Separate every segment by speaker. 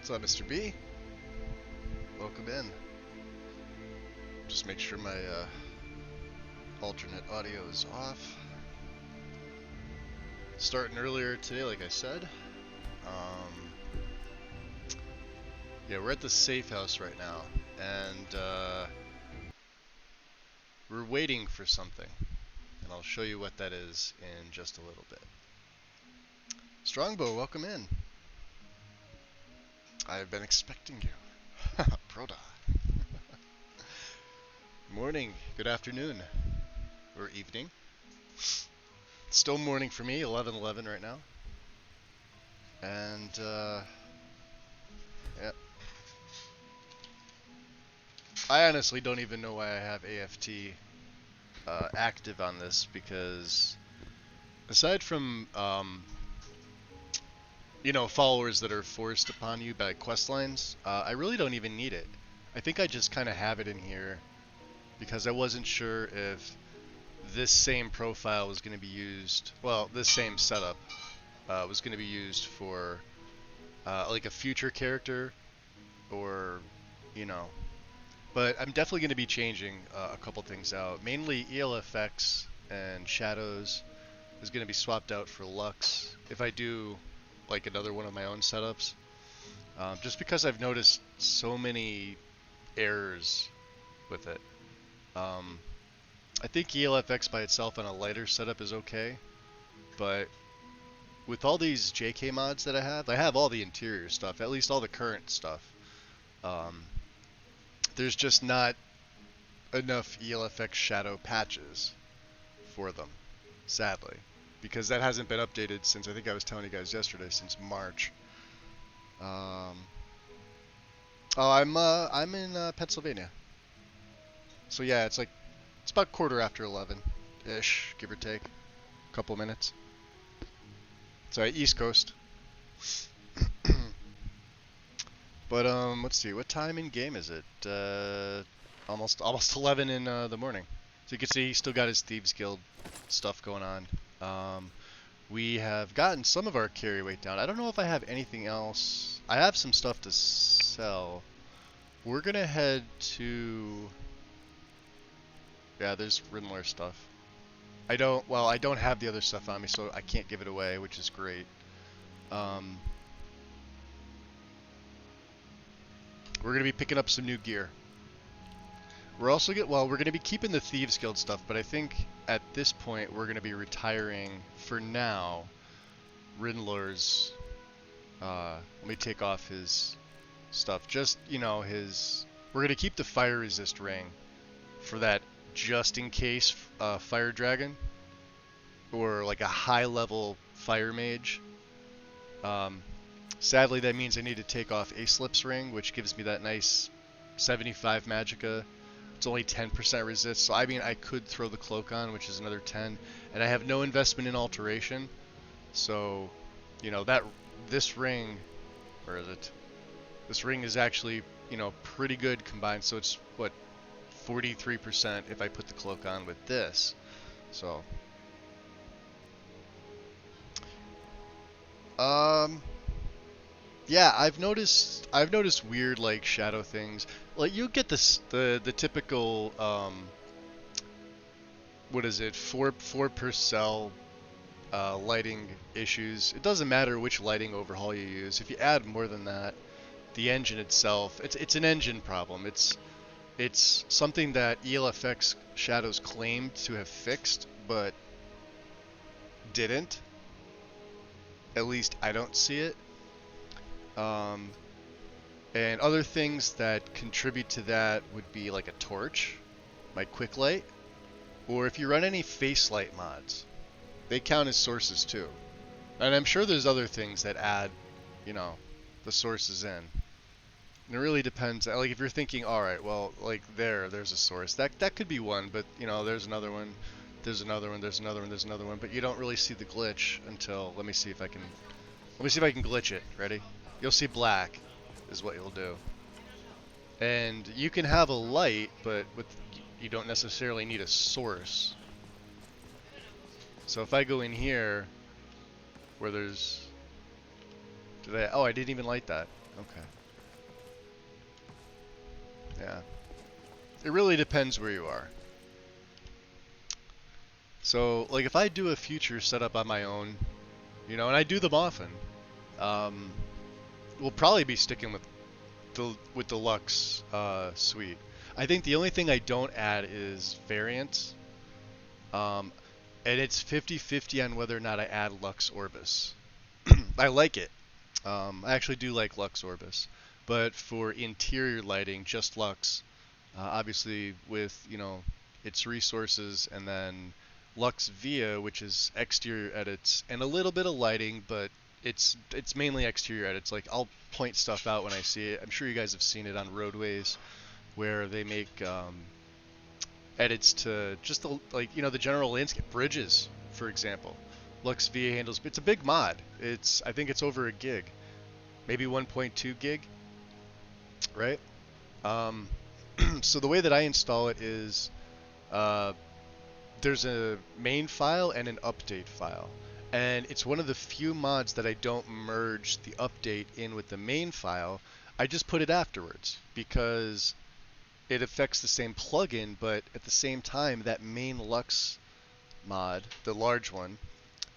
Speaker 1: What's up, Mr. B? Welcome in. Just make sure my alternate audio is off. Starting earlier today, like I said. Yeah, we're at the safe house right now, and we're waiting for something. And I'll show you what that is in just a little bit. Strongbow, welcome in. I've been expecting you. Proda. Morning, good afternoon, or evening. Still morning for me, 11:11 right now. And, yeah. I honestly don't even know why I have AFT active on this, because aside from, followers that are forced upon you by quest lines, I really don't even need it. I think I just kind of have it in here because I wasn't sure if this same profile was going to be used, well, this same setup was going to be used for like a future character, or, but I'm definitely going to be changing a couple things out. Mainly ELFX and Shadows is going to be swapped out for Lux if I do like another one of my own setups. Just because I've noticed so many errors with it. I think ELFX by itself on a lighter setup is okay, but with all these JK mods that I have all the interior stuff, at least all the current stuff. There's just not enough ELFX shadow patches for them, sadly, because that hasn't been updated since, I think I was telling you guys yesterday, since March. Oh, I'm in Pennsylvania. So yeah, it's about quarter after 11-ish, give or take, a couple minutes. So East Coast. But let's see, what time in game is it? Almost 11 in the morning. So you can see he's still got his Thieves Guild stuff going on. We have gotten some of our carry weight down. I don't know if I have anything else. I have some stuff to sell. We're gonna head to... Yeah, there's Rinler stuff. I don't have the other stuff on me, so I can't give it away, which is great. We're going to be picking up some new gear. We're also we're going to be keeping the Thieves Guild stuff, but I think at this point we're going to be retiring, for now, Rinler's, let me take off his stuff. Just, we're going to keep the fire resist ring for that just in case fire dragon, or like a high level fire mage. Sadly, that means I need to take off Aeslipp's ring, which gives me that nice 75 magicka. It's only 10% resist, so I mean I could throw the cloak on, which is another 10, and I have no investment in alteration. So, this ring, where is it? This ring is actually, pretty good combined. So it's what, 43% if I put the cloak on with this. So, yeah, I've noticed weird like shadow things. Like you get this the typical what is it, 4 per cell lighting issues. It doesn't matter which lighting overhaul you use. If you add more than that, the engine itself, it's an engine problem. It's something that ELFX Shadows claimed to have fixed, but didn't. At least I don't see it. And other things that contribute to that would be like a torch, my quick light, or if you run any face light mods, they count as sources too. And I'm sure there's other things that add, the sources in. And it really depends. Like if you're thinking, all right, well, like there's a source. That could be one, but there's another one. There's another one. There's another one. There's another one. But you don't really see the glitch until let me see if I can glitch it. Ready? You'll see black is what you'll do. And you can have a light, but you don't necessarily need a source. So if I go in here where there's... I didn't even light that. Okay. Yeah. It really depends where you are. So, like, if I do a future setup on my own, you know, and I do them often, um, we'll probably be sticking with the Lux suite. I think the only thing I don't add is variants, um, and it's 50-50 on whether or not I add Lux Orbis. I like it. I actually do like Lux Orbis, but for interior lighting, just Lux. Obviously, with its resources, and then Lux Via, which is exterior edits and a little bit of lighting, but it's mainly exterior edits. Like, I'll point stuff out when I see it. I'm sure you guys have seen it on roadways where they make edits to just the general landscape, bridges, for example. Lux Via handles. It's a big mod. I think it's over a gig, maybe 1.2 gig, right? Um, so the way that I install it is there's a main file and an update file. And it's one of the few mods that I don't merge the update in with the main file. I just put it afterwards because it affects the same plugin, but at the same time, that main Lux mod, the large one,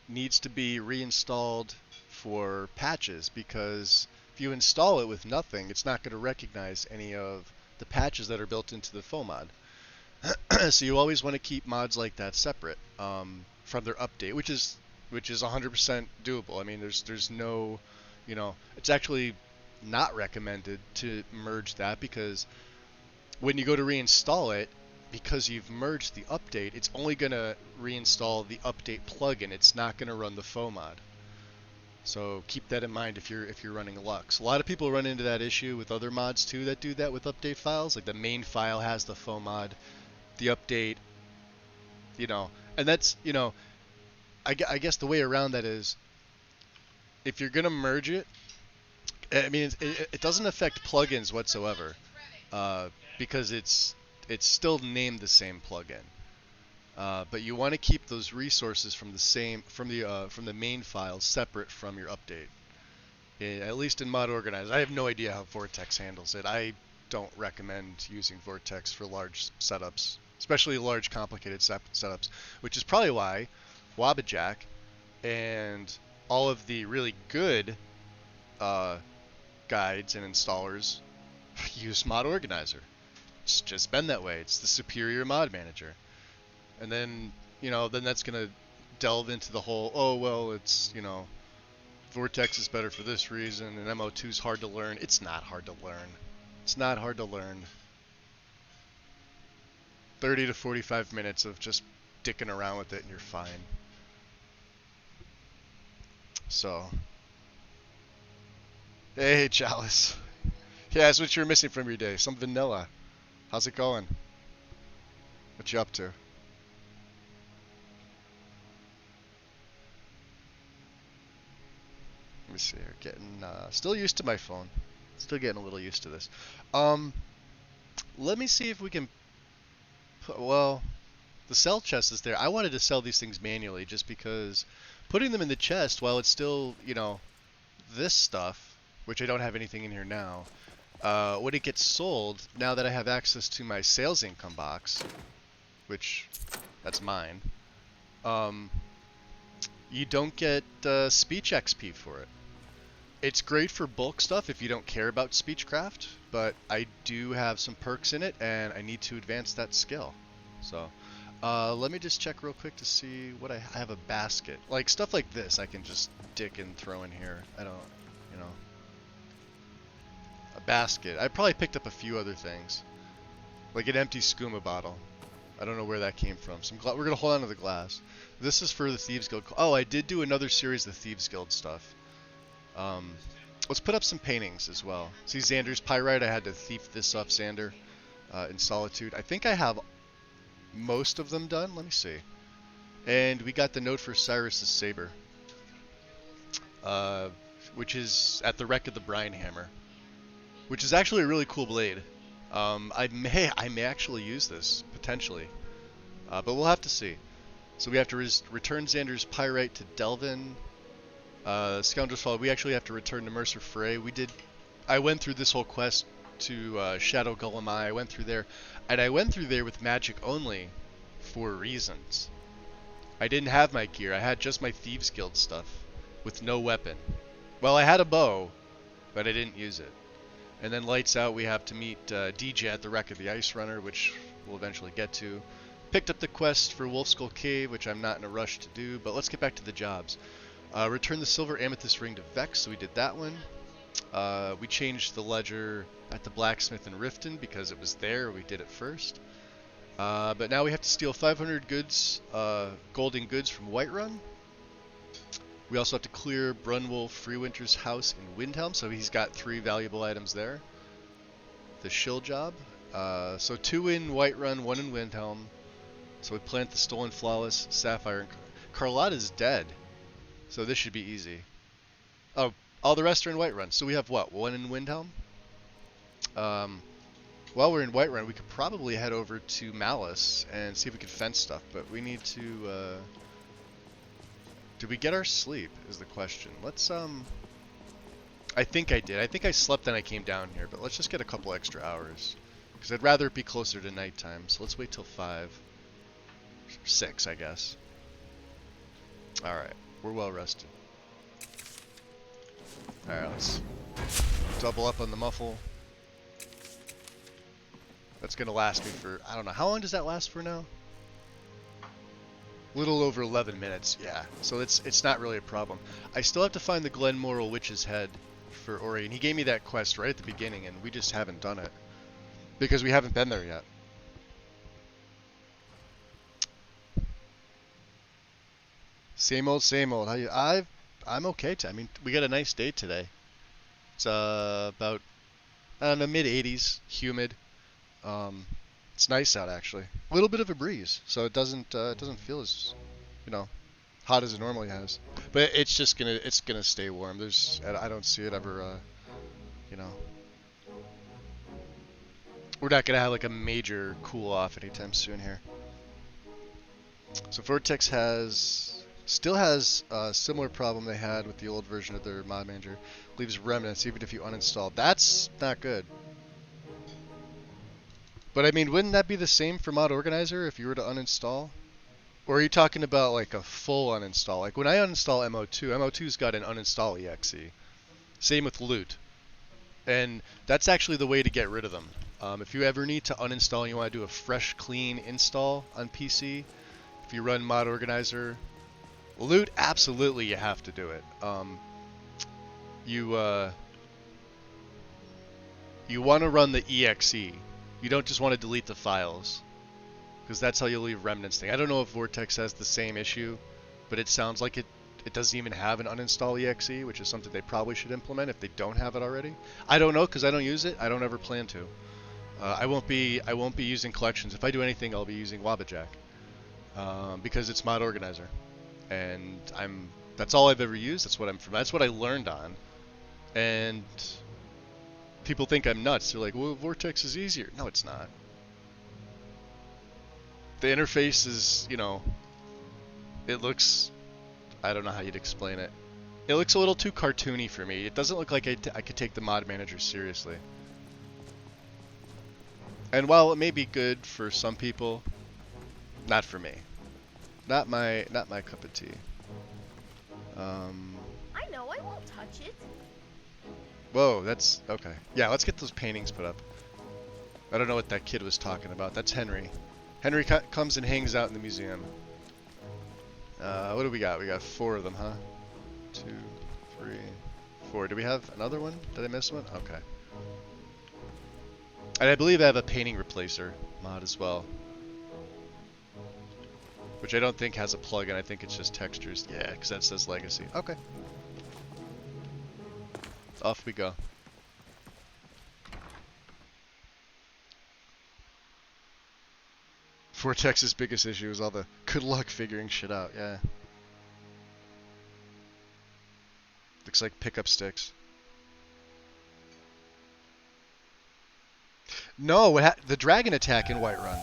Speaker 1: needs to be reinstalled for patches, because if you install it with nothing, it's not going to recognize any of the patches that are built into the full mod. So you always want to keep mods like that separate from their update, which is 100% doable. I mean, there's no, it's actually not recommended to merge that, because when you go to reinstall it, because you've merged the update, it's only going to reinstall the update plugin. It's not going to run the faux mod. So keep that in mind if you're running Lux. A lot of people run into that issue with other mods too that do that with update files. Like, the main file has the faux mod, the update, and that's, I guess the way around that is, if you're gonna merge it, I mean, it doesn't affect plugins whatsoever, because it's still named the same plugin. But you want to keep those resources from the main file separate from your update. At least in Mod Organizer. I have no idea how Vortex handles it. I don't recommend using Vortex for large setups, especially large complicated setups, which is probably why Wabbajack and all of the really good guides and installers use Mod Organizer. It's just been that way. It's the superior mod manager. And then, then that's going to delve into the whole, oh, well, it's, Vortex is better for this reason, and MO2 is hard to learn. It's not hard to learn. It's not hard to learn. 30 to 45 minutes of just dicking around with it, and you're fine. So, hey, Chalice. Yeah, that's what you're missing from your day. Some vanilla. How's it going? What you up to? Let me see here. Getting still used to my phone. Still getting a little used to this. Let me see if we can well, the sell chest is there. I wanted to sell these things manually just because putting them in the chest while it's still, this stuff, which I don't have anything in here now, when it gets sold, now that I have access to my sales income box, which that's mine, you don't get speech XP for it. It's great for bulk stuff if you don't care about speechcraft, but I do have some perks in it, and I need to advance that skill. So, let me just check real quick to see what I have. A basket. Like, stuff like this I can just dick and throw in here. I don't, a basket. I probably picked up a few other things. Like an empty skooma bottle. I don't know where that came from. So we're going to hold on to the glass. This is for the Thieves Guild. Oh, I did do another series of the Thieves Guild stuff. Let's put up some paintings as well. See, Xander's Pyrite, I had to thief this up, Xander, in Solitude. I think I have most of them done. Let me see. And we got the note for Cyrus's Saber, which is at the wreck of the Brine Hammer, which is actually a really cool blade. I may actually use this, potentially, but we'll have to see. So we have to return Xander's Pyrite to Delvin. Scoundrel's Fall, we actually have to return to Mercer Frey. We did I went through this whole quest to Shadow Golem Eye. I went through there, and I went through there with magic only for reasons. I didn't have my gear. I had just my Thieves Guild stuff with no weapon. Well, I had a bow, but I didn't use it. And then lights out, we have to meet DJ at the Wreck of the Ice Runner, which we'll eventually get to. Picked up the quest for Wolfskull Cave, which I'm not in a rush to do, but let's get back to the jobs. Return the Silver Amethyst Ring to Vex, so we did that one. We changed the ledger at the blacksmith in Riften because it was there. We did it first. But now we have to steal 500 goods, golden goods from Whiterun. We also have to clear Brunwolf Freewinter's house in Windhelm, so he's got 3 valuable items there. The shill job. So 2 in Whiterun, 1 in Windhelm. So we plant the stolen flawless sapphire. And Carlotta's dead, so this should be easy. Oh, all the rest are in Whiterun. So we have what? 1 in Windhelm? While we're in Whiterun, we could probably head over to Malice and see if we can fence stuff, but we need to, did we get our sleep, is the question. Let's, I think I did. I think I slept then I came down here, but let's just get a couple extra hours. Because I'd rather it be closer to nighttime, so let's wait till 5. 6, I guess. Alright, we're well rested. Alright, let's double up on the muffle. That's gonna last me for, I don't know, how long does that last for now? Little over 11 minutes, yeah. So it's not really a problem. I still have to find the Glenmoral Witch's Head for Ori, and he gave me that quest right at the beginning, and we just haven't done it. Because we haven't been there yet. Same old, same old. How you? I'm okay. I mean, we got a nice day today. It's about, I don't know, mid 80s, humid. It's nice out actually. A little bit of a breeze, so it doesn't feel as, you know, hot as it normally has. But it's gonna stay warm. I don't see it ever, you know. We're not gonna have like a major cool off anytime soon here. So Vortex still has a similar problem they had with the old version of their mod manager. Leaves remnants even if you uninstall. That's not good. But I mean, wouldn't that be the same for Mod Organizer if you were to uninstall? Or are you talking about like a full uninstall? Like when I uninstall MO2, MO2's got an uninstall exe. Same with loot. And that's actually the way to get rid of them. If you ever need to uninstall and you want to do a fresh, clean install on PC, if you run Mod Organizer, loot, absolutely you have to do it. You want to run the exe. You don't just want to delete the files, because that's how you leave remnants thing. I don't know if Vortex has the same issue, but it sounds like it doesn't even have an uninstall exe, which is something they probably should implement if they don't have it already. I don't know because I don't use it. I don't ever plan to. I won't be using collections. If I do anything, I'll be using Wabbajack, because it's Mod Organizer, and that's all I've ever used. That's what I learned on, and people think I'm nuts. They're like, well, Vortex is easier. No, it's not. The interface is, you know, it looks, I don't know how you'd explain it. It looks a little too cartoony for me. It doesn't look like I could take the mod manager seriously. And while it may be good for some people, not for me. Not my cup of tea.
Speaker 2: I know, I won't touch it.
Speaker 1: Whoa, that's okay. Yeah, let's get those paintings put up. I don't know what that kid was talking about. That's Henry. Henry comes and hangs out in the museum. What do we got? We got 4 of them, huh? 2, 3, 4. Do we have another one? Did I miss one? Okay. And I believe I have a painting replacer mod as well, which I don't think has a plugin. I think it's just textures. Yeah, because that says legacy. Okay. Off we go. Vortex's biggest issue is all the good luck figuring shit out. Yeah. Looks like pickup sticks. No, the dragon attack in Whiterun.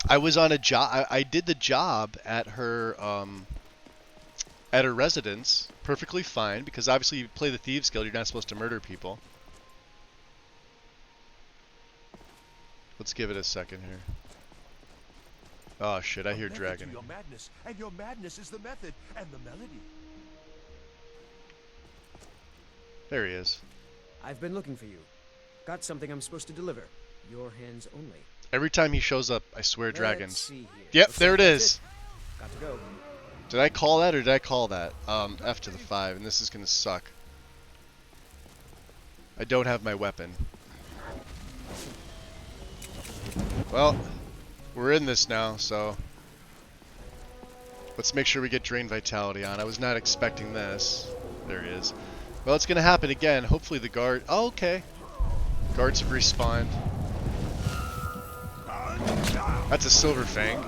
Speaker 1: I was on a job. I did the job at her residence perfectly fine, because obviously you play the Thieves Guild, you're not supposed to murder people. Let's give it a second here. Oh shit, I hear dragon.
Speaker 3: Your madness, and your madness is the method and the melody.
Speaker 1: There he is.
Speaker 4: I've been looking for you. Got something I'm supposed to deliver. Your hands only.
Speaker 1: Every time he shows up, I swear
Speaker 4: Let's
Speaker 1: dragons.
Speaker 4: see here.
Speaker 1: Yep,
Speaker 4: Looks
Speaker 1: there
Speaker 4: like
Speaker 1: it
Speaker 4: that's
Speaker 1: is.
Speaker 4: Got to go.
Speaker 1: Did I call that or did I call that? F to the 5, and this is gonna suck. I don't have my weapon. Well, we're in this now, so let's make sure we get Drain Vitality on. I was not expecting this. There he is. Well, it's gonna happen again. Hopefully the guard... Oh, okay. Guards have respawned. That's a Silver Fang.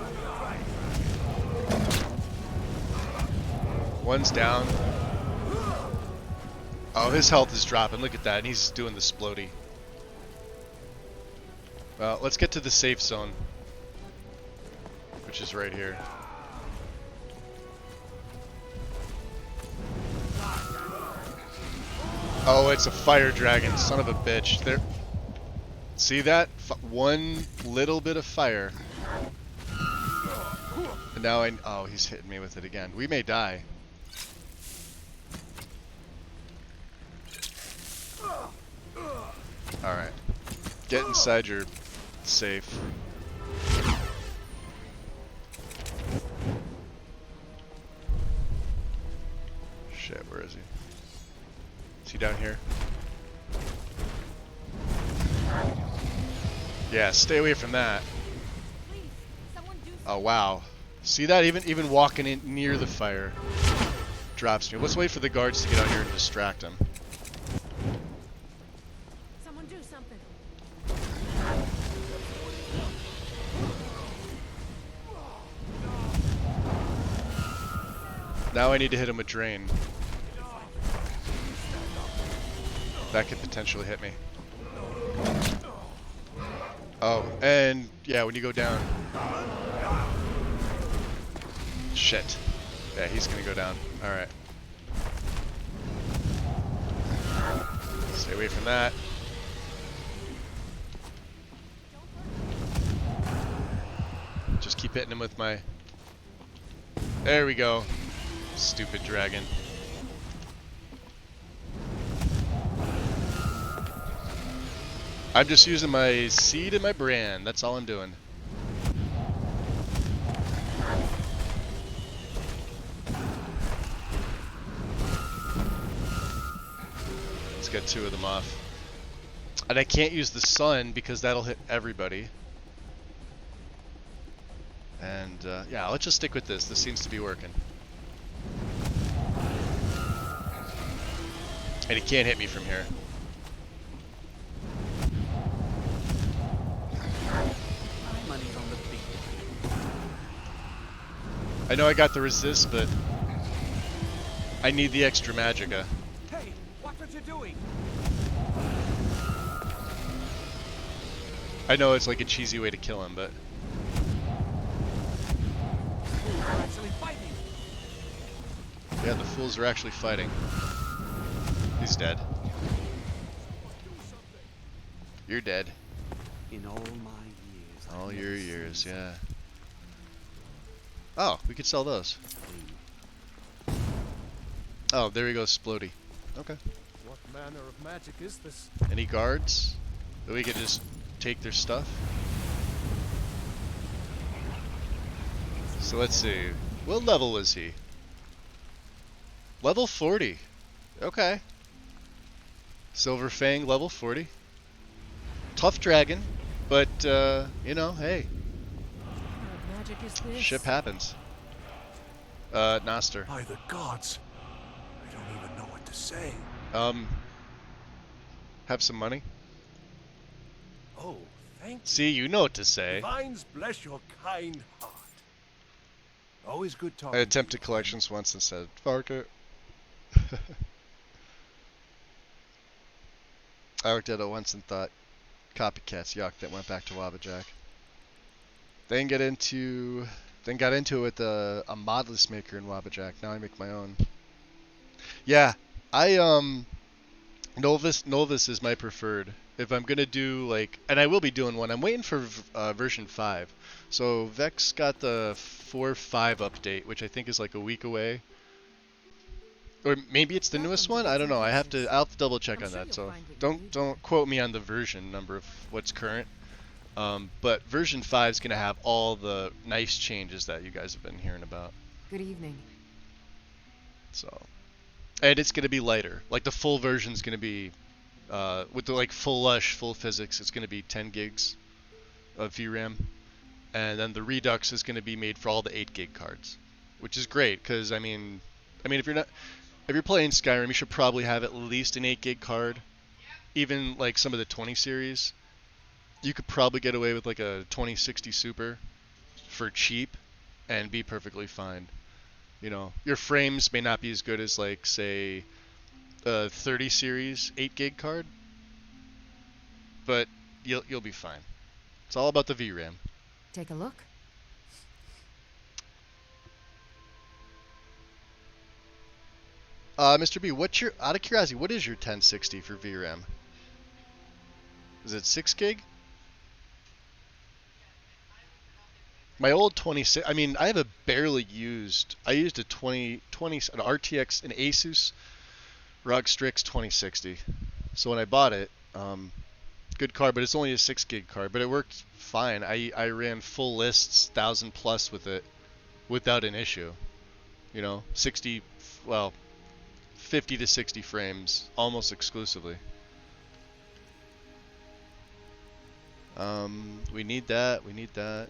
Speaker 1: One's down. Oh, his health is dropping. Look at that. And he's doing the splody. Well, let's get to the safe zone, which is right here. Oh, it's a fire dragon. Son of a bitch. There. See that? One little bit of fire. And now I... Oh, he's hitting me with it again. We may die. Alright. Get inside your safe. Shit, where is he? Is he down here? Yeah, stay away from that.
Speaker 2: Please, someone do
Speaker 1: Oh wow. See that? Even walking in near the fire drops me. Let's wait for the guards to get out here and distract him.
Speaker 2: someone do something.
Speaker 1: Now I need to hit him with drain. That could potentially hit me. Oh, and yeah, when you go down. Shit. Yeah, he's gonna go down. Alright. Stay away from that. Just keep hitting him with my... There we go. Stupid dragon. I'm just using my seed and my brand. That's all I'm doing. Let's get 2 of them off. And I can't use the sun because that'll hit everybody. And yeah, let's just stick with this. This seems to be working. And he can't hit me from here.
Speaker 4: Money's on the beat.
Speaker 1: I know I got the resist, but I need the extra magicka.
Speaker 3: Hey, watch what you're doing.
Speaker 1: I know it's like a cheesy way to kill him, but
Speaker 3: We're actually fighting.
Speaker 1: yeah, the fools are actually fighting. He's dead. You're dead.
Speaker 4: In all my years.
Speaker 1: All your years, yeah. Oh, we could sell those. Oh, there he goes, Splody. Okay.
Speaker 3: What manner of magic is this?
Speaker 1: Any guards? That we could just take their stuff? So let's see. What level is he? Level 40. Okay. Silver Fang, level 40. Tough dragon, but, you know, hey.
Speaker 2: What magic is this?
Speaker 1: Ship happens. Noster.
Speaker 3: By the gods, I don't even know what to say.
Speaker 1: Have some money?
Speaker 3: Oh, thank you.
Speaker 1: See, you know what to say.
Speaker 3: Divines bless your kind heart. Always good
Speaker 1: I
Speaker 3: talking.
Speaker 1: attempted collections once and said, fuck it. I looked at it once and thought, copycats, yuck, that went back to Wabajack. Then got into it with a modless maker in Wabajack. Now I make my own. Yeah, I Novus is my preferred if I'm gonna do like, and I will be doing one. I'm waiting for version 5. So Vex got the 4.5 update, which I think is like a week away, or maybe it's the newest
Speaker 2: Welcome to
Speaker 1: one. I
Speaker 2: Bits
Speaker 1: don't
Speaker 2: and
Speaker 1: know.
Speaker 2: Pieces.
Speaker 1: I'll have to double check
Speaker 2: I'm
Speaker 1: on
Speaker 2: sure
Speaker 1: that.
Speaker 2: you'll
Speaker 1: So
Speaker 2: find what you
Speaker 1: don't
Speaker 2: need
Speaker 1: don't
Speaker 2: there.
Speaker 1: quote me on the version number of what's current. But version 5 is gonna have all the nice changes that you guys have been hearing about.
Speaker 2: Good evening.
Speaker 1: So, and it's gonna be lighter. Like the full version's gonna be with the like full lush, full physics. It's gonna be 10 gigs of VRAM, and then the Redux is gonna be made for all the 8 gig cards, which is great because I mean if you're playing Skyrim, you should probably have at least an 8 gig card. Even like some of the 20 series, you could probably get away with like a 2060 Super for cheap and be perfectly fine. You know, your frames may not be as good as like say a 30 series 8 gig card, but you'll be fine. It's all about the VRAM.
Speaker 2: Take a look.
Speaker 1: Mr. B, what's your out of curiosity? What is your 1060 for VRAM? Is it 6 gig? My old 26. I mean, I have a barely used. I used a 20 an RTX, an Asus ROG Strix 2060. So when I bought it, good card, but it's only a 6 gig card, but it worked fine. I ran full lists, 1,000 plus with it, without an issue. You know, 60, well, 50 to 60 frames, almost exclusively. We need that. We need that.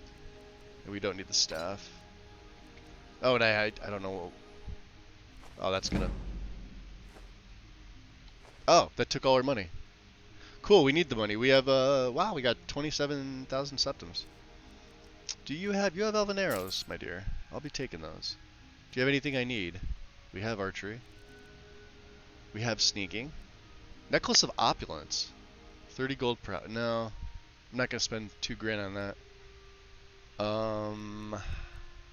Speaker 1: And we don't need the staff. Oh, and I don't know. Oh, that's gonna. Oh, that took all our money. Cool. We need the money. We have wow. We got 27,000 septims. You have elven arrows, my dear? I'll be taking those. Do you have anything I need? We have archery. We have sneaking. Necklace of opulence. 30 gold per hour. No, I'm not gonna spend 2 grand on that.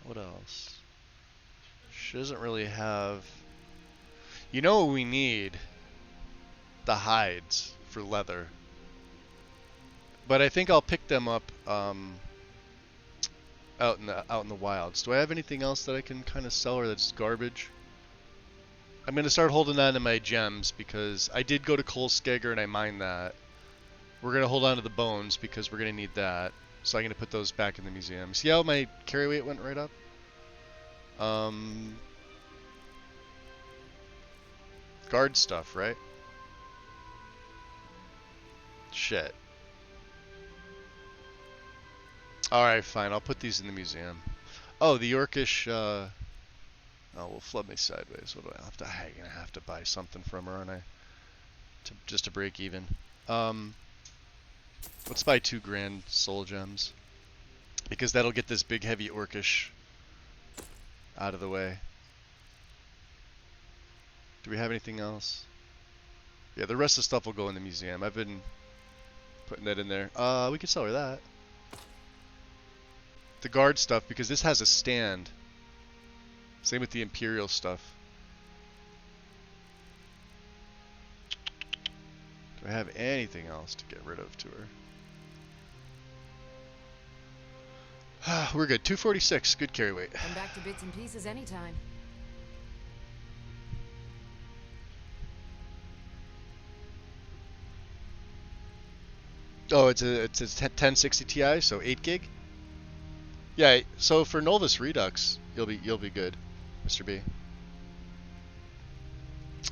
Speaker 1: What else? She doesn't really have. You know what we need? The hides for leather. But I think I'll pick them up out in the wilds. Do I have anything else that I can kind of sell or that's garbage? I'm gonna start holding on to my gems because I did go to Kolskegger and I mined that. We're gonna hold on to the bones because we're gonna need that. So I'm gonna put those back in the museum. See how my carry weight went right up? Guard stuff, right? Shit. Alright, fine. I'll put these in the museum. Oh, the Yorkish, oh, well, flood me sideways. What do I have to? I'm gonna have to buy something from her, aren't I? Just to break even. Let's buy 2 grand soul gems. Because that'll get this big heavy Orcish out of the way. Do we have anything else? Yeah, the rest of the stuff will go in the museum. I've been putting that in there. We could sell her that. The guard stuff, because this has a stand. Same with the Imperial stuff. Do I have anything else to get rid of to her? We're good. 246. Good carry weight.
Speaker 2: Come back to Bits and Pieces anytime.
Speaker 1: Oh, it's a 1060 Ti, so 8 gig. Yeah. So for Novus Redux, you'll be good, Mr. B.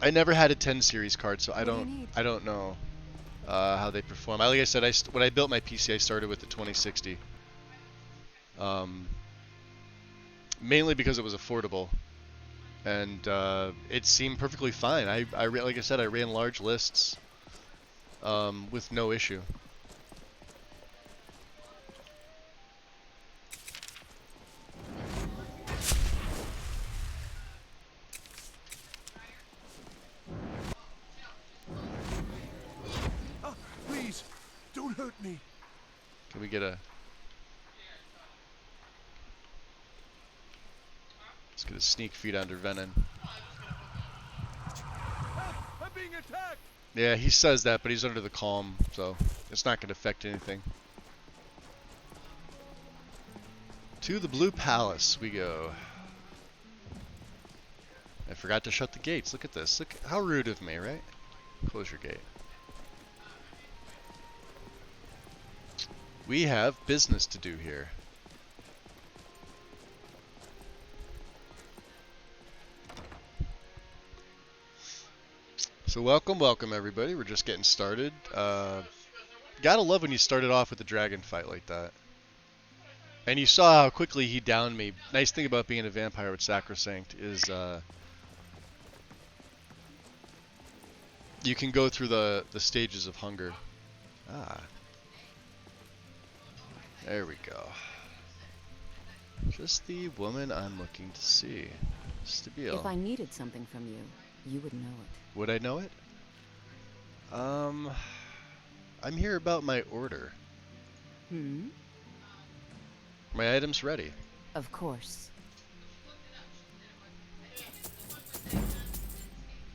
Speaker 1: I never had a 10 series card, so I don't know how they perform. Like I said, when I built my PC, I started with the 2060. Mainly because it was affordable, and it seemed perfectly fine. Like I said, I ran large lists with no issue.
Speaker 3: Please, don't hurt me.
Speaker 1: Can we get a... Let's get a sneak feed under Venom.
Speaker 3: I'm being attacked.
Speaker 1: Yeah, he says that, but he's under the calm, so it's not going to affect anything. To the Blue Palace we go. I forgot to shut the gates. Look at this. Look how rude of me, right? Close your gate. We have business to do here. So welcome everybody. We're just getting started. Gotta love when you started off with a dragon fight like that. And you saw how quickly he downed me. Nice thing about being a vampire with Sacrosanct is you can go through the stages of hunger. Ah. There we go. Just the woman I'm looking to see. Stabile.
Speaker 2: If I needed something from you, you would know it.
Speaker 1: Would I know it? I'm here about my order. My item's ready.
Speaker 2: Of course.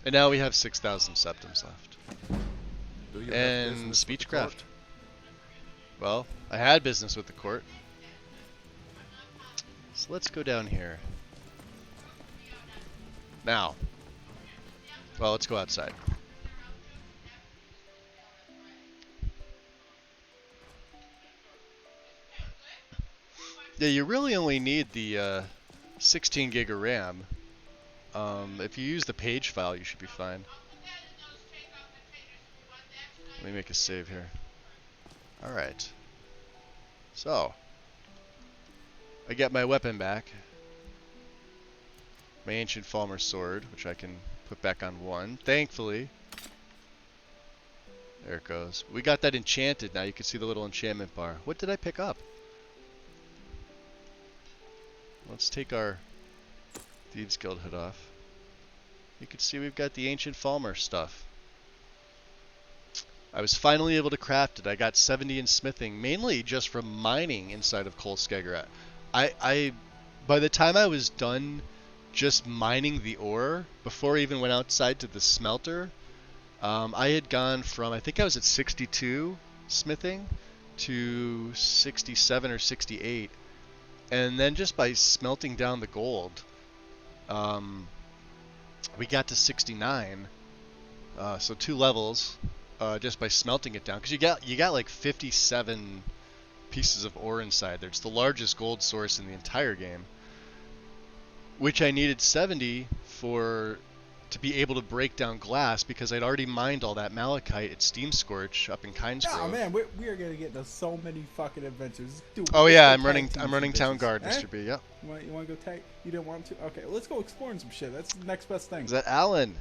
Speaker 1: And now we have 6,000 septims left.
Speaker 3: Do you have
Speaker 1: And
Speaker 3: business with the
Speaker 1: speechcraft.
Speaker 3: court?
Speaker 1: Well, I had business with the court. So let's go down here. Now. Well, let's go outside. Yeah, you really only need the 16 gig of RAM. If you use the page file, you should be fine. Let me make a save here. Alright. So. I get my weapon back. My Ancient Falmer sword, which I can put back on 1. Thankfully. There it goes. We got that enchanted now. You can see the little enchantment bar. What did I pick up? Let's take our Thieves Guild hood off. You can see we've got the Ancient Falmer stuff. I was finally able to craft it. I got 70 in smithing, mainly just from mining inside of Kol Skagerat. By the time I was done just mining the ore, before I even went outside to the smelter, I had gone from, I think I was at 62 smithing to 67 or 68. And then just by smelting down the gold, we got to 69. So 2 levels, just by smelting it down. Because you got like 57 pieces of ore inside there. It's the largest gold source in the entire game. Which I needed 70 to be able to break down glass, because I'd already mined all that malachite at Steam Scorch up in Kynesgrove.
Speaker 5: Oh man, we are gonna get into so many fucking adventures. Dude,
Speaker 1: Oh
Speaker 5: let's
Speaker 1: yeah,
Speaker 5: go
Speaker 1: I'm
Speaker 5: tag team
Speaker 1: running
Speaker 5: some
Speaker 1: Town
Speaker 5: bitches.
Speaker 1: Guard,
Speaker 5: Eh?
Speaker 1: Mr. B. Yep.
Speaker 5: You want to go tag? You didn't want to? Okay, let's go exploring some shit. That's the next best thing.
Speaker 1: Is that Alan?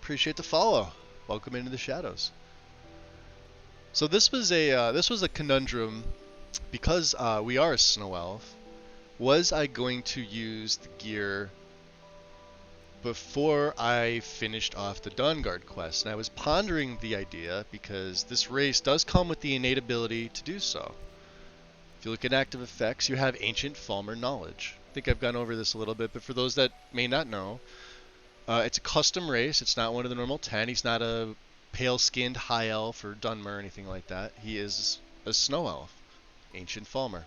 Speaker 1: Appreciate the follow. Welcome into the shadows. So this was a conundrum, because we are a snow elf. Was I going to use the gear before I finished off the Dawnguard quest? And I was pondering the idea, because this race does come with the innate ability to do so. If you look at active effects, you have Ancient Falmer knowledge. I think I've gone over this a little bit, but for those that may not know, it's a custom race. It's not one of the normal 10. He's not a pale-skinned high elf or Dunmer or anything like that. He is a snow elf, Ancient Falmer.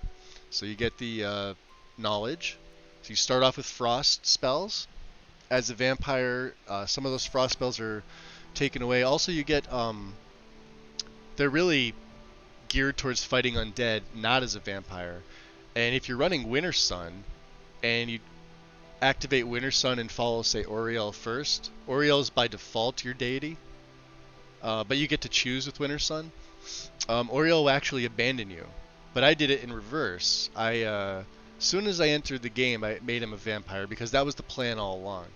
Speaker 1: So you get the knowledge. So you start off with frost spells. As a vampire, some of those frost spells are taken away. Also, you get they're really geared towards fighting undead, not as a vampire. And if you're running Winter Sun and you activate Winter Sun and follow, say, Oriel first, Oriel is by default your deity, but you get to choose with Winter Sun. Oriel will actually abandon you, but I did it in reverse. As soon as I entered the game, I made him a vampire, because that was the plan all along.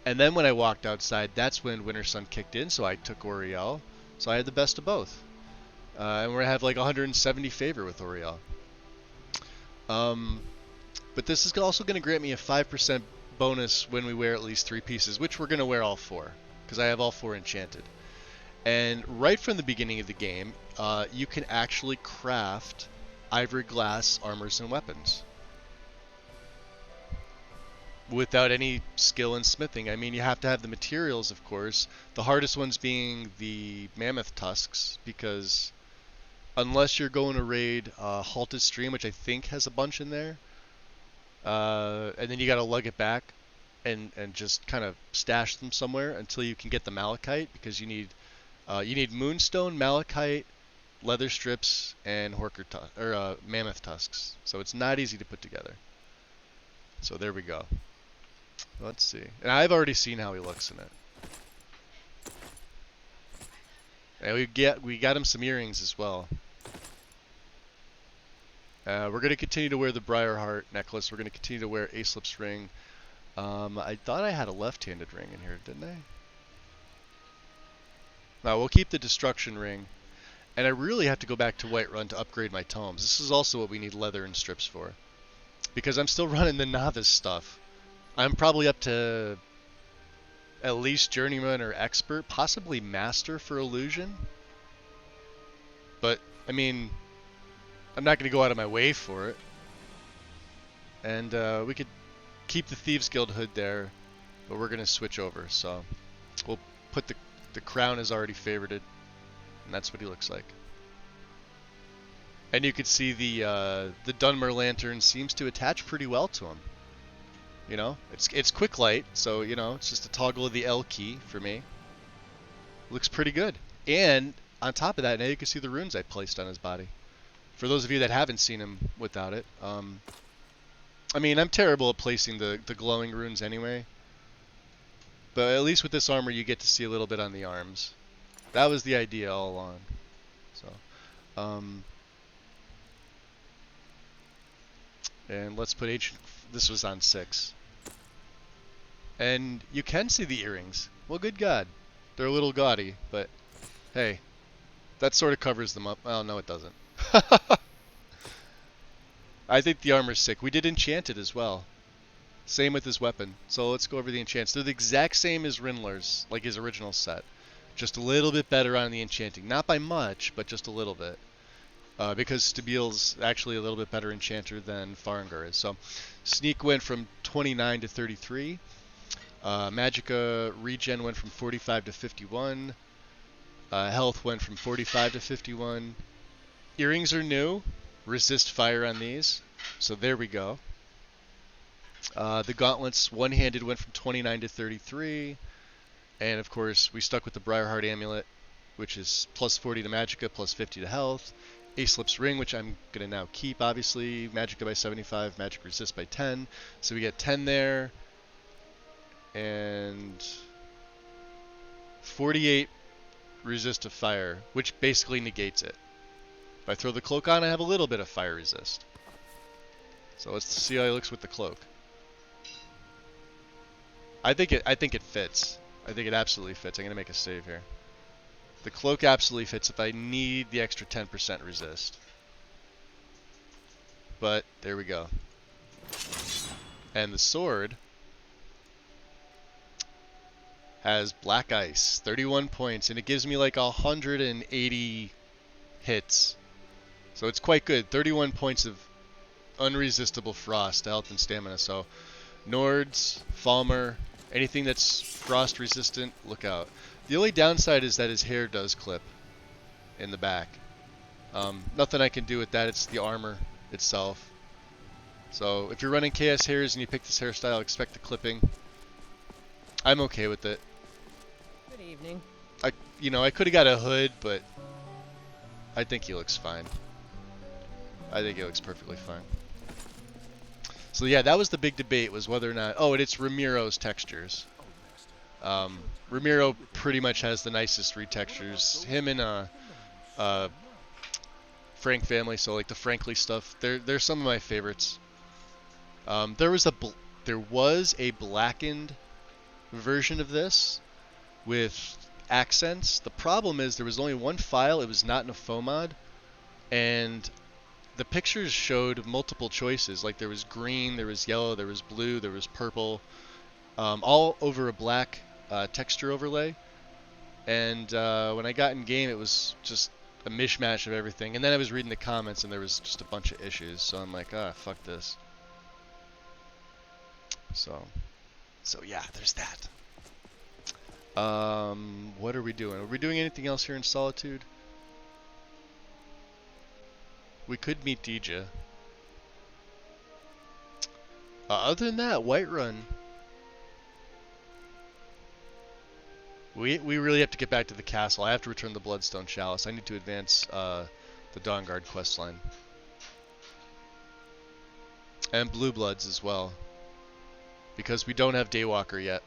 Speaker 1: And then when I walked outside, that's when Winter Sun kicked in, so I took Oriel. So I had the best of both. And we're going to have like 170 favor with Oriel. But this is also going to grant me a 5% bonus when we wear at least 3 pieces, which we're going to wear all 4, because I have all 4 enchanted. And right from the beginning of the game, you can actually craft ivory glass armors and weapons. without any skill in smithing. I mean, you have to have the materials, of course. The hardest ones being the mammoth tusks, because unless you're going to raid Halted Stream, which I think has a bunch in there, and then you got to lug it back and just kind of stash them somewhere until you can get the malachite, because you need moonstone, malachite, leather strips, and mammoth tusks. So it's not easy to put together. So there we go. Let's see. And I've already seen how he looks in it. And we got him some earrings as well. We're going to continue to wear the Briarheart necklace. We're going to continue to wear Aesop's ring. I thought I had a left-handed ring in here, didn't I? No, we'll keep the destruction ring. And I really have to go back to Whiterun to upgrade my tomes. This is also what we need leather and strips for. Because I'm still running the novice stuff. I'm probably up to at least journeyman or expert, possibly master for illusion. But, I mean, I'm not going to go out of my way for it. And we could keep the Thieves Guild hood there, but we're going to switch over. So we'll put the crown is already favorited, and that's what he looks like. And you can see the Dunmer lantern seems to attach pretty well to him. You know, it's quick light, so you know it's just a toggle of the L key for me. Looks pretty good. And on top of that, now you can see the runes I placed on his body. For those of you that haven't seen him without it, I mean, I'm terrible at placing the glowing runes anyway. But at least with this armor, you get to see a little bit on the arms. That was the idea all along. So, and let's put this was on 6. And you can see the earrings. Well, good God. They're a little gaudy, but hey, that sort of covers them up. Well, no, it doesn't. I think the armor's sick. We did enchant it as well. Same with his weapon. So let's go over the enchants. They're the exact same as Rinler's, like his original set. Just a little bit better on the enchanting. Not by much, but just a little bit. Because Stabile's actually a little bit better enchanter than Farengar is. So Sneak went from 29 to 33. Magicka regen went from 45 to 51. Health went from 45 to 51. Earrings are new. Resist fire on these. So there we go. The gauntlets one-handed went from 29 to 33. And of course, we stuck with the Briarheart amulet, which is plus 40 to Magicka, plus 50 to health. Aesop's ring, which I'm going to now keep, obviously. Magicka by 75, magic resist by 10. So we get 10 there. And 48 resist to fire, which basically negates it. If I throw the cloak on, I have a little bit of fire resist. So let's see how he looks with the cloak. I think it fits. I think it absolutely fits. I'm going to make a save here. The cloak absolutely fits if I need the extra 10% resist. But there we go. And the sword has black ice, 31 points, and it gives me like 180 hits. So it's quite good. 31 points of unresistible frost to health and stamina. So Nords, Falmer, anything that's frost resistant, look out. The only downside is that his hair does clip in the back. Nothing I can do with that. It's the armor itself. So if you're running KS hairs and you pick this hairstyle, expect the clipping. I'm okay with it.
Speaker 4: Good evening.
Speaker 1: I could have got a hood, but I think he looks fine. I think he looks perfectly fine. So yeah, that was the big debate, was whether or not... Oh, and it's Ramiro's textures. Ramiro pretty much has the nicest retextures. Him and Frank family, so like the Frankly stuff, they're some of my favorites. There was a blackened version of this with accents. The problem is there was only one file. It was not in a FOMOD, and the pictures showed multiple choices. Like there was green, there was yellow, there was blue, there was purple, all over a black texture overlay. And when I got in game, it was just a mishmash of everything. And then I was reading the comments, and there was just a bunch of issues. So I'm like, ah, fuck this. So yeah, there's that. What are we doing? Are we doing anything else here in Solitude? We could meet Deja. Other than that, Whiterun. We really have to get back to the castle. I have to return the Bloodstone Chalice. I need to advance the Dawnguard questline. And Blue Bloods as well. Because we don't have Daywalker yet.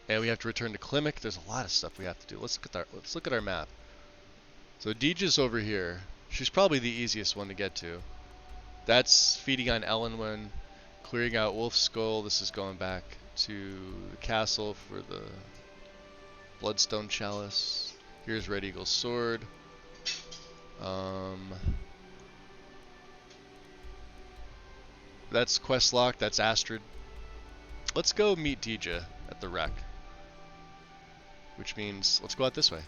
Speaker 1: And we have to return to Klimek. There's a lot of stuff we have to do. Let's look at our map. So Deja's over here. She's probably the easiest one to get to. That's feeding on Ellenwyn, clearing out Wolf's Skull. This is going back to the castle for the Bloodstone Chalice. Here's Red Eagle's sword. That's Questlock. That's Astrid. Let's go meet Deja at the wreck. Which means let's go out this way.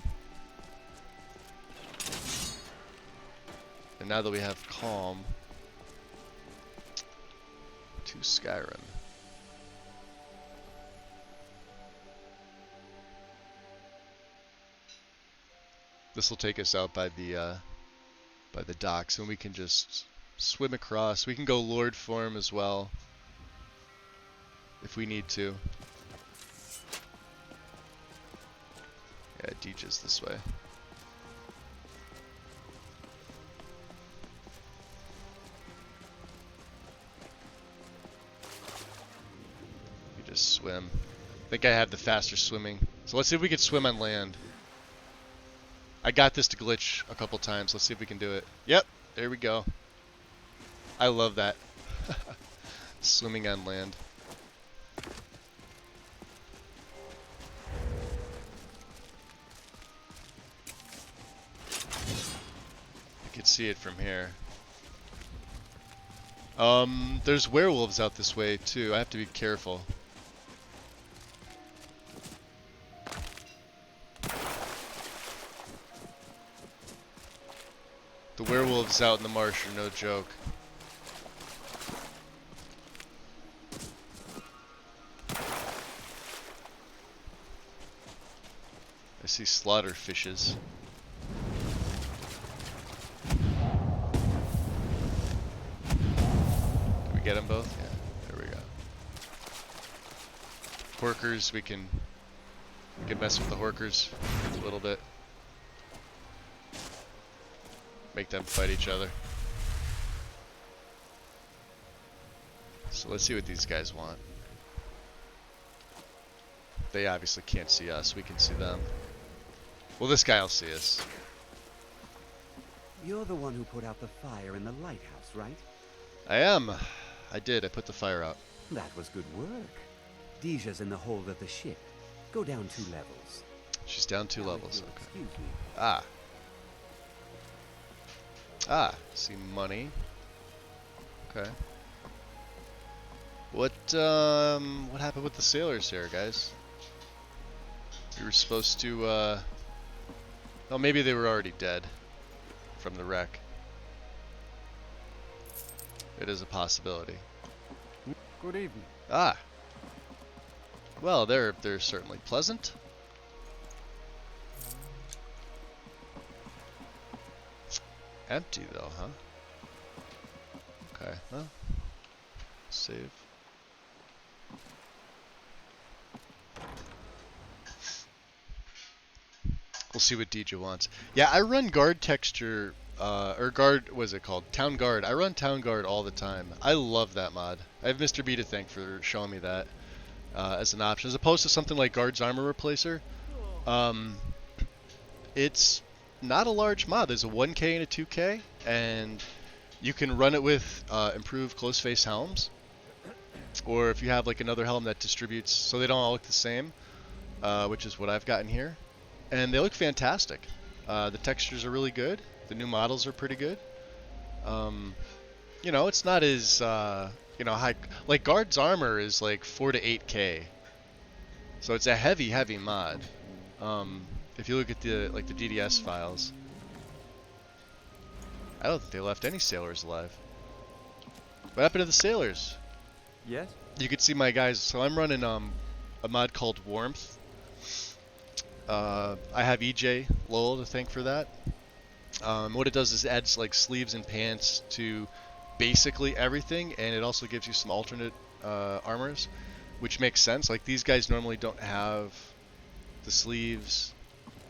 Speaker 1: And now that we have Calm, to Skyrim. This will take us out by the docks, and we can just swim across. We can go Lord form as well, if we need to. Yeah, Deja's this way. You just swim. I think I have the faster swimming. So let's see if we can swim on land. I got this to glitch a couple times. Let's see if we can do it. Yep, there we go. I love that. Swimming on land. You can see it from here. There's werewolves out this way too. I have to be careful. The werewolves out in the marsh are no joke. I see slaughter fishes. Did we get them both? Yeah, there we go. Horkers, we can mess with the horkers a little bit. Make them fight each other. So let's see what these guys want. They obviously can't see us. We can see them. Well, this guy will see us.
Speaker 6: You're the one who put out the fire in the lighthouse, right?
Speaker 1: I am. I did. I put the fire out.
Speaker 6: That was good work. Deja's in the hold of the ship. Go down 2 levels.
Speaker 1: She's down 2
Speaker 6: Now, if
Speaker 1: levels.
Speaker 6: you'll
Speaker 1: Okay.
Speaker 6: Excuse me.
Speaker 1: Ah. See money. Okay. What happened with the sailors here, guys? We were supposed to, oh, maybe they were already dead from the wreck. It is a possibility.
Speaker 3: Good evening.
Speaker 1: Ah. Well, they're certainly pleasant. Empty though, huh? Okay, well, save. We'll see what Deja wants. Yeah, I run guard texture, or guard, what is it called? Town Guard. I run Town Guard all the time. I love that mod. I have Mr. B to thank for showing me that as an option. As opposed to something like Guard's Armor Replacer. It's not a large mod. There's a 1K and a 2K, and you can run it with improved close face helms, or if you have like another helm that distributes so they don't all look the same, which is what I've gotten here, and they look fantastic. The textures are really good. The new models are pretty good. You know, it's not as you know, high. Like Guard's Armor is like 4 to 8K, so it's a heavy mod. If you look at the DDS files, I don't think they left any sailors alive. What happened to the sailors?
Speaker 6: Yes?
Speaker 1: You could see my guys. So I'm running a mod called Warmth. I have EJ Lowell to thank for that. What it does is it adds like sleeves and pants to basically everything, and it also gives you some alternate armors, which makes sense. Like these guys normally don't have the sleeves.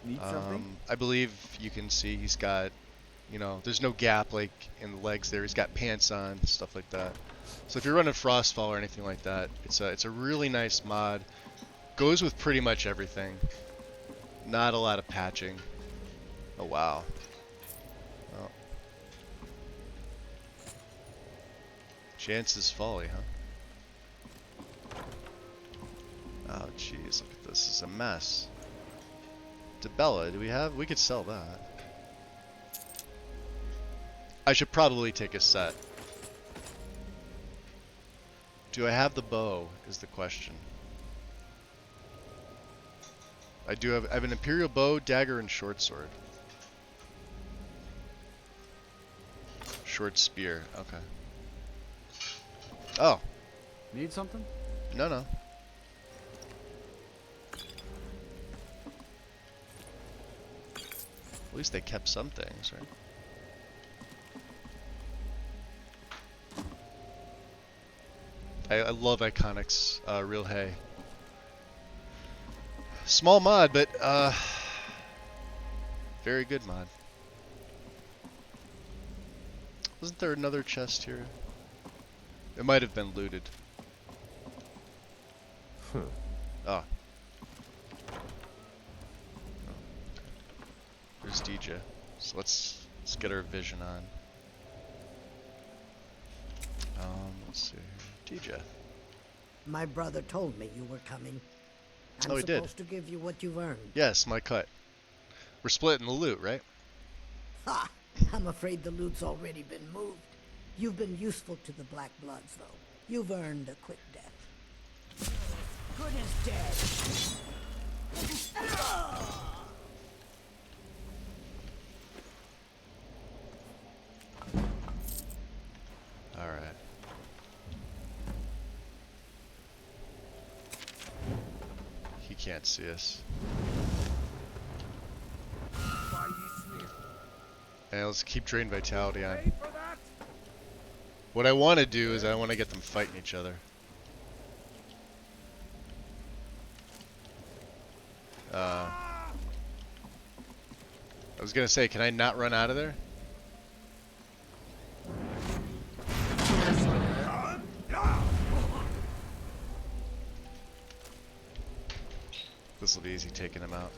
Speaker 6: Need something?
Speaker 1: I believe you can see he's got, you know, there's no gap like in the legs there. He's got pants on, stuff like that. So if you're running Frostfall or anything like that, it's a really nice mod. Goes with pretty much everything. Not a lot of patching. Oh wow. Oh. Chance's Folly, huh? Oh jeez, look at this. This is a mess. Debella, do we have? We could sell that. I should probably take a set. Do I have the bow, is the question. I have an Imperial bow, dagger, and short sword. Short spear, okay. Oh,
Speaker 6: Need something?
Speaker 1: no, no. At least they kept some things, right? I love Iconics, Real Hay. Small mod, but very good mod. Wasn't there another chest here? It might have been looted.
Speaker 6: Huh.
Speaker 1: Ah. There's DJ. So let's get our vision on. Let's see here. DJ.
Speaker 7: My brother told me you were coming. I'm
Speaker 1: Oh, he did.
Speaker 7: supposed to give you what you've earned.
Speaker 1: Yes, my cut. We're splitting the loot, right?
Speaker 7: Ha! I'm afraid the loot's already been moved. You've been useful to the Black Bloods, though. You've earned a quick death. Good as dead.
Speaker 1: Alright. He can't see us. And let's keep Drain Vitality on. What I want to do is I want to get them fighting each other. I was gonna say, can I not run out of there? This will be easy taking him out.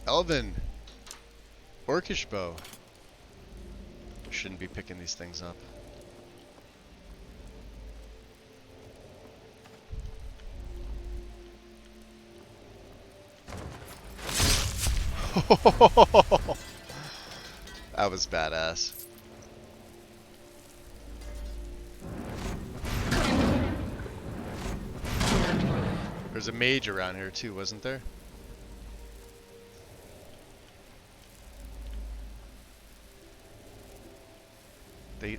Speaker 1: Elvin! Orcish bow. Shouldn't be picking these things up. That was badass. There's a mage around here too, wasn't there?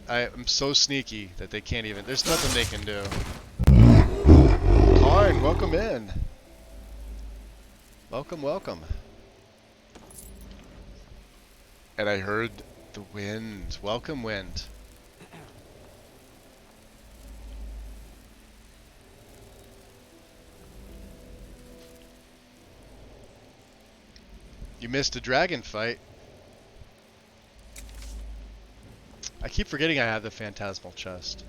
Speaker 1: I'm so sneaky that they can't even. There's nothing they can do. Karn, welcome in. Welcome, welcome. And I heard the wind. Welcome, wind. You missed a dragon fight. I keep forgetting I have the phantasmal chest.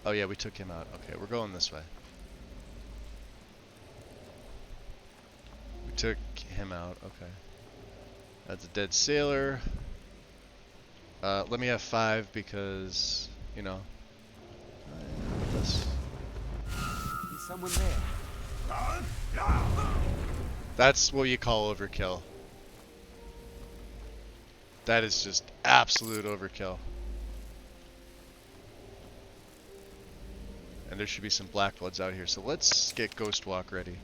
Speaker 1: Oh yeah, we took him out. Okay, we're going this way. We took him out, okay. That's a dead sailor. Let me have 5 because, you know.
Speaker 6: Is someone there?
Speaker 1: That's what you call overkill. That is just absolute overkill. And there should be some Black Bloods out here, so let's get Ghost Walk ready.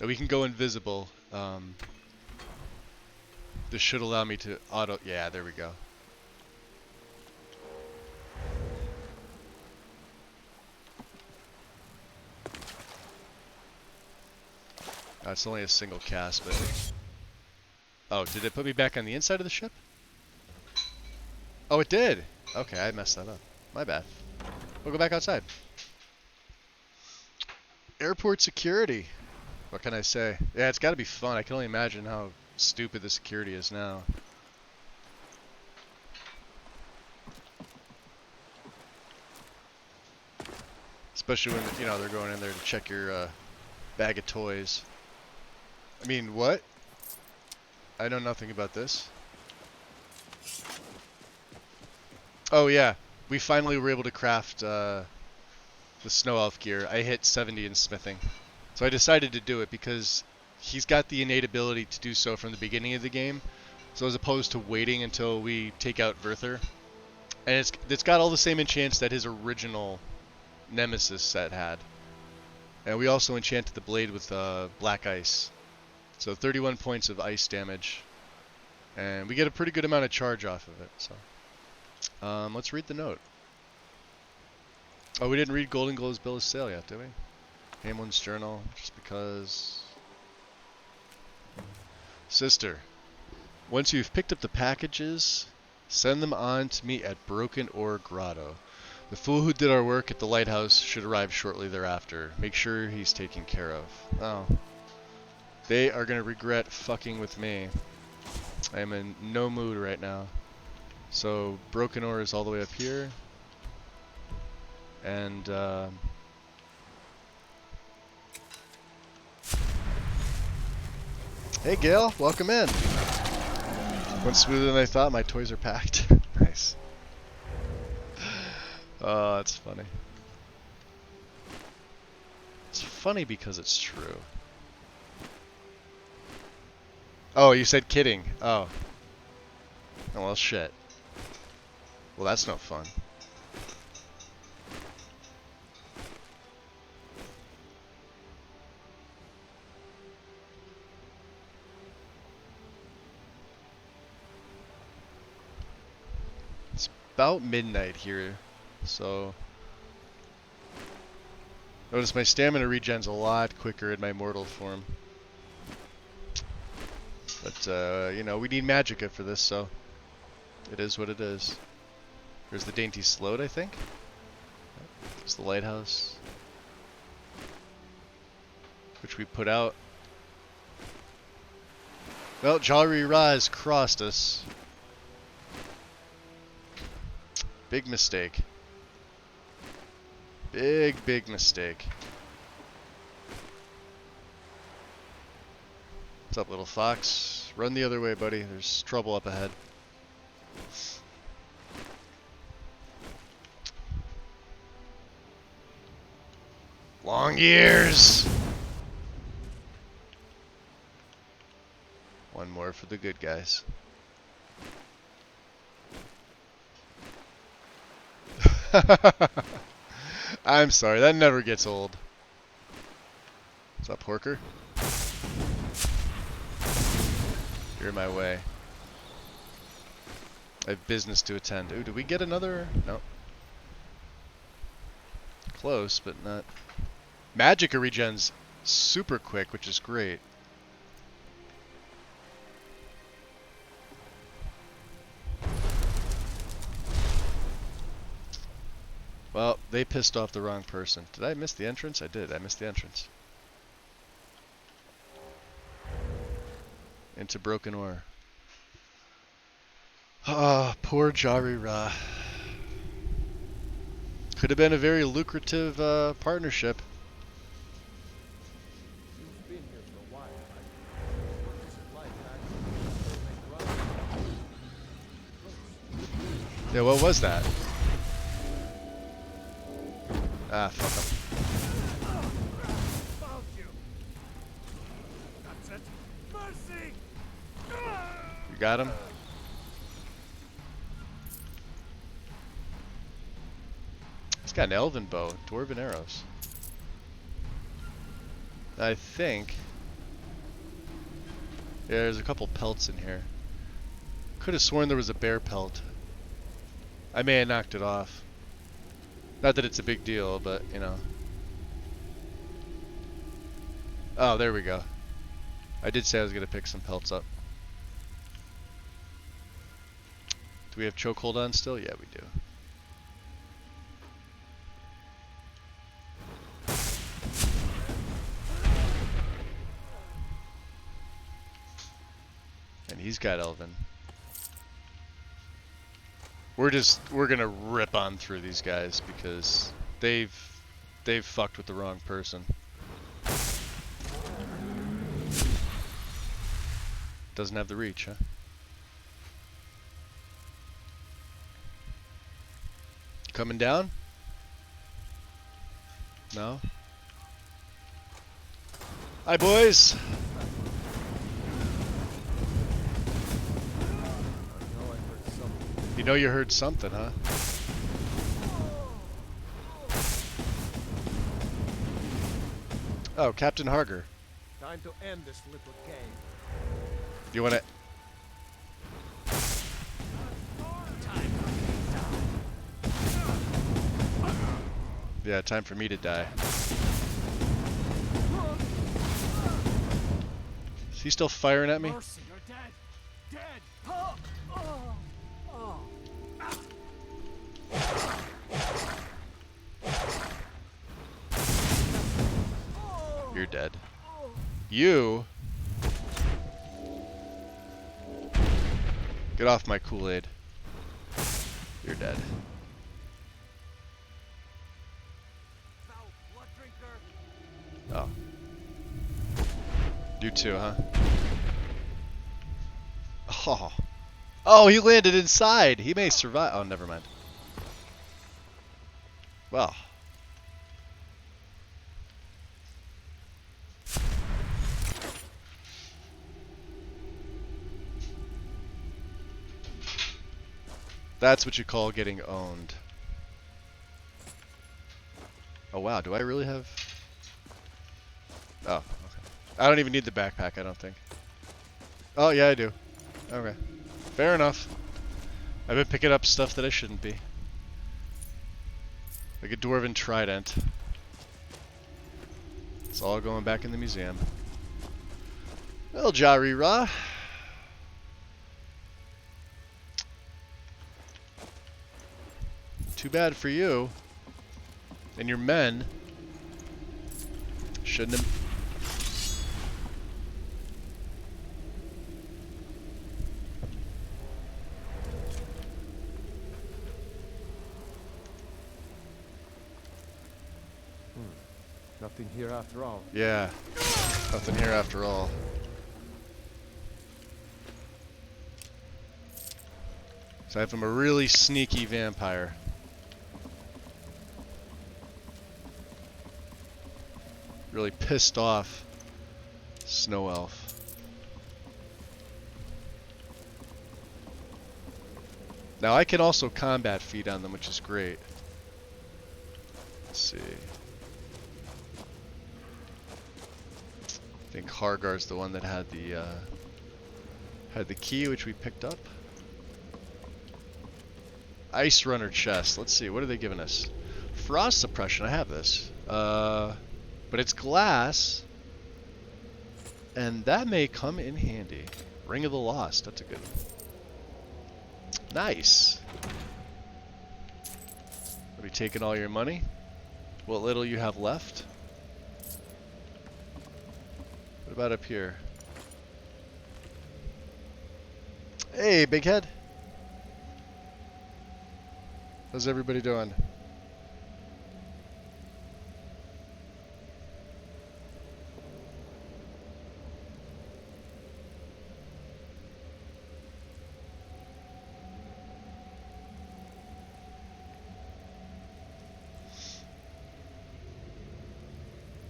Speaker 1: And we can go invisible. This should allow me to auto... Yeah, there we go. It's only a single cast, but... Oh, did it put me back on the inside of the ship? Oh, it did! Okay, I messed that up. My bad. We'll go back outside. Airport security. What can I say? Yeah, it's gotta be fun. I can only imagine how stupid the security is now. Especially when, you know, they're going in there to check your bag of toys. I mean, what? I know nothing about this. Oh yeah, we finally were able to craft the snow elf gear. I hit 70 in smithing. So I decided to do it because he's got the innate ability to do so from the beginning of the game. So as opposed to waiting until we take out Verther. And it's got all the same enchants that his original Nemesis set had. And we also enchanted the blade with black ice. So 31 points of ice damage. And we get a pretty good amount of charge off of it. So let's read the note. Oh, we didn't read Golden Glow's bill of sale yet, did we? Hamlin's journal, just because. Sister, once you've picked up the packages, send them on to me at Broken Ore Grotto. The fool who did our work at the lighthouse should arrive shortly thereafter. Make sure he's taken care of. Oh. They are going to regret fucking with me. I am in no mood right now. So, Broken Ore is all the way up here. And, hey Gail, welcome in. Went smoother than I thought. My toys are packed. Nice. Oh, that's funny. It's funny because it's true. Oh, you said kidding. Oh. Oh, well, shit. Well, that's no fun. It's about midnight here, so... Notice my stamina regen's a lot quicker in my mortal form. But, you know, we need magicka for this, so... It is what it is. There's the Dainty Sloat, I think. There's the lighthouse. Which we put out. Well, Jari Ra has crossed us. Big mistake. Big mistake. What's up, little fox? Run the other way, buddy. There's trouble up ahead. Long years! One more for the good guys. I'm sorry, that never gets old. What's up, Horker? You're in my way. I have business to attend. Ooh, did we get another? No. Close, but not. Magicka regens super quick, which is great. Well, they pissed off the wrong person. Did I miss the entrance? I did. I missed the entrance. Into Broken Ore. Ah, poor Jari Ra. Could have been a very lucrative partnership.
Speaker 3: You've been here for a while, right? What is it like back in the
Speaker 1: Yeah, what was that? Ah, fuck him.
Speaker 3: Found you. That's it. Mercy!
Speaker 1: You got him? He's got an elven bow, dwarven arrows. I think Yeah, there's a couple pelts in here. Could have sworn there was a bear pelt. I may have knocked it off. Not that it's a big deal, but, you know. Oh, there we go. I did say I was going to pick some pelts up. Do we have chokehold on still? Yeah, we do. And he's got Elvin. We're gonna rip on through these guys because they've fucked with the wrong person. Doesn't have the reach, huh? Coming down? No? Hi, boys! You know you heard something, huh? Oh, Captain Harger.
Speaker 3: Time to end this little game.
Speaker 1: You wanna... Yeah, time for me to die. Is he still firing at me?
Speaker 3: Mercy, you're dead. Dead.
Speaker 1: You're dead. You... Get off my Kool-Aid. You're dead. Oh. You too, huh? Oh. Oh, he landed inside. He may survive. Oh, never mind. Well. That's what you call getting owned. Oh wow, do I really have... Oh, okay. I don't even need the backpack, I don't think. Oh yeah, I do. Okay. Fair enough. I've been picking up stuff that I shouldn't be. Like a dwarven trident. It's all going back in the museum. Well, Jarira. Too bad for you. And your men. Shouldn't have...
Speaker 3: Nothing here after all.
Speaker 1: Yeah. Nothing here after all. So I have him a really sneaky vampire. Really pissed off Snow Elf. Now I can also combat feed on them, which is great. Let's see. I think Hargar's the one that had the key, which we picked up. Ice Runner chest. Let's see, what are they giving us? Frost suppression. I have this. But it's glass, and that may come in handy. Ring of the Lost. That's a good one. Nice. Are we taking all your money? What little you have left? What about up here? Hey, big head. How's everybody doing?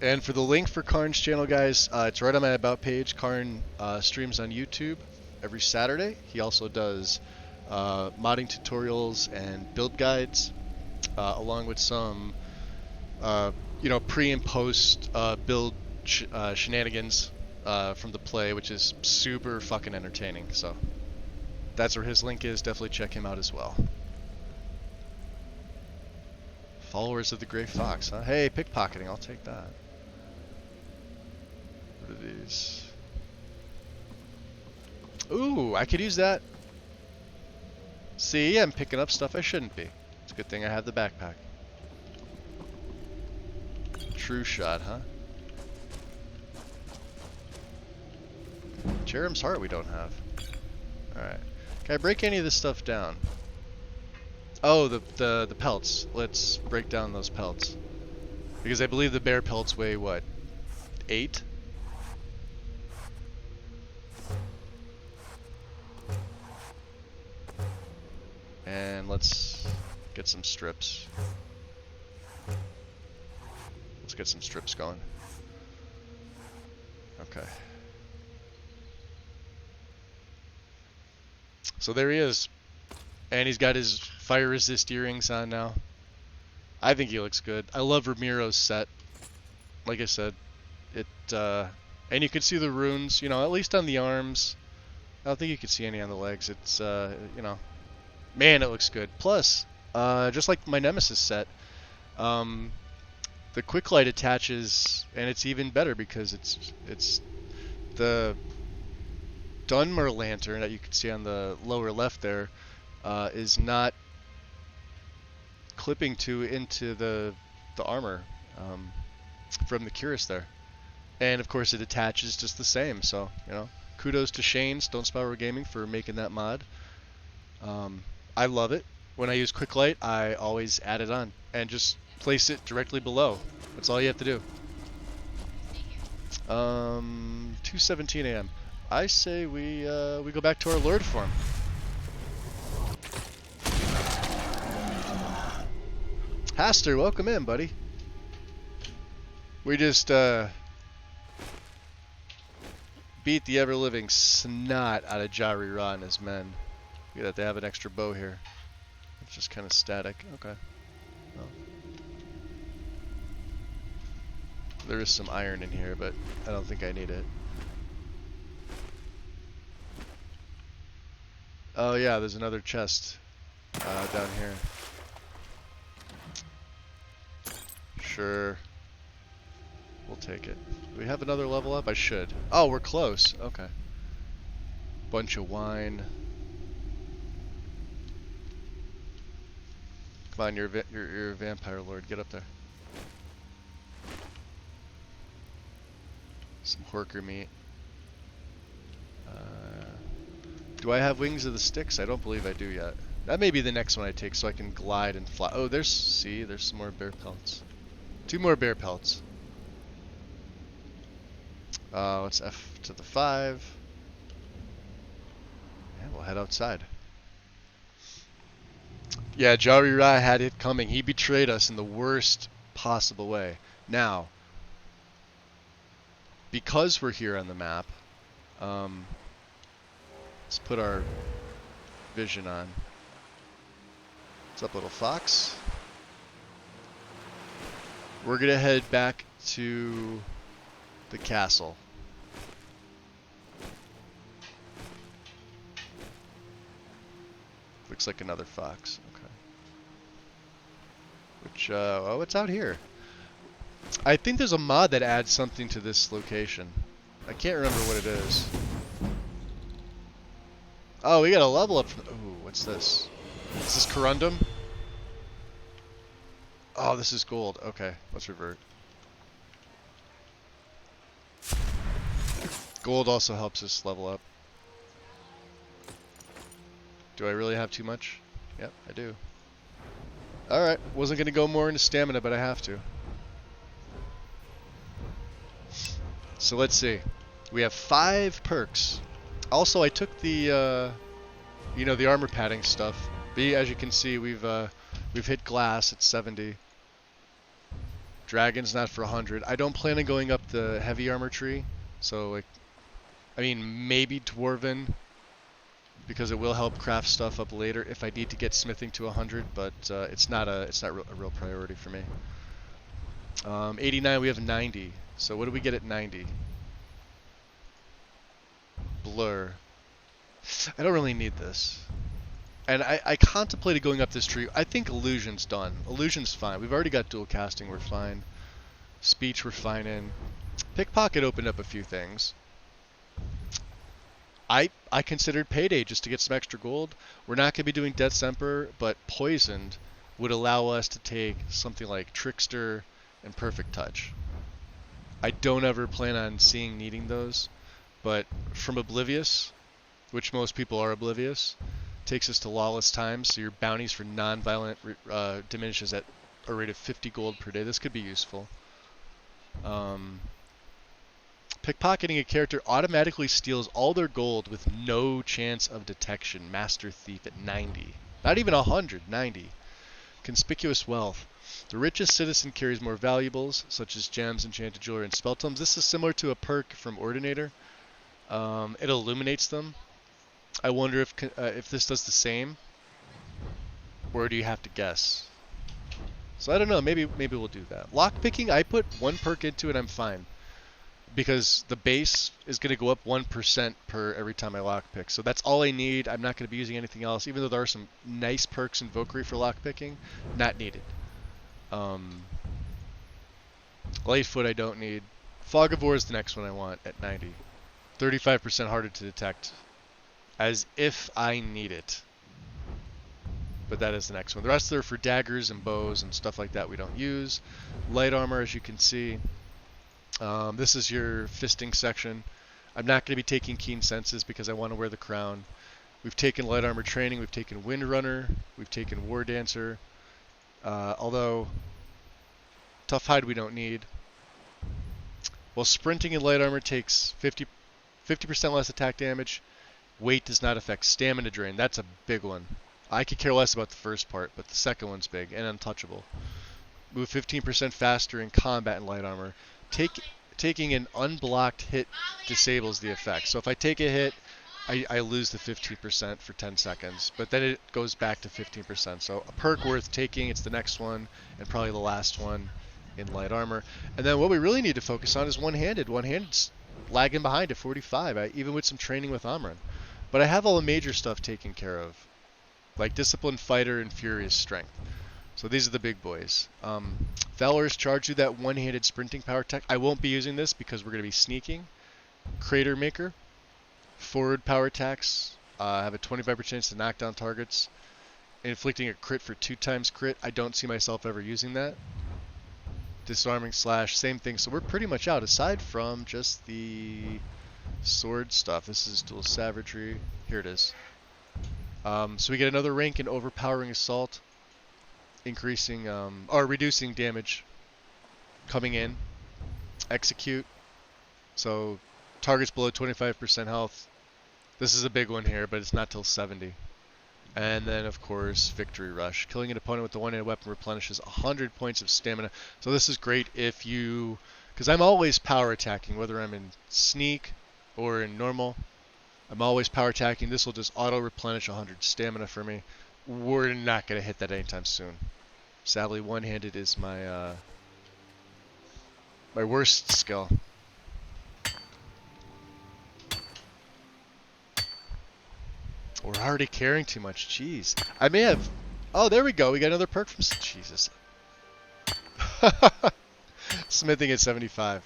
Speaker 1: And for the link for Karn's channel, guys, it's right on my About page. Karn streams on YouTube every Saturday. He also does modding tutorials and build guides, along with some, pre and post build shenanigans from the play, which is super fucking entertaining. So that's where his link is. Definitely check him out as well. Followers of the Gray Fox, huh? Hey, pickpocketing, I'll take that. What are these? Ooh, I could use that. See, I'm picking up stuff I shouldn't be. It's a good thing I have the backpack. True shot, huh? Jerem's heart we don't have. Alright. Can I break any of this stuff down? Oh, the pelts. Let's break down those pelts. Because I believe the bear pelts weigh, what? 8? And let's get some strips. Let's get some strips going. Okay. So there he is. And he's got his fire resist earrings on now. I think he looks good. I love Ramiro's set. Like I said, and you can see the runes, you know, at least on the arms. I don't think you can see any on the legs. It's, you know, man, it looks good. Plus, just like my Nemesis set, the quick light attaches, and it's even better because it's the Dunmer lantern that you can see on the lower left there is not clipping into the armor from the Cuirass there, and of course it attaches just the same. So you know, kudos to Shane Stone Spiral Gaming for making that mod. I love it. When I use quick light, I always add it on and just place it directly below. That's all you have to do. 2:17 a.m. I say we go back to our Lord form. Haster, welcome in, buddy. We just beat the ever-living snot out of Jari Ra and his men. Look at that, they have an extra bow here. It's just kind of static. Okay. Well. There is some iron in here, but I don't think I need it. Oh yeah, there's another chest down here. Sure. We'll take it. Do we have another level up? I should. Oh, we're close. Okay. Bunch of wine. Come on, you're a vampire lord. Get up there. Some horker meat. Do I have wings of the sticks? I don't believe I do yet. That may be the next one I take so I can glide and fly. Oh, there's some more bear pelts. 2 more bear pelts. Let's F to the 5. Yeah, we'll head outside. Yeah, Jari Ra had it coming. He betrayed us in the worst possible way. Now, because we're here on the map, let's put our vision on. What's up, little fox? We're gonna head back to the castle. Looks like another fox. Okay. Which, oh, what's out here? I think there's a mod that adds something to this location. I can't remember what it is. Oh, we got a level up. Ooh, what's this? Is this Corundum? Oh, this is gold. Okay, let's revert. Gold also helps us level up. Do I really have too much? Yep, I do. Alright, wasn't going to go more into stamina, but I have to. So let's see. We have 5 perks. Also, I took the, you know, the armor padding stuff. As you can see, we've hit glass at 70. Dragon's not for 100. I don't plan on going up the heavy armor tree. So, like, I mean, maybe Dwarven, because it will help craft stuff up later if I need to get smithing to 100. But it's not a real priority for me. 89, we have 90. So what do we get at 90? Blur. I don't really need this. And I contemplated going up this tree. I think Illusion's done. Illusion's fine. We've already got dual casting. We're fine. Speech we're fine in. Pickpocket opened up a few things. I considered Payday just to get some extra gold. We're not going to be doing Death's Emperor, but Poisoned would allow us to take something like Trickster and Perfect Touch. I don't ever plan on needing those, but from Oblivious, which most people are oblivious, takes us to Lawless Times, so your bounties for non-violent diminishes at a rate of 50 gold per day. This could be useful. Pickpocketing a character automatically steals all their gold with no chance of detection. Master Thief at 90. Not even 100, 90. Conspicuous Wealth. The richest citizen carries more valuables, such as gems, enchanted jewelry, and spell tomes. This is similar to a perk from Ordinator. It illuminates them. I wonder if this does the same, or do you have to guess? So I don't know. Maybe we'll do that. Lockpicking, I put one perk into it. I'm fine. Because the base is going to go up 1% per every time I lockpick. So that's all I need. I'm not going to be using anything else. Even though there are some nice perks in Valkyrie for lockpicking, not needed. Lightfoot I don't need. Fog of War is the next one I want at 90. 35% harder to detect. As if I need it. But that is the next one. The rest are for daggers and bows and stuff like that we don't use. Light armor, as you can see. This is your fisting section. I'm not going to be taking Keen Senses because I want to wear the crown. We've taken light armor training, we've taken Windrunner, we've taken War Dancer. Although Tough Hide we don't need. Well, sprinting in light armor takes 50% less attack damage. Weight does not affect stamina drain. That's a big one. I could care less about the first part, but the second one's big and untouchable. Move 15% faster in combat in light armor. Taking an unblocked hit disables the effect. So if I take a hit, I lose the 15% for 10 seconds, but then it goes back to 15%. So a perk worth taking. It's the next one and probably the last one in light armor. And then what we really need to focus on is one-handed. One-handed's lagging behind at 45, even with some training with Amran. But I have all the major stuff taken care of, like Disciplined Fighter and Furious Strength. So these are the big boys. Valorous Charge you that one-handed sprinting power tech. I won't be using this because we're going to be sneaking. Crater Maker. Forward power attacks. Have a 25% chance to knock down targets. Inflicting a crit for 2 times crit. I don't see myself ever using that. Disarming Slash. Same thing. So we're pretty much out aside from just the sword stuff. This is Dual Savagery. Here it is. So we get another rank in Overpowering Assault. Increasing or reducing damage coming in. Execute. So targets below 25% health. This is a big one here, but it's not till 70. And then of course Victory Rush. Killing an opponent with the one-handed weapon replenishes 100 points of stamina. So this is great if you, because I'm always power attacking, whether I'm in sneak or in normal. I'm always power attacking. This will just auto replenish 100 stamina for me. We're not going to hit that anytime soon. Sadly, one-handed is my my worst skill. We're already carrying too much. Jeez. I may have... Oh, there we go. We got another perk from... Jesus. Smithing at 75.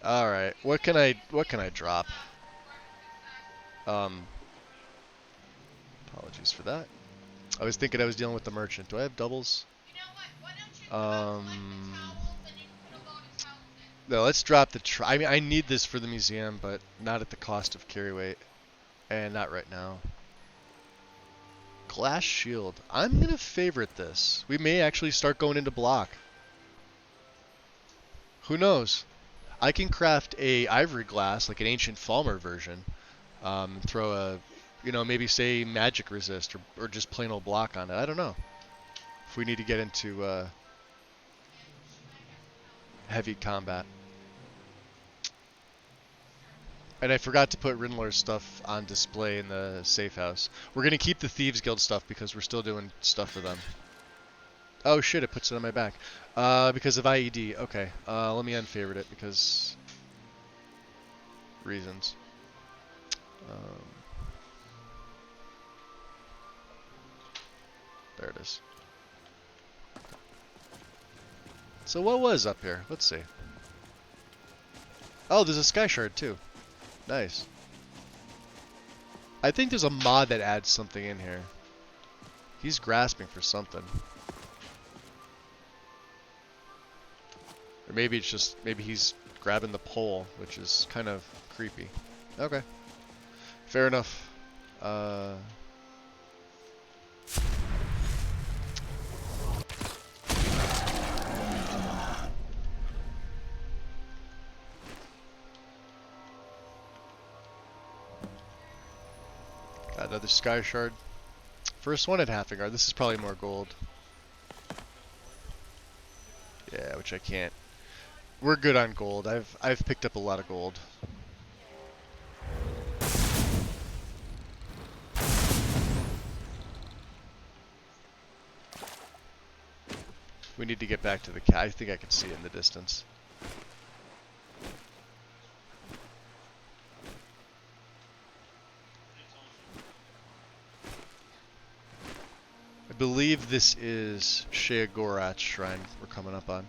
Speaker 1: Alright. What can I drop? Apologies for that. I was thinking I was dealing with the merchant. Do I have doubles? No, let's drop the... I mean, I need this for the museum, but not at the cost of carry weight. And not right now. Glass Shield. I'm going to favorite this. We may actually start going into block. Who knows? I can craft a ivory glass, like an ancient Falmer version. Throw a, maybe say magic resist or just plain old block on it. I don't know. If we need to get into heavy combat. And I forgot to put Rinlar's stuff on display in the safe house. We're going to keep the Thieves Guild stuff because we're still doing stuff for them. Oh shit, it puts it on my back. Because of IED. Okay, let me unfavorite it because reasons. There it is. So what was up here? Let's see. Oh, there's a sky shard too. Nice. I think there's a mod that adds something in here. He's grasping for something. Or maybe it's just, maybe he's grabbing the pole, which is kind of creepy. Okay. Fair enough. Got another sky shard. First one at half a guard. This is probably more gold. Yeah, which I can't. We're good on gold. I've picked up a lot of gold. We need to get back to the cat. I think I can see it in the distance. I believe this is Sheogorat's shrine we're coming up on.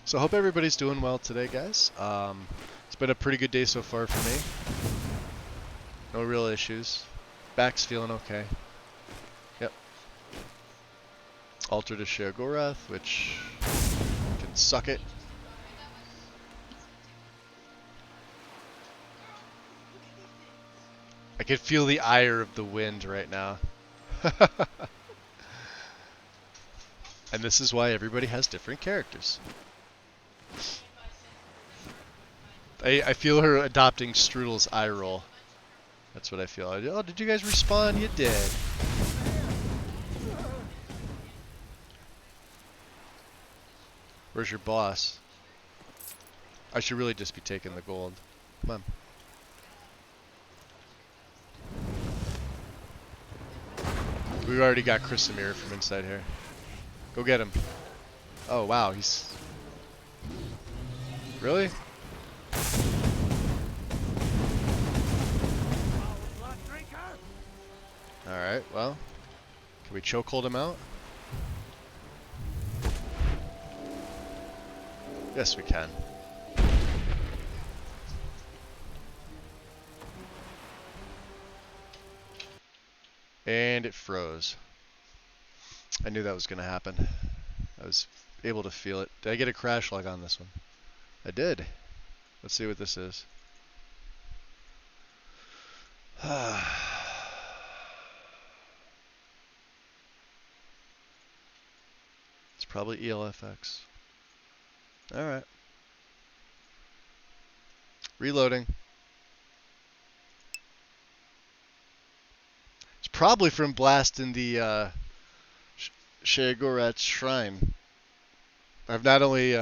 Speaker 1: So I hope everybody's doing well today, guys. It's been a pretty good day so far for me. No real issues. Back's feeling okay. Yep. Altar to Sheogorath, which can suck it. I can feel the ire of the wind right now. And this is why everybody has different characters. I feel her adopting Strudel's eye roll. That's what I feel. Oh, did you guys respawn? You did. Where's your boss? I should really just be taking the gold. Come on. We already got Chrysamir from inside here. Go get him. Oh, wow. He's... Really? Alright, well. Can we chokehold him out? Yes, we can. And it froze. I knew that was going to happen. I was able to feel it. Did I get a crash log on this one? I did. Let's see what this is. It's probably ELFX. Alright. Reloading. It's probably from blasting the Sheogorat's shrine. I've not only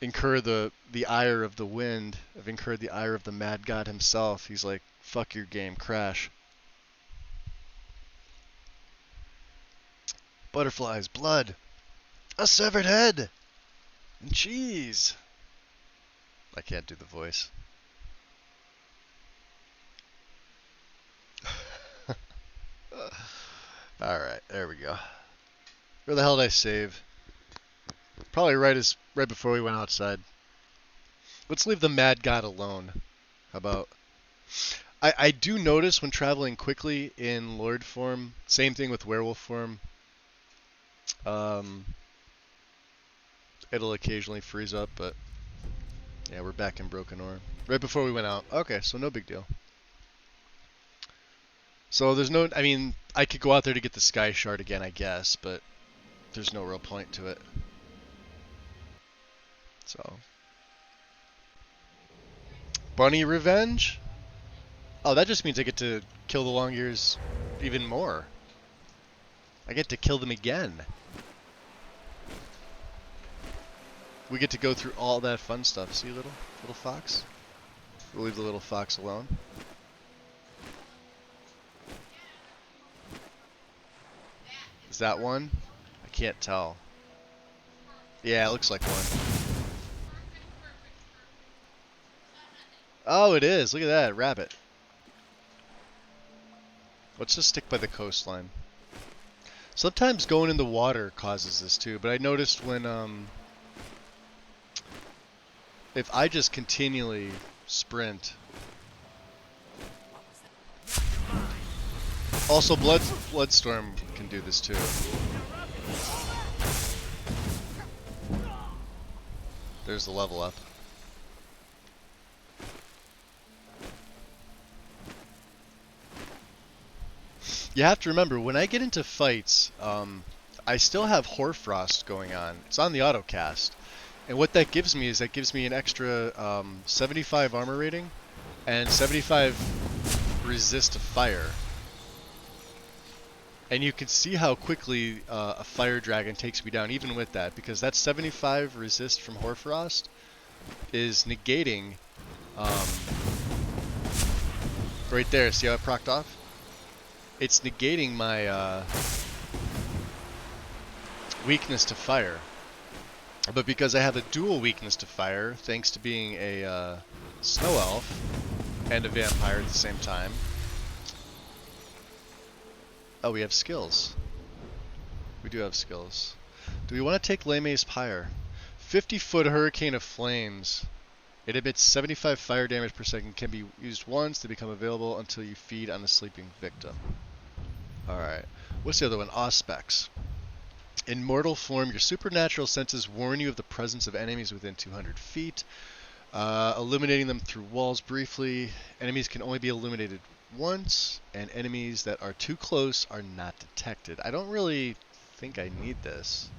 Speaker 1: incurred the ire of the wind, I've incurred the ire of the mad god himself. He's like, fuck your game, crash. Butterflies, blood, a severed head, and cheese. I can't do the voice. Alright, there we go. Where the hell did I save? Probably right before we went outside. Let's leave the mad god alone. How about... I do notice when traveling quickly in Lord form, same thing with werewolf form, it'll occasionally freeze up, but yeah, we're back in Broken Ore. Right before we went out. Okay, so no big deal. So there's no, I mean, I could go out there to get the Sky Shard again, I guess, but there's no real point to it. So. Bunny Revenge? Oh, that just means I get to kill the long ears even more. I get to kill them again. We get to go through all that fun stuff. See, little fox? We'll leave the little fox alone. Is that one? I I can't tell. Yeah, it looks like one. Oh, it is. Look at that, rabbit. Let's just stick by the coastline. Sometimes going in the water causes this too, but I noticed when if I just continually sprint. Also, Bloodstorm can do this too. There's the level up. You have to remember, when I get into fights, I still have Hoarfrost going on. It's on the autocast. And what that gives me is that gives me an extra 75 armor rating and 75 resist to fire. And you can see how quickly a fire dragon takes me down even with that, because that 75 resist from Hoarfrost is negating right there. See how it procced off? It's negating my weakness to fire. But because I have a dual weakness to fire, thanks to being a snow elf and a vampire at the same time. Oh, we have skills. We do have skills. Do we want to take Leme's Pyre? 50-foot Hurricane of Flames. It emits 75 fire damage per second, can be used once to become available until you feed on a sleeping victim. Alright. What's the other one? Auspex. In mortal form, your supernatural senses warn you of the presence of enemies within 200 feet. Illuminating them through walls briefly. Enemies can only be illuminated once, and enemies that are too close are not detected. I don't really think I need this.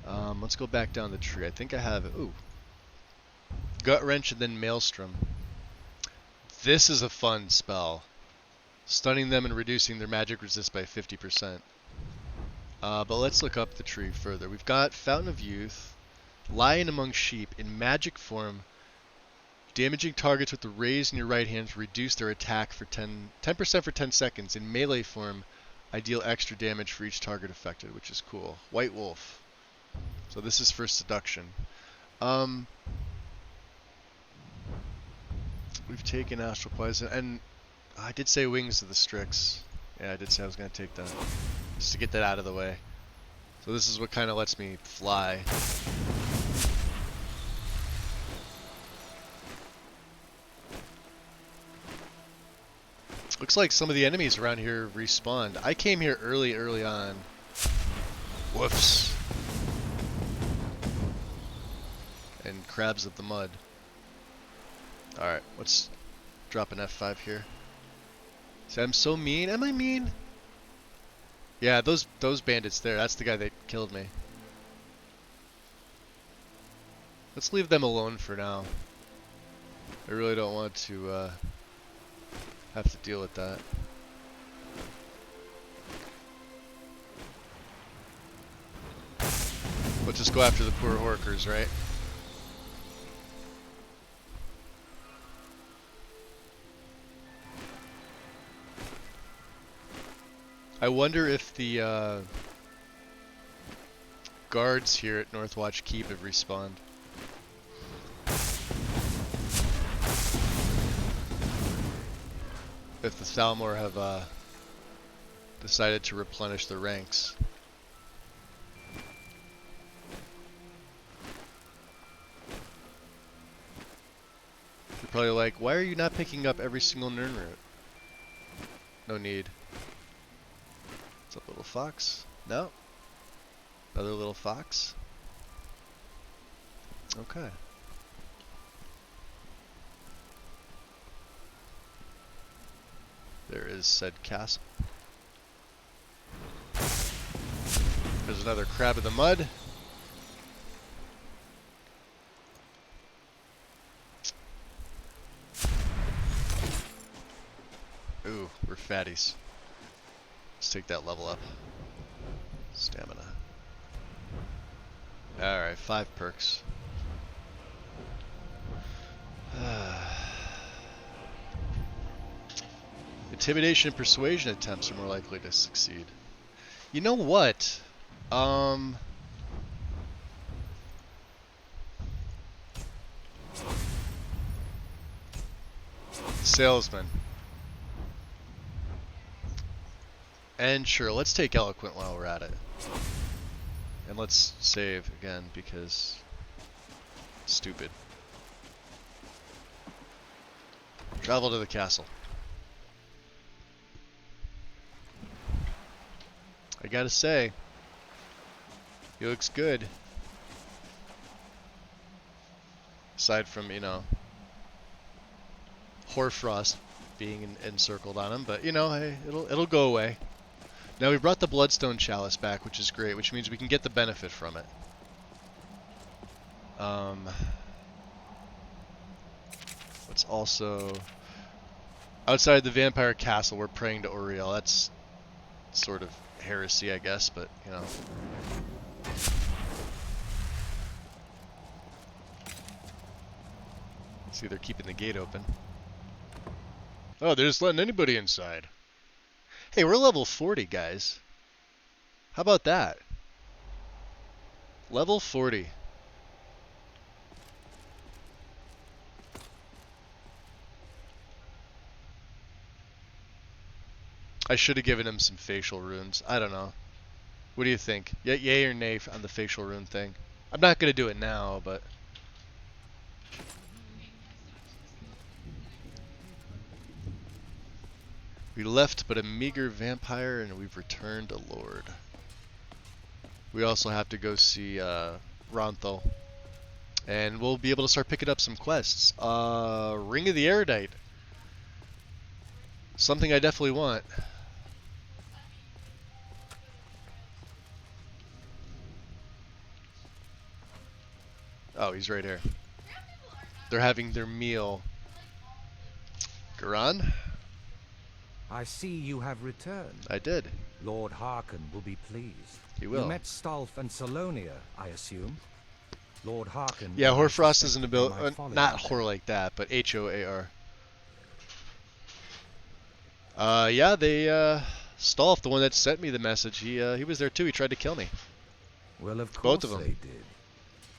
Speaker 1: Let's go back down the tree. I think I have... Ooh. Gut Wrench and then Maelstrom. This is a fun spell. Stunning them and reducing their magic resist by 50%. But let's look up the tree further. We've got Fountain of Youth, Lion Among Sheep. In magic form, damaging targets with the raise in your right hand to reduce their attack for 10% for 10 seconds. In melee form, I deal extra damage for each target affected, which is cool. White Wolf. So this is for seduction. We've taken Astral Poison, and I did say Wings of the Strix. Yeah, I did say I was going to take that. Just to get that out of the way. So this is what kind of lets me fly. Looks like some of the enemies around here respawned. I came here early on. Woofs. And Crabs of the Mud. Alright, let's drop an F5 here. See, I'm so mean. Am I mean? Yeah, those bandits there. That's the guy that killed me. Let's leave them alone for now. I really don't want to have to deal with that. Let's just go after the poor Horkers, right? I wonder if the guards here at Northwatch Keep have respawned. If the Thalmor have decided to replenish the ranks. You're probably like, why are you not picking up every single Nirn route? No need. What's up, little fox? No? Another little fox? Okay. There is said castle. There's another Crab in the Mud. Ooh, we're fatties. Let's take that level up. Stamina. Alright, 5 perks. Intimidation and persuasion attempts are more likely to succeed. You know what? Um. Salesman. And sure, let's take Eloquent while we're at it. And let's save again because stupid. Travel to the castle. I gotta say, he looks good. Aside from, you know, Hoarfrost being encircled on him, but you know, hey, it'll go away. Now we brought the Bloodstone Chalice back, which is great, which means we can get the benefit from it. Let's also, outside the Vampire Castle, we're praying to Uriel. That's sort of heresy, I guess, but you know. See, they're keeping the gate open. Oh, they're just letting anybody inside. Hey, we're level 40, guys. How about that? Level 40. I should have given him some facial runes. I don't know. What do you think? Yay or nay on the facial rune thing? I'm not going to do it now, but... We left but a meager vampire, and we've returned a lord. We also have to go see Ronthal. And we'll be able to start picking up some quests. Ring of the Erudite. Something I definitely want. Oh, he's right here. They're having their meal. Garan?
Speaker 8: I see you have returned.
Speaker 1: I did.
Speaker 8: Lord Harkon will be pleased.
Speaker 1: He will.
Speaker 8: You met Stulf and Salonia, I assume. Lord Harkon.
Speaker 1: Yeah,
Speaker 8: I
Speaker 1: Hoarfrost
Speaker 8: suspect
Speaker 1: is an
Speaker 8: they
Speaker 1: ability.
Speaker 8: might follow
Speaker 1: Not
Speaker 8: you
Speaker 1: Hoar
Speaker 8: there.
Speaker 1: like that, but Hoar. Yeah, they, Stolf, the one that sent me the message, he was there too. He tried to kill me.
Speaker 8: Well, of
Speaker 1: Both
Speaker 8: course
Speaker 1: of them.
Speaker 8: they did.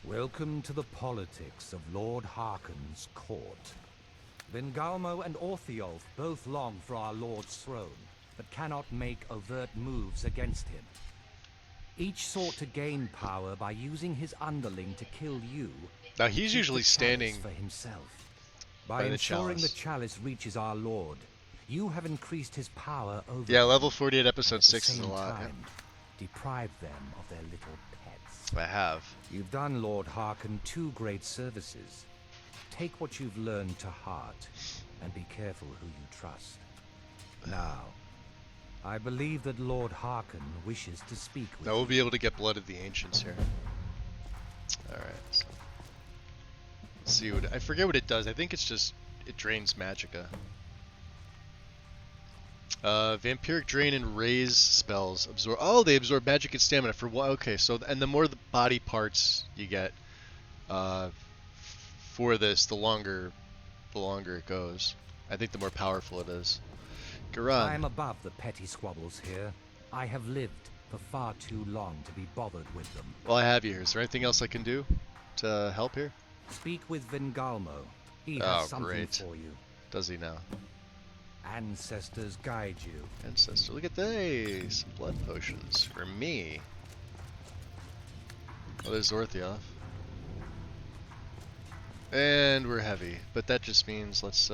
Speaker 8: Welcome to the politics of Lord Harkon's court. Vengalmo and Orthiolf both long for our Lord's throne, but cannot make overt moves against him. Each sought to gain power by using his underling to kill you.
Speaker 1: Now he's
Speaker 8: keep
Speaker 1: usually
Speaker 8: the chalice
Speaker 1: standing
Speaker 8: for himself.
Speaker 1: by
Speaker 8: By
Speaker 1: the
Speaker 8: ensuring
Speaker 1: chalice.
Speaker 8: the chalice reaches our Lord, you have increased his power over
Speaker 1: Yeah,
Speaker 8: them,
Speaker 1: level 48
Speaker 8: and
Speaker 1: episode
Speaker 8: at the
Speaker 1: 6 is a
Speaker 8: same
Speaker 1: lot.
Speaker 8: time, deprive them of their little pets.
Speaker 1: I have.
Speaker 8: You've done Lord Harkon 2 great services. Take what you've learned to heart, and be careful who you trust. Now, I believe that Lord Harkon wishes to speak with
Speaker 1: Now we'll
Speaker 8: you.
Speaker 1: be able to get Blood of the Ancients here. Alright, so. Let's see what... I forget what it does. I think it's just... It drains magicka. Vampiric Drain and Raise spells. Absorb... Oh, they absorb magic and stamina for one... Okay, so... And the more the body parts you get... for this, the longer it goes. I think the more powerful it is. Garan.
Speaker 8: I am above the petty squabbles here. I have lived for far too long to be bothered with them.
Speaker 1: Well, I have you here. Is there anything else I can do to help here?
Speaker 8: Speak with Vengalmo. He
Speaker 1: Oh,
Speaker 8: has something
Speaker 1: great.
Speaker 8: for you.
Speaker 1: Does he now?
Speaker 8: Ancestors guide you.
Speaker 1: Ancestor. Look at these. Blood potions for me. Oh, there's Orthioff. And we're heavy, but that just means let's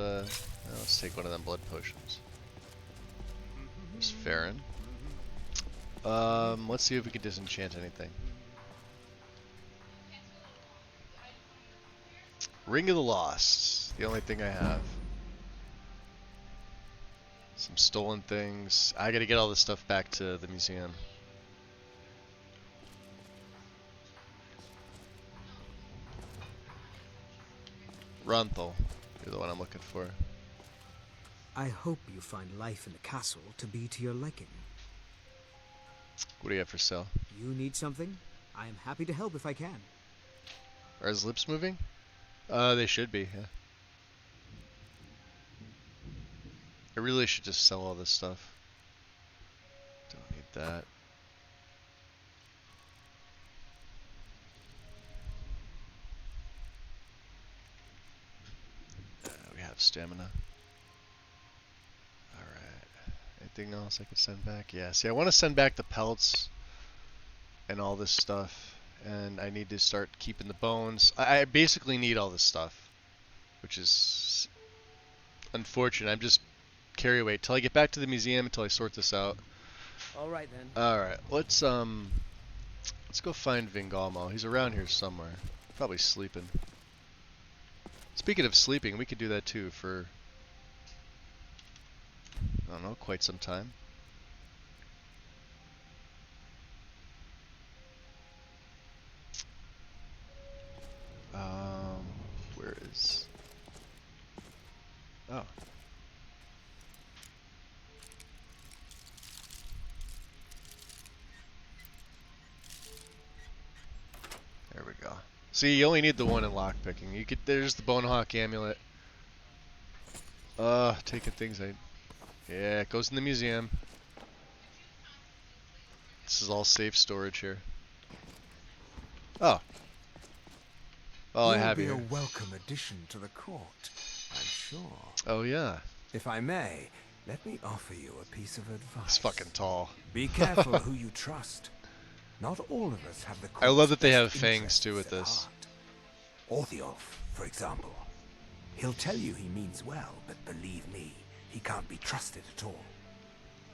Speaker 1: take one of them blood potions. There's Farron. Let's see if we can disenchant anything. Ring of the Lost. The only thing I have. Some stolen things. I gotta get all this stuff back to the museum. Ronthal. You're the one I'm looking for.
Speaker 4: I hope you find life in the castle to be to your liking.
Speaker 1: What do you have for sale?
Speaker 4: You need something? I am happy to help if I can.
Speaker 1: Are his lips moving? They should be, yeah. I really should just sell all this stuff. Don't need that. enough stamina. Alright. Anything else I could send back? Yeah, see, I want to send back the pelts and all this stuff. And I need to start keeping the bones. I basically need all this stuff, which is unfortunate. I'm just carry weight till I get back to the museum until I sort this out.
Speaker 4: All right then.
Speaker 1: All right, let's go find Vingalmo. He's around here somewhere, probably sleeping. Speaking of sleeping, we could do that too for I don't know, quite some time. Where is? Oh. There we go. See, you only need the one in lockpicking. You could. There's the Bonehawk amulet. Taking things I. Yeah, it goes in the museum. This is all safe storage here. Oh. Oh, I have
Speaker 6: You'll
Speaker 1: here.
Speaker 6: be a welcome addition to the court, I'm sure.
Speaker 1: Oh yeah.
Speaker 6: If I may, let me offer you a piece of advice.
Speaker 1: It's fucking tall.
Speaker 6: Be careful who you trust. Not all of us have the
Speaker 1: I love that they have
Speaker 6: court's
Speaker 1: fangs
Speaker 6: interests
Speaker 1: too with
Speaker 6: at
Speaker 1: this.
Speaker 6: heart. Orthiolf, for example. He'll tell you he means well, but believe me, he can't be trusted at all.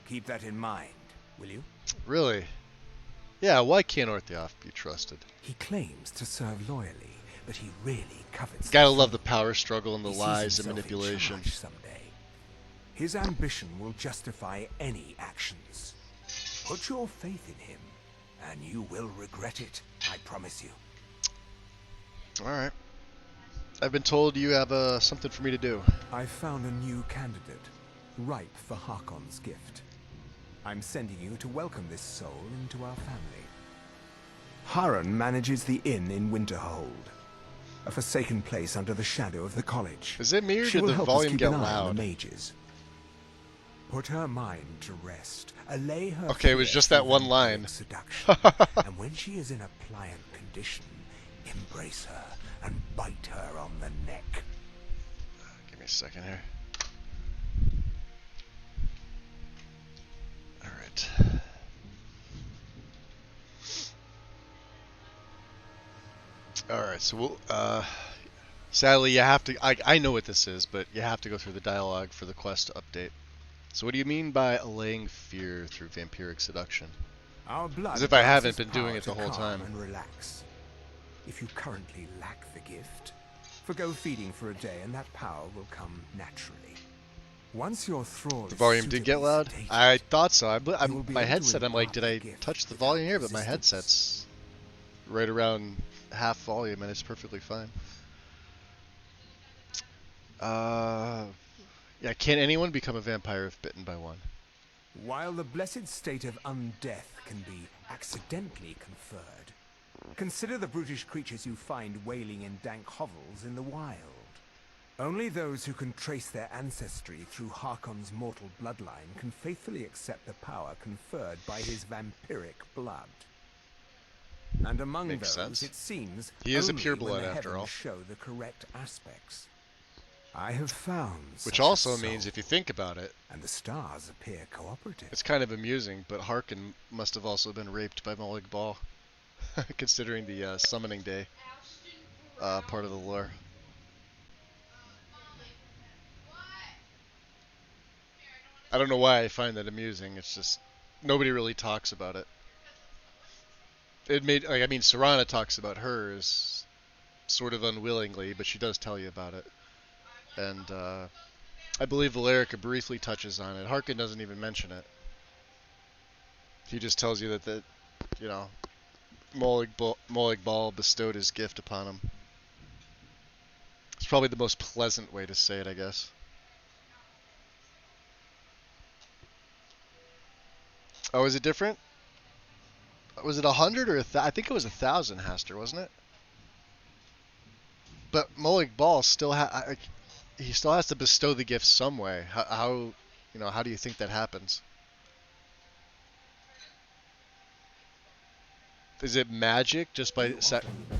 Speaker 6: Keep that in mind, will you?
Speaker 1: Really? Yeah, why can't Orthiolf be trusted?
Speaker 6: He claims to serve loyally, but he really covets.
Speaker 1: Gotta love the power struggle and the
Speaker 6: He sees
Speaker 1: lies and
Speaker 6: himself in
Speaker 1: manipulation.
Speaker 6: charge someday. His ambition will justify any actions. Put your faith in him, and you will regret it, I promise you.
Speaker 1: Alright. I've been told you have something for me to do.
Speaker 6: I've found a new candidate, ripe for Harkon's gift. I'm sending you to welcome this soul into our family. Harren manages the inn in Winterhold, a forsaken place under the shadow of the college.
Speaker 1: Is it me or
Speaker 6: She
Speaker 1: did
Speaker 6: will
Speaker 1: the
Speaker 6: help us
Speaker 1: volume
Speaker 6: keep
Speaker 1: get
Speaker 6: an eye on
Speaker 1: loud?
Speaker 6: the mages. Put her mind to rest. Allay her
Speaker 1: Okay, it was
Speaker 6: fear
Speaker 1: just that
Speaker 6: through
Speaker 1: one
Speaker 6: vampiric
Speaker 1: line.
Speaker 6: Seduction. And when she is in a pliant condition, embrace her and bite her on the neck.
Speaker 1: Give me a second here. Alright. Alright, so we'll, sadly you have to, I know what this is, but you have to go through the dialogue for the quest update. So what do you mean by allaying fear through vampiric seduction?
Speaker 6: Our blood
Speaker 1: As if I haven't
Speaker 6: possesses
Speaker 1: been doing
Speaker 6: power
Speaker 1: it the
Speaker 6: to
Speaker 1: whole
Speaker 6: calm
Speaker 1: time.
Speaker 6: and relax. If you currently lack the gift, forgo feeding for a day and that power will come naturally. Once your thrall
Speaker 1: The
Speaker 6: is
Speaker 1: volume did get
Speaker 6: suitably
Speaker 1: loud?
Speaker 6: sedated,
Speaker 1: I thought so.
Speaker 6: you will be
Speaker 1: My
Speaker 6: able to
Speaker 1: headset, I'm like,
Speaker 6: impart
Speaker 1: did
Speaker 6: the
Speaker 1: I
Speaker 6: gift
Speaker 1: touch the
Speaker 6: without
Speaker 1: volume here? But my
Speaker 6: resistance.
Speaker 1: headset's right around half volume and it's perfectly fine. Yeah, can anyone become a vampire if bitten by one?
Speaker 6: While the blessed state of undeath can be accidentally conferred, consider the brutish creatures you find wailing in dank hovels in the wild. Only those who can trace their ancestry through Harkon's mortal bloodline can faithfully accept the power conferred by his vampiric blood. And among
Speaker 1: Makes
Speaker 6: those,
Speaker 1: sense.
Speaker 6: it seems,
Speaker 1: He is a
Speaker 6: only
Speaker 1: pureblood
Speaker 6: when the
Speaker 1: after
Speaker 6: heavens
Speaker 1: all.
Speaker 6: show the correct aspects. I have found
Speaker 1: Which
Speaker 6: such a
Speaker 1: also means,
Speaker 6: soul,
Speaker 1: if you think about it,
Speaker 6: and the stars appear cooperative.
Speaker 1: it's kind of amusing, but Harkon must have also been raped by Molig Ball, considering the summoning day part of the lore. I don't know why I find that amusing. It's just nobody really talks about it. It made, like, I mean, Serana talks about hers sort of unwillingly, but she does tell you about it. And I believe Valerica briefly touches on it. Harkon doesn't even mention it. He just tells you that you know, Molig Ball bestowed his gift upon him. It's probably the most pleasant way to say it, I guess. Oh, is it different? Was it 100 or I think it was 1,000, Haster, wasn't it? But Molig Ball still he still has to bestow the gift some way. How you know, how do you think that happens? Is it magic just by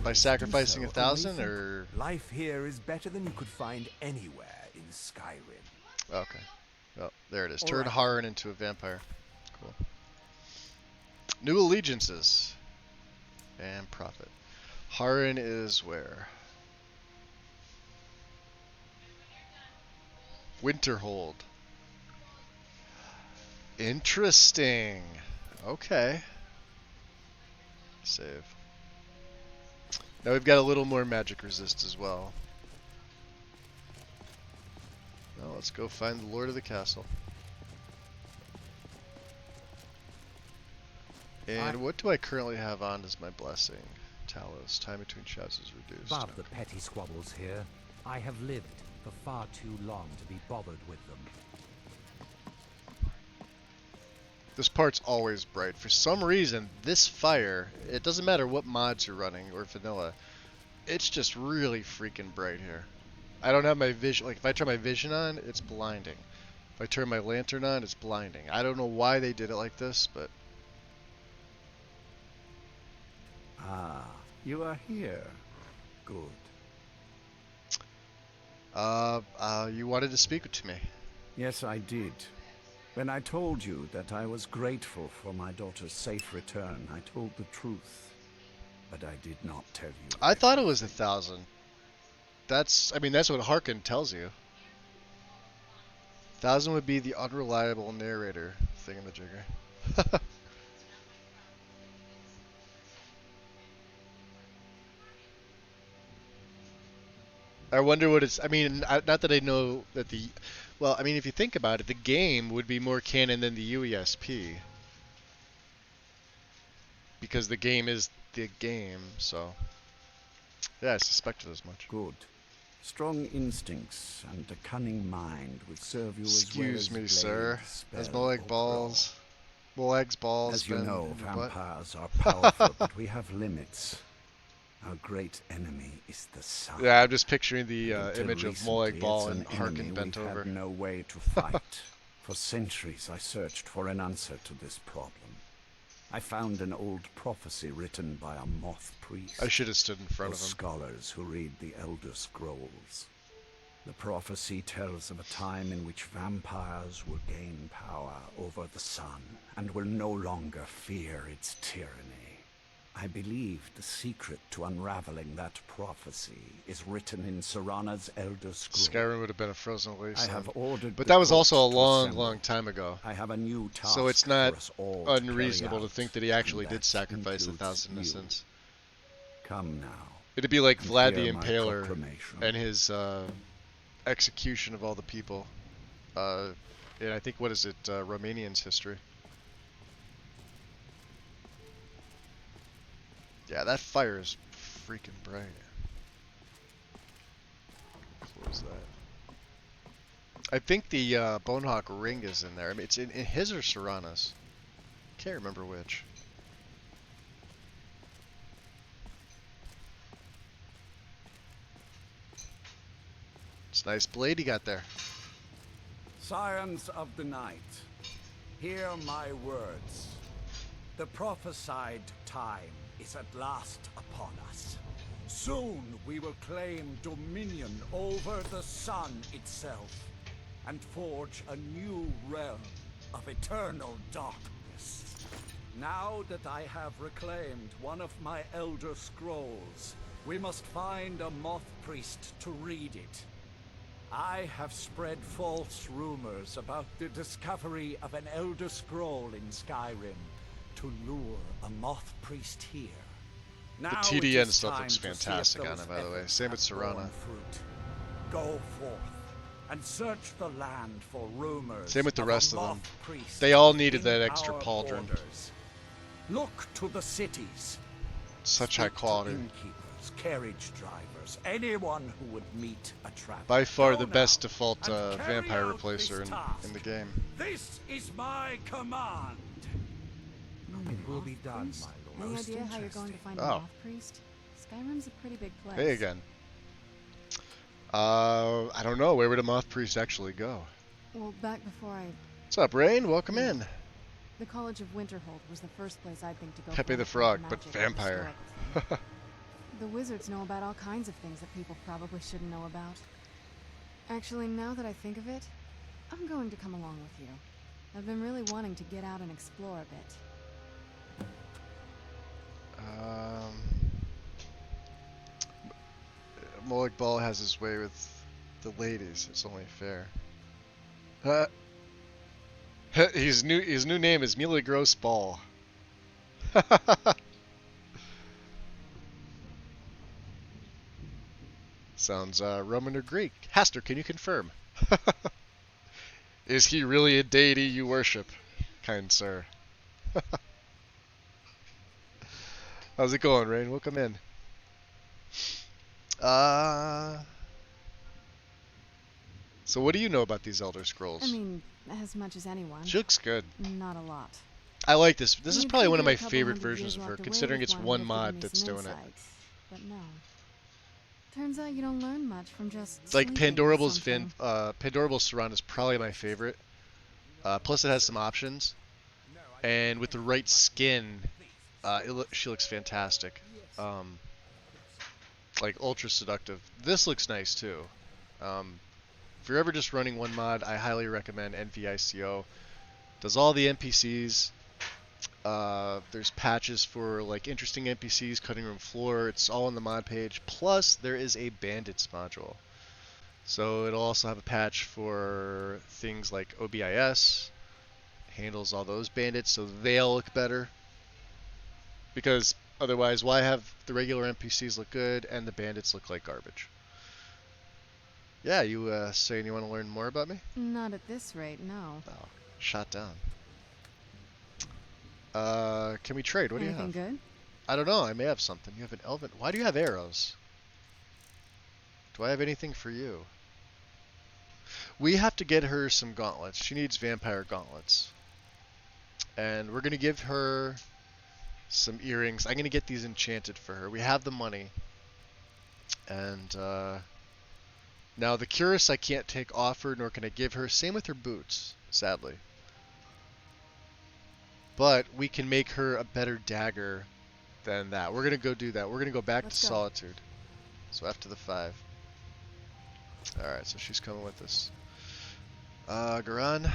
Speaker 1: by sacrificing
Speaker 6: Do so
Speaker 1: 1,000,
Speaker 6: away from
Speaker 1: or
Speaker 6: life here is better than you could find anywhere in Skyrim.
Speaker 1: Okay. Oh, there it is.
Speaker 6: All
Speaker 1: Turn
Speaker 6: right.
Speaker 1: Harren into a vampire. Cool. New allegiances. And profit. Harren is where? Winterhold. Interesting. Okay. Save. Now we've got a little more magic resist as well. Now let's go find the Lord of the Castle. And what do I currently have on as my blessing? Talos. Time between shouts is reduced.
Speaker 8: Above the petty squabbles here, I have lived for far too long to be bothered with them.
Speaker 1: This part's always bright. For some reason, this fire, it doesn't matter what mods you're running or vanilla, it's just really freaking bright here. I don't have my vision, like if I turn my vision on, it's blinding. If I turn my lantern on, it's blinding. I don't know why they did it like this, but...
Speaker 9: Ah, you are here. Good.
Speaker 1: You wanted to speak to me.
Speaker 9: Yes, I did. When I told you that I was grateful for my daughter's safe return, I told the truth. But I did not tell you.
Speaker 1: I thought it was 1,000. That's what Harkin tells you. 1,000 would be the unreliable narrator thingamajigger. I wonder what it's... I mean, not that I know that the... Well, I mean, if you think about it, the game would be more canon than the UESP. Because the game is the game, so... Yeah, I suspected as much.
Speaker 9: Good. Strong instincts and a cunning mind will serve you as well
Speaker 1: Excuse
Speaker 9: as
Speaker 1: me,
Speaker 9: blade,
Speaker 1: sir.
Speaker 9: spell,
Speaker 1: Has Moleg
Speaker 9: or
Speaker 1: balls... Moleg's balls
Speaker 9: As you
Speaker 1: been
Speaker 9: know,
Speaker 1: in your butt?
Speaker 9: vampires are powerful, but we have limits. Our great enemy is the sun.
Speaker 1: Yeah, I'm just picturing the
Speaker 9: Until
Speaker 1: image of
Speaker 9: recently,
Speaker 1: Moleg Ball
Speaker 9: it's
Speaker 1: and
Speaker 9: an
Speaker 1: Harkin
Speaker 9: enemy
Speaker 1: bent
Speaker 9: we
Speaker 1: over.
Speaker 9: had no way to fight. For centuries, I searched for an answer to this problem. I found an old prophecy written by a moth priest.
Speaker 1: I should have stood in front
Speaker 9: Those
Speaker 1: of him.
Speaker 9: scholars who read the Elder Scrolls. The prophecy tells of a time in which vampires will gain power over the sun and will no longer fear its tyranny. I believe the secret to unraveling that prophecy is written in Serana's Elder Scrolls.
Speaker 1: Skyrim would have been a frozen
Speaker 9: I
Speaker 1: wasteland.
Speaker 9: have ordered
Speaker 1: But
Speaker 9: the
Speaker 1: that was also a
Speaker 9: court to
Speaker 1: long,
Speaker 9: assemble.
Speaker 1: long time ago.
Speaker 9: I have a new task
Speaker 1: So it's
Speaker 9: for
Speaker 1: not
Speaker 9: us all to
Speaker 1: unreasonable
Speaker 9: carry
Speaker 1: to think
Speaker 9: out,
Speaker 1: that he actually
Speaker 9: and
Speaker 1: did
Speaker 9: that
Speaker 1: sacrifice
Speaker 9: includes
Speaker 1: 1,000
Speaker 9: you.
Speaker 1: innocents.
Speaker 9: Come now.
Speaker 1: It'd be like
Speaker 9: and
Speaker 1: Vlad the
Speaker 9: hear my
Speaker 1: Impaler
Speaker 9: proclamation.
Speaker 1: and his execution of all the people. And I think, what is it, Romanian's history. Yeah, that fire is freaking bright. Close that. I think the Bonehawk ring is in there. I mean, it's in his or Serana's. Can't remember which. It's a nice blade he got there.
Speaker 9: Scions of the night, hear my words. The prophesied time is at last upon us. Soon we will claim dominion over the sun itself and forge a new realm of eternal darkness. Now that I have reclaimed one of my Elder Scrolls, we must find a moth priest to read it. I have spread false rumors about the discovery of an Elder Scroll in Skyrim to lure a moth priest here. Now
Speaker 1: The
Speaker 9: it
Speaker 1: TDN
Speaker 9: is
Speaker 1: stuff
Speaker 9: time
Speaker 1: looks
Speaker 9: to see if
Speaker 1: fantastic on
Speaker 9: those
Speaker 1: it, by the way.
Speaker 9: efforts
Speaker 1: Same with
Speaker 9: have borne
Speaker 1: Serana.
Speaker 9: fruit. Go forth and search the land for rumors.
Speaker 1: Same with the
Speaker 9: of
Speaker 1: rest
Speaker 9: a
Speaker 1: of them.
Speaker 9: moth priest
Speaker 1: They all needed
Speaker 9: within
Speaker 1: that extra
Speaker 9: our
Speaker 1: pauldron.
Speaker 9: borders. Look to the cities.
Speaker 1: Such high
Speaker 9: Speak to
Speaker 1: quality.
Speaker 9: innkeepers, carriage drivers, anyone who would meet a traveler.
Speaker 1: By far
Speaker 9: Go
Speaker 1: the
Speaker 9: now
Speaker 1: best default
Speaker 9: and carry
Speaker 1: vampire
Speaker 9: out
Speaker 1: replacer
Speaker 9: this
Speaker 1: in
Speaker 9: task.
Speaker 1: the game.
Speaker 9: This is my command.
Speaker 8: It will be done, my lord.
Speaker 2: Any idea how you're going to find a
Speaker 1: Oh.
Speaker 2: moth priest? Skyrim's a pretty big place.
Speaker 1: Hey again. I don't know. Where would a moth priest actually go?
Speaker 2: Well, back before
Speaker 1: What's up, Rain? Welcome in.
Speaker 2: the College of Winterhold was the first place I'd think to go.
Speaker 1: Pepe
Speaker 2: for
Speaker 1: the
Speaker 2: any
Speaker 1: Frog,
Speaker 2: kind
Speaker 1: but
Speaker 2: of magic or
Speaker 1: vampire.
Speaker 2: historical thing. The wizards know about all kinds of things that people probably shouldn't know about. Actually, now that I think of it, I'm going to come along with you. I've been really wanting to get out and explore a bit.
Speaker 1: Molik Ball has his way with the ladies. It's only fair. His new name is Mila Gross Ball. Sounds Roman or Greek. Haster, can you confirm? Is he really a deity you worship, kind sir? How's it going, Rain? Welcome in. So what do you know about these Elder Scrolls?
Speaker 2: I mean, as much as anyone.
Speaker 1: She looks good.
Speaker 2: Not a lot.
Speaker 1: I like this. This is
Speaker 2: You'd
Speaker 1: probably one of
Speaker 2: figure
Speaker 1: my
Speaker 2: a couple
Speaker 1: favorite
Speaker 2: hundred
Speaker 1: versions
Speaker 2: years
Speaker 1: of her,
Speaker 2: locked away
Speaker 1: considering
Speaker 2: with
Speaker 1: it's
Speaker 2: one
Speaker 1: one
Speaker 2: would've given
Speaker 1: mod
Speaker 2: me
Speaker 1: that's
Speaker 2: some
Speaker 1: doing it.
Speaker 2: insights, but no. Turns out you don't learn much from just
Speaker 1: Like
Speaker 2: sleeping with
Speaker 1: Pandorable's
Speaker 2: something.
Speaker 1: Pandorable's Surround is probably my favorite. Plus it has some options, and with the right skin, she looks fantastic. Like ultra seductive. This looks nice too. If you're ever just running one mod, I highly recommend NVICO. Does all the NPCs. There's patches for like interesting NPCs, cutting room floor. It's all on the mod page. Plus, there is a bandits module. So it'll also have a patch for things like OBIS. Handles all those bandits, so they'll look better. Because otherwise, why have the regular NPCs look good and the bandits look like garbage? Yeah, you saying you want to learn more about me?
Speaker 2: Not at this rate, no.
Speaker 1: Oh, shot down. Can we trade? What do you
Speaker 2: Anything
Speaker 1: have?
Speaker 2: good?
Speaker 1: I don't know. I may have something. You have an elven. Why do you have arrows? Do I have anything for you? We have to get her some gauntlets. She needs vampire gauntlets. And we're going to give her some earrings. I'm going to get these enchanted for her. We have the money. And now the cuirass I can't take off her, nor can I give her. Same with her boots, sadly. But we can make her a better dagger than that. We're going to go do that. We're going to go back to Solitude. So after the 5. Alright, so she's coming with us. Garan,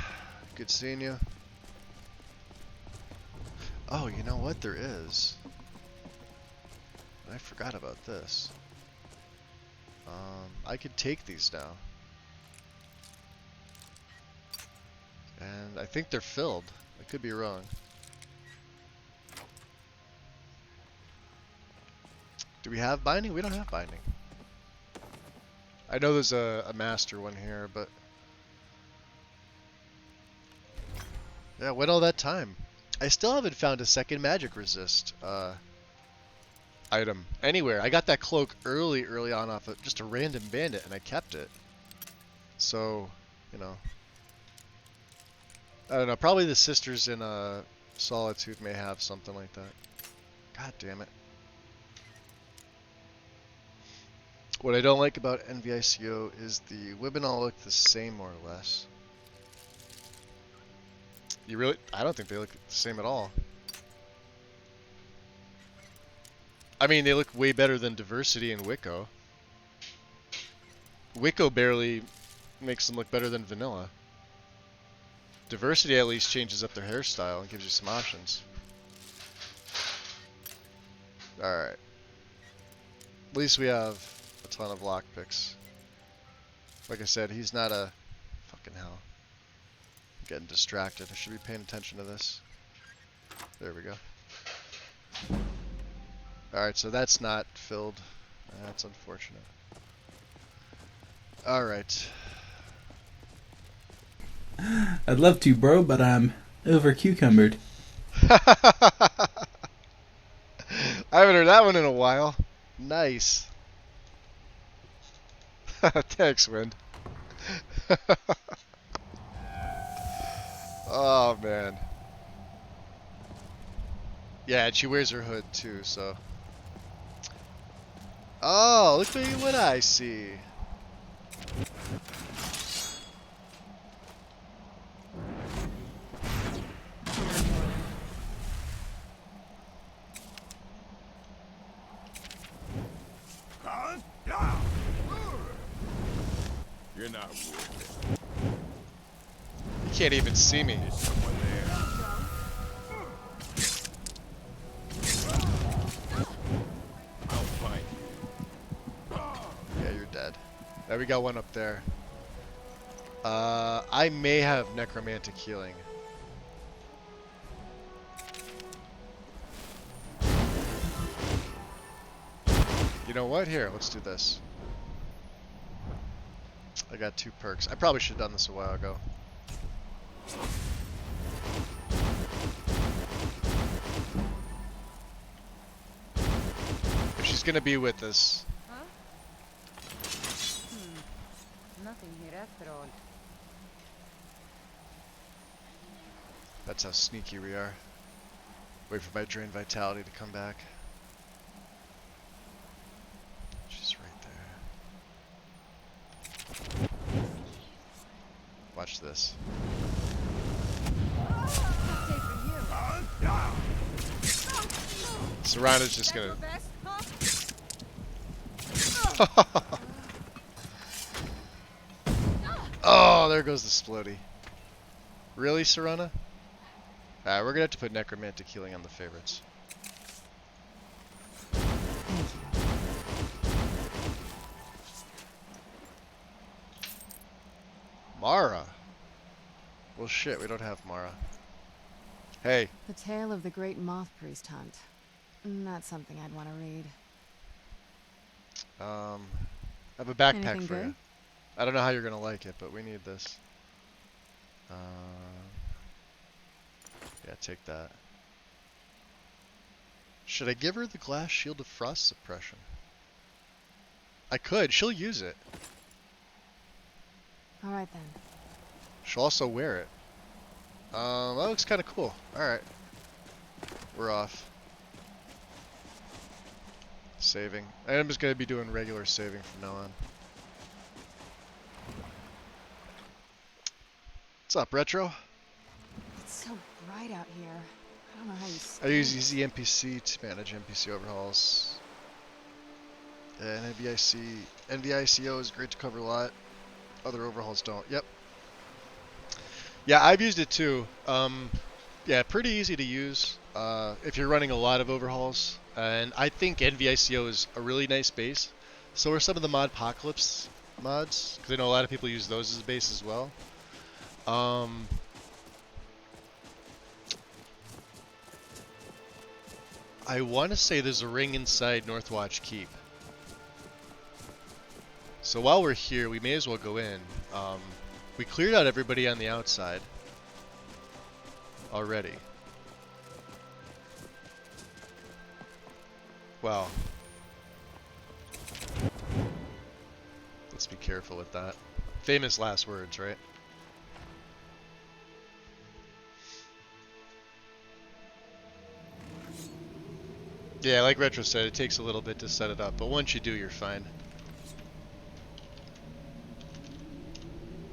Speaker 1: good seeing you. Oh, you know what? There is. I forgot about this. I could take these now. And I think they're filled. I could be wrong. Do we have binding? We don't have binding. I know there's a master one here, but... Yeah, went all that time. I still haven't found a second magic resist item anywhere. I got that cloak early on off of just a random bandit, and I kept it. So, you know... I don't know, probably the sisters in Solitude may have something like that. God damn it. What I don't like about NVICO is the women all look the same, more or less. You really? I don't think they look the same at all. I mean, they look way better than Diversity and Wicco. Wicco barely makes them look better than Vanilla. Diversity at least changes up their hairstyle and gives you some options. Alright. At least we have a ton of lockpicks. Like I said, he's not a... Fucking hell. I'm getting distracted. I should be paying attention to this. There we go. Alright, so that's not filled. That's unfortunate. Alright.
Speaker 5: I'd love to, bro, but I'm over cucumbered.
Speaker 1: I haven't heard that one in a while. Nice. Thanks, Wind. Oh, man. Yeah, and she wears her hood, too, so... Oh, look at what I see.
Speaker 9: You're not
Speaker 1: You can't even see me. Yeah, you're dead. Now we got one up there. I may have necromantic healing. You know what? Here, let's do this. I got 2 perks. I probably should have done this a while ago. If she's gonna be with us.
Speaker 10: Huh? Nothing here after all.
Speaker 1: That's how sneaky we are. Wait for my drain vitality to come back. She's right there. Watch this. Serrano's just gonna. Oh, there goes the splody. Really, Serrana? Alright, we're gonna have to put necromantic healing on the favorites. Mara. Well, shit, we don't have Mara. Hey.
Speaker 2: The tale of the great moth priest hunt. Not something I'd want to read.
Speaker 1: I have a backpack
Speaker 2: Anything
Speaker 1: for
Speaker 2: good?
Speaker 1: you. I don't know how you're gonna like it, but we need this. Yeah, take that. Should I give her the glass shield of frost suppression? I could. She'll use it.
Speaker 2: All right then.
Speaker 1: She'll also wear it. That looks kind of cool. Alright. We're off. Saving. I'm just going to be doing regular saving from now on. What's up, Retro?
Speaker 2: It's so bright out here. I don't know how you
Speaker 1: I use Easy NPC to manage NPC overhauls. And NVICO is great to cover a lot. Other overhauls don't. Yep. Yeah, I've used it too. Yeah, pretty easy to use if you're running a lot of overhauls. And I think NVICO is a really nice base. So are some of the Modpocalypse mods, because I know a lot of people use those as a base as well. I want to say there's a ring inside Northwatch Keep. So while we're here, we may as well go in. We cleared out everybody on the outside already. Well, let's be careful with that. Famous last words, right? Yeah, like Retro said, it takes a little bit to set it up, but once you do, you're fine.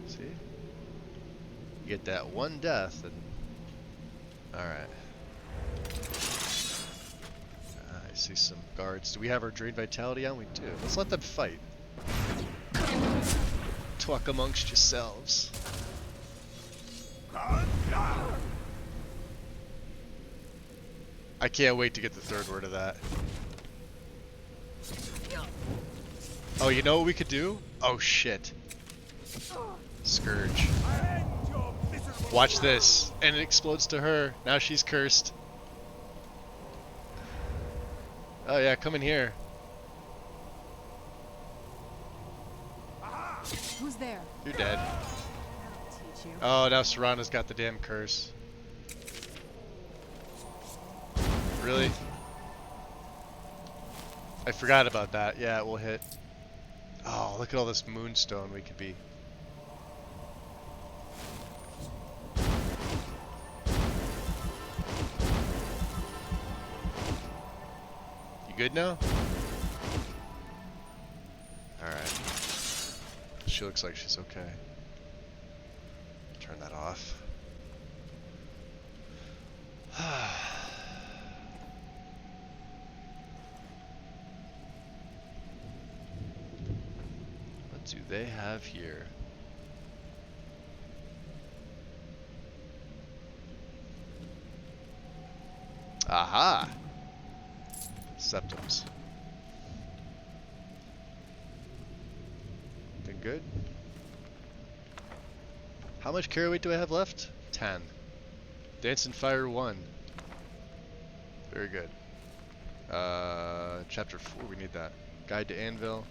Speaker 1: See? You get that one death, and... Alright. I see some guards. Do we have our Drain Vitality on? We do. Let's let them fight. Talk amongst yourselves. I can't wait to get the third word of that. Oh, you know what we could do? Oh, shit. Scourge. Watch this. And it explodes to her. Now she's cursed. Oh, yeah, come in here.
Speaker 2: Who's there?
Speaker 1: You're dead.
Speaker 2: Teach you.
Speaker 1: Oh, now Serrano's got the damn curse. Really? I forgot about that. Yeah, it will hit. Oh, look at all this moonstone we could be. You good now? Alright. She looks like she's okay. Turn that off. What do they have here? Septums. Been good. How much carry weight do I have left? 10. Dance and Fire 1. Very good. Chapter 4, we need that. Guide to Anvil.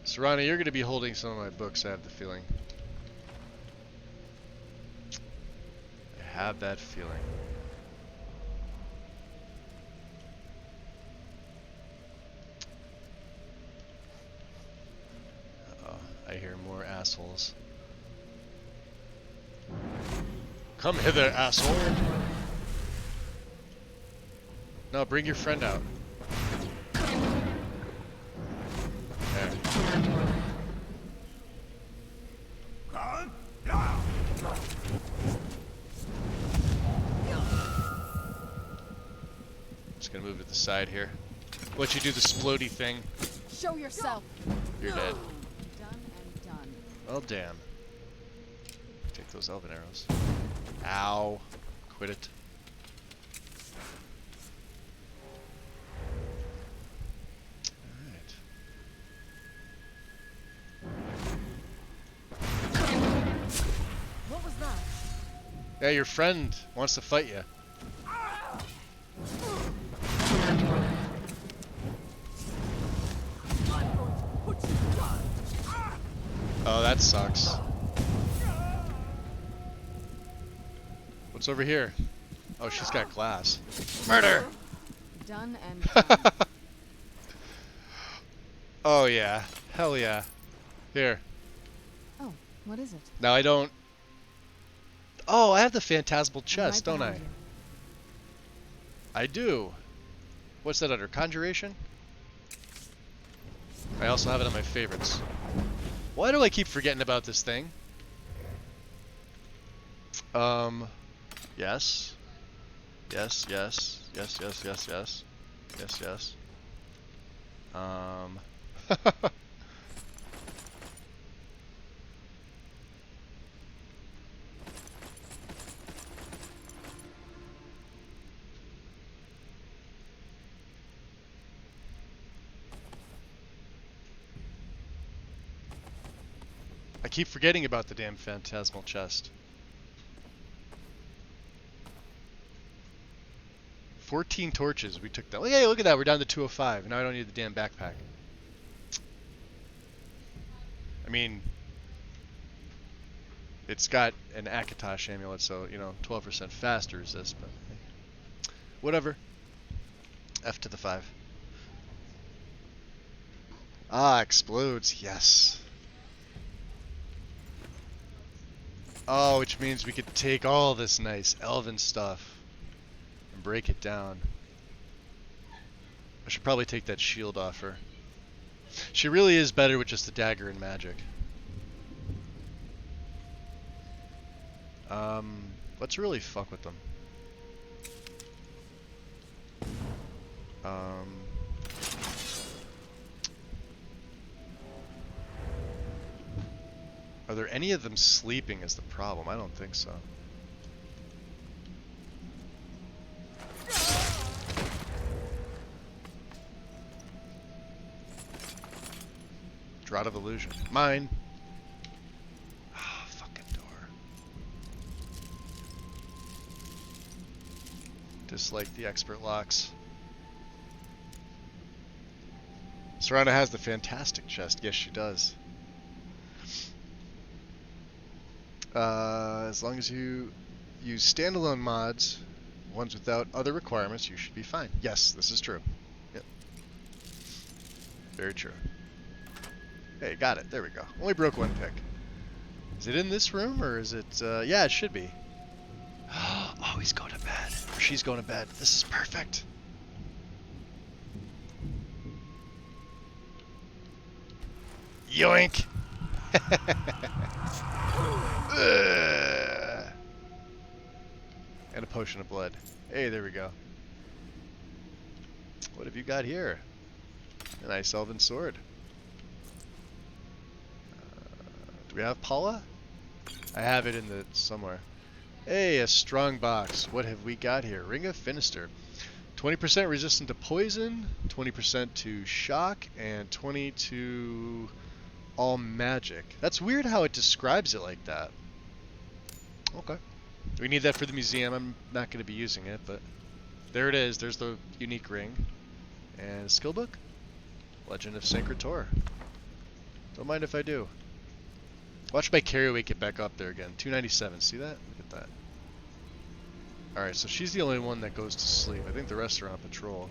Speaker 1: Serana, you're going to be holding some of my books, I have the feeling. I have that feeling. Uh-oh, I hear more assholes. Come hither, asshole! No, bring your friend out. There. Just gonna move to the side here. Let you do the splody thing.
Speaker 2: Show yourself.
Speaker 1: You're dead.
Speaker 2: Done and done.
Speaker 1: Well, damn. Take those elven arrows. Ow. Quit it.
Speaker 2: What was that?
Speaker 1: Yeah, your friend wants to fight you. Oh, that sucks. What's over here? Oh, she's got glass. Murder!
Speaker 2: Done and done.
Speaker 1: Oh yeah. Hell yeah. Here.
Speaker 2: Oh, what is it?
Speaker 1: Now I don't... Oh, I have the phantasmal chest,
Speaker 2: Right
Speaker 1: don't I?
Speaker 2: behind you.
Speaker 1: I do. What's that under? Conjuration? I also have it on my favorites. Why do I keep forgetting about this thing? Yes. Yes, yes. Yes, yes, yes, yes. Yes, yes. I keep forgetting about the damn phantasmal chest. 14 torches, we took that. Hey, look at that, we're down to 205. Now I don't need the damn backpack. I mean, it's got an Akatosh amulet, so, you know, 12% faster resist, but hey. Whatever. F to the 5. Ah, explodes, yes. Oh, which means we could take all this nice elven stuff and break it down. I should probably take that shield off her. She really is better with just the dagger and magic. Let's really fuck with them. Are there any of them sleeping is the problem? I don't think so. Draught of Illusion. Mine. Ah, fucking door. Dislike the expert locks. Serana has the fantastic chest. Yes, she does. As long as you use standalone mods, ones without other requirements, you should be fine. Yes, this is true. Yep. Very true. Hey, got it. There we go. Only broke one pick. Is it in this room, or is it... yeah, it should be. Oh, he's going to bed. Or she's going to bed. This is perfect. Yoink! And a potion of blood. Hey, there we go. What have you got here? A nice elven sword. Do we have Paula? I have it in the somewhere. Hey, a strong box. What have we got here? Ring of Finister. 20% resistant to poison, 20% to shock, and 20 to all magic. That's weird how it describes it like that. Okay. We need that for the museum. I'm not going to be using it, but there it is. There's the unique ring. And a skill book? Legend of Sacred Tor. Don't mind if I do. Watch my carry weight get back up there again. 297. See that? Look at that. Alright, so she's the only one that goes to sleep. I think the rest are on patrol.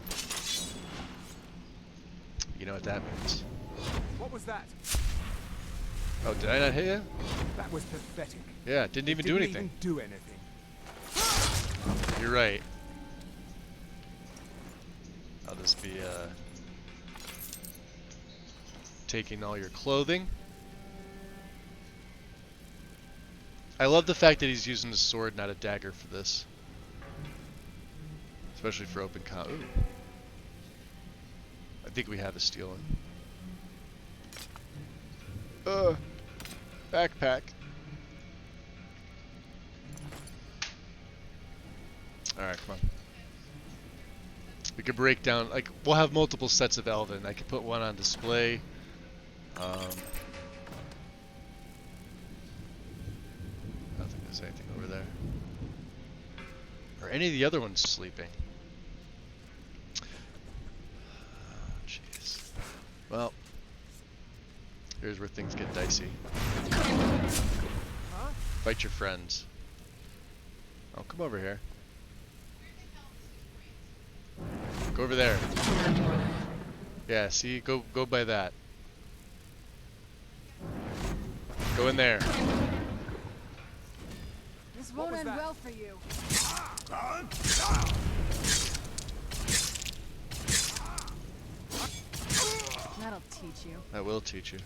Speaker 1: You know what that means.
Speaker 6: What was that?
Speaker 1: Oh, did I not hit you?
Speaker 6: That was pathetic.
Speaker 1: Yeah, didn't even do anything.
Speaker 6: Didn't even do anything.
Speaker 1: You're right. I'll just be taking all your clothing. I love the fact that he's using a sword, not a dagger for this. Especially for open combat. Ooh. I think we have a steel one. Backpack. Alright, come on. We could break down, like, we'll have multiple sets of Elven. I could put one on display. I don't think there's anything over there. Are any of the other ones sleeping? Oh, jeez. Well, here's where things get dicey. Fight your friends. Oh, come over here. Go over there. Yeah, see? Go by that. Go in there.
Speaker 2: This won't end well for you. That'll teach you.
Speaker 1: I will teach you.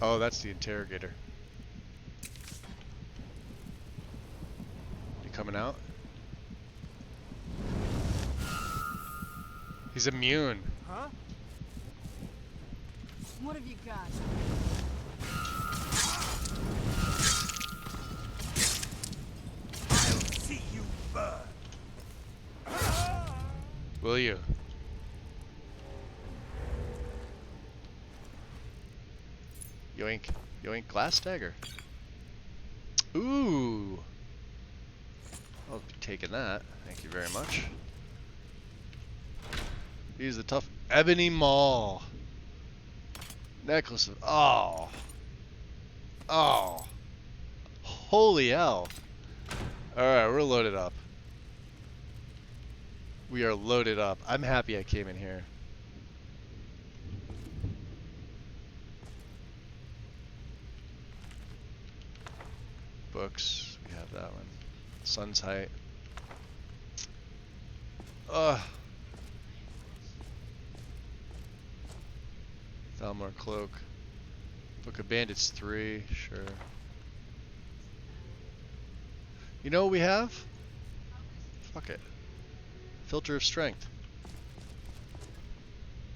Speaker 1: Oh, that's the interrogator. You coming out? He's immune.
Speaker 6: Huh?
Speaker 2: What have you got?
Speaker 9: I'll see you burn.
Speaker 1: Will you? Yoink. Yoink. Glass dagger. Ooh. I'll be taking that. Thank you very much. He's the tough Ebony Maul. Necklace of... Oh. Oh. Holy hell. Alright, we're loaded up. We are loaded up. I'm happy I came in here. Books. We have that one. Sun's Height. Ugh. Thalmor Cloak. Book of Bandits 3. Sure. You know what we have? Fuck it. Filter of Strength.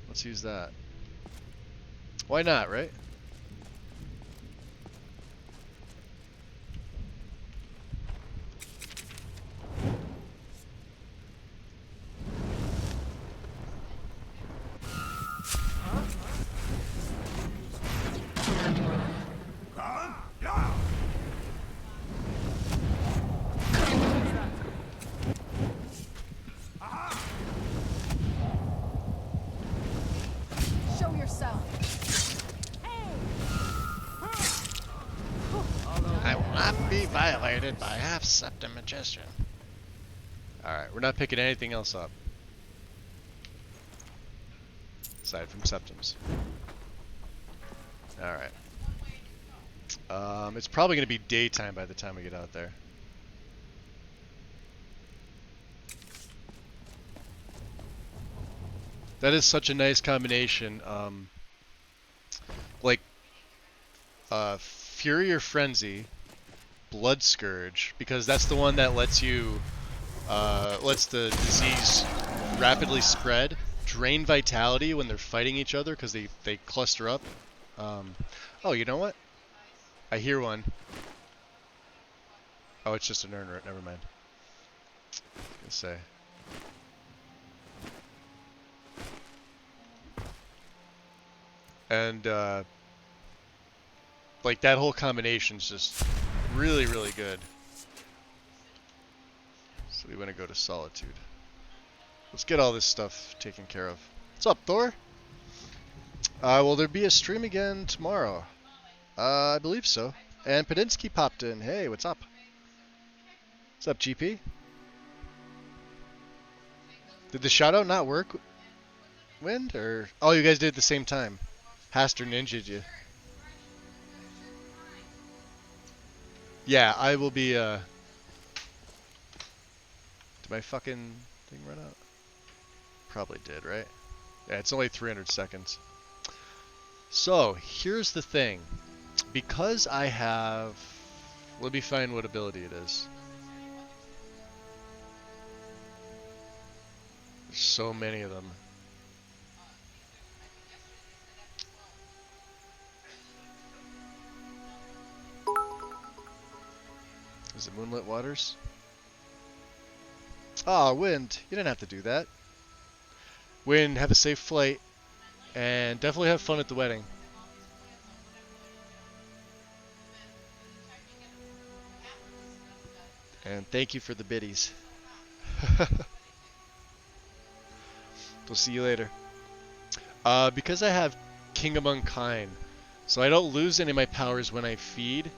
Speaker 1: Let's use that. Why not, right?
Speaker 2: Show yourself.
Speaker 1: I will not be violated by half-septum magician. Alright, we're not picking anything else up. Aside from septums. Alright. It's probably going to be daytime by the time we get out there. That is such a nice combination. Like, Fury or Frenzy, Blood Scourge, because that's the one that lets you, lets the disease rapidly spread, drain vitality when they're fighting each other because they cluster up. Oh, you know what? I hear one. Oh, it's just an Ernrot. Never mind. I was gonna say. And like that whole combination's just really, really good. So we want to go to Solitude. Let's get all this stuff taken care of. What's up, Thor? Will there be a stream again tomorrow? I believe so. And Padinsky popped in. Hey, what's up? What's up, GP? Did the shoutout not work, Wind? Or oh, you guys did it at the same time. Haster ninja'd you. Yeah, I will be. Did my fucking thing run out? Probably did, right? Yeah, it's only 300 seconds. So here's the thing. Because I have, let me find what ability it is. There's so many of them. Is it Moonlit Waters? Ah, Wind, you didn't have to do that. Wind, have a safe flight, and definitely have fun at the wedding. And thank you for the biddies. We'll see you later. Because I have King Among Kind, so I don't lose any of my powers when I feed.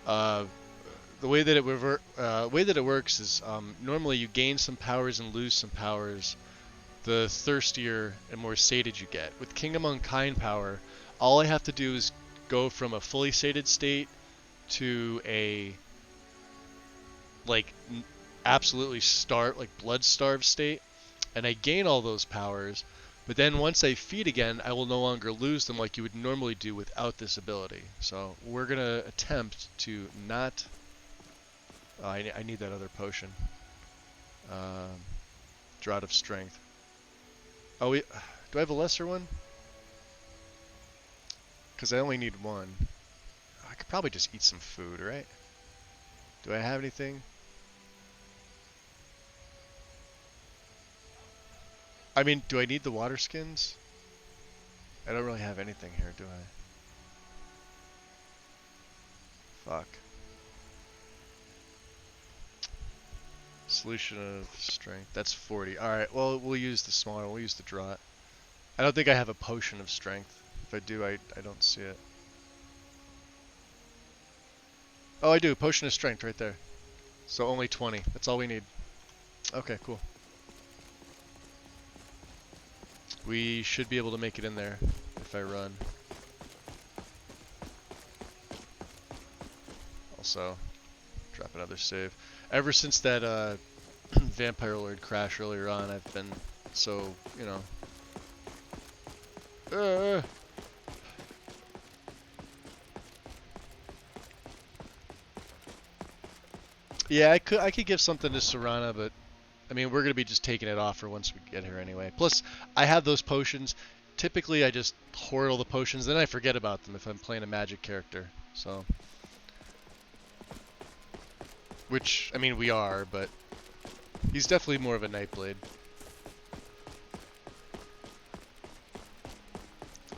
Speaker 1: The way that it works is normally you gain some powers and lose some powers the thirstier and more sated you get. With King Among Kind power, all I have to do is go from a fully sated state to a absolutely blood starved state, and I gain all those powers. But then once I feed again, I will no longer lose them like you would normally do without this ability. So we're gonna attempt to not. I need that other potion. Draught of Strength. Oh, do I have a lesser one? Because I only need one. I could probably just eat some food, right? Do I have anything? I mean, do I need the water skins? I don't really have anything here, do I? Fuck. Solution of strength. That's 40. Alright, well, we'll use the smaller one. We'll use the draught. I don't think I have a potion of strength. If I do, I don't see it. Oh, I do. Potion of strength right there. So only 20. That's all we need. Okay, cool. We should be able to make it in there if I run. Also, drop another save. Ever since that Vampire Lord crash earlier on, I've been so, you know. Yeah, I could give something to Serana, but I mean, we're gonna be just taking it off for once we get here anyway. Plus, I have those potions. Typically, I just hoard all the potions, then I forget about them if I'm playing a magic character. So, which I mean, we are, but he's definitely more of a Nightblade.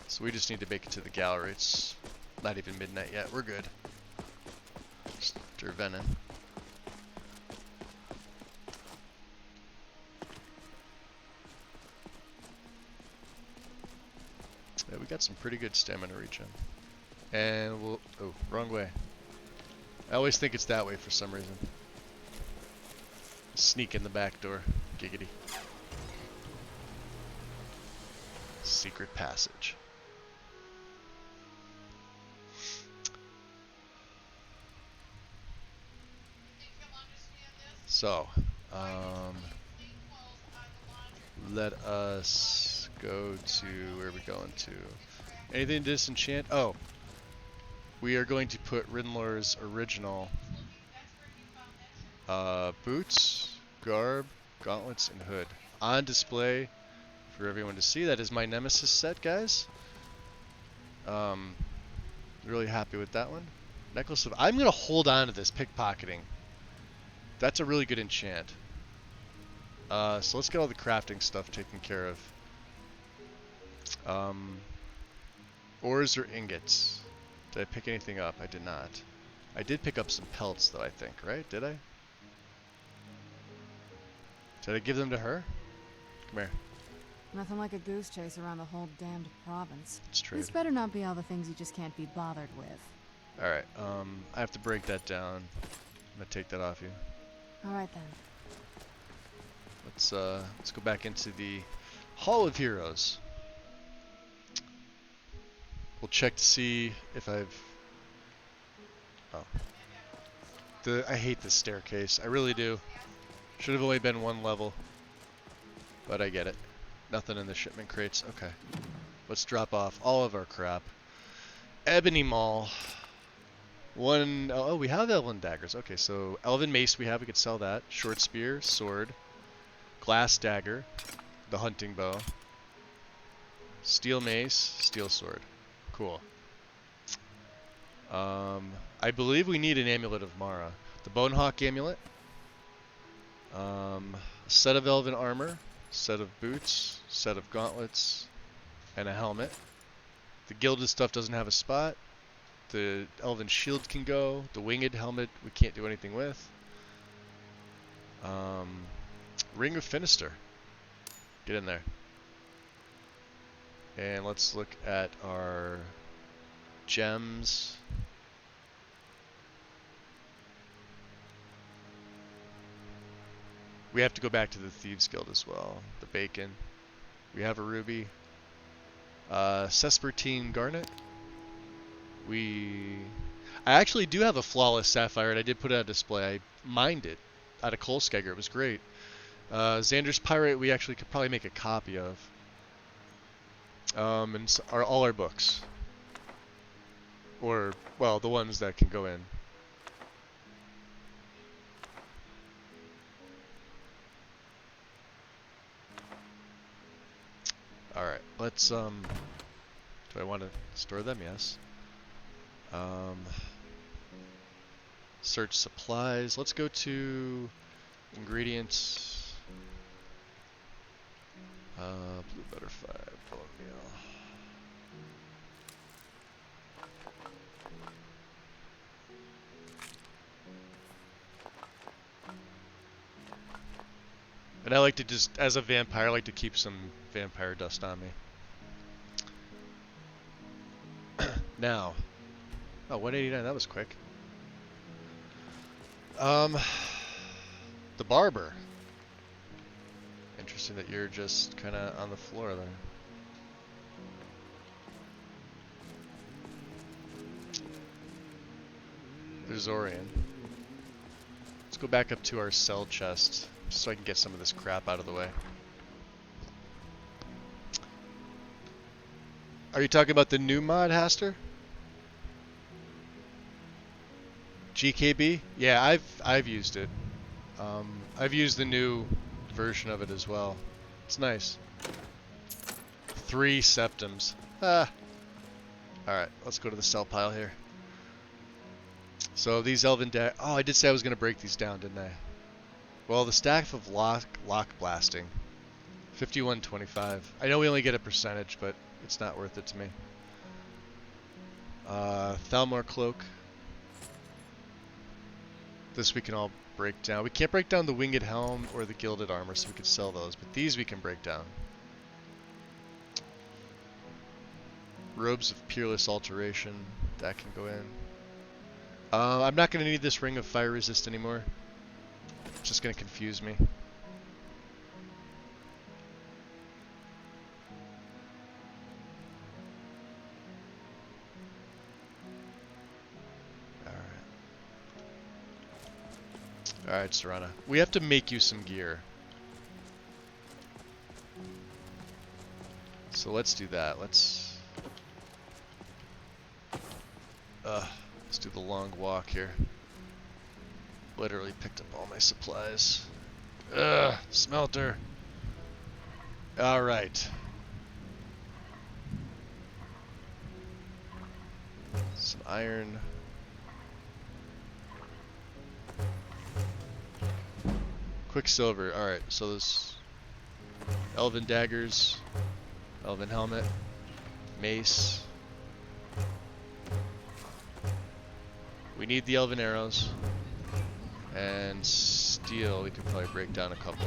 Speaker 1: So we just need to make it to the gallery. It's not even midnight yet. We're good. Just Dervenin. Yeah, we got some pretty good stamina regen. And we'll... Oh, wrong way. I always think it's that way for some reason. Sneak in the back door. Giggity. Secret passage. So, let us go to, where are we going to? Anything to disenchant? Oh, we are going to put Rinlor's original boots, garb, gauntlets, and hood on display for everyone to see. That is my Nemesis set, guys. Really happy with that one. Necklace of... I'm going to hold on to this pickpocketing. That's a really good enchant. So let's get all the crafting stuff taken care of. Ores or ingots? Did I pick anything up? I did not. I did pick up some pelts, though, I think, right? Did I? Did I give them to her? Come here.
Speaker 2: Nothing like a goose chase around the whole damned province.
Speaker 1: Let's trade.
Speaker 2: This better not be all the things you just can't be bothered with.
Speaker 1: Alright, I have to break that down. I'm gonna take that off you.
Speaker 2: Alright then.
Speaker 1: Let's go back into the Hall of Heroes. We'll check to see if I've... Oh. I hate this staircase. I really do. Should have only been one level. But I get it. Nothing in the shipment crates. Okay. Let's drop off all of our crap. Ebony Maul. Oh, we have Elven Daggers. Okay, so Elven Mace we have. We could sell that. Short Spear, Sword. Glass Dagger. The Hunting Bow. Steel Mace, Steel Sword. Cool. I believe we need an Amulet of Mara. The Bonehawk Amulet. A set of Elven Armor. Set of boots. Set of gauntlets. And a helmet. The gilded stuff doesn't have a spot. The Elven Shield can go. The Winged Helmet we can't do anything with. Ring of Finister. Get in there. And let's look at our gems. We have to go back to the Thieves Guild as well. The Bacon. We have a ruby. Sespertine Garnet. I actually do have a Flawless Sapphire, and I did put it on display. I mined it out of Kolskegger. It was great. Xander's Pyrite we actually could probably make a copy of. And all our books. Or, well, the ones that can go in. Alright, let's, do I want to store them? Yes. Search supplies. Let's go to ingredients. Blue butterfly, bone meal. And I like to just, as a vampire, I like to keep some vampire dust on me. Now. Oh, 189, that was quick. The barber. Interesting that you're just kind of on the floor there. There's Orion. Let's go back up to our cell chest, so I can get some of this crap out of the way. Are you talking about the new mod, Haster? GKB? Yeah, I've used it. I've used the new version of it as well. It's nice. 3 septums. Ah. Alright, let's go to the cell pile here. So these Elven oh, I did say I was going to break these down, didn't I? Well, the staff of lock blasting. 5125. I know we only get a percentage, but it's not worth it to me. Thalmor cloak. This we can all break down. We can't break down the winged helm or the gilded armor, so we could sell those, but these we can break down. Robes of peerless alteration. That can go in. I'm not going to need this ring of fire resist anymore. It's just going to confuse me. Alright, Serana. We have to make you some gear. So let's do that. Let's do the long walk here. Literally picked up all my supplies. Ugh, smelter. All right. Some iron. Quicksilver. All right. So this elven daggers, elven helmet, mace. We need the elven arrows. And steel, we could probably break down a couple.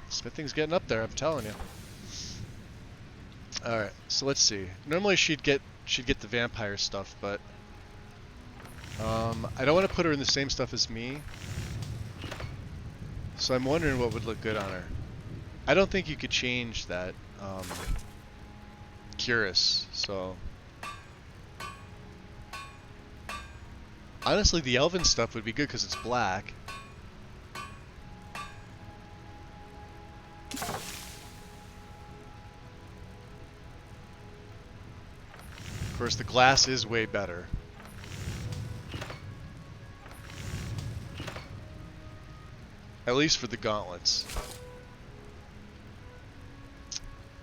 Speaker 1: Smithing's getting up there, I'm telling you. Alright, so let's see. Normally she'd get the vampire stuff, but I don't want to put her in the same stuff as me. So I'm wondering what would look good on her. I don't think you could change that cuirass, so honestly, the elven stuff would be good because it's black. Of course, the glass is way better. At least for the gauntlets.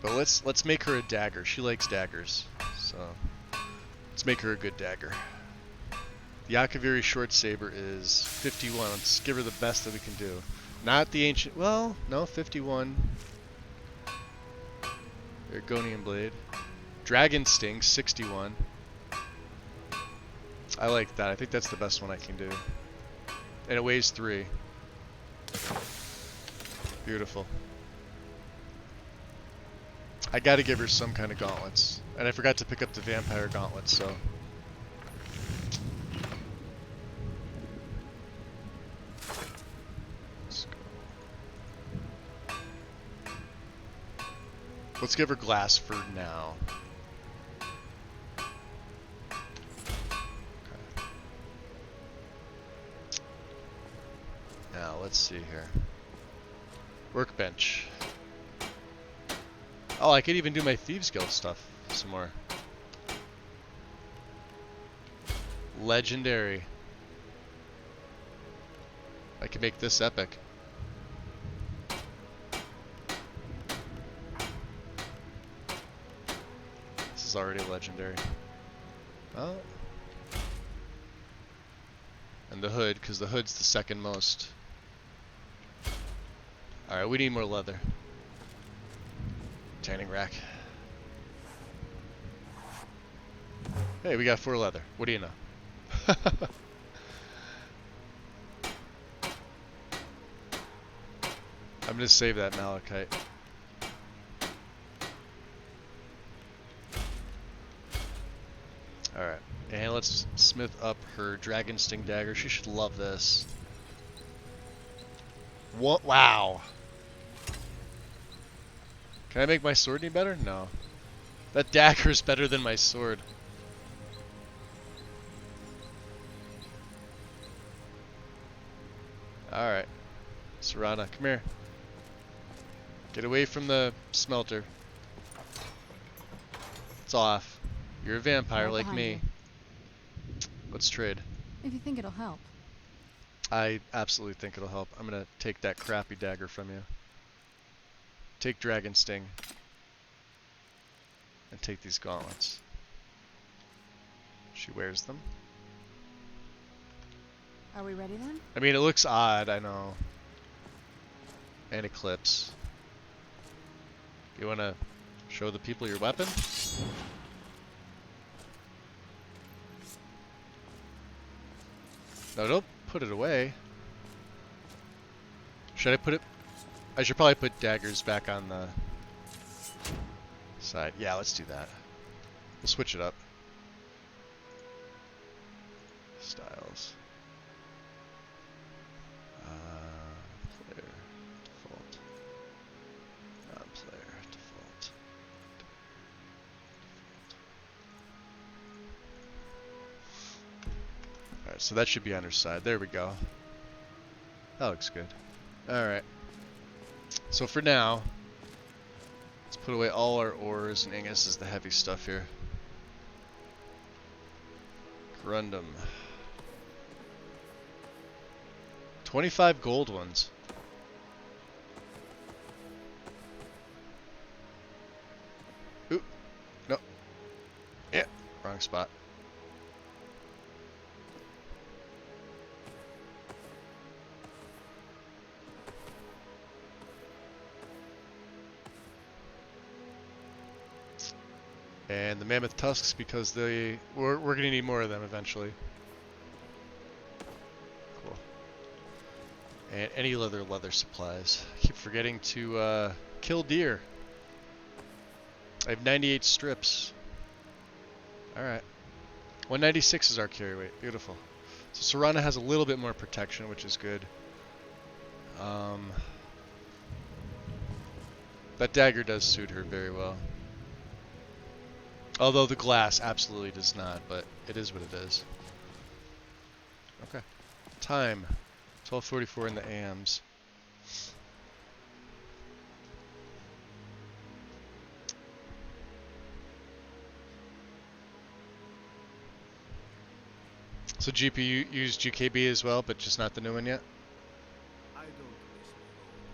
Speaker 1: But let's make her a dagger. She likes daggers, so let's make her a good dagger. The Akaviri short saber is 51. Let's give her the best that we can do. Not the ancient. Well, no, 51. Argonian blade. Dragon sting 61. I like that. I think that's the best one I can do. And it weighs 3. Beautiful. I gotta give her some kind of gauntlets. And I forgot to pick up the vampire gauntlets, so. Let's give her glass for now. Okay. Now, let's see here. Workbench. Oh, I could even do my Thieves Guild stuff some more. Legendary. I can make this epic. This is already legendary. Oh. And the hood, because the hood's the second most. Alright, we need more leather. Tanning rack. Hey, we got 4 leather. What do you know? I'm gonna save that malachite. Alright, and let's smith up her dragon sting dagger. She should love this. What? Wow. Can I make my sword any better? No. That dagger's better than my sword. Alright. Serana, come here. Get away from the smelter. It's off. You're a vampire like me. Let's trade.
Speaker 2: If you think it'll help.
Speaker 1: I absolutely think it'll help. I'm gonna take that crappy dagger from you. Take Dragon Sting. And take these gauntlets. She wears them.
Speaker 2: Are we ready then?
Speaker 1: I mean, it looks odd, I know. And Eclipse. You wanna show the people your weapon? No, don't put it away. Should I put it? I should probably put daggers back on the side. Yeah, let's do that. We'll switch it up. Styles. Player default. Non-player default. Alright, so that should be on her side. There we go. That looks good. Alright. So for now, let's put away all our ores and ingots is the heavy stuff here. Corundum. 25 gold ones. Wrong spot. And the mammoth tusks, because we're gonna need more of them eventually. Cool. And any leather supplies. Keep forgetting to kill deer. I have 98 strips. Alright. 196 is our carry weight. Beautiful. So Serana has a little bit more protection, which is good. That dagger does suit her very well. Although the glass absolutely does not, but it is what it is. Okay. Time. 12:44 in the AMs. So GPU used GKB as well, but just not the new one yet?
Speaker 9: I don't miss my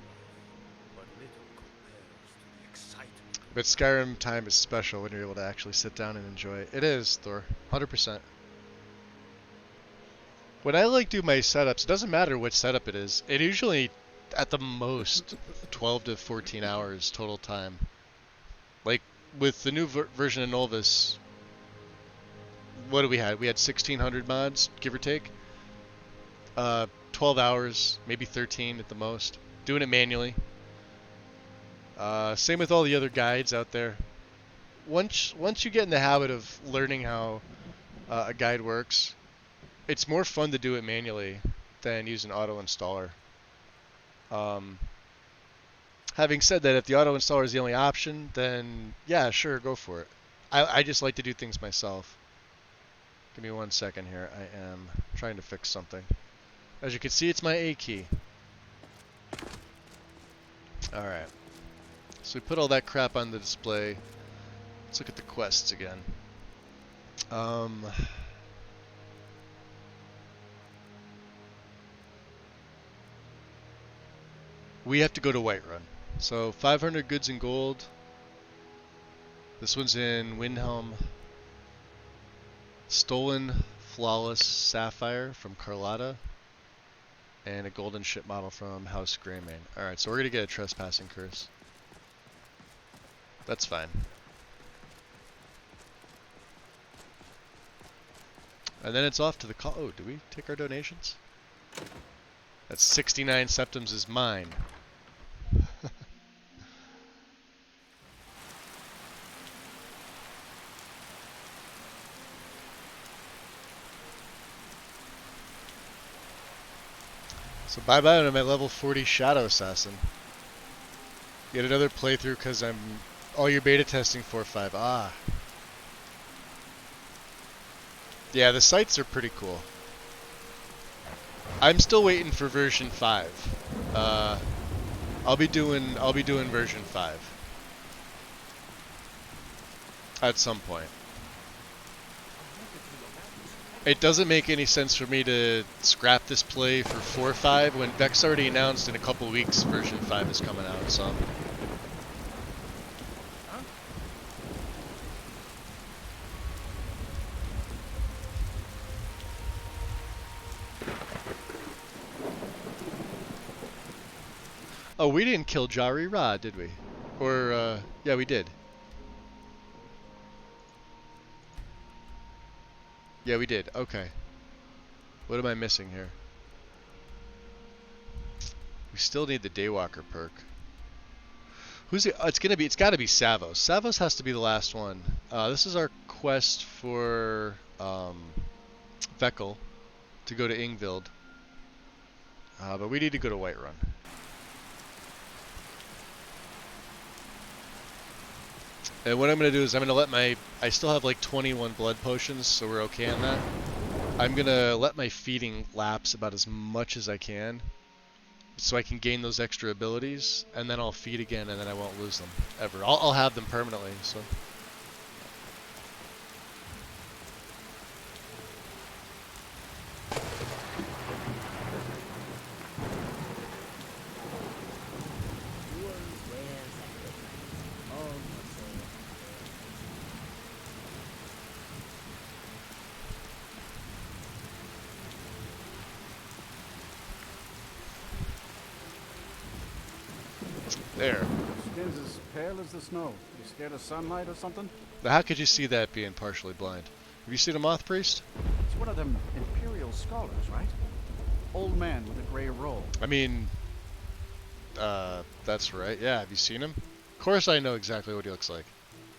Speaker 9: old life, but little compares to the excitement.
Speaker 1: But Skyrim time is special when you're able to actually sit down and enjoy it. It is, Thor. 100%. When I do my setups, it doesn't matter what setup it is. It usually, at the most, 12 to 14 hours total time. Like, with the new version of Novus, what do we had? We had 1,600 mods, give or take. 12 hours, maybe 13 at the most. Doing it manually. Same with all the other guides out there. Once you get in the habit of learning how a guide works, it's more fun to do it manually than use an auto installer. Having said that, if the auto installer is the only option, then yeah, sure, go for it. I just like to do things myself. Give me 1 second here. I am trying to fix something. As you can see, it's my A key. Alright. So we put all that crap on the display. Let's look at the quests again. We have to go to Whiterun. So 500 goods and gold. This one's in Windhelm. Stolen Flawless Sapphire from Carlotta. And a golden ship model from House Greymane. Alright, so we're going to get a trespassing curse. That's fine. And then it's off to the call. Oh, do we take our donations? That's 69 septums is mine. So bye-bye to my level 40 Shadow Assassin. Yet another playthrough because I'm all your beta testing 4.5. Ah. Yeah, the sights are pretty cool. I'm still waiting for version 5. I'll be doing version 5 at some point. It doesn't make any sense for me to scrap this play for 4.5 when Beck's already announced in a couple weeks version 5 is coming out, so. Oh, we didn't kill Jari Ra, did we? Or, yeah, we did. Yeah, we did. Okay. What am I missing here? We still need the Daywalker perk. Who's it? Oh, it's gotta be Savos. Savos has to be the last one. This is our quest for Veckel to go to Ingvild. But we need to go to Whiterun. And what I'm going to do is I'm going to let I still have like 21 blood potions, so we're okay on that. I'm going to let my feeding lapse about as much as I can, so I can gain those extra abilities, and then I'll feed again, and then I won't lose them, ever. I'll have them permanently, so. There.
Speaker 11: Skin's as pale as the snow. You scared of sunlight or something?
Speaker 1: Now, how could you see that being partially blind? Have you seen a moth priest?
Speaker 11: It's one of them imperial scholars, right? Old man with a gray robe.
Speaker 1: I mean, that's right. Yeah, have you seen him? Of course I know exactly what he looks like.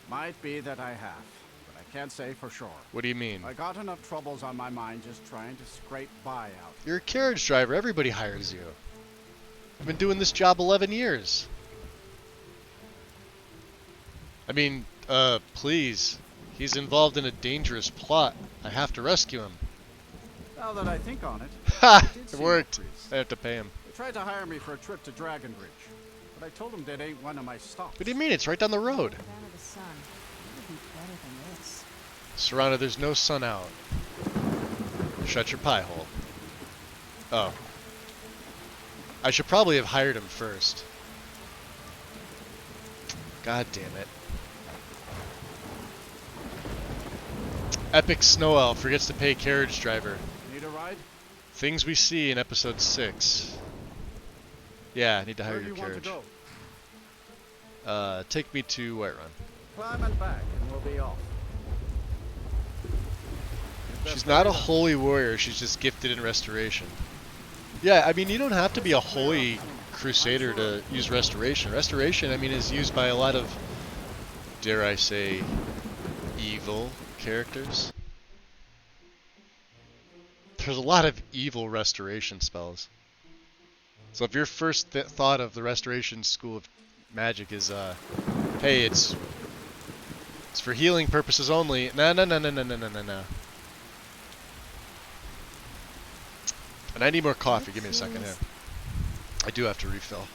Speaker 11: Might be that I have, but I can't say for sure.
Speaker 1: What do you mean?
Speaker 11: I got enough troubles on my mind just trying to scrape by out.
Speaker 1: You're a carriage driver. Everybody hires you. I've been doing this job 11 years. I mean, please. He's involved in a dangerous plot. I have to rescue him.
Speaker 11: Now that I think on it,
Speaker 1: Ha!
Speaker 11: did
Speaker 1: It
Speaker 11: see
Speaker 1: worked.
Speaker 11: the priest.
Speaker 1: I have to pay him.
Speaker 11: They tried to hire me for a trip to Dragonbridge, but I told them that ain't one of my stops.
Speaker 1: What do you mean? It's right down the road.
Speaker 2: Down to the sun. It would be better than this.
Speaker 1: Serrano, there's no sun out. Shut your pie hole. Oh. I should probably have hired him first. God damn it. Epic Snow Elf forgets to pay carriage driver.
Speaker 11: Need a ride?
Speaker 1: Things we see in episode 6. Yeah, I need to hire
Speaker 11: Where do
Speaker 1: your
Speaker 11: you want
Speaker 1: carriage.
Speaker 11: to go?
Speaker 1: Take me to Whiterun.
Speaker 11: Climb and back, and we'll be off.
Speaker 1: She's not a holy warrior, she's just gifted in restoration. Yeah, I mean, you don't have to be a holy crusader to use restoration. Restoration, I mean, is used by a lot of, dare I say, evil characters. There's a lot of evil restoration spells. So if your first thought of the restoration school of magic is, hey, it's for healing purposes only. No. And I need more coffee. Give me a second here. I do have to refill.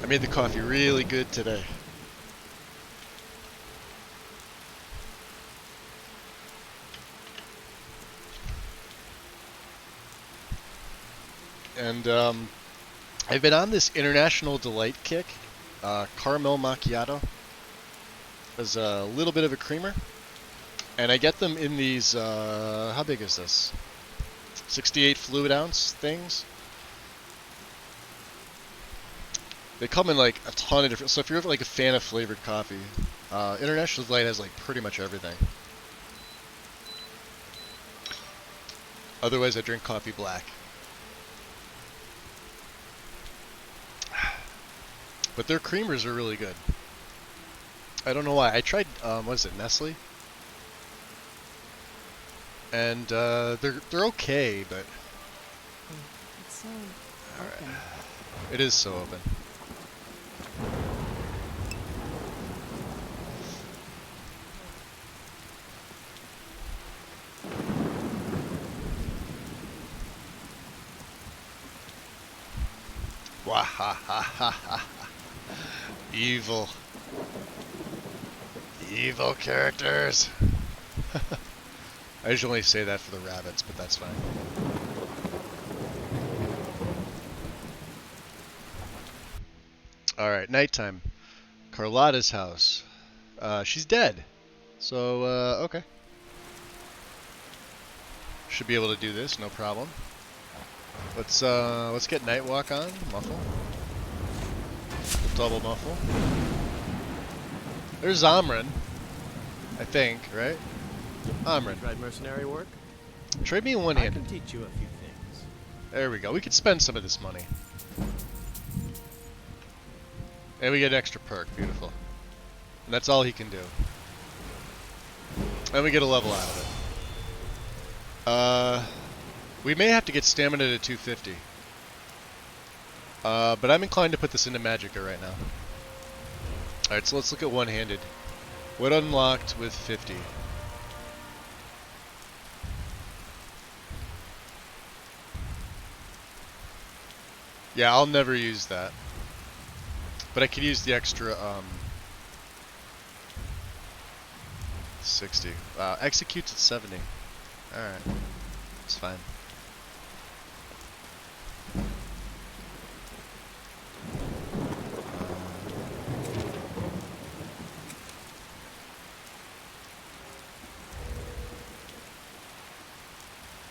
Speaker 1: I made the coffee really good today. And I've been on this International Delight kick. Caramel macchiato. There's a little bit of a creamer. And I get them in these, how big is this? 68 fluid ounce things. They come in like a ton of different, so if you're like a fan of flavored coffee, International Delight has like pretty much everything. Otherwise I drink coffee black. But their creamers are really good. I don't know why. I tried, what is it, Nestle? And they're okay, but
Speaker 2: It's so
Speaker 1: all
Speaker 2: open.
Speaker 1: right. It is so open. Wahahaha. Evil. Evil characters. I usually only say that for the rabbits, but that's fine. Alright, nighttime. Carlotta's house. She's dead. So, okay. Should be able to do this, no problem. Let's get Nightwalk on. Muffle. Double muffle. There's Amrin. I think, right? Amrin.
Speaker 3: Tried mercenary work?
Speaker 1: Trade me a
Speaker 3: I
Speaker 1: one-handed.
Speaker 3: can teach you a few things.
Speaker 1: There we go. We could spend some of this money. And we get an extra perk. Beautiful. And that's all he can do. And we get a level out of it. We may have to get stamina to 250. But I'm inclined to put this into Magicka right now. Alright, so let's look at one-handed. What unlocked with 50? Yeah, I'll never use that. But I could use the extra, 60. Wow, executes at 70. Alright. It's fine.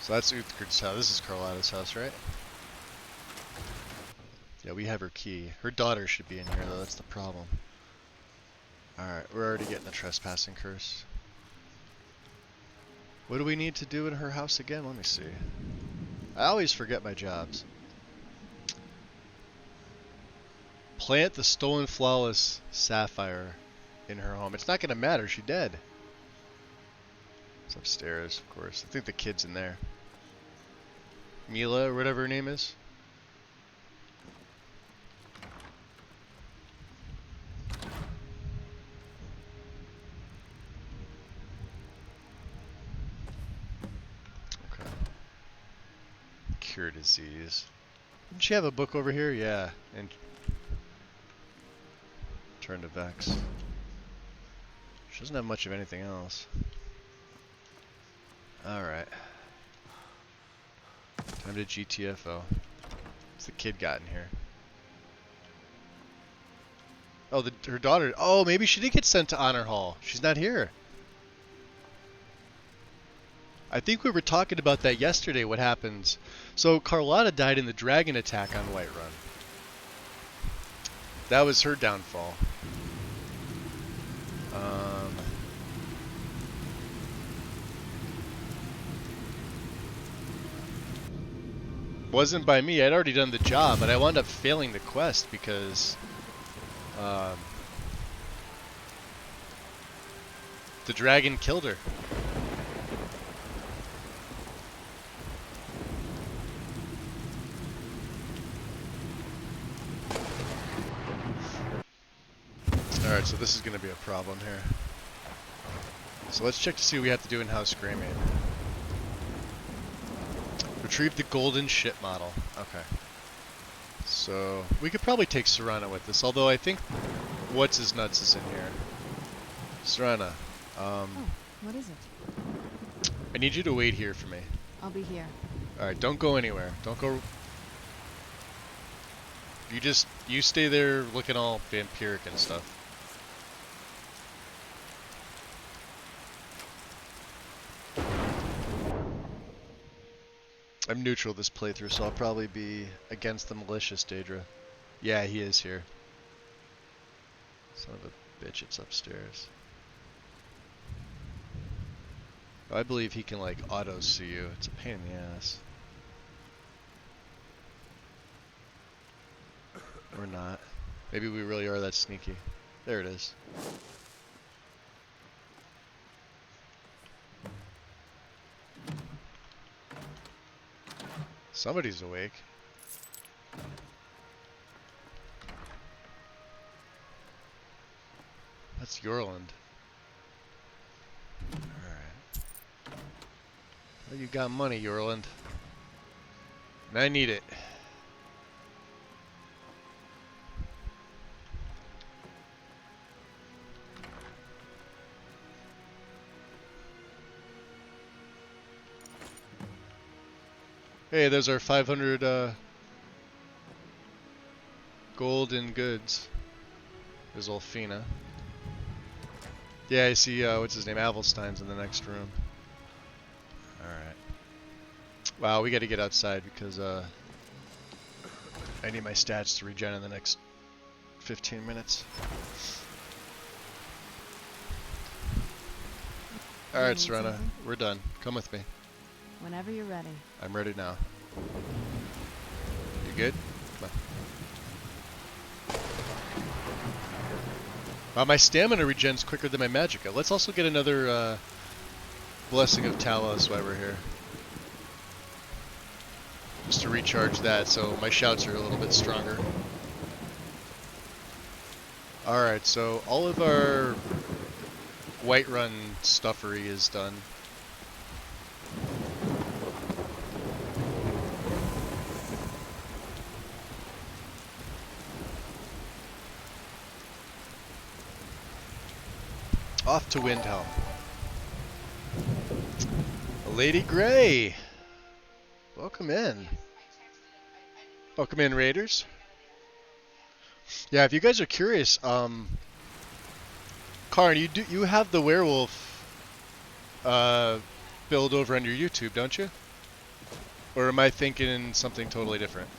Speaker 1: So that's Uthgard's house. This is Carlotta's house, right? Yeah, we have her key. Her daughter should be in here, though. That's the problem. Alright, we're already getting the trespassing curse. What do we need to do in her house again? Let me see. I always forget my jobs. Plant the stolen flawless sapphire in her home. It's not going to matter. She's dead. It's upstairs, of course. I think the kid's in there. Mila, or whatever her name is. Okay. Cure disease. Didn't she have a book over here? Yeah. And turn to Vex. She doesn't have much of anything else. Alright. Time to GTFO. What's the kid got in here? Oh, her daughter. Oh, maybe she did get sent to Honor Hall. She's not here. I think we were talking about that yesterday, what happens. So Carlotta died in the dragon attack on Whiterun. That was her downfall. Wasn't by me. I'd already done the job, but I wound up failing the quest because the dragon killed her. Alright, so this is going to be a problem here. So let's check to see what we have to do in House Greymane. Retrieve the golden ship model. Okay. So we could probably take Serana with us, although I think What's His Nuts is in here. Serana,
Speaker 2: Oh, what is it?
Speaker 1: I need you to wait here for me.
Speaker 2: I'll be here.
Speaker 1: Alright, don't go anywhere. Don't go... You stay there looking all vampiric and stuff. I'm neutral this playthrough, so I'll probably be against the malicious Daedra. Yeah, he is here. Son of a bitch, it's upstairs. I believe he can, like, auto-see you. It's a pain in the ass. Or not. Maybe we really are that sneaky. There it is. Somebody's awake. That's Yorland. Alright. Well, you got money, Yorland. And I need it. Hey, there's our 500 gold and goods. There's Olfina. Yeah, I see, what's his name? Avelstein's in the next room. Alright. Wow, we gotta get outside because I need my stats to regen in the next 15 minutes. Alright, Serena, we're done. Come with me.
Speaker 2: Whenever you're ready.
Speaker 1: I'm ready now. You good? Come on. Wow, my stamina regens quicker than my magicka. Let's also get another Blessing of Talos while we're here. Just to recharge that, so my shouts are a little bit stronger. Alright, so all of our Whiterun stuffery is done. Off to Windhelm. Lady Grey! Welcome in. Welcome in, Raiders. Yeah, if you guys are curious, Karn, you have the werewolf build over on your YouTube, don't you? Or am I thinking something totally different?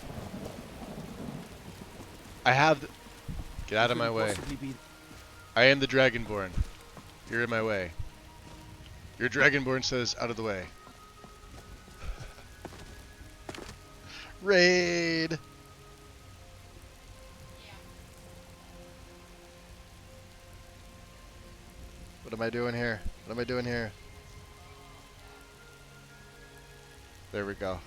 Speaker 1: I have... Get out
Speaker 11: Who
Speaker 1: of my
Speaker 11: could
Speaker 1: way.
Speaker 11: possibly be-
Speaker 1: I am the Dragonborn. You're in my way. Your Dragonborn says, out of the way. Raid! What am I doing here? What am I doing here? There we go.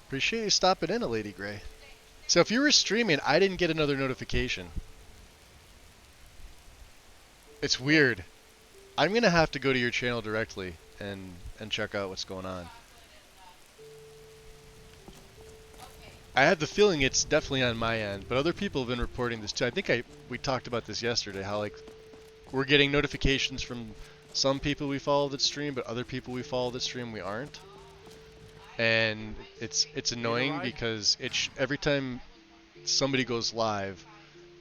Speaker 1: Appreciate you stopping in, Lady Gray. So if you were streaming, I didn't get another notification. It's weird. I'm gonna have to go to your channel directly and check out what's going on. I have the feeling it's definitely on my end, but other people have been reporting this too. I think we talked about this yesterday, how like we're getting notifications from some people we follow that stream, but other people we follow that stream we aren't. And it's annoying because every time somebody goes live,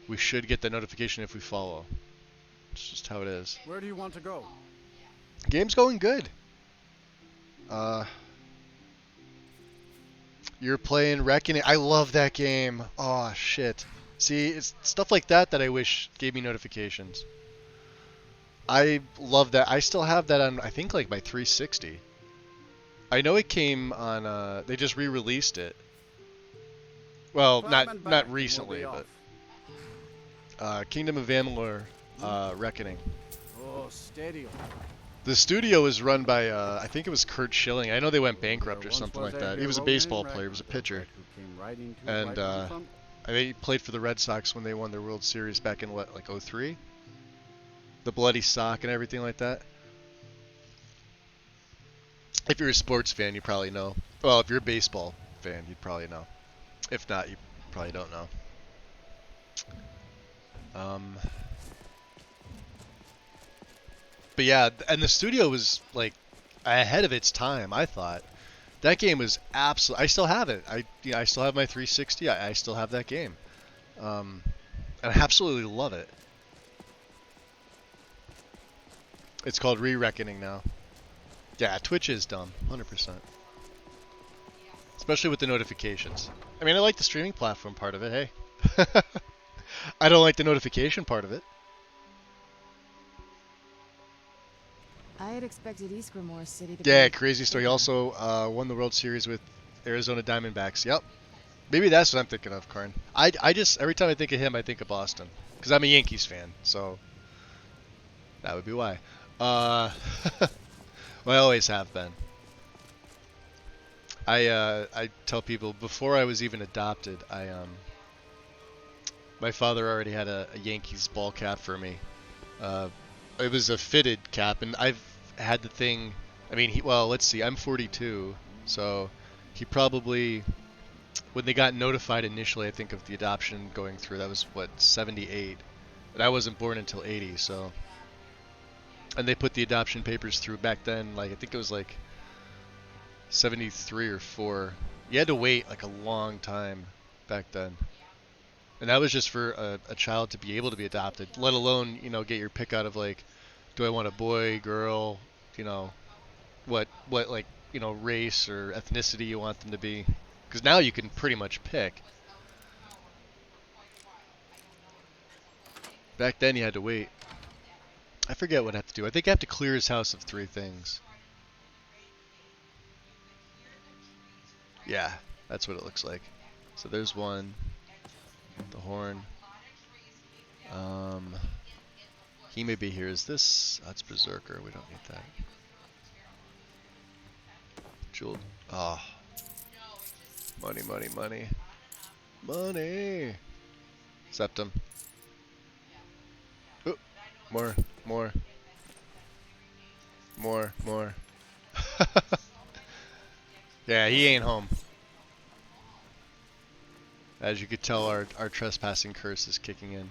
Speaker 1: we should get the notification if we follow. It's just how it is.
Speaker 11: Where do you want to go?
Speaker 1: Game's going good. You're playing Reckoning. I love that game. Oh shit. See, it's stuff like that that I wish gave me notifications. I love that. I still have that on, I think, like my 360. I know it came on. They just re-released it. Well, not recently, but Kingdom of Amalur, Reckoning.
Speaker 11: Oh, steady.
Speaker 1: The studio is run by, I think it was Kurt Schilling. I know they went bankrupt or something like that. He was a baseball player. He was a pitcher. And I think he played for the Red Sox when they won their World Series back in, what, like 03? The bloody sock and everything like that. If you're a sports fan, you probably know. Well, if you're a baseball fan, you'd probably know. If not, you probably don't know. But yeah, and the studio was like ahead of its time, I thought. That game was absolute. I still have it. I still have my 360. I still have that game. And I absolutely love it. It's called Re-Reckoning now. Yeah, Twitch is dumb, 100%. Especially with the notifications. I mean, I like the streaming platform part of it, hey. I don't like the notification part of it.
Speaker 2: I had expected Iskremore City to
Speaker 1: Yeah,
Speaker 2: be...
Speaker 1: crazy story. He also won the World Series with Arizona Diamondbacks. Yep. Maybe that's what I'm thinking of, Karn. I just, every time I think of him, I think of Boston. Because I'm a Yankees fan, so that would be why. Well, I always have been. I tell people, before I was even adopted, my father already had a Yankees ball cap for me. It was a fitted cap, and I've had the thing. I mean, well, let's see. I'm 42, so he probably, when they got notified initially, I think of the adoption going through. That was what, 78, and I wasn't born until 80. So, and they put the adoption papers through back then. Like I think it was like 73 or 4. You had to wait like a long time back then. And that was just for a child to be able to be adopted, let alone, you know, get your pick out of like, do I want a boy, girl, you know, what like, you know, race or ethnicity you want them to be. Because now you can pretty much pick. Back then you had to wait. I forget what I have to do. I think I have to clear his house of 3 things. Yeah, that's what it looks like. So there's one. The horn. He may be here. Is this? That's Berserker. We don't need that. Jewel. Ah. Oh. Money, money, money. Money. Septum. Ooh. More, more. More, more. Yeah, he ain't home. As you could tell, our trespassing curse is kicking in.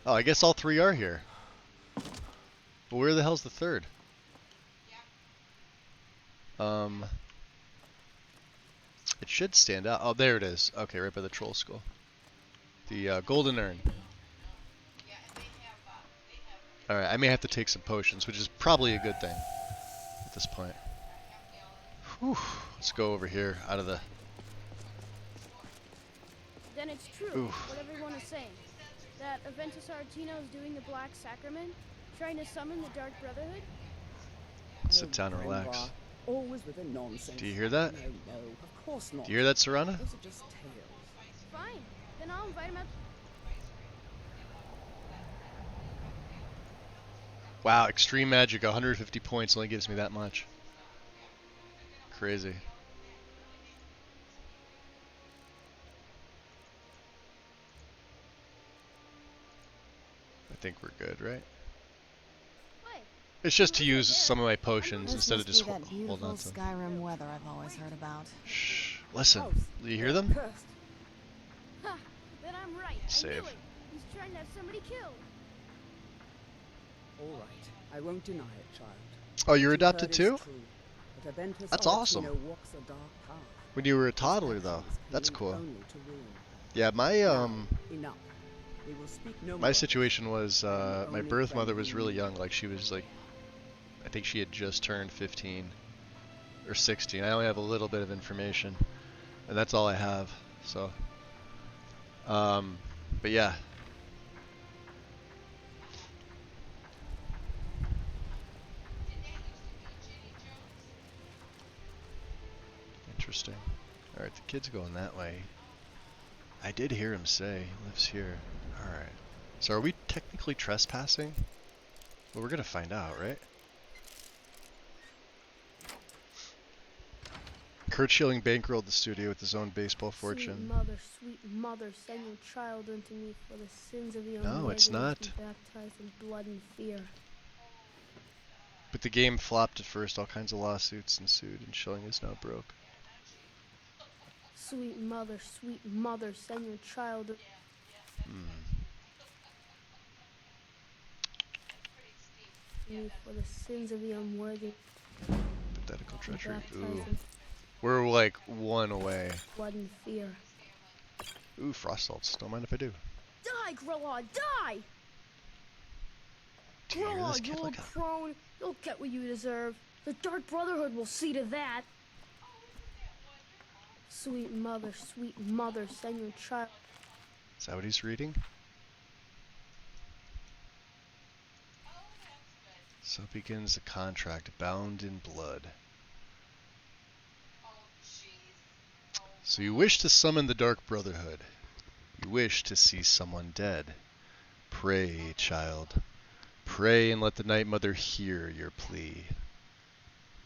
Speaker 1: Oh, I guess all 3 are here. But where the hell's the 3rd? It should stand out. Oh, there it is. Okay, right by the troll skull. The golden urn. Alright, I may have to take some potions, which is probably a good thing at this point. Whew. Let's go over here, out of the...
Speaker 12: Then it's true,
Speaker 1: Ooh.
Speaker 12: what everyone is saying. That Aventus Artino is doing the Black Sacrament, trying to summon the Dark Brotherhood.
Speaker 1: Sit down and relax.
Speaker 13: Always with the nonsense.
Speaker 1: Do you hear that?
Speaker 13: No, of course not.
Speaker 1: Do you hear that, Serana?
Speaker 13: Those are just tales.
Speaker 12: Fine, then I'll invite him out.
Speaker 1: Wow, extreme magic, 150 points only gives me that much. Crazy. I think we're good, right? It's just to use some of my potions instead of just
Speaker 2: that
Speaker 1: holding
Speaker 2: beautiful
Speaker 1: on to them.
Speaker 2: Skyrim weather I've always heard about.
Speaker 1: Shh. Listen. Do you hear them?
Speaker 12: Ha! Then I'm right.
Speaker 1: Save.
Speaker 12: I knew it. He's trying to have somebody killed.
Speaker 13: All right, I won't deny it, child.
Speaker 1: Oh, you're
Speaker 13: What you
Speaker 1: adopted
Speaker 13: heard is
Speaker 1: too?
Speaker 13: true, but Aventus
Speaker 1: That's
Speaker 13: Artino
Speaker 1: awesome.
Speaker 13: walks a dark path.
Speaker 1: When you were a toddler, though. That's
Speaker 13: Lead
Speaker 1: cool.
Speaker 13: only to ruin.
Speaker 1: Yeah, my
Speaker 13: Enough. We will speak no
Speaker 1: my
Speaker 13: more.
Speaker 1: situation was my
Speaker 13: only
Speaker 1: birth
Speaker 13: friend
Speaker 1: mother was
Speaker 13: we
Speaker 1: really
Speaker 13: need.
Speaker 1: young. Like she was like, I think she had just turned 15 or 16. I only have a little bit of information, and that's all I have. So, but yeah. Interesting. Alright, the kid's going that way. I did hear him say he lives here. Alright. So are we technically trespassing? Well, we're gonna find out, right? Kurt Schilling bankrolled the studio with his own baseball fortune.
Speaker 12: Sweet mother, send your child unto me for the sins of the
Speaker 1: No, it's not.
Speaker 12: Be baptized in blood and fear.
Speaker 1: But the game flopped at first. All kinds of lawsuits ensued, and Schilling is now broke.
Speaker 12: Sweet mother, send your child. Me for the sins of the unworthy.
Speaker 1: Pathetical treachery.
Speaker 12: Baptized
Speaker 1: Ooh.
Speaker 12: in
Speaker 1: We're like one away.
Speaker 12: blood and fear.
Speaker 1: Ooh, frost salts. Don't mind if I do.
Speaker 12: Die, Grillon, die!
Speaker 1: Do you hear this
Speaker 12: Grillon,
Speaker 1: kid?
Speaker 12: you old
Speaker 1: Look out.
Speaker 12: crone. You'll get what you deserve. The Dark Brotherhood will see to that. Sweet mother, send your child.
Speaker 1: Is that what he's reading? So begins the contract, bound in blood. So you wish to summon the Dark Brotherhood. You wish to see someone dead. Pray, child. Pray and let the Night Mother hear your plea.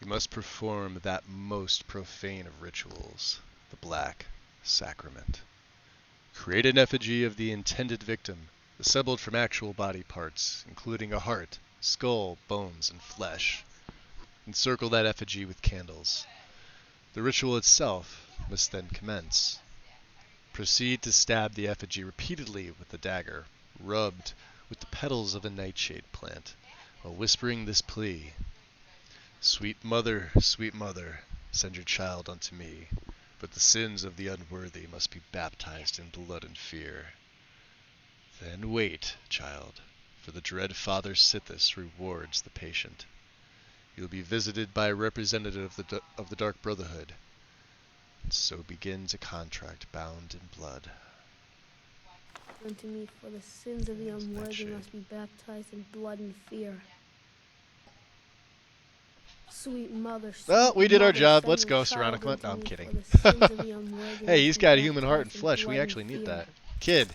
Speaker 1: You must perform that most profane of rituals, the Black Sacrament. Create an effigy of the intended victim, assembled from actual body parts, including a heart, skull, bones, and flesh. Encircle that effigy with candles. The ritual itself must then commence. Proceed to stab the effigy repeatedly with the dagger, rubbed with the petals of a nightshade plant, while whispering this plea. Sweet mother, send your child unto me, but the sins of the unworthy must be baptized in blood and fear. Then wait, child, for the dread Father Sithis rewards the patient. You'll be visited by a representative of the Dark Brotherhood. And so begins a contract bound in blood.
Speaker 12: Unto me for the sins of the unworthy
Speaker 1: nightshade.
Speaker 12: must be baptized in blood and fear. Sweet mother,
Speaker 1: Well, we did our
Speaker 12: mother,
Speaker 1: job.
Speaker 12: send
Speaker 1: Let's
Speaker 12: your
Speaker 1: go,
Speaker 12: child
Speaker 1: Sarana. Come on.
Speaker 12: unto
Speaker 1: No, I'm
Speaker 12: me
Speaker 1: kidding.
Speaker 12: for the sins of the unworthy
Speaker 1: Hey, he's
Speaker 12: must be
Speaker 1: got a human heart and
Speaker 12: baptized in
Speaker 1: flesh. We
Speaker 12: blood
Speaker 1: actually
Speaker 12: and
Speaker 1: need
Speaker 12: fear.
Speaker 1: that. Kid,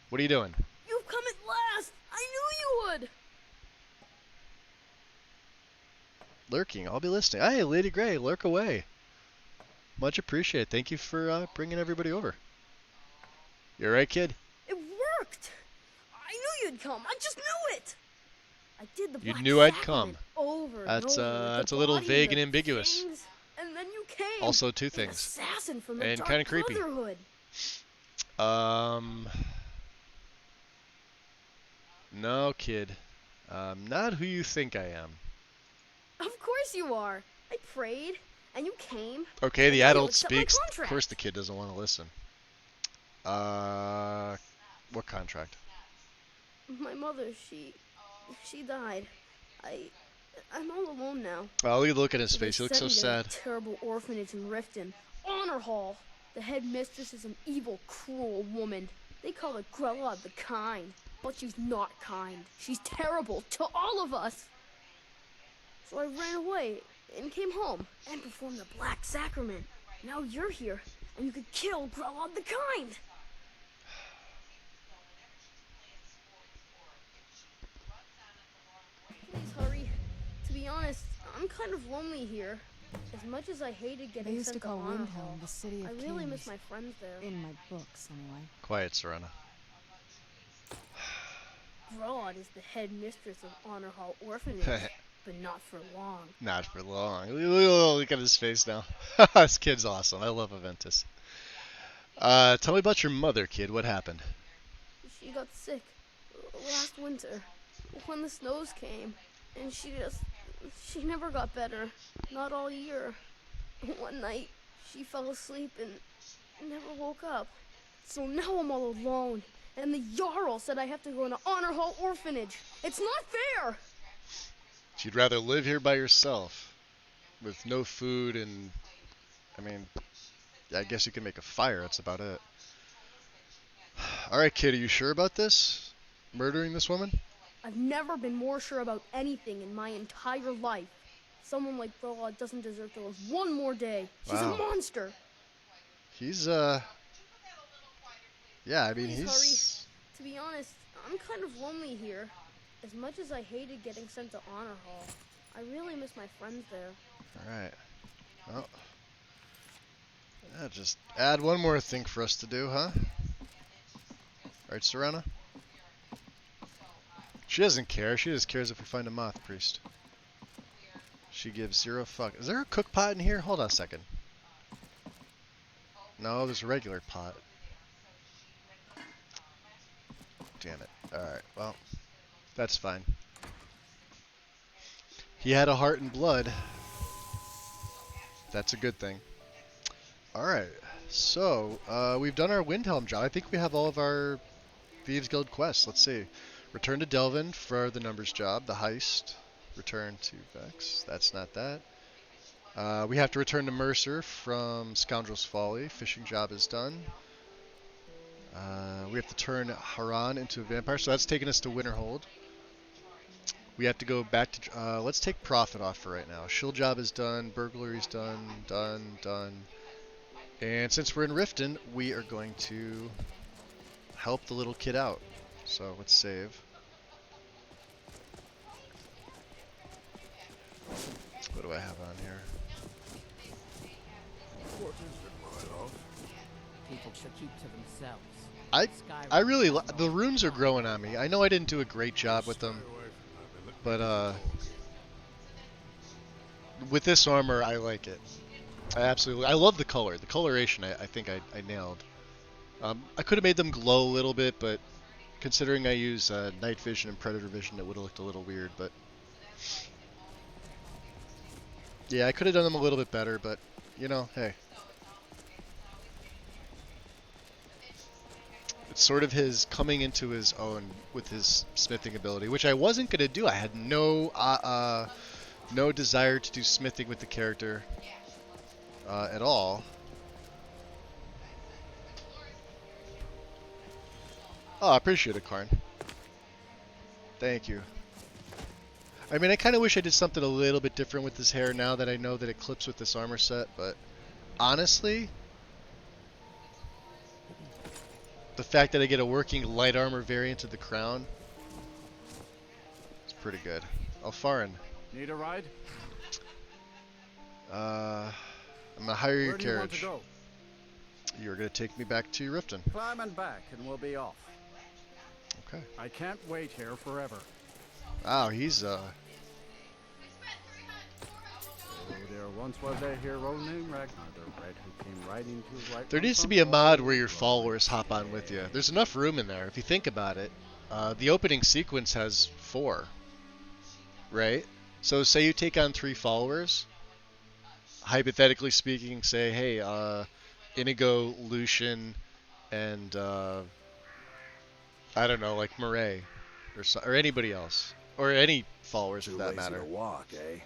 Speaker 1: what are you doing?
Speaker 12: You've come at last! I knew you would!
Speaker 1: Lurking. I'll be listening. Hey, Lady Grey, lurk away. Much appreciated. Thank you for bringing everybody over. You alright, kid?
Speaker 12: It worked! I knew you'd come. I just knew it! I did the
Speaker 1: You
Speaker 12: Black
Speaker 1: knew I'd
Speaker 12: Sacrament
Speaker 1: come.
Speaker 12: over and
Speaker 1: That's
Speaker 12: over with
Speaker 1: that's
Speaker 12: the
Speaker 1: a little
Speaker 12: body
Speaker 1: vague
Speaker 12: the
Speaker 1: and ambiguous.
Speaker 12: things, and then you came.
Speaker 1: Also, two
Speaker 12: an
Speaker 1: things.
Speaker 12: assassin from the
Speaker 1: And
Speaker 12: Dark
Speaker 1: kinda creepy.
Speaker 12: Brotherhood.
Speaker 1: No, kid. Not who you think I am.
Speaker 12: Of course you are. I prayed, and you came.
Speaker 1: Okay, the
Speaker 12: and now you'll
Speaker 1: adult
Speaker 12: accept my
Speaker 1: speaks. Of
Speaker 12: contract.
Speaker 1: course the kid doesn't want to listen. What contract?
Speaker 12: My mother, she died. I'm all alone now.
Speaker 1: Oh, look at his
Speaker 12: So they
Speaker 1: face. He looks
Speaker 12: sent
Speaker 1: so
Speaker 12: me to
Speaker 1: sad.
Speaker 12: that terrible orphanage in Riften. Honor Hall. The headmistress is an evil, cruel woman. They call her Grella the Kind. But she's not kind. She's terrible to all of us. So I ran away and came home and performed the Black Sacrament. Now you're here, and you could kill Grella the Kind. Please hurry. To be honest, I'm kind of lonely here. As much as I hated
Speaker 2: They
Speaker 12: getting
Speaker 2: used to
Speaker 12: sent to
Speaker 2: call
Speaker 12: Honor
Speaker 2: Windhelm
Speaker 12: Hall,
Speaker 2: the City of
Speaker 12: I really
Speaker 2: Kings.
Speaker 12: miss my friends there.
Speaker 2: In my books, anyway.
Speaker 1: Quiet, Serena.
Speaker 12: Broad is the headmistress of Honor Hall Orphanage, but not for long.
Speaker 1: Not for long. Look at his face now. This kid's awesome. I love Aventus. Tell me about your mother, kid. What happened?
Speaker 12: She got sick last winter when the snows came, and she never got better. Not all year. One night, she fell asleep and never woke up. So now I'm all alone. And the Jarl said I have to go into Honor Hall Orphanage. It's not fair!
Speaker 1: You'd rather live here by yourself with no food and, I mean, I guess you can make a fire. That's about it. All right, kid, are you sure about this? Murdering this woman?
Speaker 12: I've never been more sure about anything in my entire life. Someone like Broad doesn't deserve to live one more day. She's
Speaker 1: Wow.
Speaker 12: a monster.
Speaker 1: He's, yeah, I mean,
Speaker 12: Please
Speaker 1: he's...
Speaker 12: hurry. To be honest, I'm kind of lonely here. As much as I hated getting sent to Honor Hall, I really miss my friends there.
Speaker 1: Alright. Well, yeah, just add one more thing for us to do, huh? Alright, Serena? She doesn't care. She just cares if we find a moth priest. She gives zero fuck. Is there a cook pot in here? Hold on a second. No, there's a regular pot. Damn it. Alright, well, that's fine. He had a heart and blood. That's a good thing. Alright, so, we've done our Windhelm job. I think we have all of our Thieves Guild quests. Let's see. Return to Delvin for the numbers job, the heist. Return to Vex. That's not that. We have to return to Mercer from Scoundrel's Folly. Fishing job is done. We have to turn Haran into a vampire, so that's taking us to Winterhold. We have to go back to... let's take Prophet off for right now. Shield job is done. Burglary's done. Done. And since we're in Riften, we are going to help the little kid out. So let's save. What do I have on here?
Speaker 14: People should keep to themselves.
Speaker 1: I really the runes are growing on me. I know I didn't do a great job with them, but with this armor I like it. I love the color. The coloration I think I nailed. I could have made them glow a little bit, but considering I use night vision and predator vision, it would have looked a little weird. But yeah, I could have done them a little bit better. But you know, hey. It's sort of his coming into his own with his smithing ability, which I wasn't going to do. I had no desire to do smithing with the character at all. Oh, I appreciate it, Karn. Thank you. I mean, I kind of wish I did something a little bit different with his hair now that I know that it clips with this armor set, but honestly... the fact that I get a working light armor variant of the crown is pretty good. Alfarin.
Speaker 11: Need a ride?
Speaker 1: I'm gonna hire your
Speaker 11: Where do you want
Speaker 1: carriage.
Speaker 11: to go?
Speaker 1: You're gonna take me back to Riften.
Speaker 11: Climb and back, and we'll be off.
Speaker 1: Okay.
Speaker 11: I can't wait here forever.
Speaker 1: Wow, he's
Speaker 11: Oh, there once was a hero named Ragnar the Red who came riding to right.
Speaker 1: there needs to be a mod where your followers hop on with you. There's enough room in there if you think about it. The opening sequence has 4, right? So say you take on 3 followers. Hypothetically speaking, say, hey, Inigo, Lucian, and I don't know, like Murray or anybody else. Or any followers
Speaker 15: Too
Speaker 1: for that
Speaker 15: lazy
Speaker 1: matter.
Speaker 15: to walk, eh?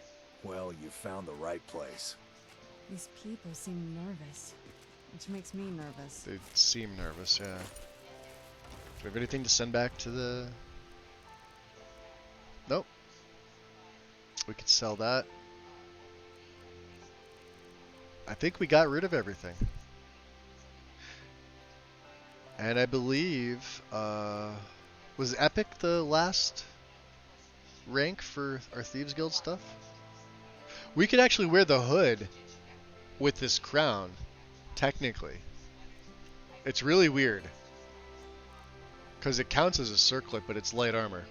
Speaker 15: Well, you found the right place.
Speaker 2: These people seem nervous, which makes me nervous.
Speaker 1: They seem nervous, yeah. Do we have anything to send back to the... Nope. We could sell that. I think we got rid of everything. And I believe, was Epic the last rank for our Thieves Guild stuff? We could actually wear the hood with this crown, technically. It's really weird. Because it counts as a circlet, but it's light armor.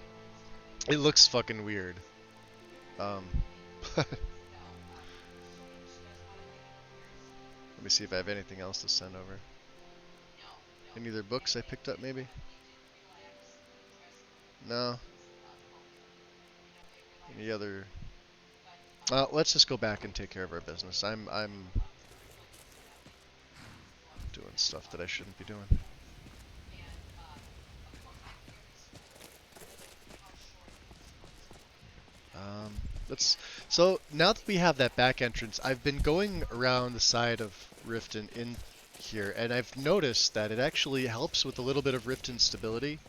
Speaker 1: It looks fucking weird. Let me see if I have anything else to send over. Any other books I picked up, maybe? No. Any other... let's just go back and take care of our business. I'm doing stuff that I shouldn't be doing. So now that we have that back entrance, I've been going around the side of Riften in here, and I've noticed that it actually helps with a little bit of Riften stability.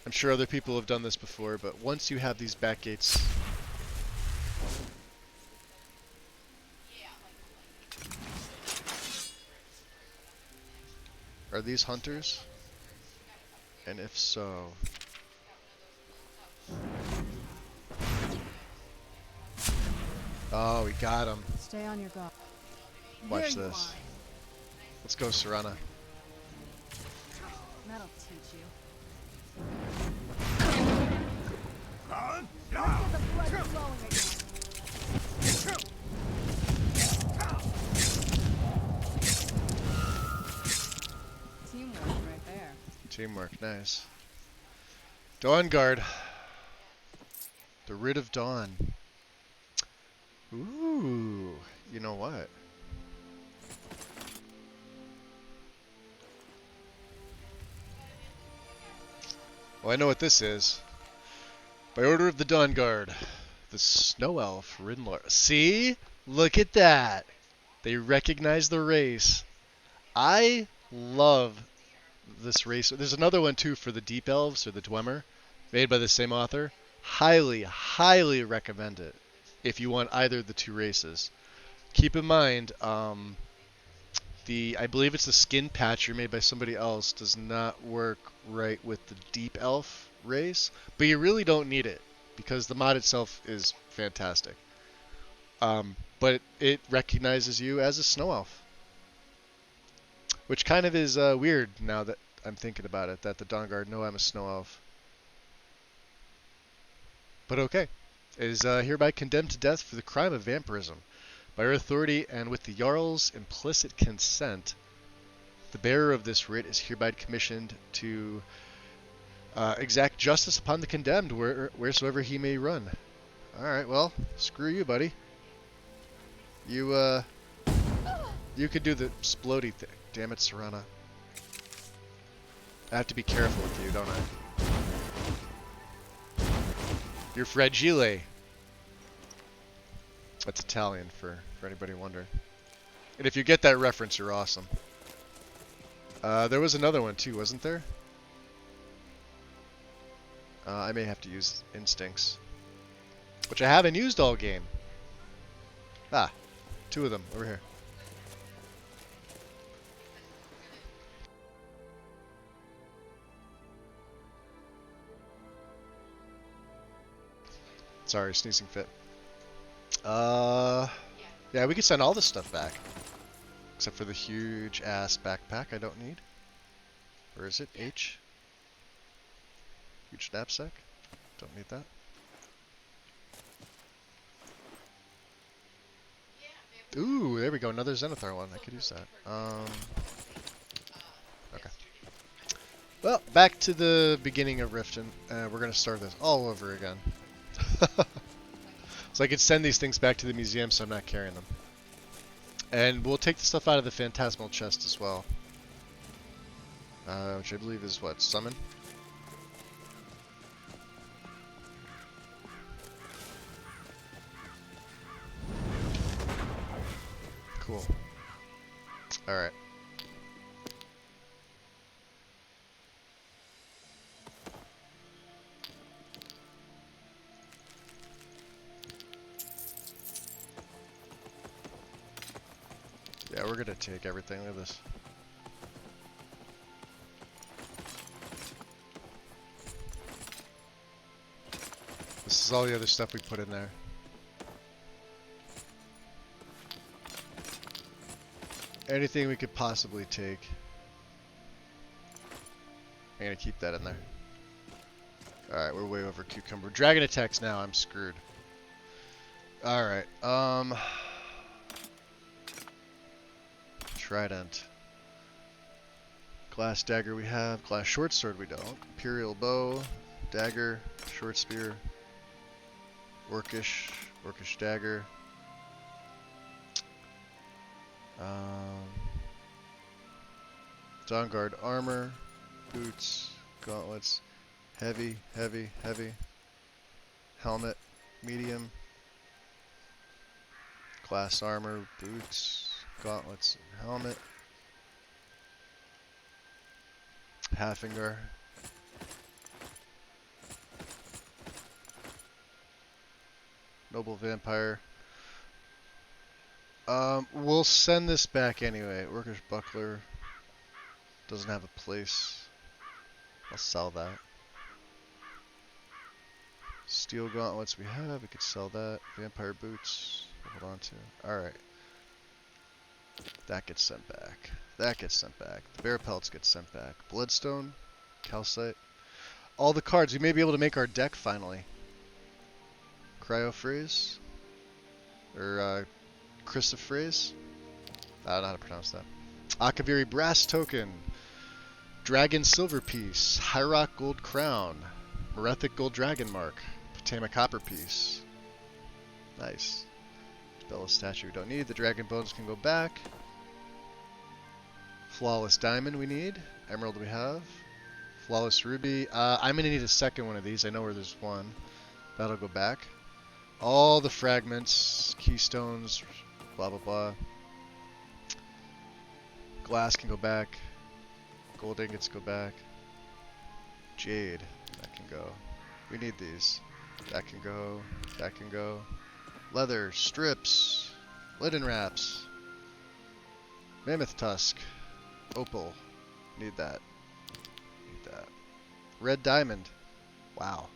Speaker 1: I'm sure other people have done this before, but once you have these back gates... Are these hunters? And if so... Oh, we got him.
Speaker 2: Stay on your guard.
Speaker 1: Watch this. Let's go, Serana.
Speaker 2: That'll teach you. Teamwork right there.
Speaker 1: Teamwork, nice. Dawn Guard. The Writ of Dawn. Ooh, you know what? Well, I know what this is. By order of the Dawn Guard, the Snow Elf Rinlar. See? Look at that. They recognize the race. I love this race. There's another one too for the Deep Elves or the Dwemer, made by the same author. Highly, highly recommend it if you want either of the two races. Keep in mind, I believe it's the skin patcher made by somebody else does not work right with the Deep Elf race, but you really don't need it because the mod itself is fantastic. But it recognizes you as a Snow Elf, which kind of is weird now that I'm thinking about it, that the Dawn Guard know I'm a Snow Elf. But okay. Is hereby condemned to death for the crime of vampirism. By our authority and with the Jarl's implicit consent, the bearer of this writ is hereby commissioned to exact justice upon the condemned wheresoever he may run. Alright, well, screw you, buddy. You could do the splody thing. Damn it, Serana. I have to be careful with you, don't I? You're fragile. That's Italian for anybody wondering. And if you get that reference, you're awesome. There was another one too, wasn't there? I may have to use instincts, which I haven't used all game. Ah, two of them over here. Sorry, sneezing fit. Yeah, we could send all this stuff back. Except for the huge ass backpack I don't need. Or is it H? Huge knapsack? Don't need that. Ooh, there we go. Another Zenithar one. I could use that. Okay. Well, back to the beginning of Riften. We're going to start this all over again. So I could send these things back to the museum so I'm not carrying them. And we'll take the stuff out of the Phantasmal chest as well. Which I believe is what? Summon? gonna take everything. Look at this. This is all the other stuff we put in there. Anything we could possibly take. I'm gonna keep that in there. Alright, we're way over cucumber. Dragon attacks now, I'm screwed. Alright, Trident. Glass dagger we have. Glass short sword we don't. Imperial bow. Dagger. Short spear. Orcish. Orcish dagger. Dawnguard armor. Boots. Gauntlets. Heavy. Heavy. Heavy. Helmet. Medium. Glass armor. Boots. Gauntlets. Helmet. Halfinger. Noble vampire. We'll send this back anyway. Orcish buckler. Doesn't have a place. I'll sell that. Steel gauntlets we have. We could sell that. Vampire boots. Hold on to. Alright. That gets sent back. That gets sent back. The bear pelts get sent back. Bloodstone. Calcite. All the cards. We may be able to make our deck finally. Cryophrase. Or, Chrysophrase. I don't know how to pronounce that. Akaviri brass token. Dragon silver piece. Hyrok gold crown. Merethic gold dragon mark. Potama copper piece. Nice. Bella statue we don't need. The dragon bones can go back. Flawless diamond we need. Emerald we have. Flawless ruby. I'm going to need a second one of these. I know where there's one. That'll go back. All the fragments, keystones, blah, blah, blah. Glass can go back. Gold ingots go back. Jade. That can go. We need these. That can go. That can go. Leather. Strips. Linen wraps. Mammoth tusk. Opal. Need that. Need that. Red diamond. Wow.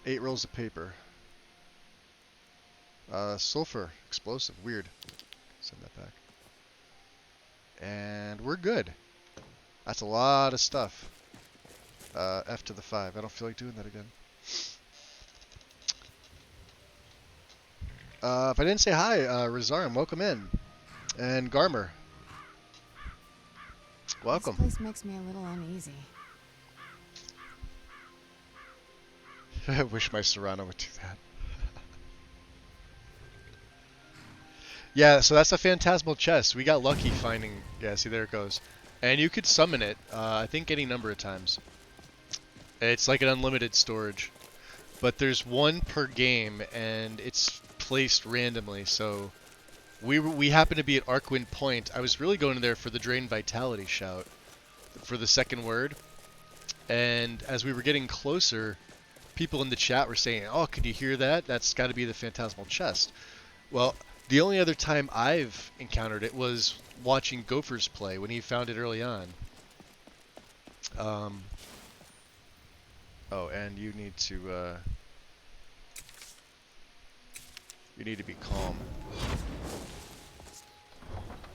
Speaker 1: 8 rolls of paper. Sulfur. Explosive. Weird. Send that back. And we're good. That's a lot of stuff. F to the 5. I don't feel like doing that again. If I didn't say hi, Razarim, welcome in. And Garmer. Welcome.
Speaker 2: This place makes me a little uneasy.
Speaker 1: I wish my Serrano would do that. Yeah, so that's a phantasmal chest. We got lucky finding... Yeah, see, there it goes. And you could summon it, I think any number of times. It's like an unlimited storage. But there's one per game, and it's placed randomly, so... We happen to be at Arcwind Point. I was really going there for the Drain Vitality shout. For the second word. And as we were getting closer, people in the chat were saying, oh, can you hear that? That's got to be the Phantasmal Chest. Well... The only other time I've encountered it was watching Gophers play when he found it early on. Oh, and you need to be calm.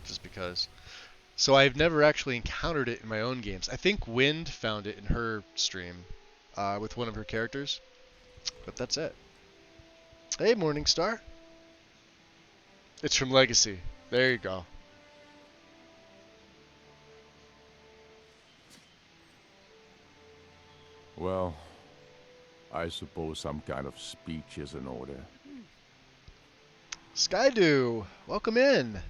Speaker 1: Just because. So I've never actually encountered it in my own games. I think Wind found it in her stream with one of her characters. But that's it. Hey, Morningstar. It's from Legacy. There you go.
Speaker 15: Well, I suppose some kind of speech is in order.
Speaker 1: Skydew, welcome in.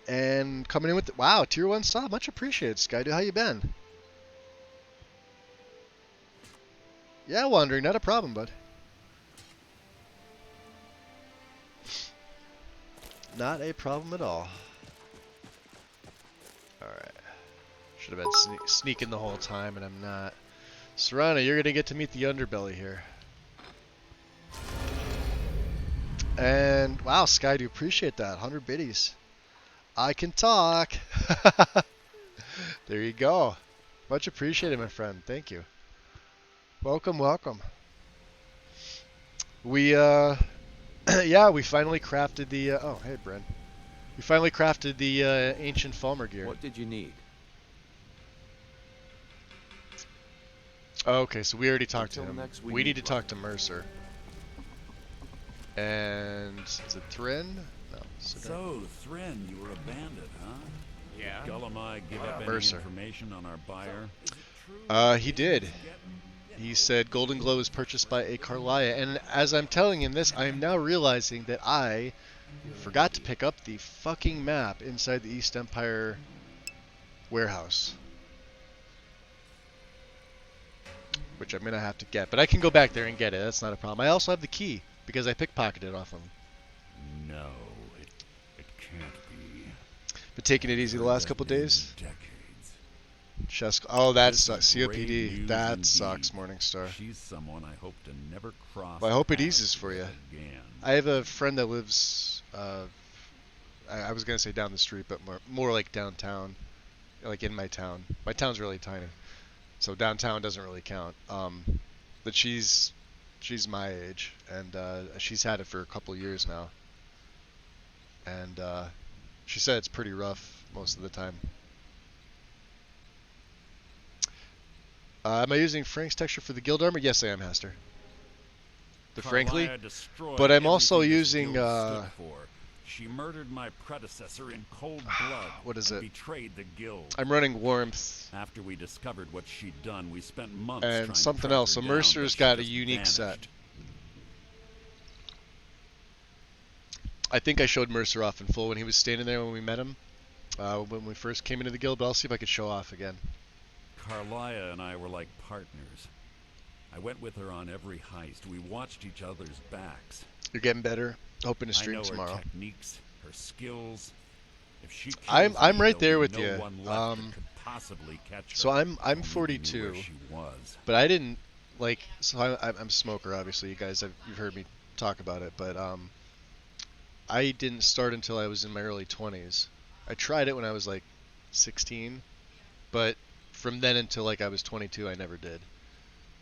Speaker 1: And coming in with wow, tier 1 sub. Much appreciated, Skydew. How you been? Yeah, Wandering, not a problem, bud. Not a problem at all. Alright. Should have been sneaking the whole time, and I'm not. Serrano, you're going to get to meet the underbelly here. And, wow, Sky, do appreciate that. 100 biddies. I can talk. There you go. Much appreciated, my friend. Thank you. Welcome, welcome. We, yeah, we finally crafted the, oh, hey, Bren. We finally crafted the ancient Falmer gear.
Speaker 16: What did you need?
Speaker 1: Okay, so we already talked to
Speaker 16: Until
Speaker 1: him.
Speaker 16: next
Speaker 1: We
Speaker 16: we
Speaker 1: need
Speaker 16: meet,
Speaker 1: to talk to Mercer. And is it Thrin? No.
Speaker 17: So, Thrin, you were abandoned, huh?
Speaker 4: Yeah.
Speaker 17: Did Gullumai give up any
Speaker 1: Mercer.
Speaker 17: information on our buyer?
Speaker 1: He did. He said Golden Glow was purchased by a Karliah, and as I'm telling him this, I am now realizing that I forgot to pick up the fucking map inside the East Empire warehouse. Which I'm gonna have to get, but I can go back there and get it. That's not a problem. I also have the key because I pickpocketed it off him.
Speaker 17: No, it can't be.
Speaker 1: Been taking it easy the last couple days.
Speaker 17: Decades.
Speaker 1: Chesk. Oh, that
Speaker 17: This
Speaker 1: sucks.
Speaker 17: is grave
Speaker 1: COPD.
Speaker 17: news
Speaker 1: That
Speaker 17: indeed.
Speaker 1: sucks, Morningstar.
Speaker 17: She's someone I hope to never cross.
Speaker 1: Well, I hope it
Speaker 17: paths
Speaker 1: eases for
Speaker 17: with
Speaker 1: you.
Speaker 17: Again.
Speaker 1: I have a friend that lives. I was gonna say down the street, but more like downtown, like in my town. My town's really tiny, so downtown doesn't really count. But she's my age, and she's had it for a couple years now. And she said it's pretty rough most of the time. Am I using Frank's texture for the guild armor? Yes, I am, Hester. The Frankly,
Speaker 17: Karliah destroyed
Speaker 1: but I'm also
Speaker 17: everything this
Speaker 1: using.
Speaker 17: guild stood for. She murdered my predecessor in cold blood.
Speaker 1: What is
Speaker 17: and
Speaker 1: it?
Speaker 17: Betrayed the guild.
Speaker 1: I'm running Warmth.
Speaker 17: After we discovered what she'd done, we spent months
Speaker 1: And
Speaker 17: trying
Speaker 1: something
Speaker 17: to track
Speaker 1: else.
Speaker 17: her
Speaker 1: So
Speaker 17: down,
Speaker 1: Mercer's
Speaker 17: but
Speaker 1: got
Speaker 17: she
Speaker 1: a
Speaker 17: just
Speaker 1: unique
Speaker 17: vanished.
Speaker 1: set. I think I showed Mercer off in full when he was standing there when we met him, when we first came into the guild, but I'll see if I could show off again.
Speaker 17: Karliah and I were like partners. I went with her on every heist. We watched each other's backs.
Speaker 1: You're getting better. Hoping to
Speaker 17: I
Speaker 1: stream
Speaker 17: know
Speaker 1: tomorrow.
Speaker 17: her techniques, her skills. If she kills
Speaker 1: I'm
Speaker 17: me,
Speaker 1: right there
Speaker 17: there'll
Speaker 1: with
Speaker 17: be no
Speaker 1: you.
Speaker 17: one left that could possibly catch her.
Speaker 1: So I'm
Speaker 17: Only we knew
Speaker 1: 42,
Speaker 17: where she was.
Speaker 1: but I didn't like. So I'm a smoker, obviously. You guys you've heard me talk about it, but I didn't start until I was in my early 20s. I tried it when I was like 16, but from then until like I was 22, I never did.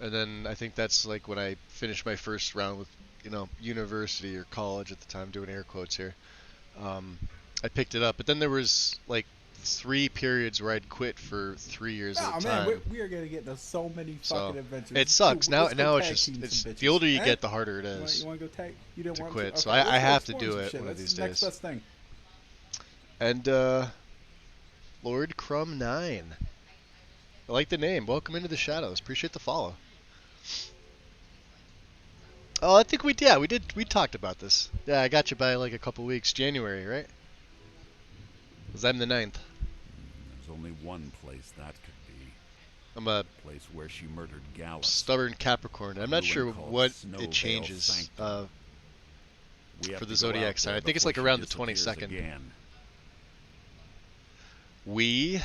Speaker 1: And then I think that's like when I finished my first round with, university or college at the time, doing air quotes here. I picked it up, but then there was like 3 periods where I'd quit for 3 years at a
Speaker 5: Oh
Speaker 1: time.
Speaker 5: man, we are gonna get into so many fucking adventures.
Speaker 1: It sucks.
Speaker 5: Dude,
Speaker 1: now
Speaker 5: let's go
Speaker 1: it's
Speaker 5: tag
Speaker 1: just
Speaker 5: team
Speaker 1: it's
Speaker 5: some
Speaker 1: the older you
Speaker 5: bitches.
Speaker 1: get, the harder it is.
Speaker 5: You want to go tag? You don't
Speaker 1: to
Speaker 5: want
Speaker 1: quit.
Speaker 5: To?
Speaker 1: So
Speaker 5: Okay,
Speaker 1: I
Speaker 5: let's go
Speaker 1: have to
Speaker 5: explore
Speaker 1: do
Speaker 5: some
Speaker 1: it
Speaker 5: shit.
Speaker 1: one of
Speaker 5: That's
Speaker 1: these
Speaker 5: the next
Speaker 1: days.
Speaker 5: best thing.
Speaker 1: And Lord Crumb 9. I like the name. Welcome into the shadows. Appreciate the follow. Oh, I think we did. We talked about this. Yeah, I got you by like a couple weeks. January, right? Because I'm the 9th.
Speaker 17: There's only one place that could be.
Speaker 1: I'm a
Speaker 17: place where she murdered Gallus.
Speaker 1: stubborn Capricorn. I'm not
Speaker 17: Ruin
Speaker 1: sure
Speaker 17: called
Speaker 1: what
Speaker 17: Snowveil
Speaker 1: it changes
Speaker 17: Sanctum. We have
Speaker 1: for
Speaker 17: to
Speaker 1: the
Speaker 17: go
Speaker 1: Zodiac
Speaker 17: out
Speaker 1: sign.
Speaker 17: there
Speaker 1: I think it's
Speaker 17: before
Speaker 1: like
Speaker 17: she
Speaker 1: around the
Speaker 17: disappears
Speaker 1: 22nd.
Speaker 17: again.
Speaker 1: We?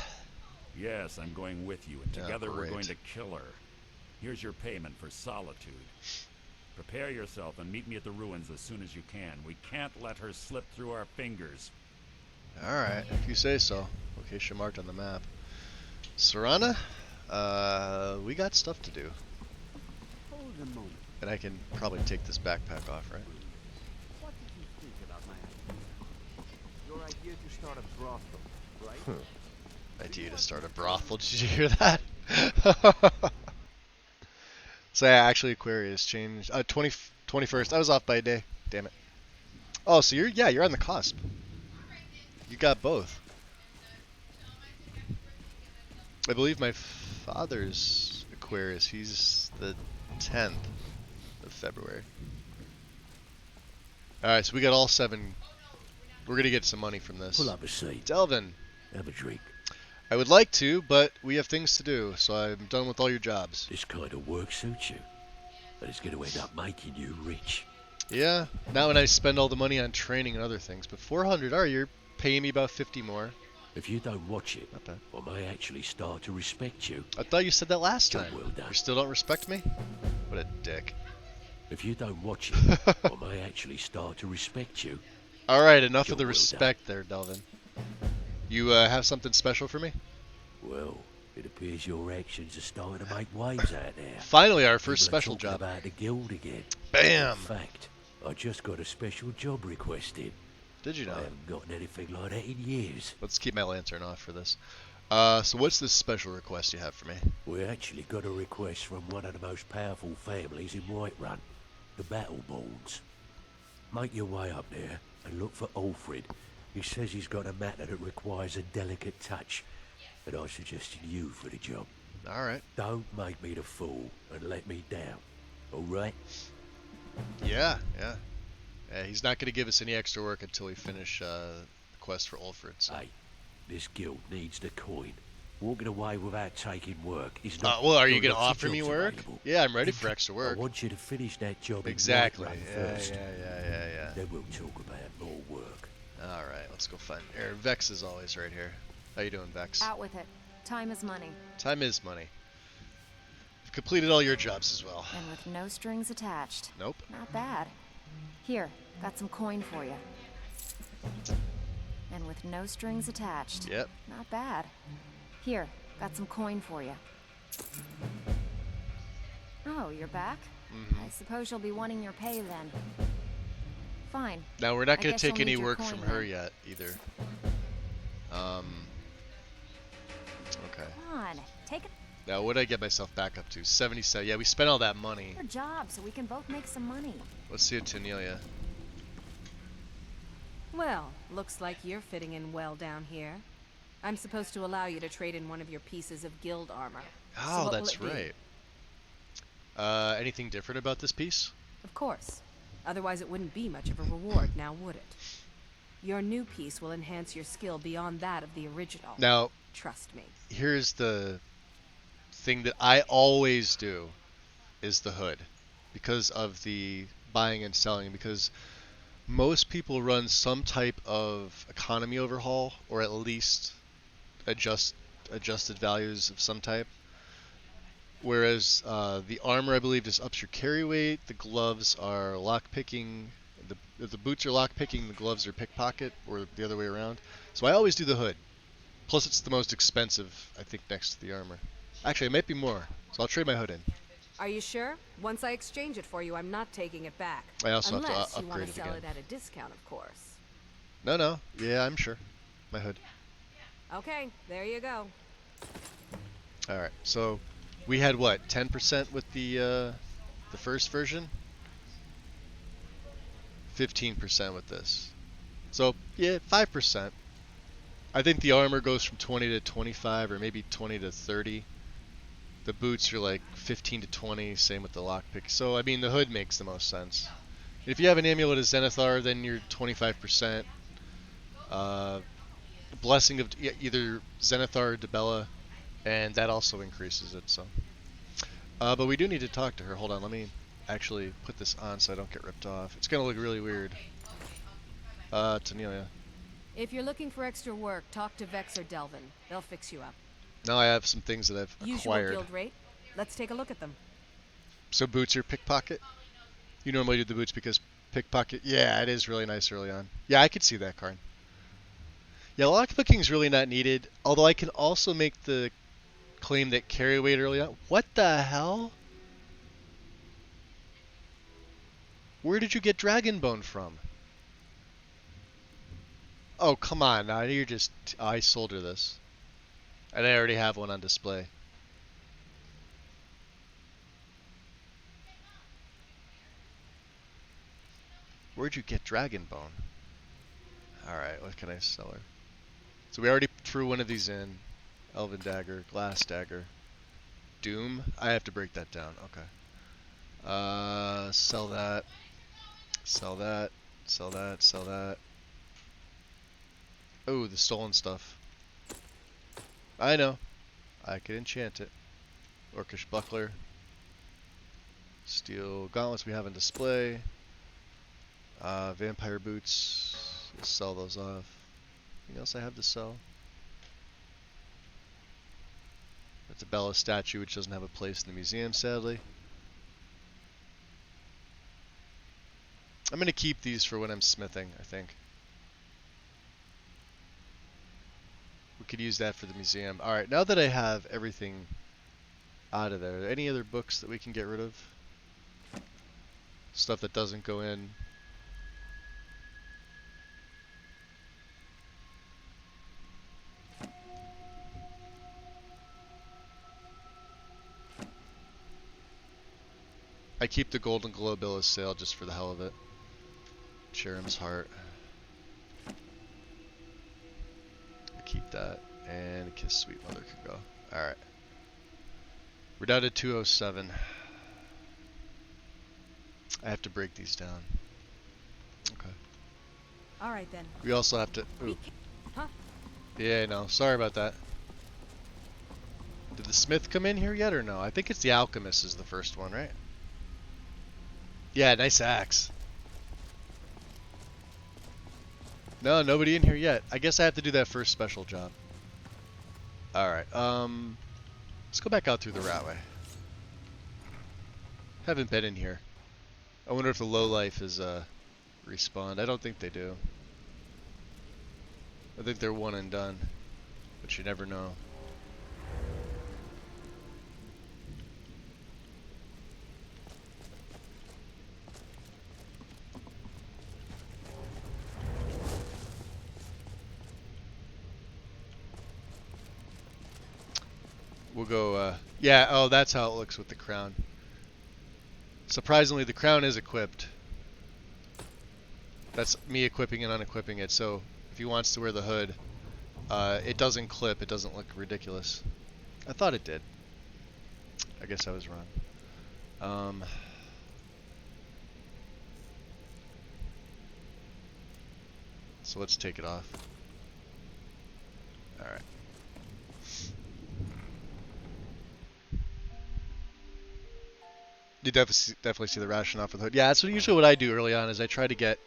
Speaker 17: Yes, I'm going with you, and
Speaker 1: Oh,
Speaker 17: together we're
Speaker 1: great.
Speaker 17: going to kill her. Here's your payment for solitude. Prepare yourself and meet me at the ruins as soon as you can. We can't let her slip through our fingers.
Speaker 1: Alright, if you say so. Location marked on the map. Serana? We got stuff to do.
Speaker 16: Hold a moment.
Speaker 1: And I can probably take this backpack off, right?
Speaker 16: What did you think about my idea? Your idea to start a brothel, right?
Speaker 1: Idea to start a brothel. Did you hear that? So yeah, actually Aquarius changed. 21st. I was off by a day. Damn it. Oh, so you're on the cusp. You got both. I believe my father's Aquarius. He's the 10th of February. Alright, so we got all 7. We're gonna get some money from this.
Speaker 18: Pull up a seat.
Speaker 1: Delvin.
Speaker 18: Have a drink.
Speaker 1: I would like to, but we have things to do, so I'm done with all your jobs.
Speaker 18: This kind of work suits you, but it's going to end up making you rich.
Speaker 1: Yeah, not when I spend all the money on training and other things, but 400, you're paying me about 50 more.
Speaker 18: If you don't watch it,
Speaker 1: Not bad.
Speaker 18: I may actually start to respect you.
Speaker 1: I thought you said that last
Speaker 18: Job
Speaker 1: time.
Speaker 18: well done.
Speaker 1: You still don't respect me? What a dick.
Speaker 18: If you don't watch it, I may actually start to respect you.
Speaker 1: Alright, enough of
Speaker 18: Job
Speaker 1: the
Speaker 18: well
Speaker 1: respect there, Delvin. You have something special for me?
Speaker 18: Well, it appears your actions are starting to make waves out there.
Speaker 1: Finally, our first
Speaker 18: People are
Speaker 1: special
Speaker 18: talking
Speaker 1: job.
Speaker 18: about the guild again.
Speaker 1: Bam!
Speaker 18: In fact, I just got a special job requested.
Speaker 1: Did you know?
Speaker 18: I haven't gotten anything like that in years.
Speaker 1: Let's keep my lantern off for this. So what's this special request you have for me?
Speaker 18: We actually got a request from one of the most powerful families in Whiterun, the Battleborns. Make your way up there and look for Alfred. He says he's got a matter that requires a delicate touch, and I suggested you for the job.
Speaker 1: Alright.
Speaker 18: Don't make me the fool and let me down, alright?
Speaker 1: Yeah. He's not going to give us any extra work until we finish the quest for Alfred. So.
Speaker 18: Hey, this guild needs the coin. Walking away without taking work is not...
Speaker 1: Well, are you
Speaker 18: going
Speaker 1: to offer me work?
Speaker 18: Available.
Speaker 1: Yeah, I'm ready for extra work.
Speaker 18: I want you to finish that job
Speaker 1: exactly.
Speaker 18: in Whiterun first.
Speaker 1: Yeah.
Speaker 18: Then we'll talk about more work.
Speaker 1: Alright, let's go find... Vex is always right here. How you doing, Vex?
Speaker 2: Out with it. Time is money.
Speaker 1: Time is money. You've completed all your jobs as well.
Speaker 2: And with no strings attached.
Speaker 1: Nope.
Speaker 2: Not bad. Here, got some coin for you. And with no strings attached.
Speaker 1: Yep.
Speaker 2: Not bad. Here, got some coin for you. Oh, you're back? I suppose you'll be wanting your pay then. Fine.
Speaker 1: Now, we're not going
Speaker 2: guess
Speaker 1: to take
Speaker 2: you'll
Speaker 1: any
Speaker 2: need your
Speaker 1: work
Speaker 2: coin
Speaker 1: from her
Speaker 2: then.
Speaker 1: yet, either. Okay.
Speaker 2: Come on, take it
Speaker 1: Now, what did I get myself back up to? 77. Yeah, we spent all that money.
Speaker 2: for a job so we can both make some money.
Speaker 1: Let's see what Tanelia.
Speaker 19: Well, looks like you're fitting in well down here. I'm supposed to allow you to trade in one of your pieces of guild armor. So
Speaker 1: Oh,
Speaker 19: what will
Speaker 1: that's
Speaker 19: it be?
Speaker 1: right. Anything different about this piece?
Speaker 19: Of course. Otherwise it wouldn't be much of a reward, now would it? Your new piece will enhance your skill beyond that of the original.
Speaker 1: Now,
Speaker 19: trust me.
Speaker 1: Here's the thing that I always do is the hood because of the buying and selling, because most people run some type of economy overhaul or at least adjusted values of some type. Whereas the armor, I believe, just ups your carry weight. The gloves are lock picking. The boots are lock picking. The gloves are pickpocket, or the other way around. So I always do the hood. Plus, it's the most expensive, I think, next to the armor. Actually, it might be more. So I'll trade my hood in.
Speaker 19: Are you sure? Once I exchange it for you, I'm not taking it back.
Speaker 1: I also
Speaker 19: Unless
Speaker 1: have to
Speaker 19: you want
Speaker 1: upgrade
Speaker 19: to
Speaker 1: it
Speaker 19: sell
Speaker 1: again.
Speaker 19: it at a discount, of course.
Speaker 1: No. Yeah, I'm sure. My hood.
Speaker 19: Okay, there you go.
Speaker 1: All right. So we had what? 10% with the first version. 15% with this. So yeah, 5%. I think the armor goes from 20 to 25, or maybe 20 to 30. The boots are like 15 to 20. Same with the lockpick. So I mean, the hood makes the most sense. If you have an amulet of Zenithar, then you're 25%. Blessing of either Zenithar or Dibella, and that also increases it. So, but we do need to talk to her. Hold on, let me actually put this on so I don't get ripped off. It's gonna look really weird. Tanelia.
Speaker 19: If you're looking for extra work, talk to Vex or Delvin. They'll fix you up.
Speaker 1: Now I have some things that I've
Speaker 19: Usual
Speaker 1: acquired.
Speaker 19: guild rate. Let's take a look at them.
Speaker 1: So boots are pickpocket? You normally do the boots because pickpocket? Yeah, it is really nice early on. Yeah, I could see that, Karn. Yeah, lockpicking is really not needed, although I can also make the claim that carry weight early on. What the hell? Where did you get Dragonbone from? Oh, come on. Now you're just... I sold her this. And I already have one on display. Where'd you get Dragonbone? Alright, what can I sell her? So we already threw one of these in. Elven Dagger, Glass Dagger. Doom? I have to break that down. Okay. Sell that. Sell that. Sell that. Sell that. Oh, the stolen stuff. I know. I could enchant it. Orcish Buckler. Steel Gauntlets we have on display. Vampire Boots. We'll sell those off. Anything else I have to sell? That's a Bella statue which doesn't have a place in the museum, sadly. I'm going to keep these for when I'm smithing, I think. We could use that for the museum. Alright, now that I have everything out of there, any other books that we can get rid of? Stuff that doesn't go in. I keep the Golden Globe bill of sale just for the hell of it. Cherum's Heart. I keep that. And Kiss Sweet Mother can go. Alright. We're down to 207. I have to break these down. Okay.
Speaker 19: All right then.
Speaker 1: We also have to... Ooh.
Speaker 19: Huh?
Speaker 1: Yeah, no. Sorry about that. Did the smith come in here yet or no? I think it's the alchemist is the first one, right? Yeah, nice axe. No, nobody in here yet. I guess I have to do that first special job. Alright, let's go back out through the rat way. Haven't been in here. I wonder if the lowlife is, respawned. I don't think they do. I think they're one and done. But you never know. We'll go, yeah, oh, that's how it looks with the crown. Surprisingly, the crown is equipped. That's me equipping and unequipping it, so if he wants to wear the hood, it doesn't clip, it doesn't look ridiculous. I thought it did. I guess I was wrong. So let's take it off. Alright. You definitely see the rationale for the hood. Yeah, that's usually what I do early on is I try to get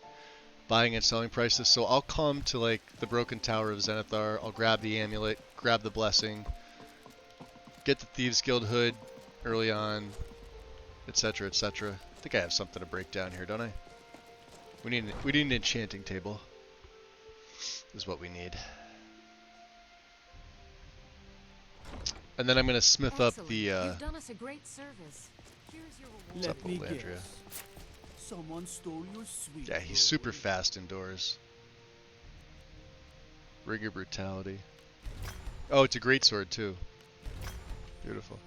Speaker 1: buying and selling prices. So I'll come to like the Broken Tower of Zenithar, I'll grab the amulet, grab the blessing, get the Thieves Guild hood early on, etc., etc. I think I have something to break down here, don't I? We need an enchanting table. Is what we need. And then I'm gonna smith up the
Speaker 14: You've done us a great service. Here's your reward.
Speaker 1: Let me guess.
Speaker 16: Someone stole your sweet.
Speaker 1: Yeah, he's super fast indoors. Rigor Brutality. Oh, it's a great sword too. Beautiful.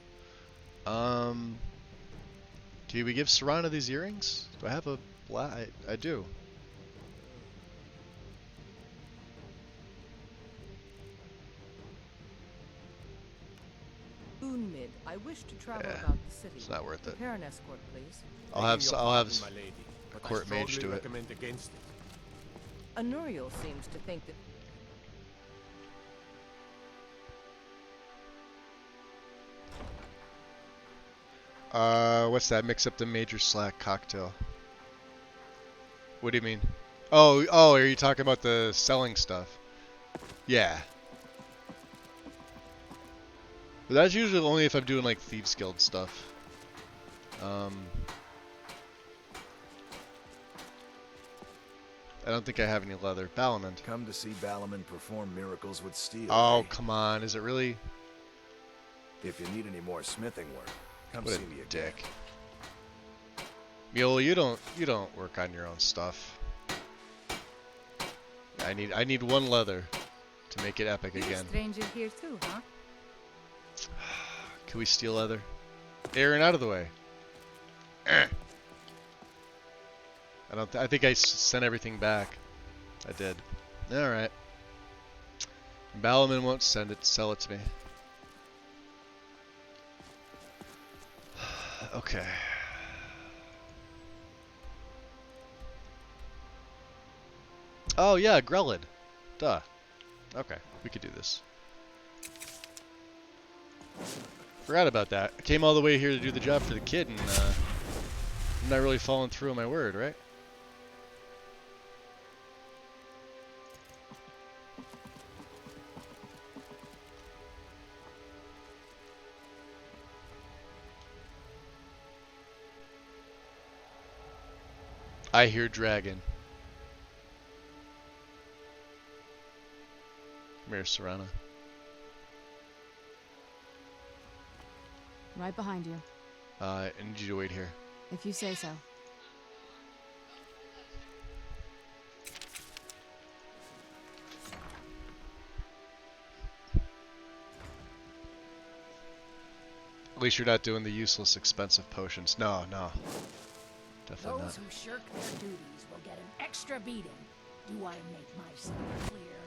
Speaker 1: Do we give Serana these earrings? Do I have a I do.
Speaker 14: Unmid, I wish to travel
Speaker 1: Yeah,
Speaker 14: about the city.
Speaker 1: it's not worth it.
Speaker 14: Prepare an escort, please.
Speaker 1: I'll have
Speaker 11: My lady,
Speaker 1: a
Speaker 11: but
Speaker 1: court
Speaker 11: I
Speaker 1: mage
Speaker 11: strongly
Speaker 1: do it.
Speaker 11: recommend against it.
Speaker 14: Anuriel seems to think that...
Speaker 1: What's that? Mix up the major slack cocktail. What do you mean? Oh, are you talking about the selling stuff? Yeah. But that's usually only if I'm doing like Thieves Guild stuff. I don't think I have any leather. Balamand.
Speaker 20: Come to see Balamand perform miracles with steel.
Speaker 1: Oh,
Speaker 20: eh?
Speaker 1: come on. Is it really?
Speaker 20: If you need any more smithing work, come
Speaker 1: What
Speaker 20: see
Speaker 1: a
Speaker 20: me again.
Speaker 1: dick. Mule, you don't work on your own stuff. I need one leather to make it epic again.
Speaker 10: Stranger here too, huh?
Speaker 1: Can we steal leather? Aaron, out of the way. I think I sent everything back. I did. All right. Balamand won't sell it to me. Okay. Oh yeah, Grelid. Duh. Okay, we could do this. Forgot about that. I came all the way here to do the job for the kid, and I'm not really following through on my word, right? I hear dragon. Come here, Serana.
Speaker 2: Right behind you.
Speaker 1: I need you to wait here.
Speaker 2: If you say so.
Speaker 1: At least you're not doing the useless, expensive potions. No, no. Definitely
Speaker 21: Those
Speaker 1: not.
Speaker 21: who shirk their duties will get an extra beating. Do I make myself clear?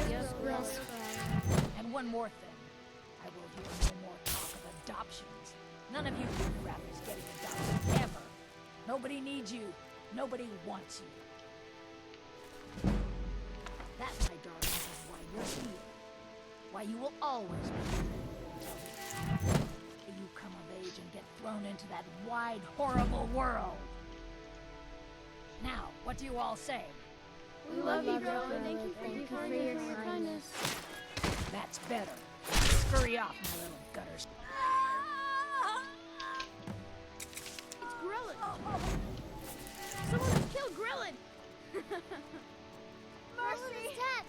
Speaker 12: Yes, yes.
Speaker 21: And one more thing. I will hear no more talk of adoptions. None of you riffraff is getting adopted, ever. Nobody needs you. Nobody wants you. That, my darlings, is why you're here. Why you will always be here. Until you come of age and get thrown into that wide, horrible world. Now, what do you all say?
Speaker 12: We love you, Grella. Thank you for your kindness.
Speaker 21: That's better. Scurry off, my little gutters.
Speaker 12: It's Grellin. Someone has killed Grellin. Mercy! Dead.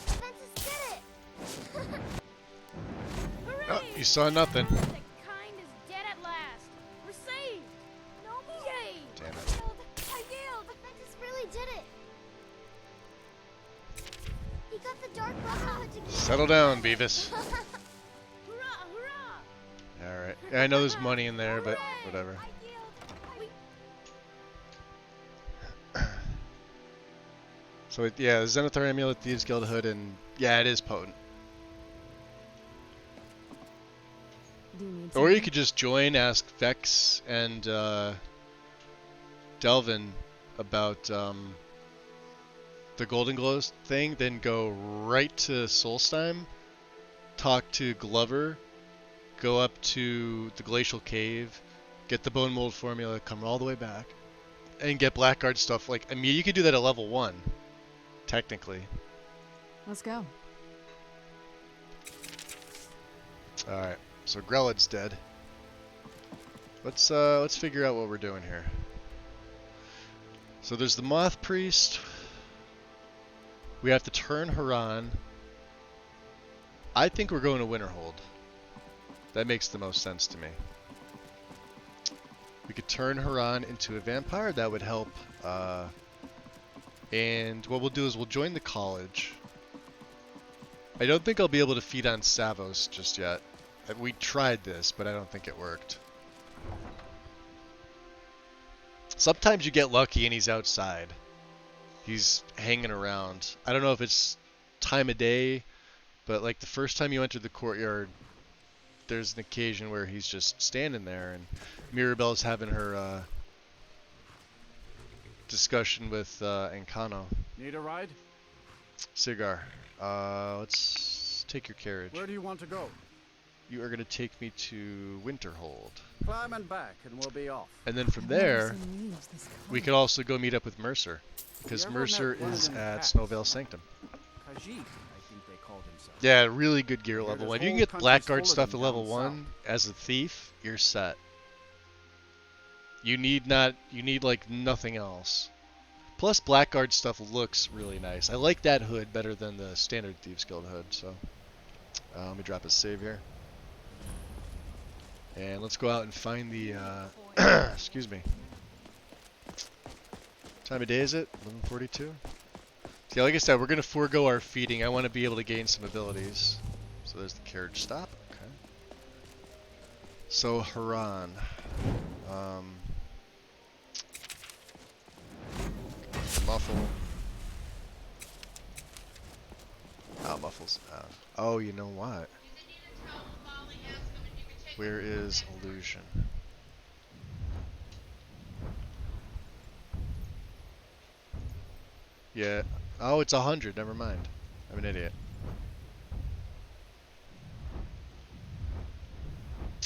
Speaker 12: Ventus did it.
Speaker 1: Oh, you saw nothing.
Speaker 12: The kind is dead at last. We're saved. No more. Yay!
Speaker 1: Damn it.
Speaker 12: I yield. Ventus really did it. He got the Dark Brotherhood together.
Speaker 1: Settle down, Beavis.
Speaker 12: Hurrah! Hurrah!
Speaker 1: Alright. Yeah, I know there's money in there, but whatever. So, yeah, Zenithar Amulet, Thieves Guild Hood, and yeah, it is potent.
Speaker 2: Do you need
Speaker 1: Or you
Speaker 2: something?
Speaker 1: could just join, ask Vex and Delvin about the Golden Glows thing, then go right to Solstheim, talk to Glover, go up to the Glacial Cave, get the Bone Mold Formula, come all the way back, and get Blackguard stuff. Like, I mean, you could do that at level 1, technically.
Speaker 2: Let's go.
Speaker 1: Alright, so Grellad's dead. Let's figure out what we're doing here. So there's the Moth Priest. We have to turn Haran. I think we're going to Winterhold. That makes the most sense to me. We could turn Haran into a vampire. That would help. And what we'll do is we'll join the college. I don't think I'll be able to feed on Savos just yet. We tried this, but I don't think it worked. Sometimes you get lucky and he's outside. He's hanging around. I don't know if it's time of day, but like the first time you enter the courtyard, there's an occasion where he's just standing there, and Mirabelle's having her discussion with Encano.
Speaker 11: Need a ride?
Speaker 1: Cigar, let's take your carriage.
Speaker 11: Where do you want to go?
Speaker 1: You are going to take me to Winterhold.
Speaker 11: Climb and back, and we'll be off.
Speaker 1: And then from there, we could also go meet up with Mercer, because
Speaker 11: You ever
Speaker 1: Mercer
Speaker 11: met one of
Speaker 1: is
Speaker 11: them
Speaker 1: at
Speaker 11: cats?
Speaker 1: Snowvale Sanctum.
Speaker 11: Khajiit, I think they called himself.
Speaker 1: Yeah, really good gear level
Speaker 11: this
Speaker 1: 1. If you can
Speaker 11: whole
Speaker 1: get
Speaker 11: country's
Speaker 1: Blackguard
Speaker 11: full of
Speaker 1: stuff
Speaker 11: them
Speaker 1: at level
Speaker 11: down
Speaker 1: 1 as a thief, you're set. You need like nothing else. Plus Blackguard stuff looks really nice. I like that hood better than the standard Thieves Guild hood, so let me drop a save here. And let's go out and find the excuse me. Time of day is it? 11:42. See, like I said, we're gonna forego our feeding. I want to be able to gain some abilities. So there's the carriage stop. Okay. So Haran. Muffle. Oh, muffles. Oh, you know what? Where is illusion? Yeah. Oh, it's 100. Never mind. I'm an idiot.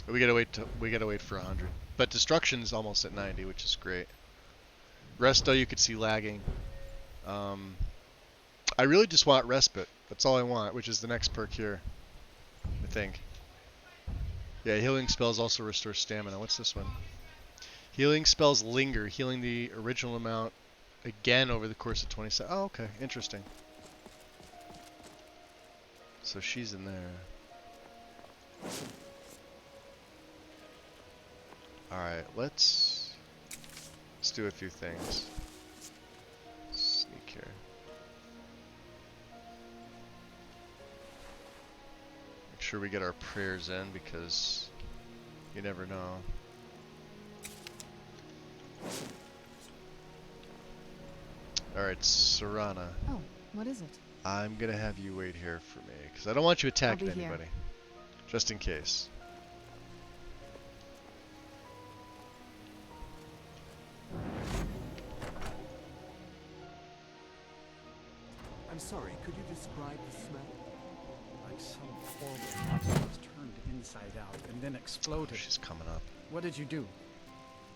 Speaker 1: We gotta wait for 100. But destruction's almost at 90, which is great. Resto, you could see lagging. I really just want respite. That's all I want, which is the next perk here, I think. Yeah, healing spells also restore stamina. What's this one? Healing spells linger, healing the original amount again over the course of 27. Oh, okay, interesting. So she's in there. Alright, let's do a few things. Sneak here. Make sure we get our prayers in because you never know. Alright, Serana.
Speaker 2: Oh, what is it?
Speaker 1: I'm gonna have you wait here for me because I don't want you attacking
Speaker 2: I'll be
Speaker 1: anybody.
Speaker 2: here.
Speaker 1: Just in case.
Speaker 6: I'm sorry, could you describe the smell?
Speaker 11: Like some horrible monster was turned inside out and then exploded.
Speaker 1: She's coming up.
Speaker 11: What did you do?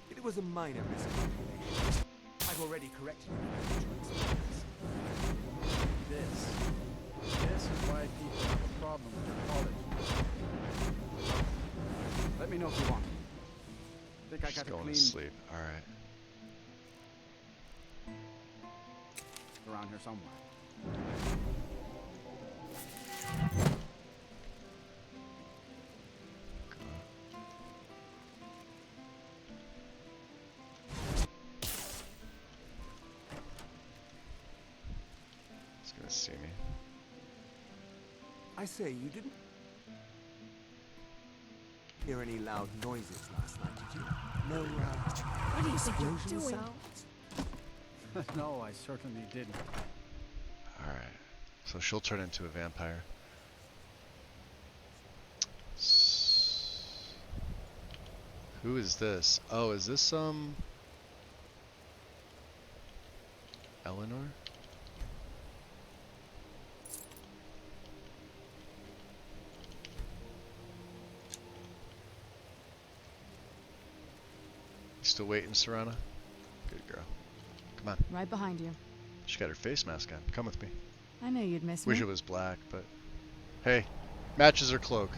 Speaker 6: It was a minor miscalculation. I've already corrected you.
Speaker 11: This is why people have a problem with your college. Let me know if you want. Think I
Speaker 1: She's
Speaker 11: got to
Speaker 1: going
Speaker 11: clean
Speaker 1: to sleep. Alright.
Speaker 11: around here somewhere.
Speaker 1: He's gonna see me.
Speaker 6: I say, you didn't hear any loud noises last night, did you? No,
Speaker 12: What do you think you're
Speaker 6: explosion
Speaker 12: doing?
Speaker 6: sounds?
Speaker 11: No, I certainly didn't.
Speaker 1: Alright. So she'll turn into a vampire. Who is this? Oh, is this Eleanor? You still waiting, Serana? Good girl. Come on.
Speaker 2: Right behind you.
Speaker 1: She got her face mask on. Come with me.
Speaker 2: I knew you'd miss
Speaker 1: Wish
Speaker 2: me.
Speaker 1: it was black, but hey, matches her cloak.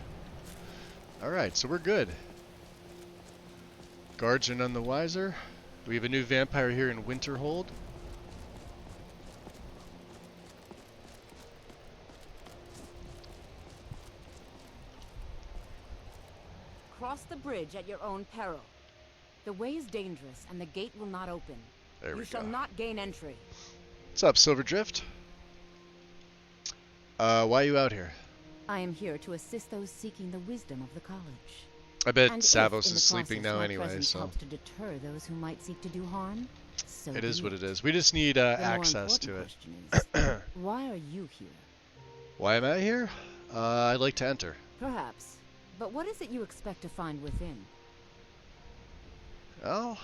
Speaker 1: Alright, so we're good. Guards are none the wiser. We have a new vampire here in Winterhold.
Speaker 14: Cross the bridge at your own peril. The way is dangerous, and the gate will not open.
Speaker 1: There we
Speaker 14: You shall
Speaker 1: go.
Speaker 14: not gain entry.
Speaker 1: What's up, Silverdrift? Why are you out here?
Speaker 14: I am here to assist those seeking the wisdom of the college.
Speaker 1: I bet
Speaker 14: And
Speaker 1: Savos
Speaker 14: if, in
Speaker 1: is
Speaker 14: the
Speaker 1: sleeping
Speaker 14: process,
Speaker 1: now
Speaker 14: my
Speaker 1: anyway,
Speaker 14: presence
Speaker 1: so
Speaker 14: helps to deter those who might seek to do harm. So
Speaker 1: it
Speaker 14: be
Speaker 1: is what
Speaker 14: it.
Speaker 1: it is. We just need
Speaker 14: The more
Speaker 1: access to
Speaker 14: important
Speaker 1: it.
Speaker 14: question is, why are you here?
Speaker 1: Why am I here? I'd like to enter.
Speaker 14: Perhaps. But what is it you expect to find within?
Speaker 1: Oh.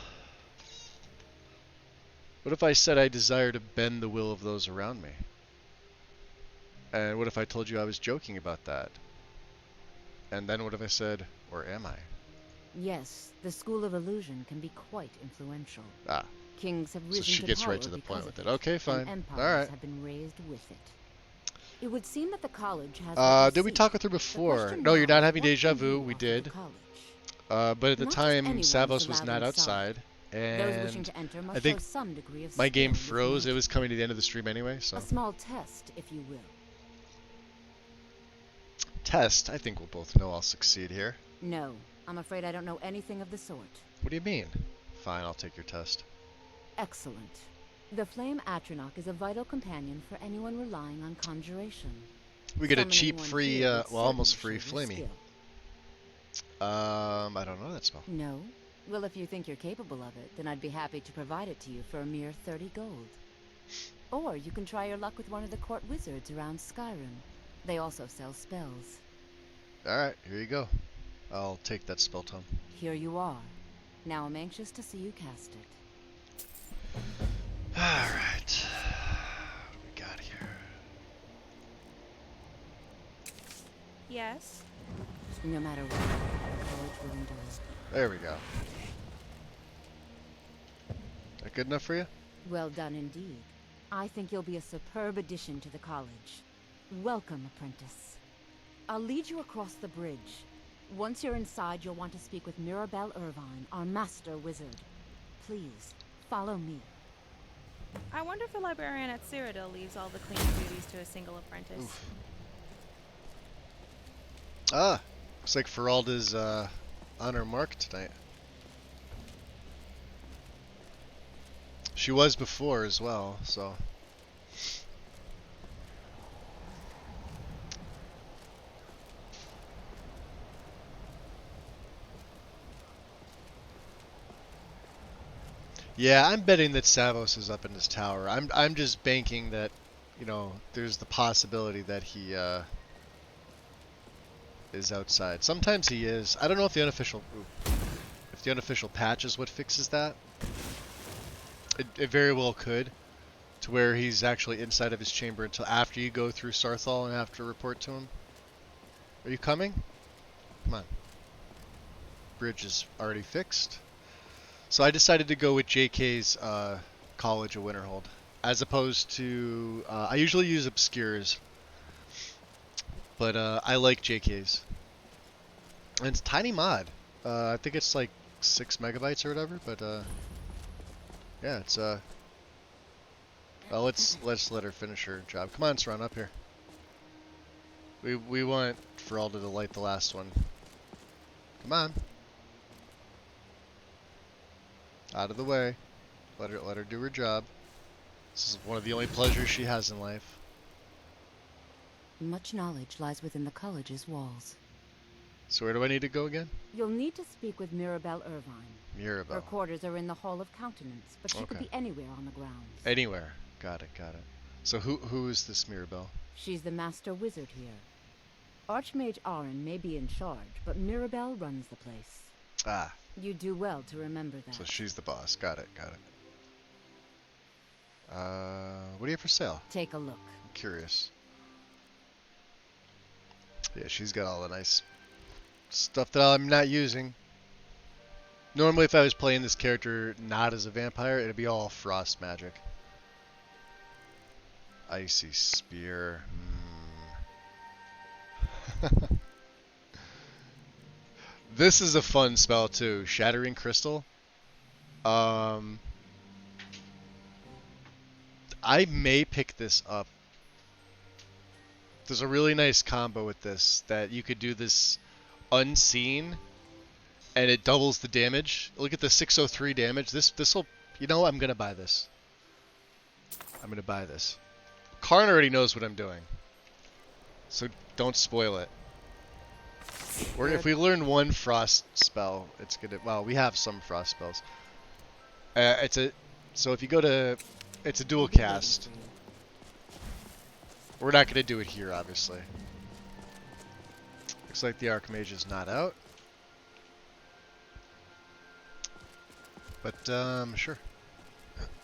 Speaker 1: What if I said I desire to bend the will of those around me? And what if I told you I was joking about that? And then what if I said, or am I?
Speaker 14: Yes, the School of Illusion can be quite influential.
Speaker 1: Ah.
Speaker 14: Kings have
Speaker 1: So
Speaker 14: risen
Speaker 1: she
Speaker 14: to
Speaker 1: gets
Speaker 14: power
Speaker 1: right to the point
Speaker 14: because
Speaker 1: with
Speaker 14: of
Speaker 1: it. Okay, fine.
Speaker 14: And empires
Speaker 1: Alright.
Speaker 14: have been raised with it. It would seem that the college has what you
Speaker 1: Did we
Speaker 14: seek.
Speaker 1: talk with her
Speaker 14: The
Speaker 1: before?
Speaker 14: question
Speaker 1: No, you're
Speaker 14: now
Speaker 1: not
Speaker 14: is,
Speaker 1: having
Speaker 14: what
Speaker 1: deja
Speaker 14: can
Speaker 1: vu.
Speaker 14: you
Speaker 1: We
Speaker 14: offer
Speaker 1: did.
Speaker 14: the college?
Speaker 1: But at the
Speaker 14: Not just
Speaker 1: time,
Speaker 14: anyone is
Speaker 1: Savos was
Speaker 14: allowed
Speaker 1: not
Speaker 14: inside.
Speaker 1: outside.
Speaker 14: Those wishing
Speaker 1: And
Speaker 14: to enter
Speaker 1: I
Speaker 14: must
Speaker 1: think
Speaker 14: show some degree of
Speaker 1: my game
Speaker 14: skill
Speaker 1: froze.
Speaker 14: with
Speaker 1: It was coming to the end of the stream anyway, so.
Speaker 14: a small test, if you will.
Speaker 1: Test. I think we'll both know I'll succeed here.
Speaker 14: No, I'm afraid I don't know anything of the sort.
Speaker 1: What do you mean? Fine, I'll take your test.
Speaker 14: Excellent. The Flame Atronach is a vital companion for anyone relying on conjuration.
Speaker 1: We get a
Speaker 14: Summoning
Speaker 1: cheap,
Speaker 14: one
Speaker 1: free,
Speaker 14: here would
Speaker 1: well, almost
Speaker 14: certainly
Speaker 1: free
Speaker 14: show your
Speaker 1: flamey.
Speaker 14: skill.
Speaker 1: I don't know that spell.
Speaker 14: No? Well, if you think you're capable of it, then I'd be happy to provide it to you for a mere 30 gold. Or you can try your luck with one of the court wizards around Skyrim. They also sell spells.
Speaker 1: Alright, here you go. I'll take that spell tome.
Speaker 14: Here you are. Now I'm anxious to see you cast it.
Speaker 1: Alright. What do we got here?
Speaker 7: Yes?
Speaker 14: No matter what, the college will endure.
Speaker 1: There we go. That good enough for you?
Speaker 14: Well done indeed. I think you'll be a superb addition to the college. Welcome, apprentice. I'll lead you across the bridge. Once you're inside, you'll want to speak with Mirabelle Irvine, our master wizard. Please, follow me.
Speaker 7: I wonder if a librarian at Cyrodiil leaves all the cleaning duties to a single apprentice.
Speaker 1: Oof. Ah, Looks like Feralda's on her mark tonight. She was before as well, so. Yeah, I'm betting that Savos is up in this tower. I'm just banking that, you know, there's the possibility that he is outside. Sometimes he is. I don't know if the unofficial patch is what fixes that. It very well could, to where he's actually inside of his chamber until after you go through Sarthal and have to report to him. Are you coming? Come on. Bridge is already fixed. So I decided to go with JK's College of Winterhold, as opposed to I usually use Obscures, but I like JK's. And it's a tiny mod. I think it's like 6 megabytes or whatever, but yeah, it's well, let's let her finish her job. Come on, Saran, up here. We want Feralda to light the last one. Come on. Out of the way. Let her do her job. This is one of the only pleasures she has in life.
Speaker 14: Much knowledge lies within the college's walls.
Speaker 1: So where do I need to go again?
Speaker 14: You'll need to speak with Mirabelle Irvine.
Speaker 1: Mirabelle.
Speaker 14: Her quarters are in the Hall of Countenance, but she could be anywhere on the grounds.
Speaker 1: Anywhere. Got it. So who is this Mirabelle?
Speaker 14: She's the master wizard here. Archmage Aaron may be in charge, but Mirabelle runs the place.
Speaker 1: Ah.
Speaker 14: You do well to remember that.
Speaker 1: So she's the boss. Got it. What do you have for sale?
Speaker 14: Take a look.
Speaker 1: I'm curious. Yeah, she's got all the nice stuff that I'm not using. Normally, if I was playing this character not as a vampire, it'd be all frost magic. Icy spear. This is a fun spell too. Shattering Crystal. I may pick this up. There's a really nice combo with this that you could do this unseen and it doubles the damage. Look at the 603 damage. This'll, you know, I'm gonna buy this. Karn already knows what I'm doing, so don't spoil it. Or if we learn one frost spell, it's gonna. Well, we have some frost spells. So if you go to, it's a dual cast. We're not gonna do it here, obviously. Looks like the Archmage is not out. But sure.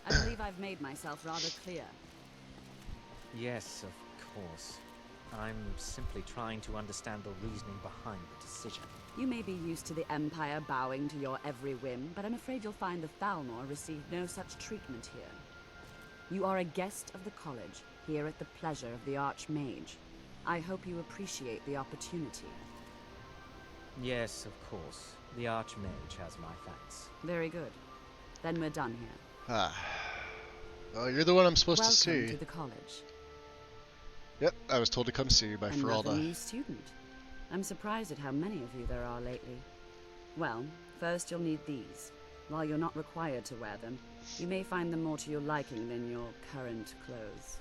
Speaker 13: I believe I've made myself rather clear.
Speaker 8: Yes, of course. I'm simply trying to understand the reasoning behind the decision.
Speaker 13: You may be used to the Empire bowing to your every whim, but I'm afraid you'll find the Thalmor receive no such treatment here. You are a guest of the college, here at the pleasure of the Archmage. I hope you appreciate the opportunity.
Speaker 8: Yes, of course. The Archmage has my thanks.
Speaker 13: Very good. Then we're done here.
Speaker 1: Ah. Well, you're the one I'm supposed to see.
Speaker 13: Welcome to the college.
Speaker 1: Yep, I was told to come see you by
Speaker 13: Another
Speaker 1: Feralda.
Speaker 13: new student. I'm surprised at how many of you there are lately. Well, first you'll need these. While you're not required to wear them, you may find them more to your liking than your current clothes.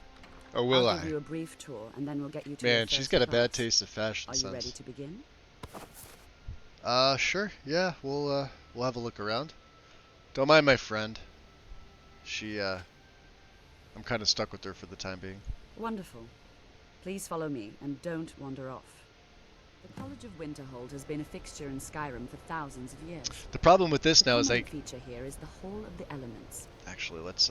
Speaker 1: Or will
Speaker 13: I'll give you a brief tour, and then we'll get you to
Speaker 1: Man,
Speaker 13: your
Speaker 1: she's
Speaker 13: first
Speaker 1: got a bad
Speaker 13: class.
Speaker 1: taste of fashion
Speaker 13: Are you
Speaker 1: sense.
Speaker 13: ready to begin?
Speaker 1: Sure. Yeah, we'll have a look around. Don't mind my friend. I'm kind of stuck with her for the time being.
Speaker 13: Wonderful. Please follow me, and don't wander off. The College of Winterhold has been a fixture in Skyrim for thousands of years.
Speaker 1: The problem with this
Speaker 13: The
Speaker 1: now is
Speaker 13: prominent feature here is the Hall of the Elements.
Speaker 1: Actually, let's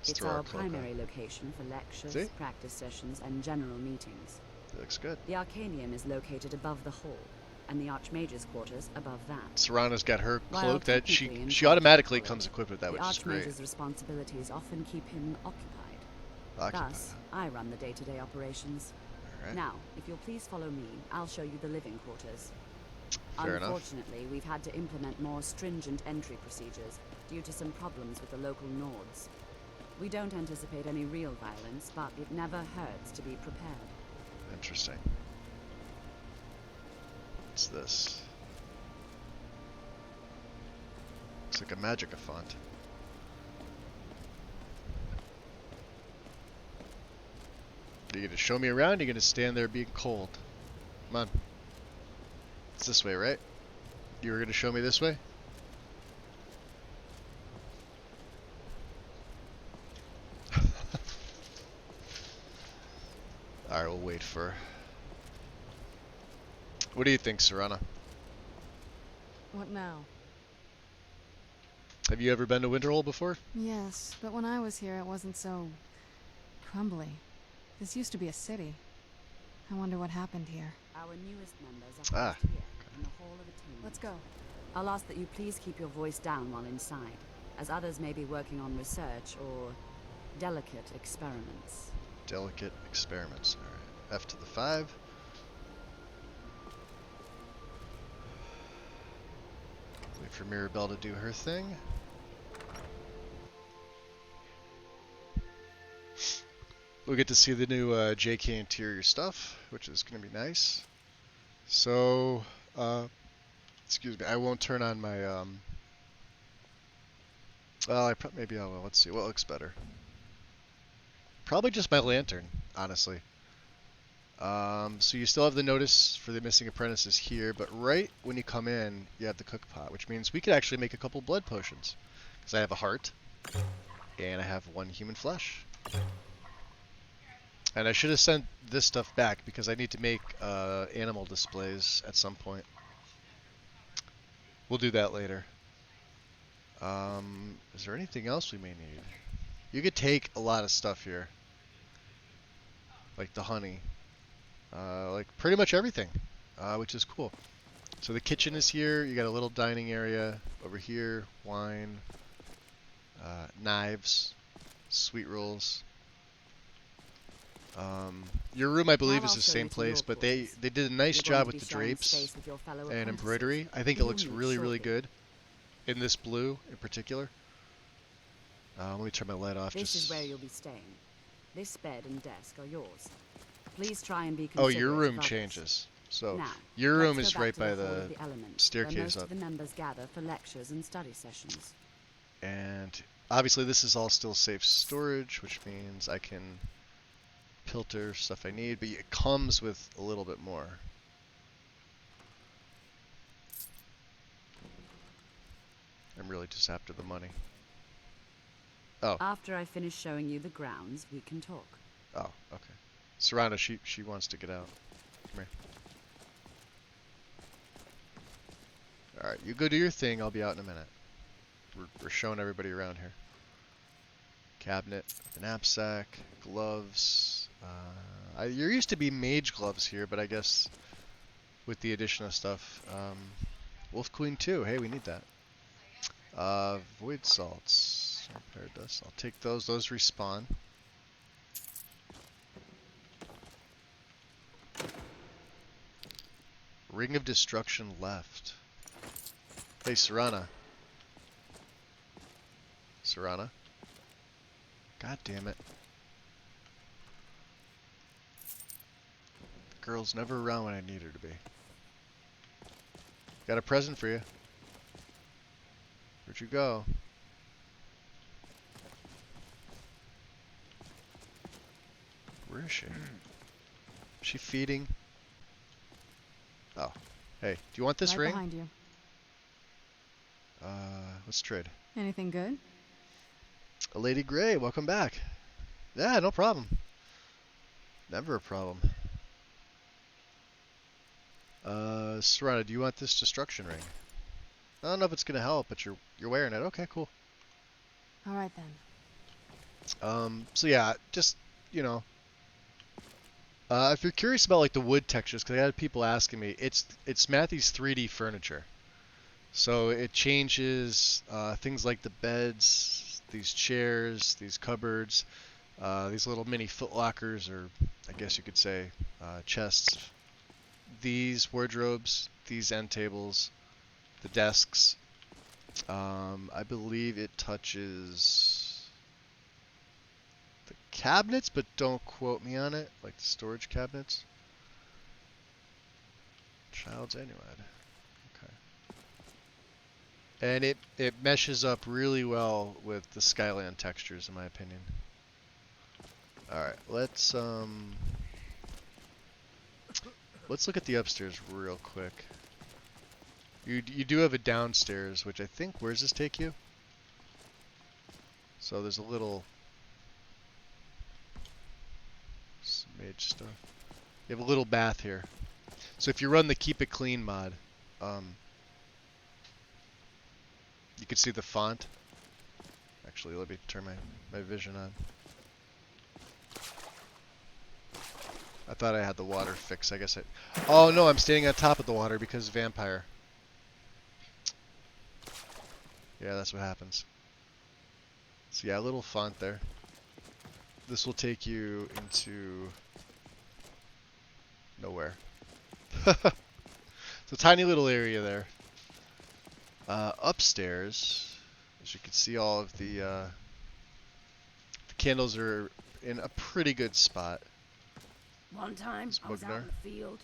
Speaker 13: It's
Speaker 1: throw our
Speaker 13: our
Speaker 1: cloak on.
Speaker 13: primary location for lectures,
Speaker 1: See?
Speaker 13: practice sessions, and general meetings.
Speaker 1: Looks good.
Speaker 13: The Arcanium is located above the hall, and the Archmage's quarters above that.
Speaker 1: Serana's got her
Speaker 13: While
Speaker 1: cloak that
Speaker 13: technically in
Speaker 1: she
Speaker 13: charge,
Speaker 1: automatically
Speaker 13: however,
Speaker 1: comes equipped with that,
Speaker 13: the
Speaker 1: which is great.
Speaker 13: Archmage's responsibilities often keep him occupied. Thus, I run the day-to-day operations.
Speaker 1: Alright.
Speaker 13: Now, if you'll please follow me, I'll show you the living quarters.
Speaker 1: Fair enough.
Speaker 13: Unfortunately, we've had to implement more stringent entry procedures due to some problems with the local Nords. We don't anticipate any real violence, but it never hurts to be prepared.
Speaker 1: Interesting. What's this? Looks like a Magica font. Are you gonna show me around? Or are you gonna stand there being cold? Come on. It's this way, right? You were gonna show me this way? Alright, we'll wait for... What do you think, Serana?
Speaker 2: What now?
Speaker 1: Have you ever been to Winterhold before?
Speaker 2: Yes, but when I was here, it wasn't so crumbly. This used to be a city. I wonder what happened here.
Speaker 13: Our newest members are housed here, in the Hall of Attainment.
Speaker 2: Let's go.
Speaker 13: I'll ask that you please keep your voice down while inside, as others may be working on research or delicate experiments.
Speaker 1: Delicate experiments. Alright. F to the 5. Wait for Mirabelle to do her thing. We'll get to see the new JK interior stuff, which is going to be nice. So, excuse me, I won't turn on my, well, maybe I will. Let's see, what looks better? Probably just my lantern, honestly. So you still have the notice for the missing apprentices here, but right when you come in, you have the cook pot, which means we could actually make a couple blood potions. Because I have a heart, and I have 1 human flesh. And I should have sent this stuff back because I need to make animal displays at some point. We'll do that later. Is there anything else we may need? You could take a lot of stuff here. Like the honey. Like pretty much everything, which is cool. So the kitchen is here. You got a little dining area over here. Wine. Knives. Sweet rolls. Your room, I believe, is the same place, but they did a nice job with the drapes and embroidery. I think it looks really, really good in this blue in particular. Let me turn my light off.
Speaker 13: This is where you'll be staying. This bed and desk are yours. Please try and be
Speaker 1: Oh,
Speaker 13: considerate
Speaker 1: your room
Speaker 13: of others.
Speaker 1: changes. So
Speaker 13: now,
Speaker 1: your room
Speaker 13: let's
Speaker 1: is
Speaker 13: go back
Speaker 1: right
Speaker 13: to
Speaker 1: by
Speaker 13: Hall
Speaker 1: the
Speaker 13: of Elements,
Speaker 1: staircase
Speaker 13: where most
Speaker 1: up.
Speaker 13: of the members gather for lectures and study sessions.
Speaker 1: And obviously this is all still safe storage, which means I can filter stuff I need, but it comes with a little bit more. I'm really just after the money. Oh.
Speaker 13: After I finish showing you the grounds, we can talk.
Speaker 1: Oh, okay. Serana, she wants to get out. Come here. Alright, you go do your thing, I'll be out in a minute. We're showing everybody around here. Cabinet, the knapsack, gloves. There used to be mage gloves here, but I guess with the addition of stuff. Wolf Queen 2, hey, we need that. Void salts, repair dust. I'll take those. Those respawn. Ring of Destruction left. Hey, Serana. Serana. God damn it. The girl's never around when I need her to be. Got a present for you. Where'd you go? Where is she? Is she feeding? Oh. Hey, do you want this
Speaker 2: right
Speaker 1: ring?
Speaker 2: Behind you.
Speaker 1: Let's trade.
Speaker 2: Anything good?
Speaker 1: A Lady Grey, welcome back. Yeah, no problem. Never a problem. Serana, do you want this destruction ring? I don't know if it's gonna help, but you're wearing it. Okay, cool.
Speaker 2: All right then.
Speaker 1: So yeah, just you know, if you're curious about like the wood textures, because I had people asking me, it's Matthew's 3D furniture. So it changes things like the beds, these chairs, these cupboards, these little mini footlockers, or I guess you could say chests. These wardrobes, these end tables, the desks. I believe it touches the cabinets, but don't quote me on it, like the storage cabinets. Child's Annuad. Okay. And it meshes up really well with the Skyland textures, in my opinion. Alright, let's look at the upstairs real quick. You do have a downstairs, which I think, where does this take you? So there's a little mage stuff. You have a little bath here. So if you run the Keep It Clean mod, you can see the font. Actually, let me turn my vision on. I thought I had the water fixed. I guess oh no, I'm standing on top of the water because vampire. Yeah, that's what happens. So yeah, a little font there. This will take you into nowhere. It's a tiny little area there. Upstairs, as you can see, all of the candles are in a pretty good spot.
Speaker 21: One time, I was out in the field.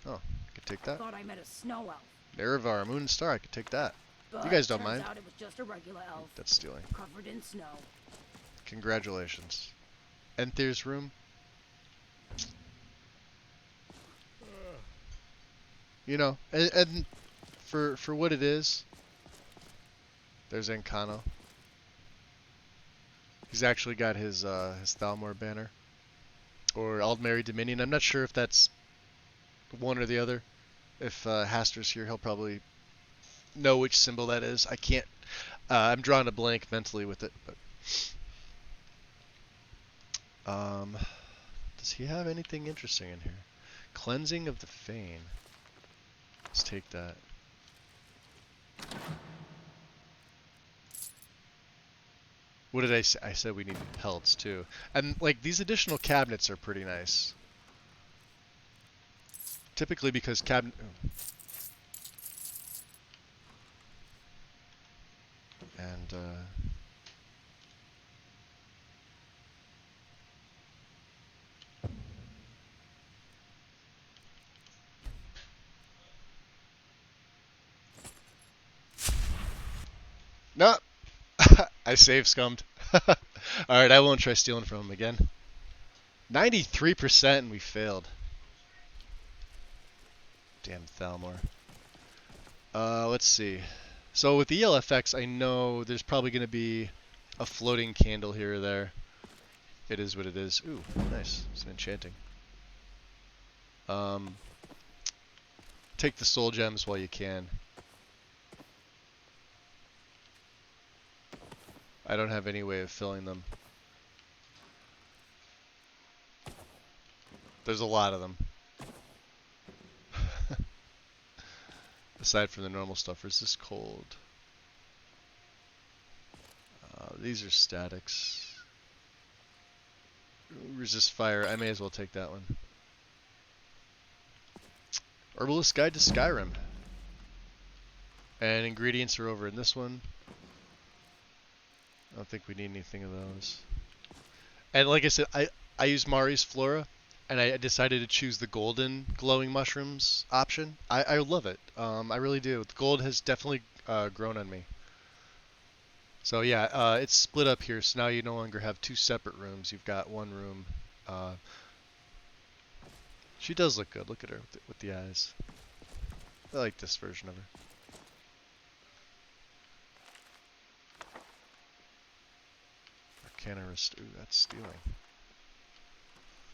Speaker 1: Oh, I could take that.
Speaker 21: Thought I met a snow elf.
Speaker 1: Nerevar, Moon and Star, I could take that.
Speaker 21: But
Speaker 1: You guys don't
Speaker 21: turns
Speaker 1: mind.
Speaker 21: out it was just a regular elf.
Speaker 1: That's stealing.
Speaker 21: Covered in snow.
Speaker 1: Congratulations. Enther's room. You know, and for what it is, there's Encano. He's actually got his Thalmor banner. Or Aldmeri Dominion. I'm not sure if that's one or the other. If Haster's here, he'll probably know which symbol that is. I can't. I'm drawing a blank mentally with it. But does he have anything interesting in here? Cleansing of the Fane. Let's take that. What did I say? I said we needed pelts too. And like these additional cabinets are pretty nice. Typically because cabinet... Oh. And no! I save scummed. Alright, I won't try stealing from him again. 93% and we failed. Damn Thalmor. Let's see. So with the ELFX, I know there's probably going to be a floating candle here or there. It is what it is. Ooh, nice. It's an enchanting. Take the soul gems while you can. I don't have any way of filling them. There's a lot of them. Aside from the normal stuff, is this cold? These are statics. Resist fire. I may as well take that one. Herbalist Guide to Skyrim. And ingredients are over in this one. I don't think we need anything of those. And like I said, I use Mari's Flora, and I decided to choose the golden glowing mushrooms option. I love it. I really do. The gold has definitely grown on me. So yeah, it's split up here, so now you no longer have two separate rooms. You've got one room. She does look good. Look at her with the eyes. I like this version of her. Arcana Ooh, that's stealing.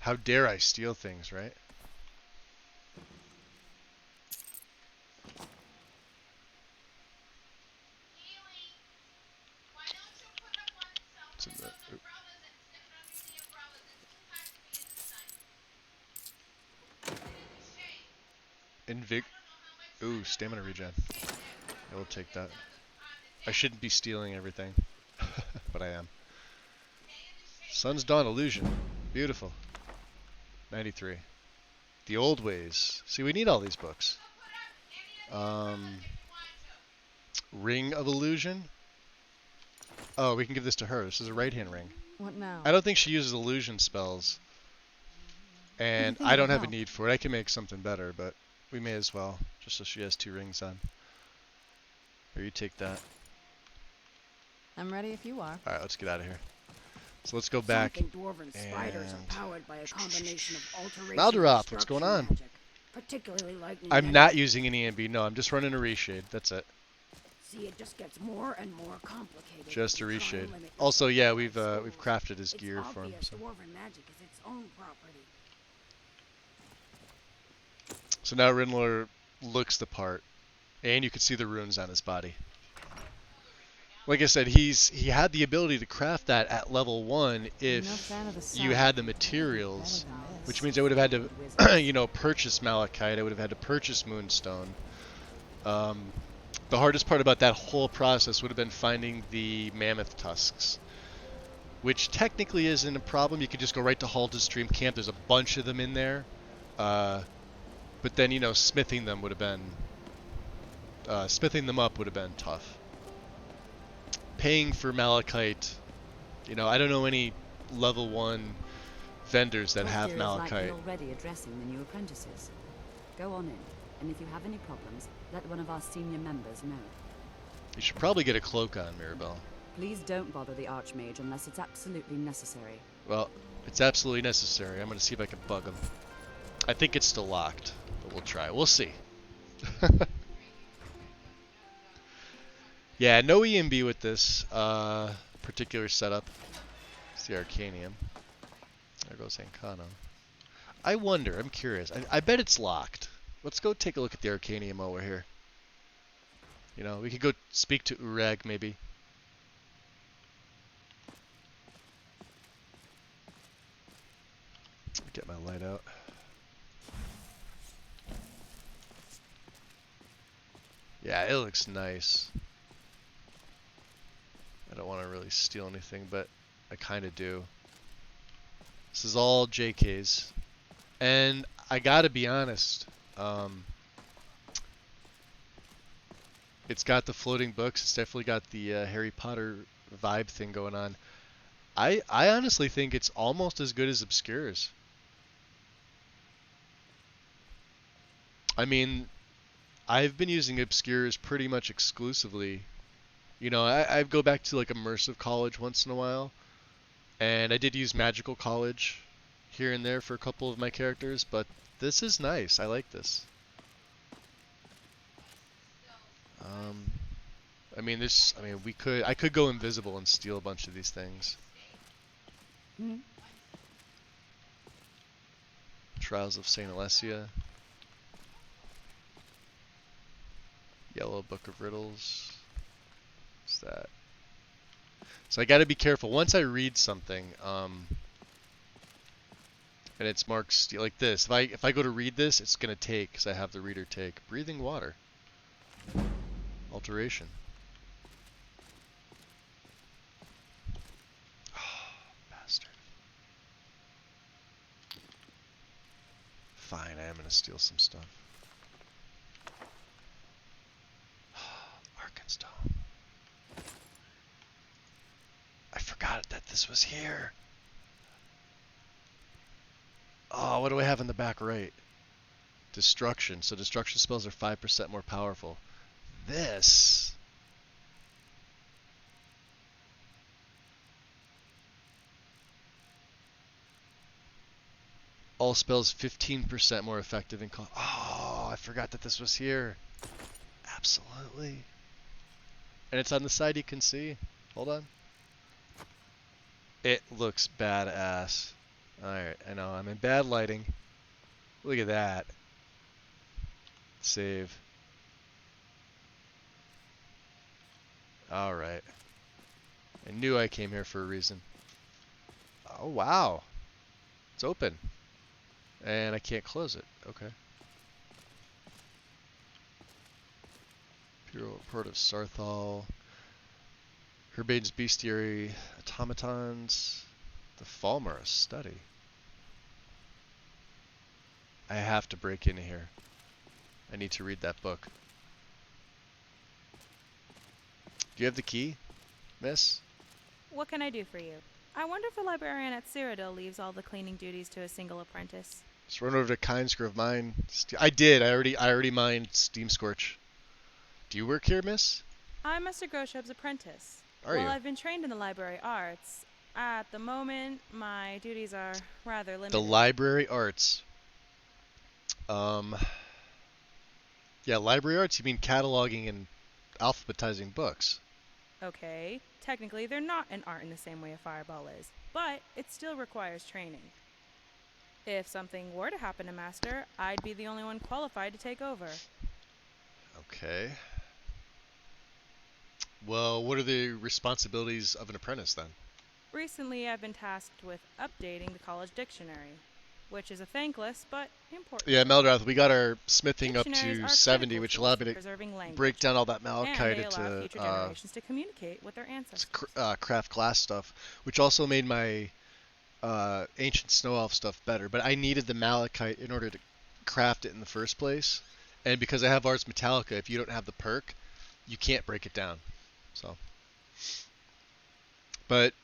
Speaker 1: How dare I steal things, right? What's in that? Ooh, stamina regen. I will take that. I shouldn't be stealing everything, but I am. Sun's Dawn Illusion. Beautiful. 93. The Old Ways. See, we need all these books. Ring of Illusion. Oh, we can give this to her. This is a right-hand ring.
Speaker 2: What now?
Speaker 1: I don't think she uses illusion spells. And I don't have a need for it. I can make something better, but We may as well, just so she has 2 rings on. Or you take that.
Speaker 2: I'm ready if you are.
Speaker 1: Alright, let's get out of here. So let's go
Speaker 10: Some
Speaker 1: back.
Speaker 10: think dwarven spiders
Speaker 1: and
Speaker 10: are powered by a combination of alteration
Speaker 1: Maldaroth,
Speaker 10: and
Speaker 1: what's going
Speaker 10: destruction
Speaker 1: on?
Speaker 10: magic, particularly lightning
Speaker 1: I'm
Speaker 10: magic.
Speaker 1: not using an EMB. No, I'm just running a reshade. That's it.
Speaker 10: See, it just gets more and more complicated.
Speaker 1: Just a
Speaker 10: as you try and
Speaker 1: reshade.
Speaker 10: limit
Speaker 1: Also,
Speaker 10: yourself
Speaker 1: yeah,
Speaker 10: to
Speaker 1: we've
Speaker 10: five
Speaker 1: we've
Speaker 10: schools.
Speaker 1: crafted his
Speaker 10: It's
Speaker 1: gear for him.
Speaker 10: obvious
Speaker 1: So.
Speaker 10: dwarven magic is its own property.
Speaker 1: So now Rindler looks the part, and you can see the runes on his body. Like I said, he had the ability to craft that at level 1 if you had the materials, which means I would have had to, you know, purchase malachite. I would have had to purchase moonstone. The hardest part about that whole process would have been finding the mammoth tusks, which technically isn't a problem. You could just go right to Halted Stream Camp. There's a bunch of them in there. But then, you know, smithing them up would have been tough. Paying for malachite, you know, I don't know any level 1 vendors that have
Speaker 13: Is
Speaker 1: malachite.
Speaker 13: likely already addressing the new apprentices. Go on in, and if you have any problems, let one of our senior members know.
Speaker 1: You should probably get a cloak on, Mirabelle.
Speaker 13: Please don't bother the Archmage unless it's absolutely necessary.
Speaker 1: Well, it's absolutely necessary. I'm going to see if I can bug him. I think it's still locked, but we'll try. We'll see. Yeah, no EMB with this particular setup. It's the Arcanium. There goes Ancano. I wonder, I'm curious. I bet it's locked. Let's go take a look at the Arcanium while we're here. You know, we could go speak to Urag maybe. Get my light out. Yeah, it looks nice. I don't want to really steal anything, but I kind of do. This is all JK's. And I gotta be honest, it's got the floating books. It's definitely got the Harry Potter vibe thing going on. I honestly think it's almost as good as Obscures. I mean, I've been using Obscures pretty much exclusively. You know, I go back to like Immersive College once in a while. And I did use Magical College here and there for a couple of my characters, but this is nice. I like this. I mean, I could go invisible and steal a bunch of these things. Trials of St. Alessia. Yellow Book of Riddles. What's that? So I gotta be careful. Once I read something, and it's marked like this, if I go to read this, it's gonna take, because I have the reader take. Breathing Water. Alteration. Oh, bastard. Fine, I am gonna steal some stuff. Arkenstone. I forgot that this was here. Oh, what do I have in the back right? Destruction. So destruction spells are 5% more powerful. This. All spells 15% more effective in Oh, I forgot that this was here. Absolutely. And it's on the side you can see. Hold on. It looks badass. Alright, I know, I'm in bad lighting. Look at that. Save. Alright. I knew I came here for a reason. Oh, wow. It's open. And I can't close it. Okay. Bureau Report of Sarthal. Herbade's Bestiary. Automatons. The Falmara Study. I have to break in here. I need to read that book. Do you have the key, miss?
Speaker 7: What can I do for you? I wonder if the librarian at Cyrodiil leaves all the cleaning duties to a single apprentice.
Speaker 1: Let's run over to Kindsgrove Mine. I did. I already mined Steam Scorch. Do you work here, miss?
Speaker 7: I'm Mr. Groshub's apprentice.
Speaker 1: Are
Speaker 7: While
Speaker 1: you?
Speaker 7: I've been trained in the library arts, at the moment my duties are rather limited.
Speaker 1: The library arts. Yeah, library arts, you mean cataloging and alphabetizing books.
Speaker 7: Okay, technically they're not an art in the same way a fireball is, but it still requires training. If something were to happen to Master, I'd be the only one qualified to take over.
Speaker 1: Okay. Well, what are the responsibilities of an apprentice then?
Speaker 7: Recently, I've been tasked with updating the college dictionary, which is a thankless but important.
Speaker 1: Yeah, Meldrath, we got our smithing up
Speaker 7: Dictionaries
Speaker 1: to
Speaker 7: are
Speaker 1: 70,
Speaker 7: critical
Speaker 1: which
Speaker 7: tools
Speaker 1: allowed
Speaker 7: for
Speaker 1: me to
Speaker 7: preserving language,
Speaker 1: break down all that
Speaker 7: and
Speaker 1: malachite
Speaker 7: they allow
Speaker 1: into
Speaker 7: future generations to communicate with their ancestors.
Speaker 1: craft glass stuff, which also made my ancient snow elf stuff better. But I needed the malachite in order to craft it in the first place, and because I have Ars Metallica, if you don't have the perk, you can't break it down. So, but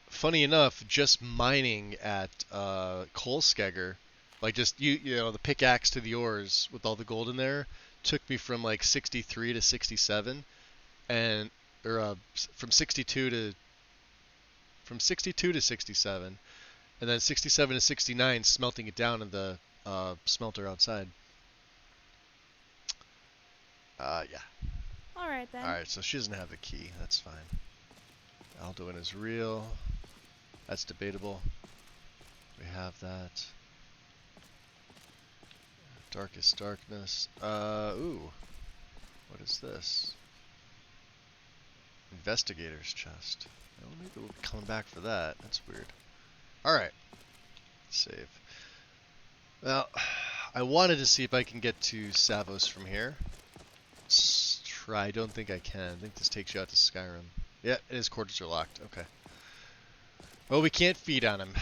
Speaker 1: funny enough, just mining at Kolskegger, like just you know the pickaxe to the ores with all the gold in there, took me from like 63 to 67, and or from 62 to 67, and then 67 to 69, smelting it down in the smelter outside. Yeah.
Speaker 7: All right then.
Speaker 1: All right, so she doesn't have the key. That's fine. Alduin is real. That's debatable. We have that. Darkest darkness. Ooh. What is this? Investigator's chest. Well, maybe we'll be coming back for that. That's weird. Alright. Save. Well, I wanted to see if I can get to Savos from here. Let's try. I don't think I can. I think this takes you out to Skyrim. Yeah, his quarters are locked. Okay. Well, we can't feed on him.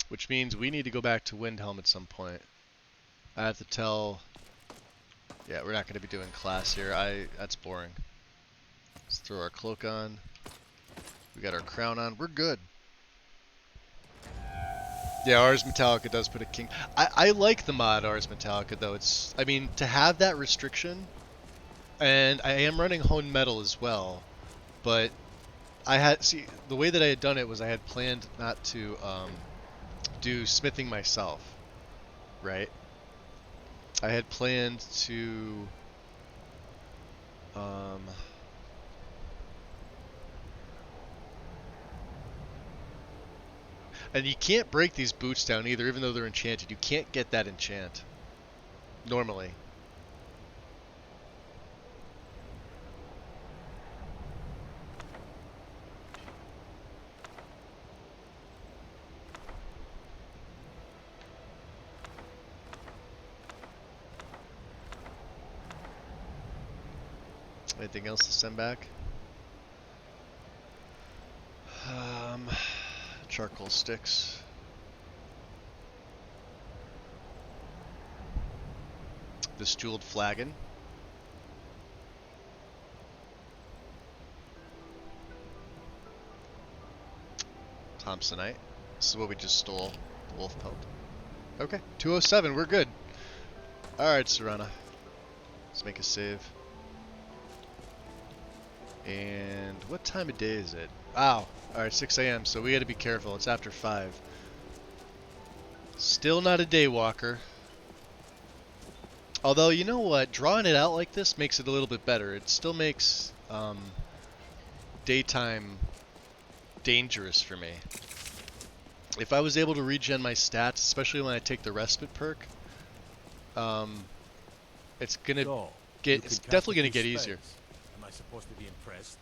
Speaker 1: Which means we need to go back to Windhelm at some point. I have to tell... Yeah, we're not going to be doing class here. That's boring. Let's throw our cloak on. We got our crown on. We're good. Yeah, Ars Metallica does put a king... I like the mod Ars Metallica, though. It's... I mean, to have that restriction... And I am running Hone Metal as well. But... I had... See, the way that I had done it was I had planned not to, do smithing myself. Right? I had planned to... And you can't break these boots down either, even though they're enchanted. You can't get that enchant. Normally. Anything else to send back? Charcoal sticks. This jeweled flagon. Thompsonite. This is what we just stole. The wolf pelt. Okay. 207. We're good. Alright, Serana. Let's make a save. And what time of day is it? Wow. Alright, 6 a.m. So we gotta be careful. It's after 5. Still not a day walker. Although, you know what? Drawing it out like this makes it a little bit better. It still makes daytime dangerous for me. If I was able to regen my stats, especially when I take the respite perk, it's gonna get. It's definitely gonna get easier.
Speaker 18: Am I supposed to be impressed?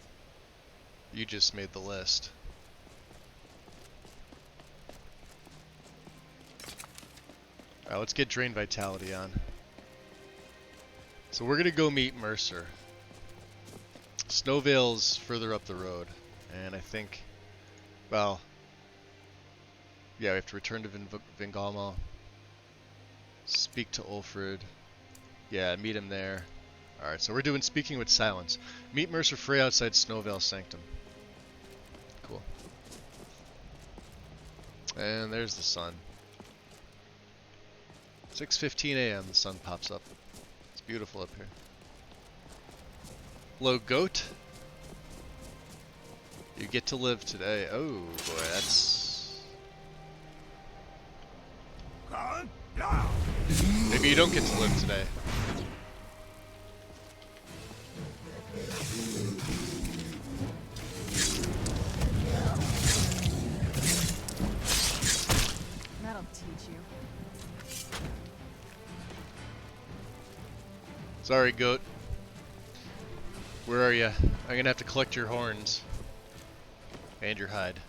Speaker 1: You just made the list. Alright, let's get Drain Vitality on. So we're gonna go meet Mercer. Snowvale's further up the road, and I think, well, yeah, we have to return to Vingalma, speak to Ulfrid, yeah, meet him there. Alright, so we're doing Speaking with Silence. Meet Mercer Frey outside Snowvale Sanctum. Cool. And there's the sun. 6:15 a.m. the sun pops up. It's beautiful up here. Hello, goat. You get to live today. Oh boy, that's... Maybe you don't get to live today.
Speaker 2: That'll teach you.
Speaker 1: Sorry, goat. Where are you? I'm gonna have to collect your horns. And your hide.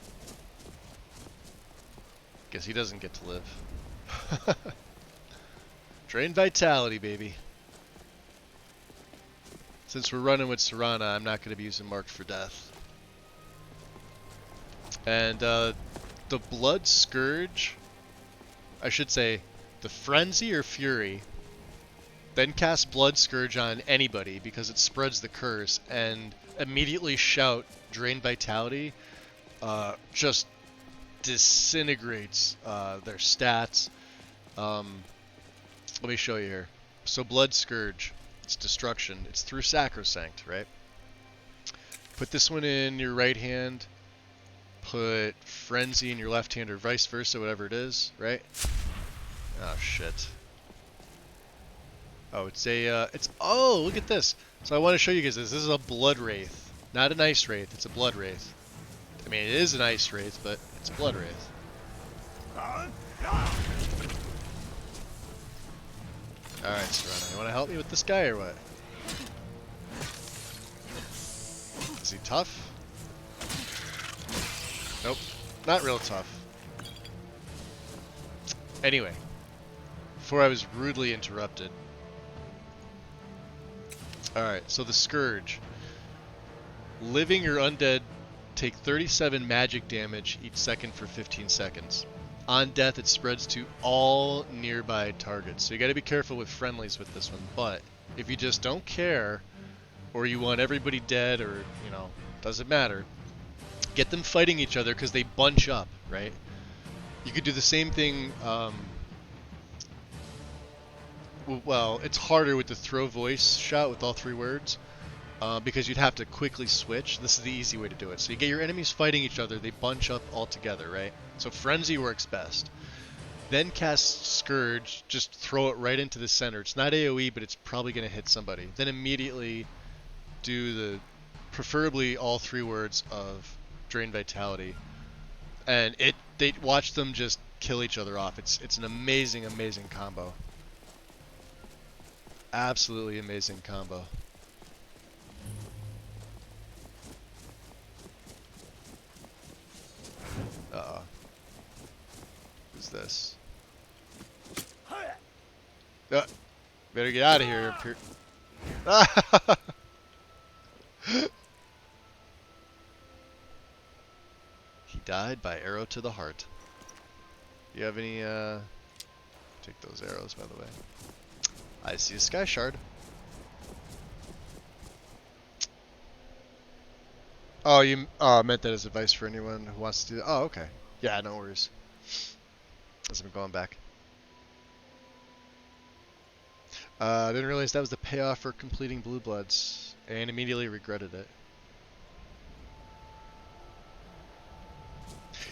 Speaker 1: Guess he doesn't get to live. Drain vitality, baby. Since we're running with Serana, I'm not going to be using Marked for Death. And the Blood Scourge, I should say, the Frenzy or Fury, then cast Blood Scourge on anybody because it spreads the curse, and immediately shout Drain Vitality, just disintegrates their stats. Let me show you here. So Blood Scourge, it's destruction. It's through Sacrosanct, right? Put this one in your right hand. Put Frenzy in your left hand, or vice versa, whatever it is, right? Oh shit. Oh, it's a oh, look at this. So I want to show you guys this. This is a Blood Wraith, not an Ice Wraith. It's a Blood Wraith. I mean, it is an Ice Wraith, but it's a Blood Wraith. Alright, Serana, you want to help me with this guy or what? Is he tough? Nope, not real tough. Anyway, before I was rudely interrupted. Alright, so the Scourge. Living or undead take 37 magic damage each second for 15 seconds. On death, it spreads to all nearby targets. So you gotta be careful with friendlies with this one, but if you just don't care, or you want everybody dead, or, you know, doesn't matter, get them fighting each other because they bunch up, right? You could do the same thing, well, it's harder with the throw voice shot with all 3 words, because you'd have to quickly switch. This is the easy way to do it. So you get your enemies fighting each other, they bunch up all together, right? So Frenzy works best. Then cast Scourge, just throw it right into the center. It's not AoE, but it's probably going to hit somebody. Then immediately do the, preferably all 3 words of Drain Vitality. And they watch them just kill each other off. It's an amazing, amazing combo. Absolutely amazing combo. Uh-oh. Who's this? Better get out of here. He died by arrow to the heart. You have any, take those arrows, by the way. I see a sky shard. Oh, you meant that as advice for anyone who wants to do that? Oh, okay. Yeah, no worries. As I'm going back. I didn't realize that was the payoff for completing Blue Bloods, and immediately regretted it.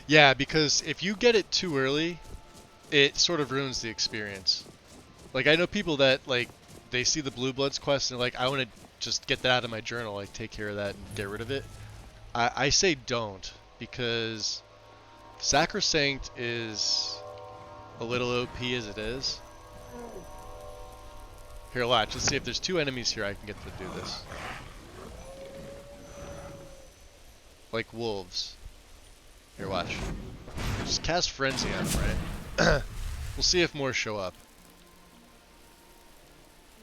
Speaker 1: Yeah, because if you get it too early, it sort of ruins the experience. Like, I know people that, like, they see the Blue Bloods quest and they're like, I want to just get that out of my journal, like, take care of that and get rid of it. I say don't, because Sacrosanct is a little OP as it is. Here, watch. Let's see if there's 2 enemies here I can get to do this. Like wolves. Here, watch. Just cast Frenzy on them, right? We'll see if more show up.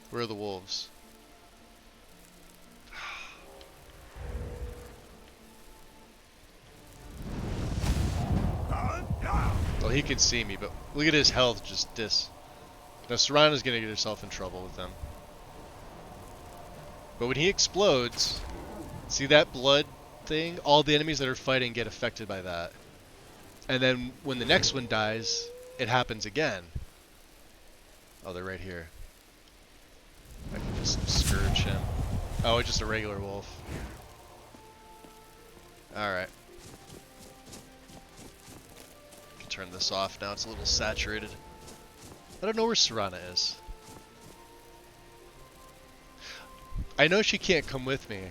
Speaker 1: Where are the wolves? Well, he can see me, but look at his health just dis. Now Serana's gonna get herself in trouble with them. But when he explodes, see that blood thing? All the enemies that are fighting get affected by that. And then when the next one dies, it happens again. Oh, they're right here. I can just scourge him. Oh, it's just a regular wolf. Alright. Can turn this off now, it's a little saturated. I don't know where Serana is. I know she can't come with me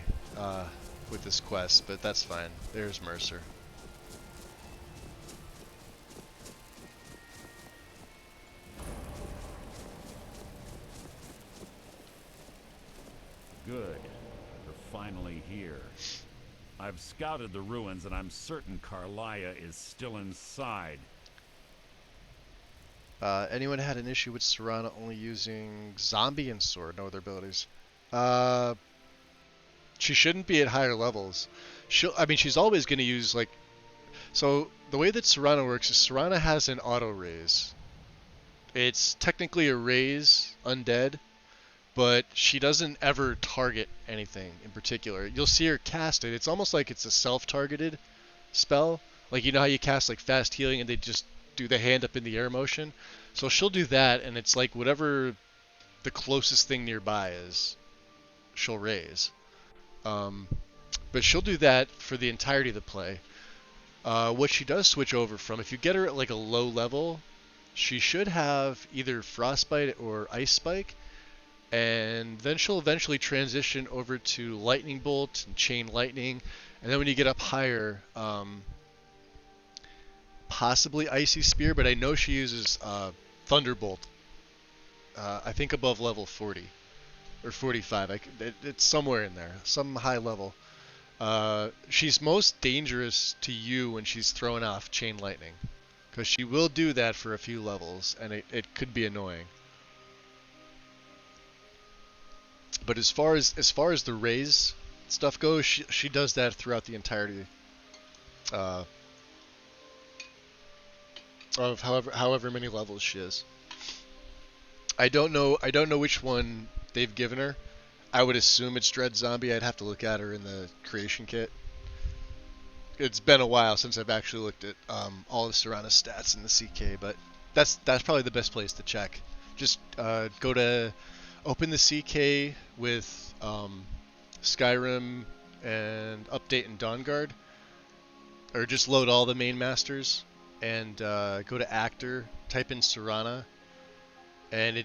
Speaker 1: with this quest, but that's fine. There's Mercer.
Speaker 17: Good. We're finally here. I've scouted the ruins and I'm certain Carlia is still inside.
Speaker 1: Anyone had an issue with Serana only using zombie and sword, no other abilities? She shouldn't be at higher levels. I mean, she's always going to use, like... So, the way that Serana works is Serana has an auto raise. It's technically a raise undead, but she doesn't ever target anything in particular. You'll see her cast it. It's almost like it's a self-targeted spell. Like, you know how you cast, like, fast healing and they just do the hand up in the air motion? So she'll do that, and it's like whatever the closest thing nearby is, she'll raise. But she'll do that for the entirety of the play. What she does switch over from, if you get her at like a low level, she should have either Frostbite or Ice Spike, and then she'll eventually transition over to Lightning Bolt and Chain Lightning, and then when you get up higher, possibly Icy Spear, but I know she uses Thunderbolt, I think above level 40. Or 45, it's somewhere in there, some high level. She's most dangerous to you when she's throwing off Chain Lightning, because she will do that for a few levels, and it could be annoying. But as far as the raise stuff goes, she does that throughout the entirety of however many levels she is. I don't know which one they've given her. I would assume it's Dread Zombie. I'd have to look at her in the creation kit. It's been a while since I've actually looked at all of Serana's stats in the CK, but that's probably the best place to check. Just go to open the CK with Skyrim and Update and Dawnguard, or just load all the main masters and go to Actor, type in Serana, and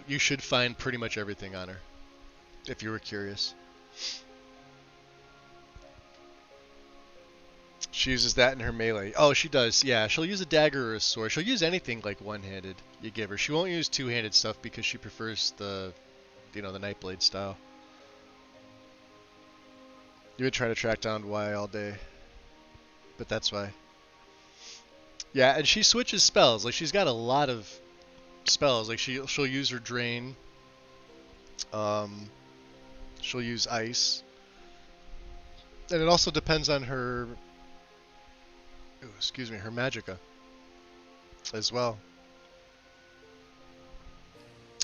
Speaker 1: you should find pretty much everything on her, if you were curious. She uses that in her melee. Oh, she does. Yeah, she'll use a dagger or a sword. She'll use anything like one-handed you give her. She won't use two-handed stuff because she prefers the Nightblade style. You would try to track down Y all day, but that's why. Yeah, and she switches spells. Like, she's got a lot of spells. Like, she'll use her Drain. She'll use Ice. And it also depends on her... her Magicka as well.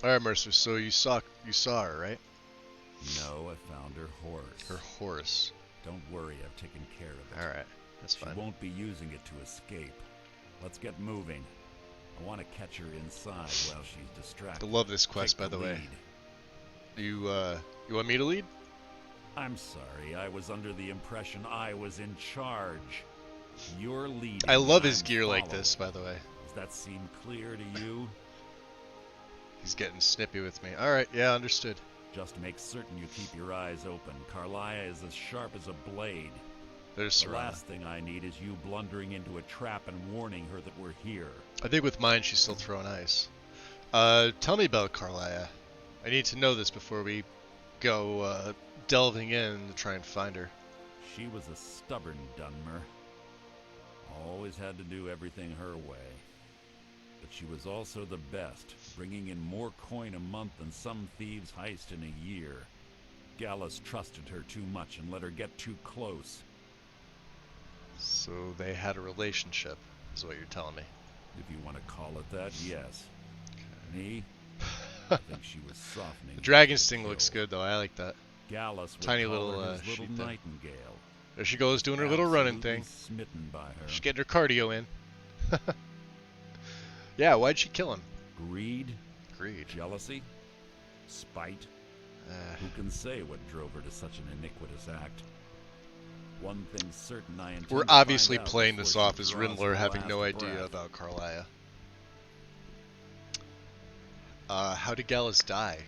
Speaker 1: Alright, Mercer, so you saw her, right?
Speaker 17: No, I found her horse.
Speaker 1: Her horse.
Speaker 17: Don't worry, I've taken care of it.
Speaker 1: Alright, that's fine.
Speaker 17: She won't be using it to escape. Let's get moving. I want to catch her inside while she's distracted.
Speaker 1: I love this quest, by the way. You want me to lead?
Speaker 17: I'm sorry, I was under the impression I was in charge. You're leading.
Speaker 1: I love his gear like this, by the way.
Speaker 17: Does that seem clear to you?
Speaker 1: He's getting snippy with me. Alright, yeah, understood.
Speaker 17: Just make certain you keep your eyes open. Carlia is as sharp as a blade.
Speaker 1: There's
Speaker 17: the last thing I need is you blundering into a trap and warning her that we're here.
Speaker 1: I think with mine she's still throwing ice. Tell me about Carlia. I need to know this before we go delving in to try and find her.
Speaker 17: She was a stubborn Dunmer. Always had to do everything her way. But she was also the best, bringing in more coin a month than some thieves heist in a year. Gallus trusted her too much and let her get too close.
Speaker 1: So they had a relationship, is what you're telling me.
Speaker 17: If you want to call it that, yes. Okay. Me? I think she was softening.
Speaker 1: The dragon sting looks good, though. I like that.
Speaker 17: Gallus
Speaker 1: tiny little
Speaker 17: little nightingale.
Speaker 1: There she goes, doing her little running thing.
Speaker 17: Smitten by her.
Speaker 1: She's getting her cardio in. Yeah, why'd she kill him?
Speaker 17: Greed?
Speaker 1: Greed.
Speaker 17: Jealousy? Spite? Who can say what drove her to such an iniquitous act? One thing's certain, I intend
Speaker 1: We're
Speaker 17: to
Speaker 1: obviously
Speaker 17: find out
Speaker 1: playing this
Speaker 17: before she
Speaker 1: off as
Speaker 17: draws
Speaker 1: Rindler
Speaker 17: her
Speaker 1: having no
Speaker 17: last
Speaker 1: idea
Speaker 17: breath.
Speaker 1: about Carlia. How did Gallus die?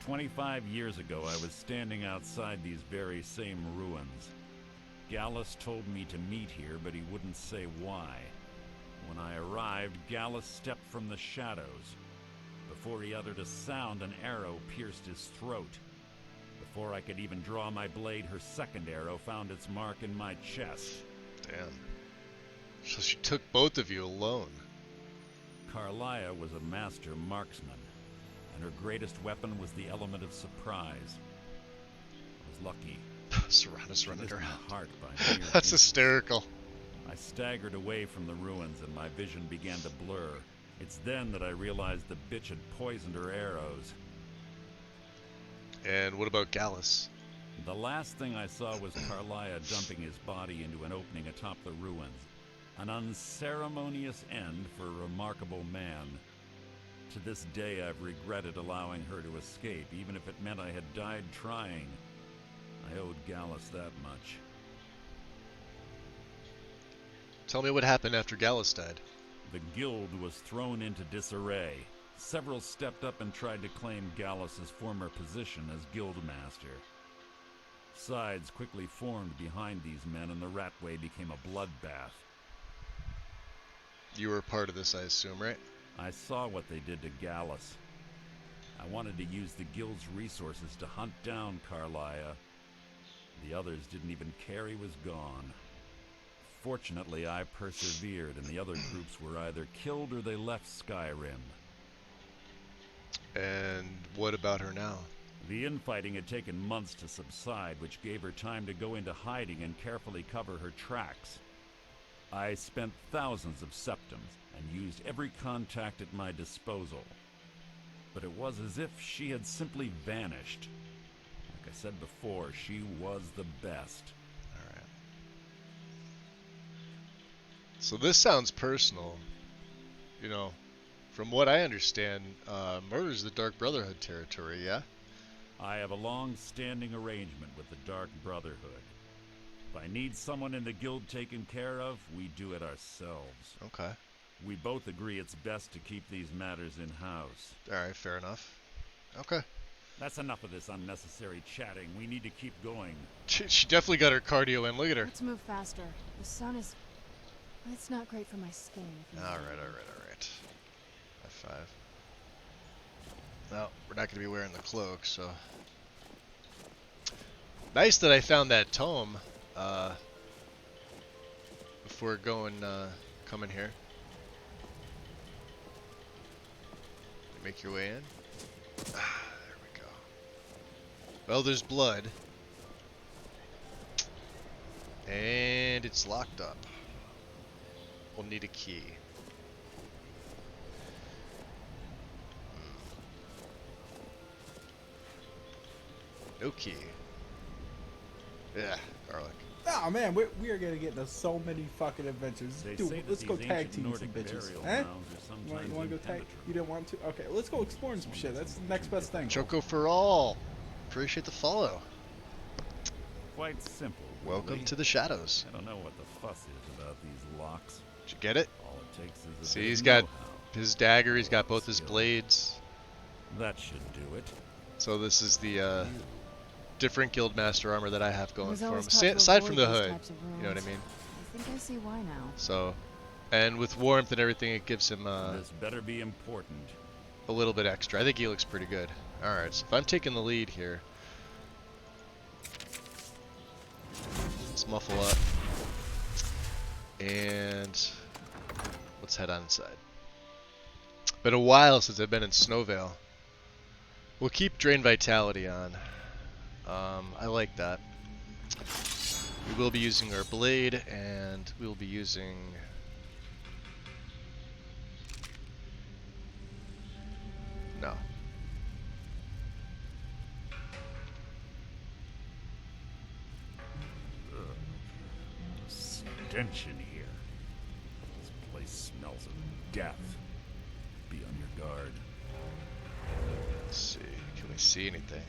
Speaker 17: 25 years ago, I was standing outside these very same ruins. Gallus told me to meet here, but he wouldn't say why. When I arrived, Gallus stepped from the shadows. Before he uttered a sound, an arrow pierced his throat. Before I could even draw my blade, her second arrow found its mark in my chest.
Speaker 1: Damn. So she took both of you alone.
Speaker 17: Carlia was a master marksman, and her greatest weapon was the element of surprise. I was lucky.
Speaker 1: Serrano's running around.
Speaker 17: Heart by mere
Speaker 1: That's
Speaker 17: inches.
Speaker 1: hysterical.
Speaker 17: I staggered away from the ruins, and my vision began to blur. It's then that I realized the bitch had poisoned her arrows.
Speaker 1: And what about Gallus?
Speaker 17: The last thing I saw was Carlia dumping his body into an opening atop the ruins. An unceremonious end for a remarkable man. To this day, I've regretted allowing her to escape, even if it meant I had died trying. I owed Gallus that much.
Speaker 1: Tell me what happened after Gallus died.
Speaker 17: The guild was thrown into disarray. Several stepped up and tried to claim Gallus's former position as guildmaster. Sides quickly formed behind these men, and the Ratway became a bloodbath.
Speaker 1: You were a part of this, I assume, right?
Speaker 17: I saw what they did to Gallus. I wanted to use the guild's resources to hunt down Carlia. The others didn't even care he was gone. Fortunately, I persevered, and the other groups were either killed or they left Skyrim.
Speaker 1: And what about her now?
Speaker 17: The infighting had taken months to subside, which gave her time to go into hiding and carefully cover her tracks. I spent thousands of septims and used every contact at my disposal. But it was as if she had simply vanished. Like I said before, she was the best.
Speaker 1: Alright. So this sounds personal. You know, from what I understand, murder's the Dark Brotherhood territory, yeah?
Speaker 17: I have a long-standing arrangement with the Dark Brotherhood. If I need someone in the guild taken care of, we do it ourselves.
Speaker 1: Okay.
Speaker 17: We both agree it's best to keep these matters in-house.
Speaker 1: Alright, fair enough. Okay.
Speaker 17: That's enough of this unnecessary chatting. We need to keep going.
Speaker 1: She definitely got her cardio in. Look at her.
Speaker 2: Let's move faster. The sun is... It's not great for my skin.
Speaker 1: Alright. High five. Well, we're not going to be wearing the cloak, so... Nice that I found that tome, before coming here. Make your way in. Ah, there we go. Well, there's blood. And it's locked up. We'll need a key. No key. Yeah, garlic.
Speaker 5: Oh man, we are gonna get into so many fucking adventures. Dude, let's go tag team some bitches. Eh? You wanna go tag? You didn't want to? Okay, let's go exploring some shit. That's the next best thing.
Speaker 1: Choco for all. Appreciate the follow.
Speaker 17: Quite simple.
Speaker 1: Welcome
Speaker 17: really.
Speaker 1: to the shadows.
Speaker 17: I don't know what the fuss is about these locks.
Speaker 1: Did you get it?
Speaker 17: All it takes is a
Speaker 1: See,
Speaker 17: bit
Speaker 1: he's
Speaker 17: of
Speaker 1: got
Speaker 17: know-how.
Speaker 1: his dagger. He's got both his blades.
Speaker 17: That should do it.
Speaker 1: So this is the different guildmaster armor that I have going
Speaker 2: was
Speaker 1: for him.
Speaker 2: always taught to
Speaker 1: Aside from
Speaker 2: avoid
Speaker 1: the
Speaker 2: these
Speaker 1: hood,
Speaker 2: types of
Speaker 1: you know what I
Speaker 2: ruins.
Speaker 1: mean?
Speaker 2: I think I see why now.
Speaker 1: So, and with warmth and everything, it gives him
Speaker 17: This better be important.
Speaker 1: a little bit extra. I think he looks pretty good. All right, so if I'm taking the lead here, let's muffle up and let's head on inside. Been a while since I've been in Snowvale. We'll keep Drain Vitality on. I like that. We will be using our blade, and we'll be using... No.
Speaker 17: Stench in here. This place death. Be on your guard.
Speaker 1: Let's see. Can we see anything?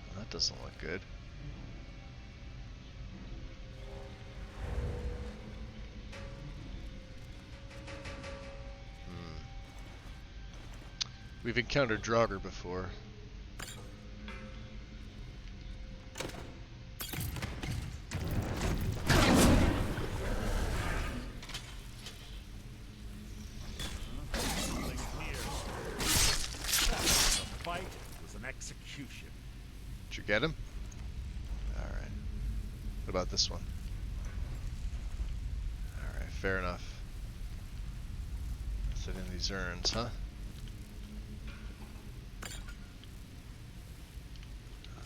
Speaker 1: Well, that doesn't look good. We've encountered Draugr before.
Speaker 17: Execution.
Speaker 1: Did you get him? Alright. What about this one? Alright, fair enough. Sit in these urns, huh?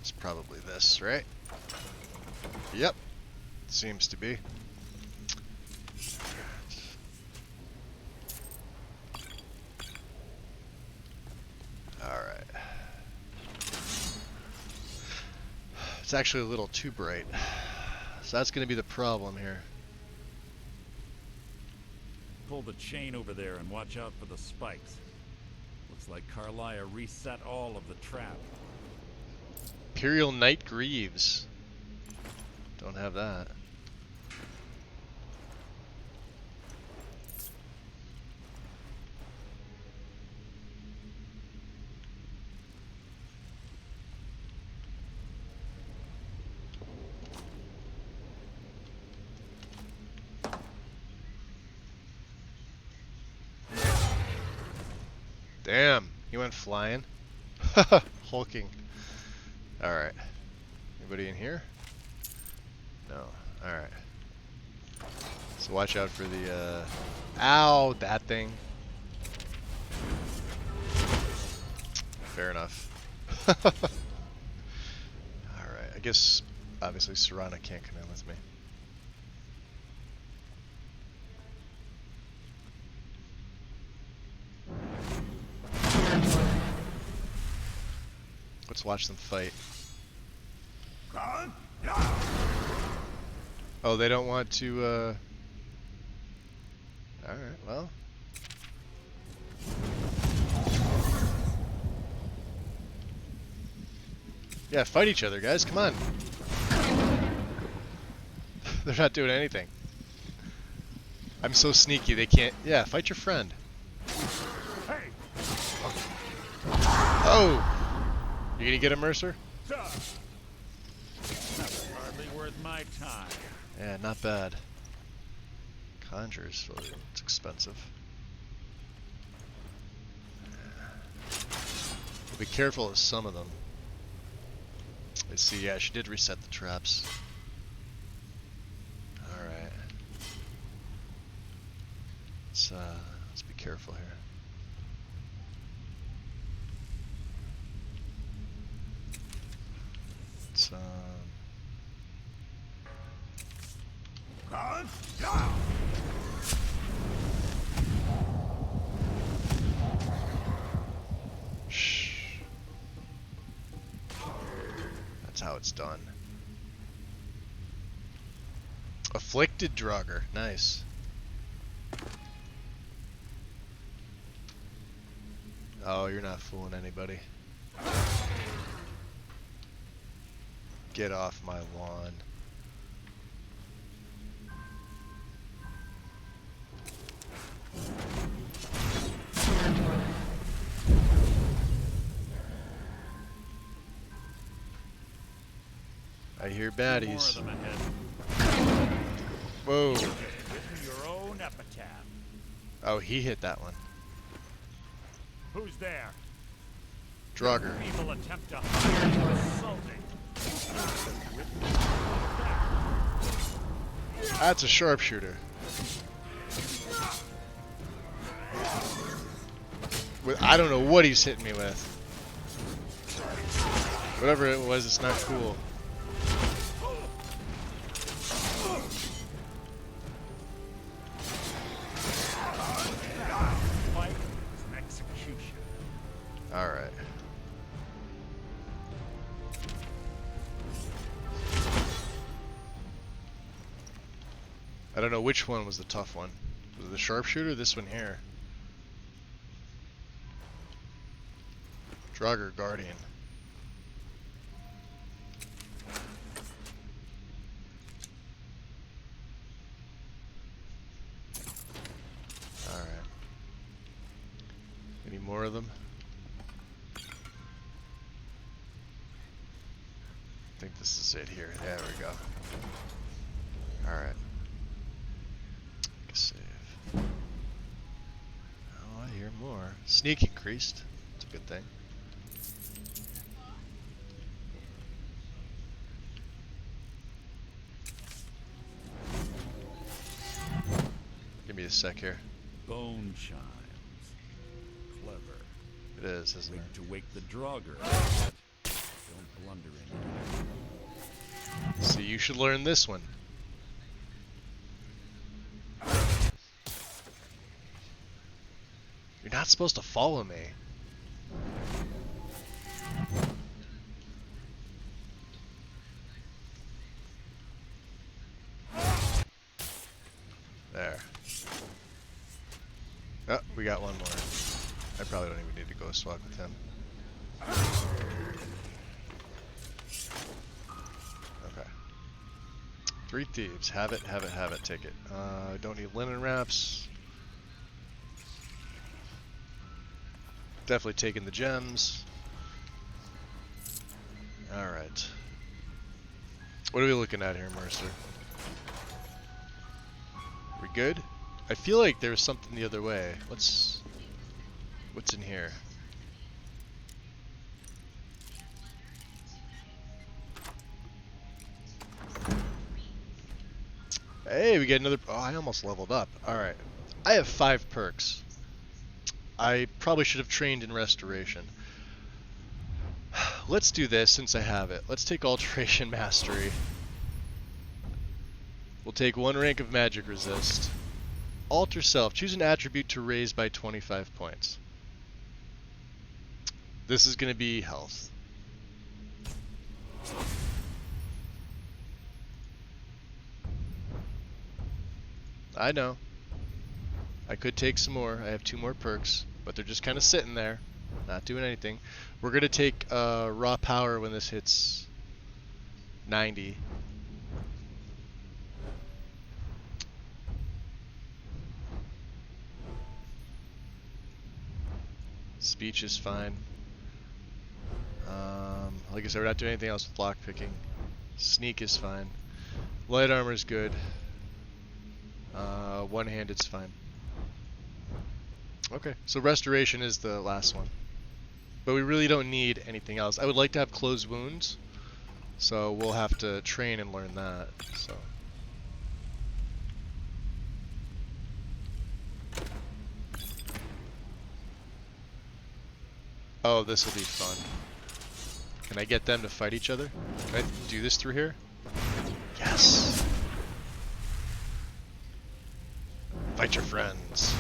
Speaker 1: It's probably this, right? Yep. Seems to be. Alright. It's actually a little too bright. So that's going to be the problem here.
Speaker 17: Pull the chain over there and watch out for the spikes. Looks like Carlia reset all of the trap.
Speaker 1: Imperial Knight Greaves. Don't have that. Damn, he went flying. Hulking. Alright. Anybody in here? No. Alright. So watch out for the, ow, that thing. Fair enough. Alright, I guess, obviously, Serana can't come in with me. Let's watch them fight. Oh, they don't want to, Alright, well. Yeah, fight each other, guys, come on. They're not doing anything. I'm so sneaky, they can't... Yeah, fight your friend. Oh! You gonna get a Mercer?
Speaker 17: That's hardly worth my time.
Speaker 1: Yeah, not bad. Conjures, well, it's expensive. We'll be careful of some of them. Let's see, yeah, she did reset the traps. Alright. Let's be careful here. Let's, shh. That's how it's done. Afflicted Draugr, nice. Oh, you're not fooling anybody. Get off my lawn. I hear baddies. Whoa.
Speaker 17: Your own epitaph.
Speaker 1: Oh, he hit that one.
Speaker 17: Who's there?
Speaker 1: Draugr.
Speaker 17: People attempt to hide you assaulting.
Speaker 1: That's a sharpshooter. I don't know what he's hitting me with. Whatever it was, it's not cool. Alright. I don't know which one was the tough one. Was it the sharpshooter or this one here? Draugr Guardian. Alright. Any more of them? I think this is it here. There we go. Alright. Save. Oh, I hear more. Sneak increased. That's a good thing. Give me a sec here.
Speaker 17: Bone chimes. Clever.
Speaker 1: It is, isn't it?
Speaker 17: To wake the Draugr. Don't blunder in.
Speaker 1: See, you should learn this one. You're not supposed to follow me. There. Oh, we got one more. I probably don't even need to go swap with him. Okay. 3 thieves. Have it, have it, have it. Take it. Don't need linen wraps. Definitely taking the gems. Alright. What are we looking at here, Mercer? We good? I feel like there's something the other way. What's in here? Hey, we get another... Oh, I almost leveled up. Alright. I have 5 perks. I probably should have trained in restoration. Let's do this since I have it. Let's take Alteration Mastery. We'll take 1 rank of Magic Resist. Alter Self. Choose an attribute to raise by 25 points. This is going to be health. I know. I could take some more. I have 2 more perks, but they're just kind of sitting there, not doing anything. We're going to take raw power when this hits 90. Speech is fine. Like I said, we're not doing anything else with block picking. Sneak is fine. Light armor is good. One-handed's fine. Okay, so restoration is the last one. But we really don't need anything else. I would like to have closed wounds, so we'll have to train and learn that. So. Oh, this will be fun. Can I get them to fight each other? Can I do this through here? Yes! Fight your friends.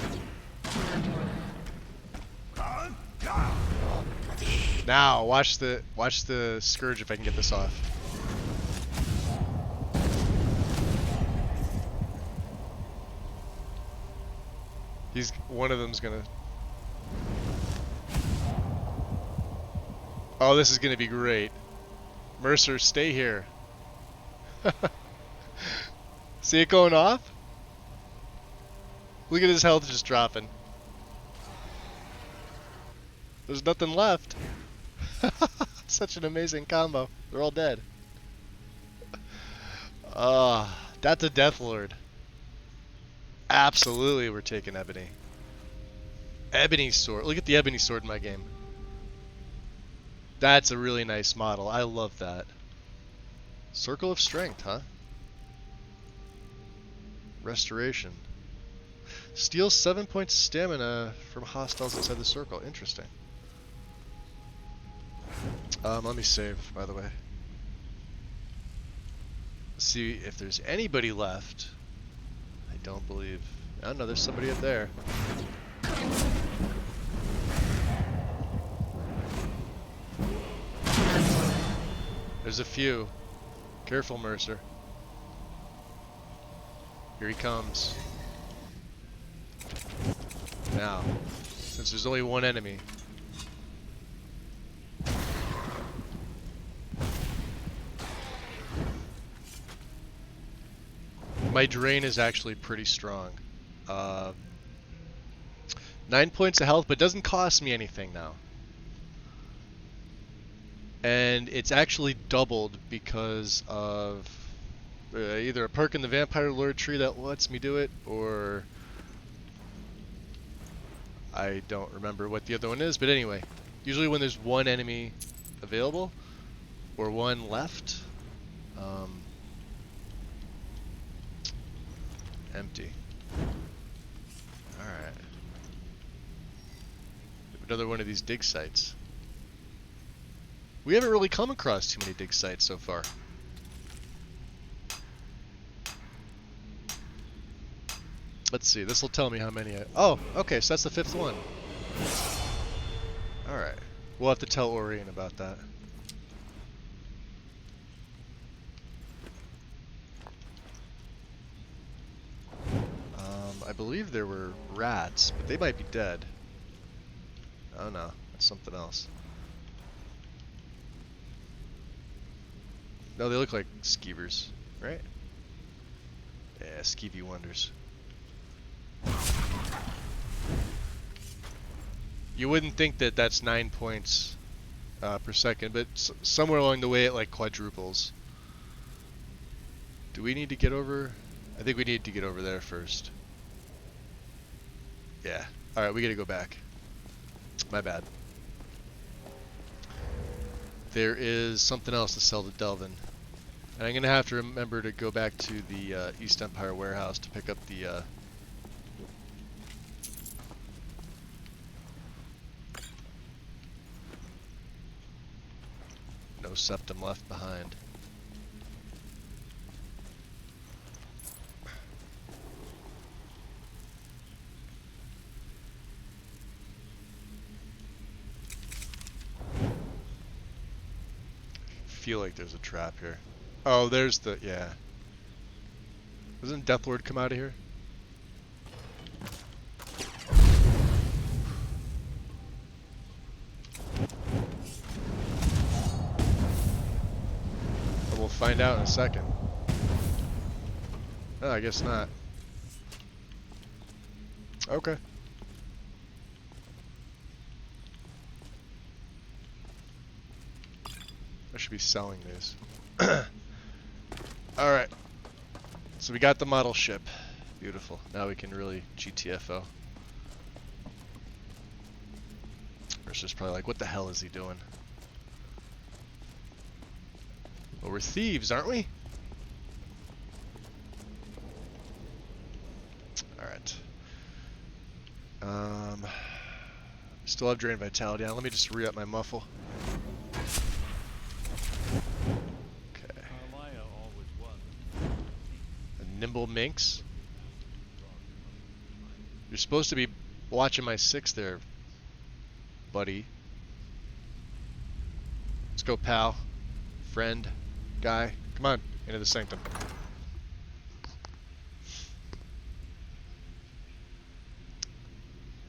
Speaker 1: Now, watch the Scourge if I can get this off. One of them's gonna... Oh, this is gonna be great. Mercer, stay here. See it going off? Look at his health just dropping. There's nothing left. Such an amazing combo. They're all dead. That's a Death Lord. Absolutely, we're taking Ebony. Ebony sword. Look at the Ebony sword in my game. That's a really nice model. I love that. Circle of Strength, huh? Restoration. Steal 7 points of stamina from hostiles inside the circle. Interesting. Let me save, by the way. Let's see if there's anybody left. I don't believe... Oh no, there's somebody up there. There's a few. Careful, Mercer. Here he comes. Now, since there's only one enemy, my drain is actually pretty strong. 9 points of health, but doesn't cost me anything now. And it's actually doubled because of either a perk in the Vampire Lord tree that lets me do it, or I don't remember what the other one is. But anyway, usually when there's one enemy available, or one left, empty. Alright. Another one of these dig sites. We haven't really come across too many dig sites so far. Let's see, this will tell me how many oh, okay, so that's the 5th one. Alright. We'll have to tell Orion about that. I believe there were rats, but they might be dead. Oh no, that's something else. No, they look like skeevers, right? Yeah, skeevy wonders. You wouldn't think that that's 9 points per second, but somewhere along the way it like quadruples. Do we need to get over? I think we need to get over there first. Yeah. Alright, we gotta go back. My bad. There is something else to sell to Delvin. And I'm gonna have to remember to go back to the East Empire warehouse to pick up the no septum left behind. I feel like there's a trap here. Oh, there's the, yeah. Doesn't Deathlord come out of here? But we'll find out in a second. Oh, I guess not. Okay. I should be selling these. Alright. So we got the model ship. Beautiful. Now we can really GTFO. Mercer's probably like, what the hell is he doing? Well, we're thieves, aren't we? Alright. Still have drain vitality on. Let me just re-up my muffle. Nimble minx. You're supposed to be watching my 6 there, buddy. Let's go, pal. Friend. Guy. Come on, into the sanctum.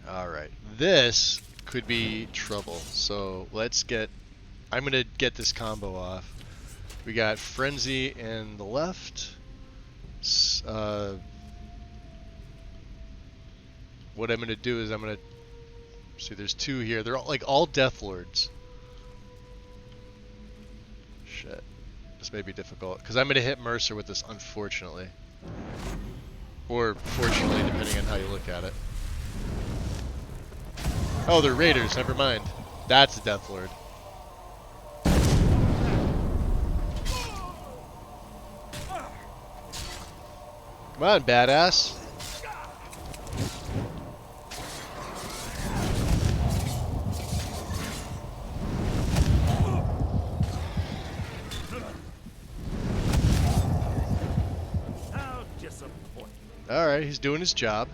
Speaker 1: Alright. This could be trouble. So let's get... I'm going to get this combo off. We got Frenzy in the left. What I'm gonna do is I'm gonna see. There's 2 here. They're all Death Lords. Shit, this may be difficult because I'm gonna hit Mercer with this, unfortunately, or fortunately, depending on how you look at it. Oh, they're raiders. Never mind. That's a Death Lord. Come on, badass.
Speaker 17: How disappointing.
Speaker 1: Alright, he's doing his job.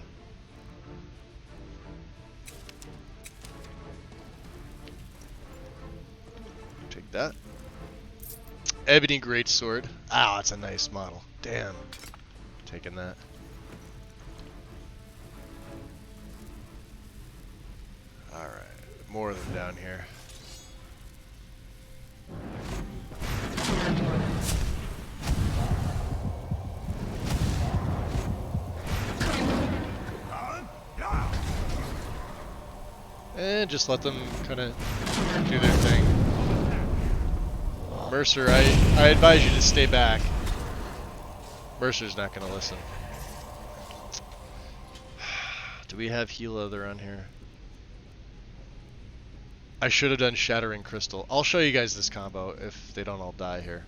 Speaker 1: Take that. Ebony Greatsword. Ah, that's a nice model. Damn. Taking that. more of them down here. And just let them kind of do their thing. Mercer, I advise you to stay back. Mercer's not going to listen. Do we have heal other on here? I should have done Shattering Crystal. I'll show you guys this combo if they don't all die here.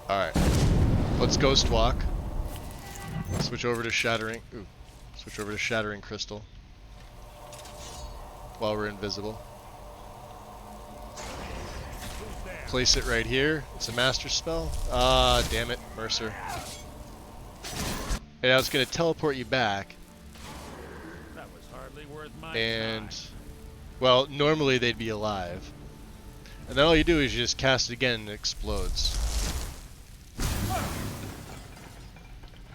Speaker 1: Alright. Let's Ghost Walk. Switch over to Shattering. Ooh. Switch over to Shattering Crystal. While we're invisible. Place it right here. It's a master spell. Ah, damn it, Mercer. And I was going to teleport you back.
Speaker 17: That was hardly worth my
Speaker 1: And,
Speaker 17: time.
Speaker 1: well, normally they'd be alive. And then all you do is you just cast it again and it explodes.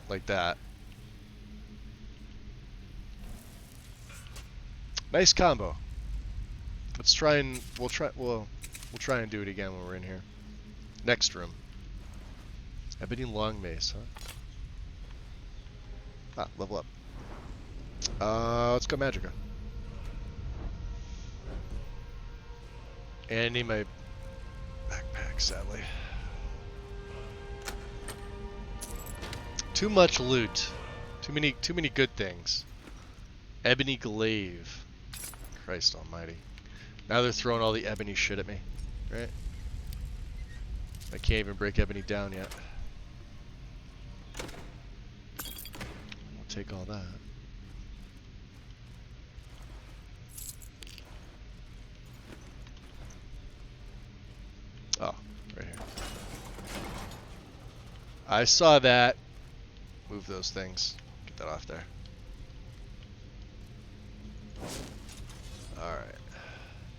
Speaker 1: Like that. Nice combo. Let's try and we'll try and do it again when we're in here. Next room. Ebony Long Mace, huh? Ah, level up. Let's go Magica. And I need my backpack, sadly. Too much loot. Too many good things. Ebony Glaive. Christ almighty. Now they're throwing all the ebony shit at me. Right? I can't even break ebony down yet. We'll take all that. Oh, right here. I saw that. Move those things. Get that off there. Alright.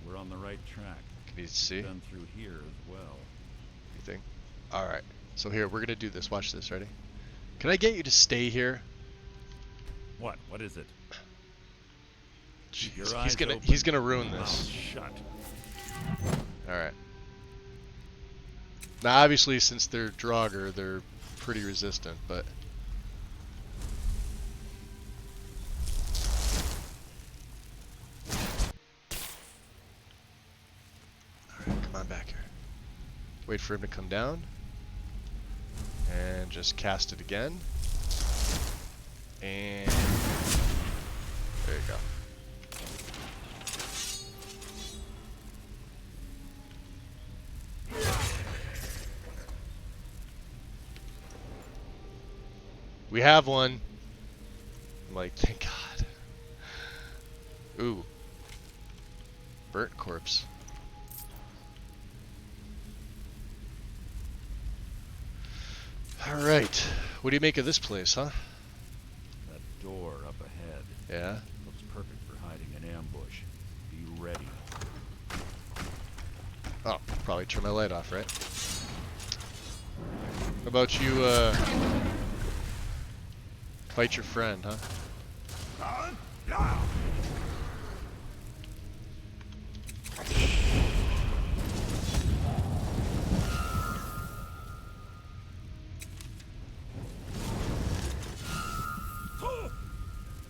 Speaker 17: We're on the right track.
Speaker 1: Can you see?
Speaker 17: Been through here as well.
Speaker 1: You think? Alright. So here, we're gonna do this. Watch this, ready? Can I get you to stay here?
Speaker 17: What? What is it?
Speaker 1: Jeez, he's gonna ruin this.
Speaker 17: Shut.
Speaker 1: Alright. Now obviously since they're Draugr, they're pretty resistant, but alright, come on back here. Wait for him to come down. And just cast it again. And there you go. We have one. I'm like, thank God. Ooh. Burnt corpse. Alright. What do you make of this place, huh?
Speaker 17: That door up ahead.
Speaker 1: Yeah?
Speaker 17: Looks perfect for hiding an ambush. Be ready.
Speaker 1: Oh, probably turn my light off, right? How about you, fight your friend, huh?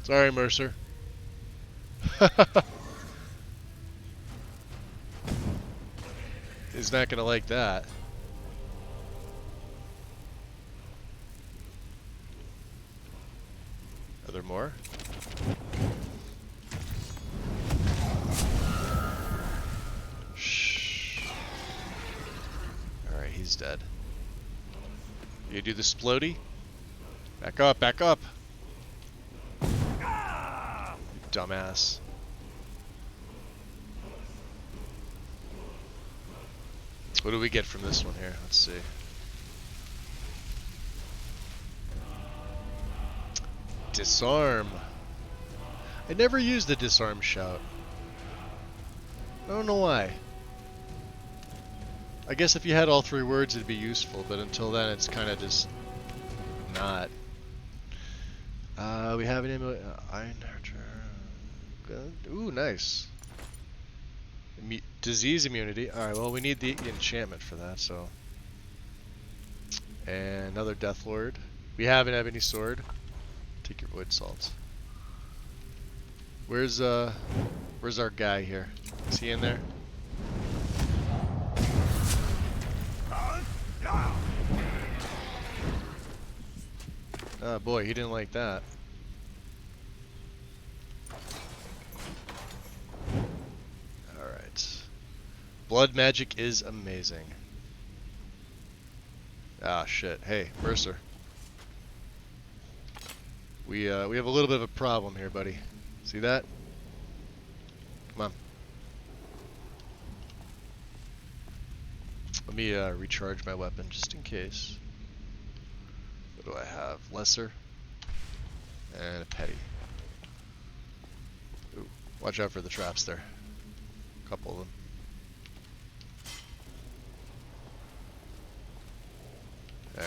Speaker 1: Sorry, Mercer. He's not gonna like that. Are there more? Shh. Alright, he's dead. You do the splody? Back up, back up! You dumbass. What do we get from this one here? Let's see. Disarm. I never used the disarm shout. I don't know why. I guess if you had all three words it'd be useful, but until then it's kind of just not. We have an Iron Archer. Ooh, nice. Disease immunity. Alright, well, we need the enchantment for that, so. And another Death Lord. We haven't have any sword. Take your wood salt. Where's our guy here? Is he in there? Oh boy, he didn't like that. Alright. Blood magic is amazing. Ah, shit. Hey, Mercer. We have a little bit of a problem here, buddy. See that? Come on. Let me recharge my weapon just in case. What do I have? Lesser and a petty. Ooh, watch out for the traps there. A couple of them. There.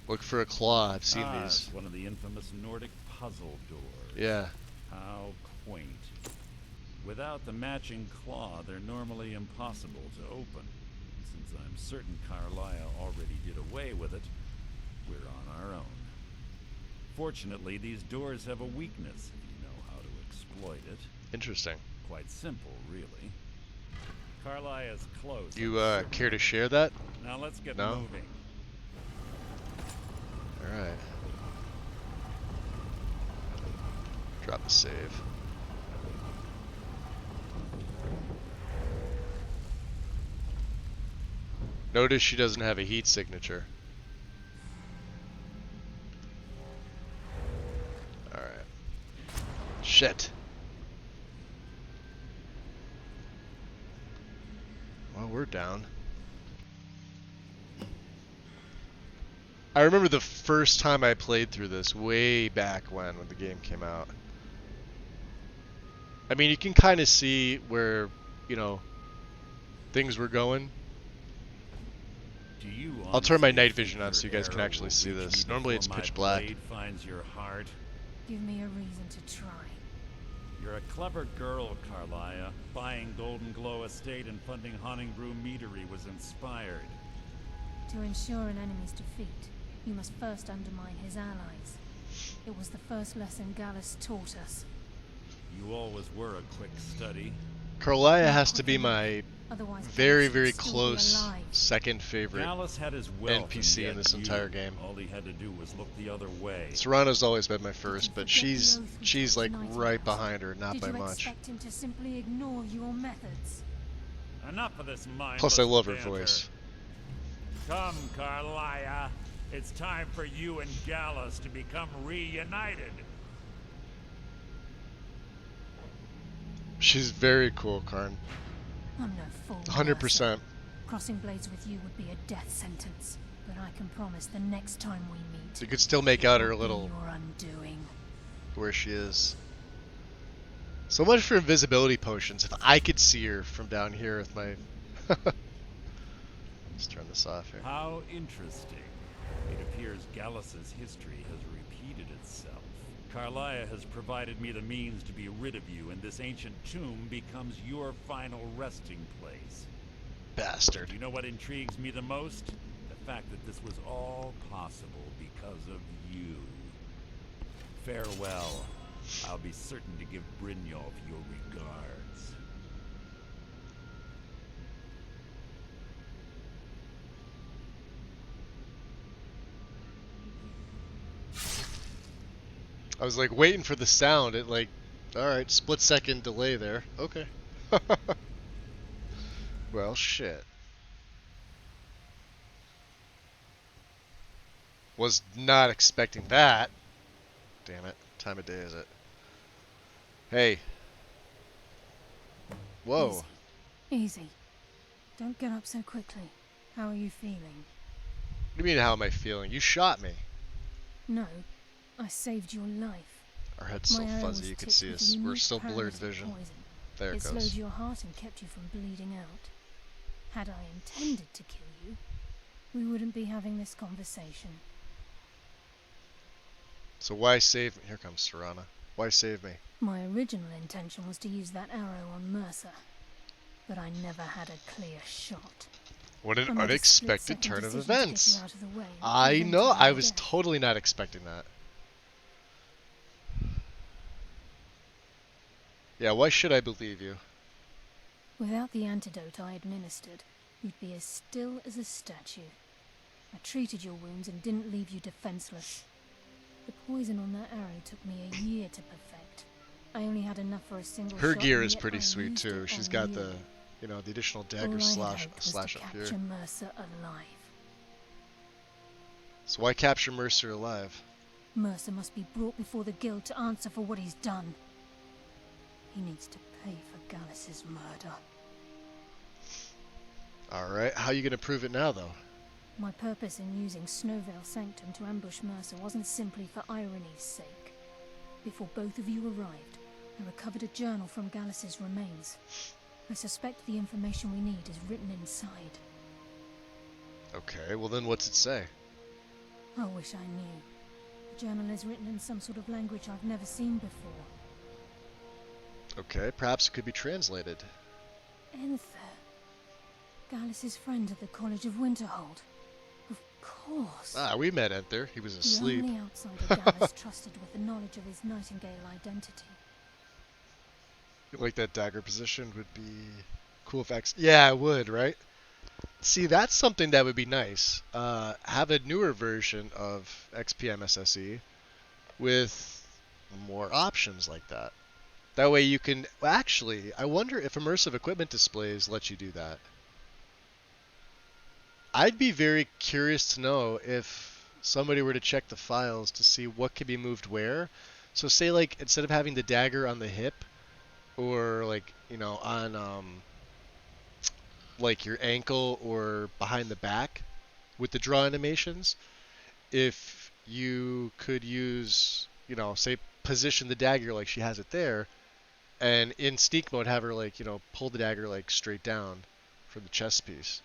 Speaker 1: Look for a claw. I've seen these.
Speaker 17: It's one of the infamous Nordic puzzle doors.
Speaker 1: Yeah.
Speaker 17: How quaint. Without the matching claw, they're normally impossible to open. Since I'm certain Carlia already did away with it, we're on our own. Fortunately, these doors have a weakness if you know how to exploit it.
Speaker 1: Interesting.
Speaker 17: Quite simple, really. Carlia's close.
Speaker 1: You care to share that?
Speaker 17: Now let's get
Speaker 1: No?
Speaker 17: moving.
Speaker 1: Alright. Drop a save. Notice she doesn't have a heat signature. Alright. Shit. Well, we're down. I remember the first time I played through this, way back when the game came out. I mean, you can kind of see where, you know, things were going. I'll turn my night vision on so you guys can actually see this. Normally it's pitch black.
Speaker 17: Finds your heart.
Speaker 21: Give me a reason to try.
Speaker 17: You're a clever girl, Carlia. Buying Golden Glow Estate and funding Honningbrew Meadery was inspired.
Speaker 21: To ensure an enemy's defeat, you must first undermine his allies. It was the first lesson Gallus taught us.
Speaker 17: You always were a quick study.
Speaker 1: Carlia has to be my
Speaker 21: Otherwise,
Speaker 1: very,
Speaker 21: Gallus
Speaker 1: very
Speaker 21: would still be
Speaker 1: close
Speaker 21: alive.
Speaker 1: second favorite
Speaker 17: Gallus had his wealth,
Speaker 1: NPC
Speaker 17: and
Speaker 1: in
Speaker 17: yet
Speaker 1: this entire game.
Speaker 17: All he had to do was look the other way.
Speaker 1: Serrano's always been my first, but she's like right behind her, not
Speaker 21: Did
Speaker 1: by
Speaker 21: you
Speaker 1: much.
Speaker 21: expect him to simply ignore your methods?
Speaker 17: Enough of this mindless
Speaker 1: Plus, I love her
Speaker 17: banter.
Speaker 1: voice.
Speaker 17: Come, Carlia. It's time for you and Gallus to become reunited.
Speaker 1: She's very cool, Karn.
Speaker 21: I'm no fool.
Speaker 1: 100%.
Speaker 21: Mercer. Crossing blades with you would be a death sentence, but I can promise the next time we meet,
Speaker 1: You could still make out her
Speaker 21: it will be
Speaker 1: little
Speaker 21: your undoing.
Speaker 1: where she is. So much for invisibility potions. If I could see her from down here with my... Let's turn this off here.
Speaker 17: How interesting. It appears Gallus's history has repeated itself. Carlia has provided me the means to be rid of you, and this ancient tomb becomes your final resting place.
Speaker 1: Bastard.
Speaker 17: Do you know what intrigues me the most? The fact that this was all possible because of you. Farewell. I'll be certain to give Brynjolf your regards.
Speaker 1: I was like waiting for the sound. It like, alright, split second delay there. Okay. Well, shit. Was not expecting that. Damn it. Time of day is it? Hey. Whoa.
Speaker 21: Easy. Don't get up so quickly. How are you feeling?
Speaker 1: What do you mean, how am I feeling? You shot me.
Speaker 21: No, I saved your life.
Speaker 1: Our head's so
Speaker 21: My arrow
Speaker 1: fuzzy
Speaker 21: was
Speaker 1: you can
Speaker 21: tipped
Speaker 1: see
Speaker 21: with
Speaker 1: us.
Speaker 21: a
Speaker 1: We're
Speaker 21: unique
Speaker 1: still blurred
Speaker 21: paralytic
Speaker 1: vision.
Speaker 21: poison.
Speaker 1: There it
Speaker 21: It
Speaker 1: goes.
Speaker 21: slowed your heart and kept you from bleeding out. Had I intended to kill you, we wouldn't be having this conversation.
Speaker 1: So why save me? Here comes Serana. Why save me?
Speaker 21: My original intention was to use that arrow on Mercer, but I never had a clear shot.
Speaker 1: What an
Speaker 21: I made a
Speaker 1: unexpected
Speaker 21: split-second
Speaker 1: turn of
Speaker 21: decision to get you
Speaker 1: events.
Speaker 21: out of the way and
Speaker 1: I
Speaker 21: prevent
Speaker 1: know, I
Speaker 21: your
Speaker 1: was
Speaker 21: death.
Speaker 1: totally not expecting that. Yeah, why should I believe you?
Speaker 21: Without the antidote I administered, you'd be as still as a statue. I treated your wounds and didn't leave you defenseless. The poison on that arrow took me a year to perfect. I only had enough for a single
Speaker 1: Her
Speaker 21: shot,
Speaker 1: gear
Speaker 21: and
Speaker 1: is
Speaker 21: yet
Speaker 1: pretty
Speaker 21: I
Speaker 1: sweet
Speaker 21: used
Speaker 1: too.
Speaker 21: it
Speaker 1: She's
Speaker 21: on
Speaker 1: got
Speaker 21: you.
Speaker 1: the, you know, the additional
Speaker 21: All
Speaker 1: dagger
Speaker 21: I had
Speaker 1: slash
Speaker 21: hoped was
Speaker 1: slash
Speaker 21: to
Speaker 1: up here.
Speaker 21: capture Mercer alive.
Speaker 1: So why capture Mercer alive?
Speaker 21: Mercer must be brought before the guild to answer for what he's done. He needs to pay for Gallus's murder.
Speaker 1: Alright, how you gonna prove it now though?
Speaker 21: My purpose in using Snowvale Sanctum to ambush Mercer wasn't simply for irony's sake. Before both of you arrived, I recovered a journal from Gallus's remains. I suspect the information we need is written inside.
Speaker 1: Okay, well then what's it say?
Speaker 21: I wish I knew. The journal is written in some sort of language I've never seen before.
Speaker 1: Okay, perhaps it could be translated.
Speaker 21: Enther. Gallus's friend at the College of Winterhold. Of course.
Speaker 1: Ah, we met Enther. He was asleep.
Speaker 21: The only outsider Gallus trusted with the knowledge of his Nightingale identity.
Speaker 1: Like that dagger position would be cool if X. Yeah, I would, right? See, that's something that would be nice. Have a newer version of XP MSSE with more options like that. That way you can... Well, actually, I wonder if immersive equipment displays let you do that. I'd be very curious to know if somebody were to check the files to see what could be moved where. So say, like, instead of having the dagger on the hip, or, like, you know, on, like, your ankle or behind the back with the draw animations, if you could use, you know, say, position the dagger like she has it there, and in sneak mode have her, like, you know, pull the dagger, like, straight down for the chest piece.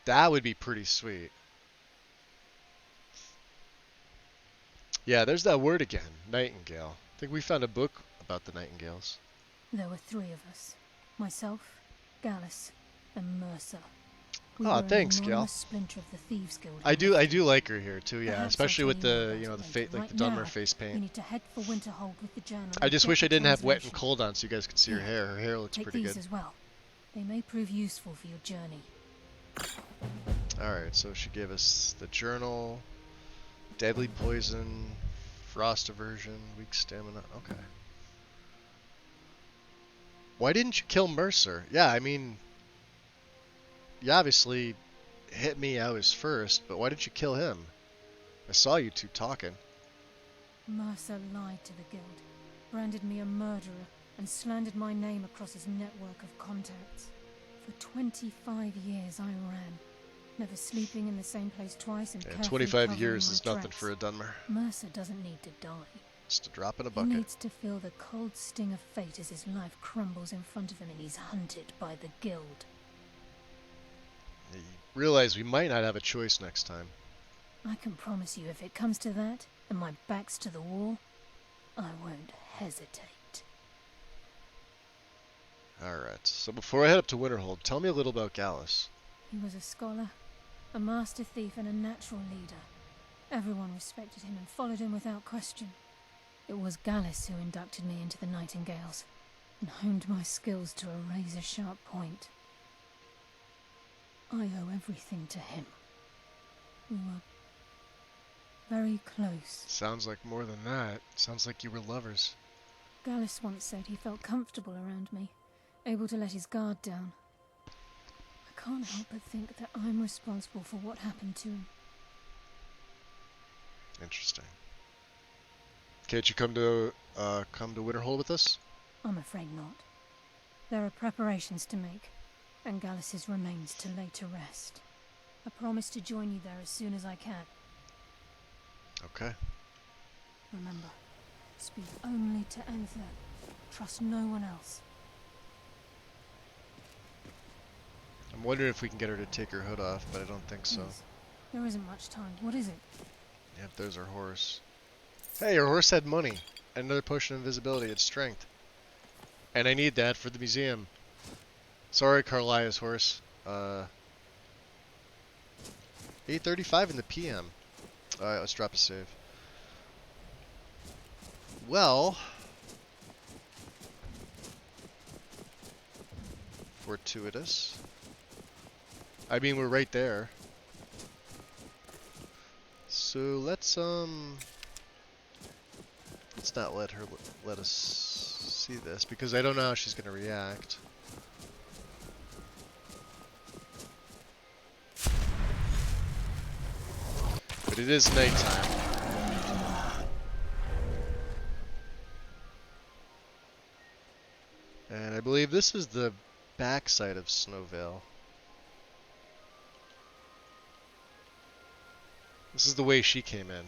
Speaker 1: That would be pretty sweet. Yeah, there's that word again, Nightingale. I think we found a book about the Nightingales.
Speaker 21: There were three of us. Myself, Gallus, and Mercer. We
Speaker 1: Oh,
Speaker 21: were
Speaker 1: thanks,
Speaker 21: an
Speaker 1: Gal.
Speaker 21: anonymous splinter of the Thieves Guild.
Speaker 1: I do like her here too, yeah,
Speaker 21: Perhaps
Speaker 1: especially
Speaker 21: I'll
Speaker 1: with
Speaker 21: tell you more
Speaker 1: the,
Speaker 21: about
Speaker 1: you know,
Speaker 21: it
Speaker 1: the
Speaker 21: later.
Speaker 1: like
Speaker 21: Right
Speaker 1: the Dunmer
Speaker 21: now,
Speaker 1: face
Speaker 21: We
Speaker 1: paint.
Speaker 21: need to head for Winterhold with the journal.
Speaker 1: I
Speaker 21: and
Speaker 1: just
Speaker 21: get
Speaker 1: wish
Speaker 21: the
Speaker 1: I didn't have wet and
Speaker 21: translation.
Speaker 1: cold on so you guys could see her hair. Her hair looks
Speaker 21: Take
Speaker 1: pretty
Speaker 21: these
Speaker 1: good.
Speaker 21: as well. They may prove useful for your journey.
Speaker 1: Alright, so she gave us the journal, deadly poison, frost aversion, weak stamina. Okay. Why didn't you kill Mercer? Yeah, I mean, you obviously hit me, I was first, but why didn't you kill him? I saw you two talking.
Speaker 21: Mercer lied to the guild, branded me a murderer, and slandered my name across his network of contacts. For 25 years I ran, never sleeping in the same place twice and
Speaker 1: Yeah,
Speaker 21: carefully
Speaker 1: 25
Speaker 21: covering
Speaker 1: years
Speaker 21: my
Speaker 1: is nothing
Speaker 21: tracks.
Speaker 1: for a Dunmer.
Speaker 21: Mercer doesn't need to die.
Speaker 1: Just a drop in a
Speaker 21: He
Speaker 1: bucket.
Speaker 21: needs to feel the cold sting of fate as his life crumbles in front of him and he's hunted by the guild.
Speaker 1: You realize we might not have a choice next time.
Speaker 21: I can promise you, if it comes to that, and my back's to the wall, I won't hesitate.
Speaker 1: Alright, so before I head up to Winterhold, tell me a little about Gallus.
Speaker 21: He was a scholar, a master thief, and a natural leader. Everyone respected him and followed him without question. It was Gallus who inducted me into the Nightingales, and honed my skills to a razor-sharp point. I owe everything to him. We were very close.
Speaker 1: Sounds like more than that. Sounds like you were lovers.
Speaker 21: Gallus once said he felt comfortable around me, able to let his guard down. I can't help but think that I'm responsible for what happened to him.
Speaker 1: Interesting. Can't you come to Winterhold with us?
Speaker 21: I'm afraid not. There are preparations to make, and Gallus's remains to lay to rest. I promise to join you there as soon as I can.
Speaker 1: Okay.
Speaker 21: Remember, speak only to Enther. Trust no one else.
Speaker 1: I'm wondering if we can get her to take her hood off, but I don't think so.
Speaker 21: Yes. There isn't much time. What is it?
Speaker 1: Yep, there's our horse. Hey, your horse had money. Another potion of invisibility. It's strength. And I need that for the museum. Sorry, Carlia's horse. 8:35 in the PM. Alright, let's drop a save. Well... fortuitous. I mean, we're right there. So let's not let her let us see this, because I don't know how she's gonna react. But it is nighttime. And I believe this is the backside of Snowvale. This is the way she came in.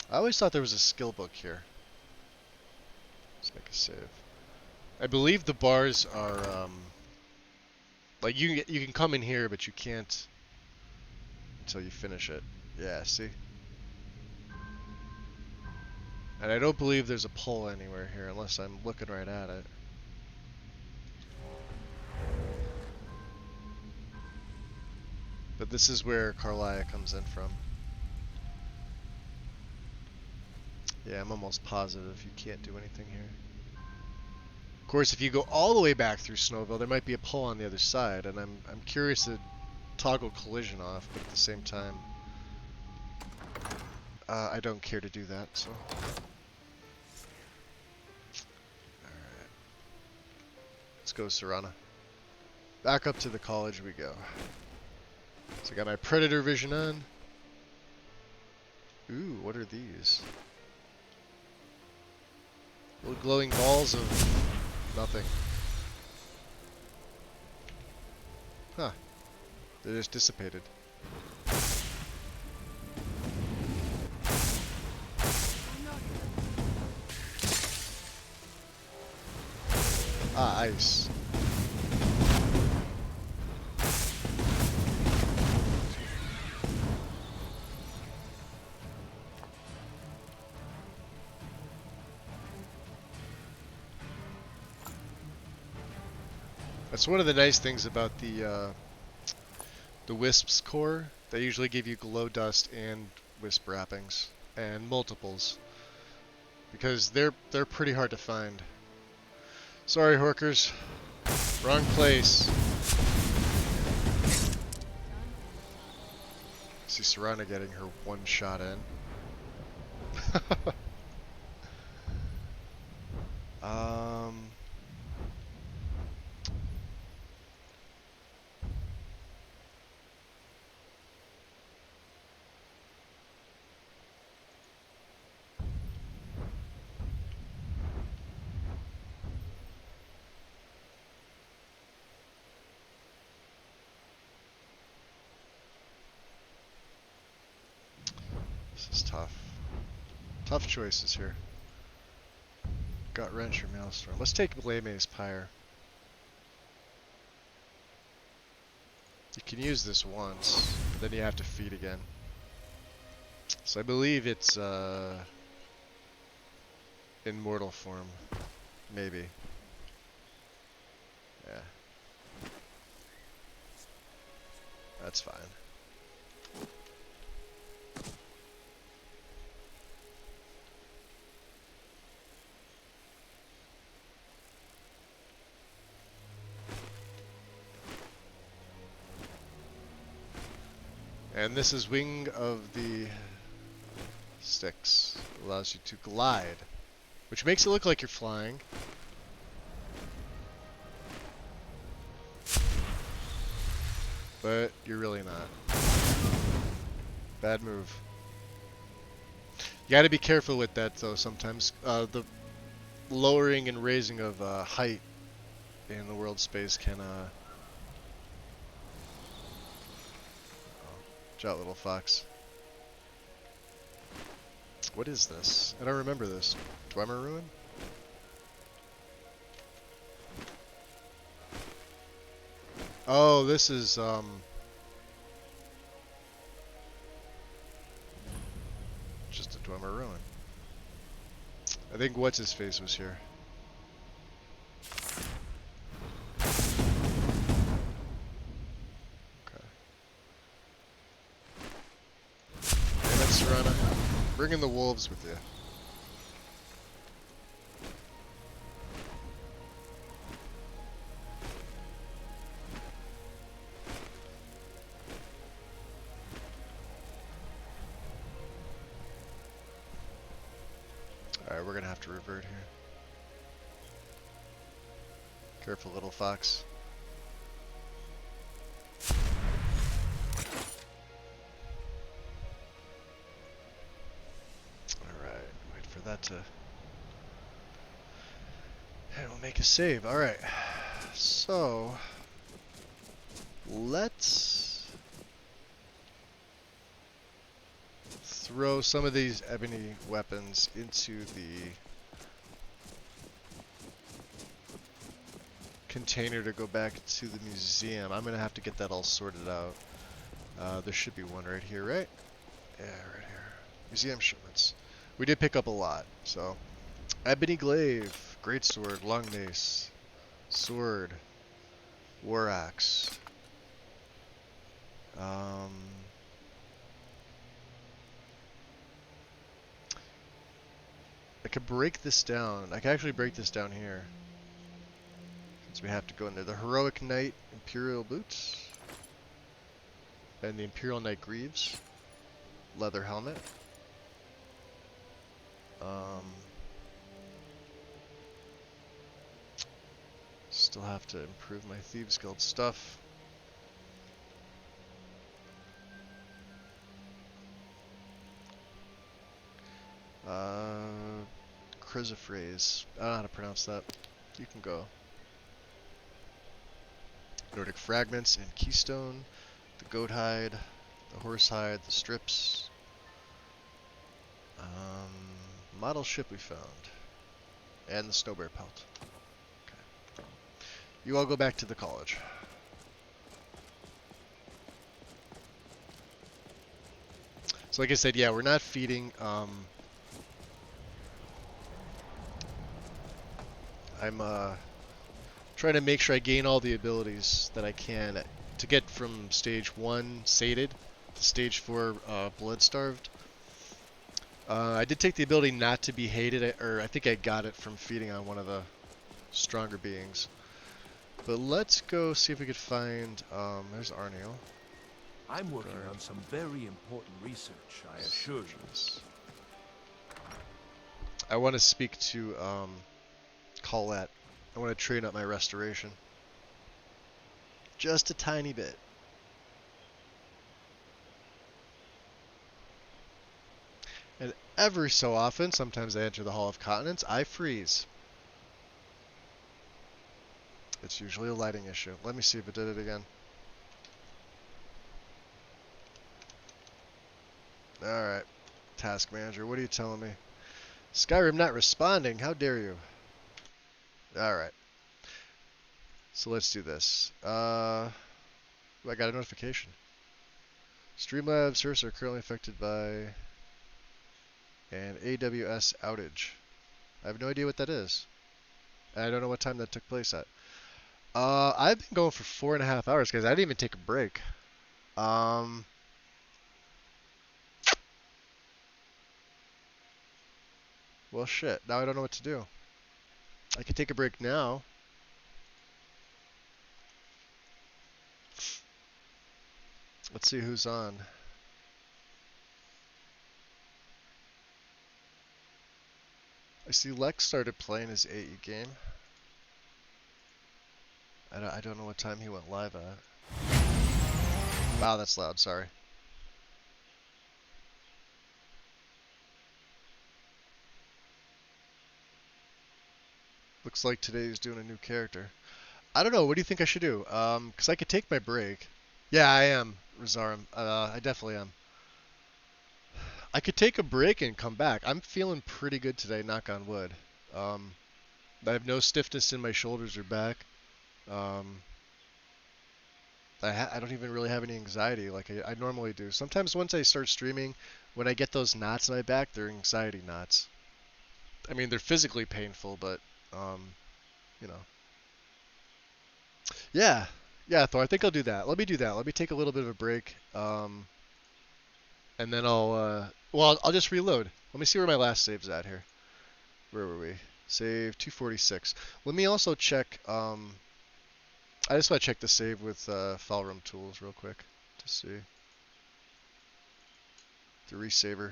Speaker 1: I always thought there was a skill book here. Let's make a save. I believe the bars are, like you can come in here, but you can't until you finish it. Yeah, see? And I don't believe there's a pull anywhere here unless I'm looking right at it. But this is where Carlia comes in from. Yeah, I'm almost positive you can't do anything here. Of course, if you go all the way back through Snowville, there might be a pull on the other side, and I'm curious to toggle collision off, but at the same time, I don't care to do that, so. Alright. Let's go, Serana. Back up to the college we go. So I got my predator vision on. Ooh, what are these? Little glowing balls of nothing. Huh. They just dissipated. Ah, ice. That's one of the nice things about the Wisp's core. They usually give you glow dust and Wisp wrappings, and multiples, because they're pretty hard to find. Sorry, Horkers. Wrong place. See Serana getting her one shot in. This is tough. Tough choices here. Gut Wrench or Maelstrom. Let's take Blame's Pyre. You can use this once, but then you have to feed again. So I believe it's in mortal form. Maybe. Yeah. That's fine. And this is Wing of the Styx. Allows you to glide, which makes it look like you're flying. But you're really not. Bad move. You gotta be careful with that though sometimes. The lowering and raising of height in the world space can Watch out, little fox. What is this? I don't remember this. Dwemer Ruin? Oh, this is, just to Amaruan. I think what's his face was here. Okay. Hey, that's Serana. Bring in the wolves with you. Alright, we're gonna have to revert here. Careful, little fox. Alright, wait for that to... And we'll make a save. Alright. So... let's... throw some of these ebony weapons into the container to go back to the museum. I'm gonna have to get that all sorted out. There should be one right here, right? Yeah, right here. Museum shipments. We did pick up a lot, so. Ebony glaive, greatsword, long mace, sword, war axe. I could break this down. I could actually break this down here. Since we have to go in there. The Heroic Knight Imperial Boots. And the Imperial Knight Greaves. Leather helmet. Still have to improve my Thieves Guild stuff. Chrysophrase. I don't know how to pronounce that. You can go. Nordic Fragments and Keystone. The Goat Hide. The Horse Hide. The Strips. Model ship we found. And the Snowbear Pelt. Okay. You all go back to the college. So like I said, yeah, we're not feeding... I'm trying to make sure I gain all the abilities that I can to get from stage 1 sated to stage 4 blood starved. I did take the ability not to be hated, or I think I got it from feeding on one of the stronger beings. But let's go see if we could find, there's Arniel.
Speaker 18: I'm working on some very important research, I assure you.
Speaker 1: I want to speak to Colette. I want to train up my restoration. Just a tiny bit. And every so often, sometimes I enter the Hall of Continents, I freeze. It's usually a lighting issue. Let me see if it did it again. Alright. Task Manager, what are you telling me? Skyrim not responding, how dare you? Alright. So let's do this. I got a notification. Streamlabs servers are currently affected by an AWS outage. I have no idea what that is. I don't know what time that took place at. I've been going for 4.5 hours, guys. I didn't even take a break. Well, shit. Now I don't know what to do. I could take a break now. Let's see who's on. I see Lex started playing his AE game. I don't know what time he went live at. Wow, that's loud. Sorry. Looks like today he's doing a new character. I don't know. What do you think I should do? Because I could take my break. Yeah, I am, Razarum. I definitely am. I could take a break and come back. I'm feeling pretty good today, knock on wood. I have no stiffness in my shoulders or back. I don't even really have any anxiety like I normally do. Sometimes once I start streaming, when I get those knots in my back, they're anxiety knots. I mean, they're physically painful, but you know. Yeah, yeah, Thor. I think I'll do that. Let me do that. Let me take a little bit of a break, and then I'll just reload. Let me see where my last save's at here. Where were we? Save 246. Let me also check. I just want to check the save with file room tools real quick to see the resaver.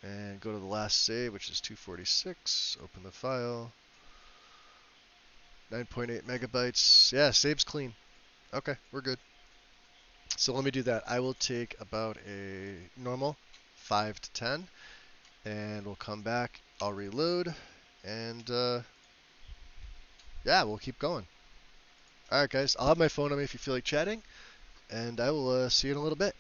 Speaker 1: And go to the last save, which is 246. Open the file. 9.8 megabytes. Yeah, save's clean. Okay, we're good. So let me do that. I will take about a normal 5 to 10, and we'll come back. I'll reload, and yeah, we'll keep going. All right, guys. I'll have my phone on me if you feel like chatting, and I will see you in a little bit.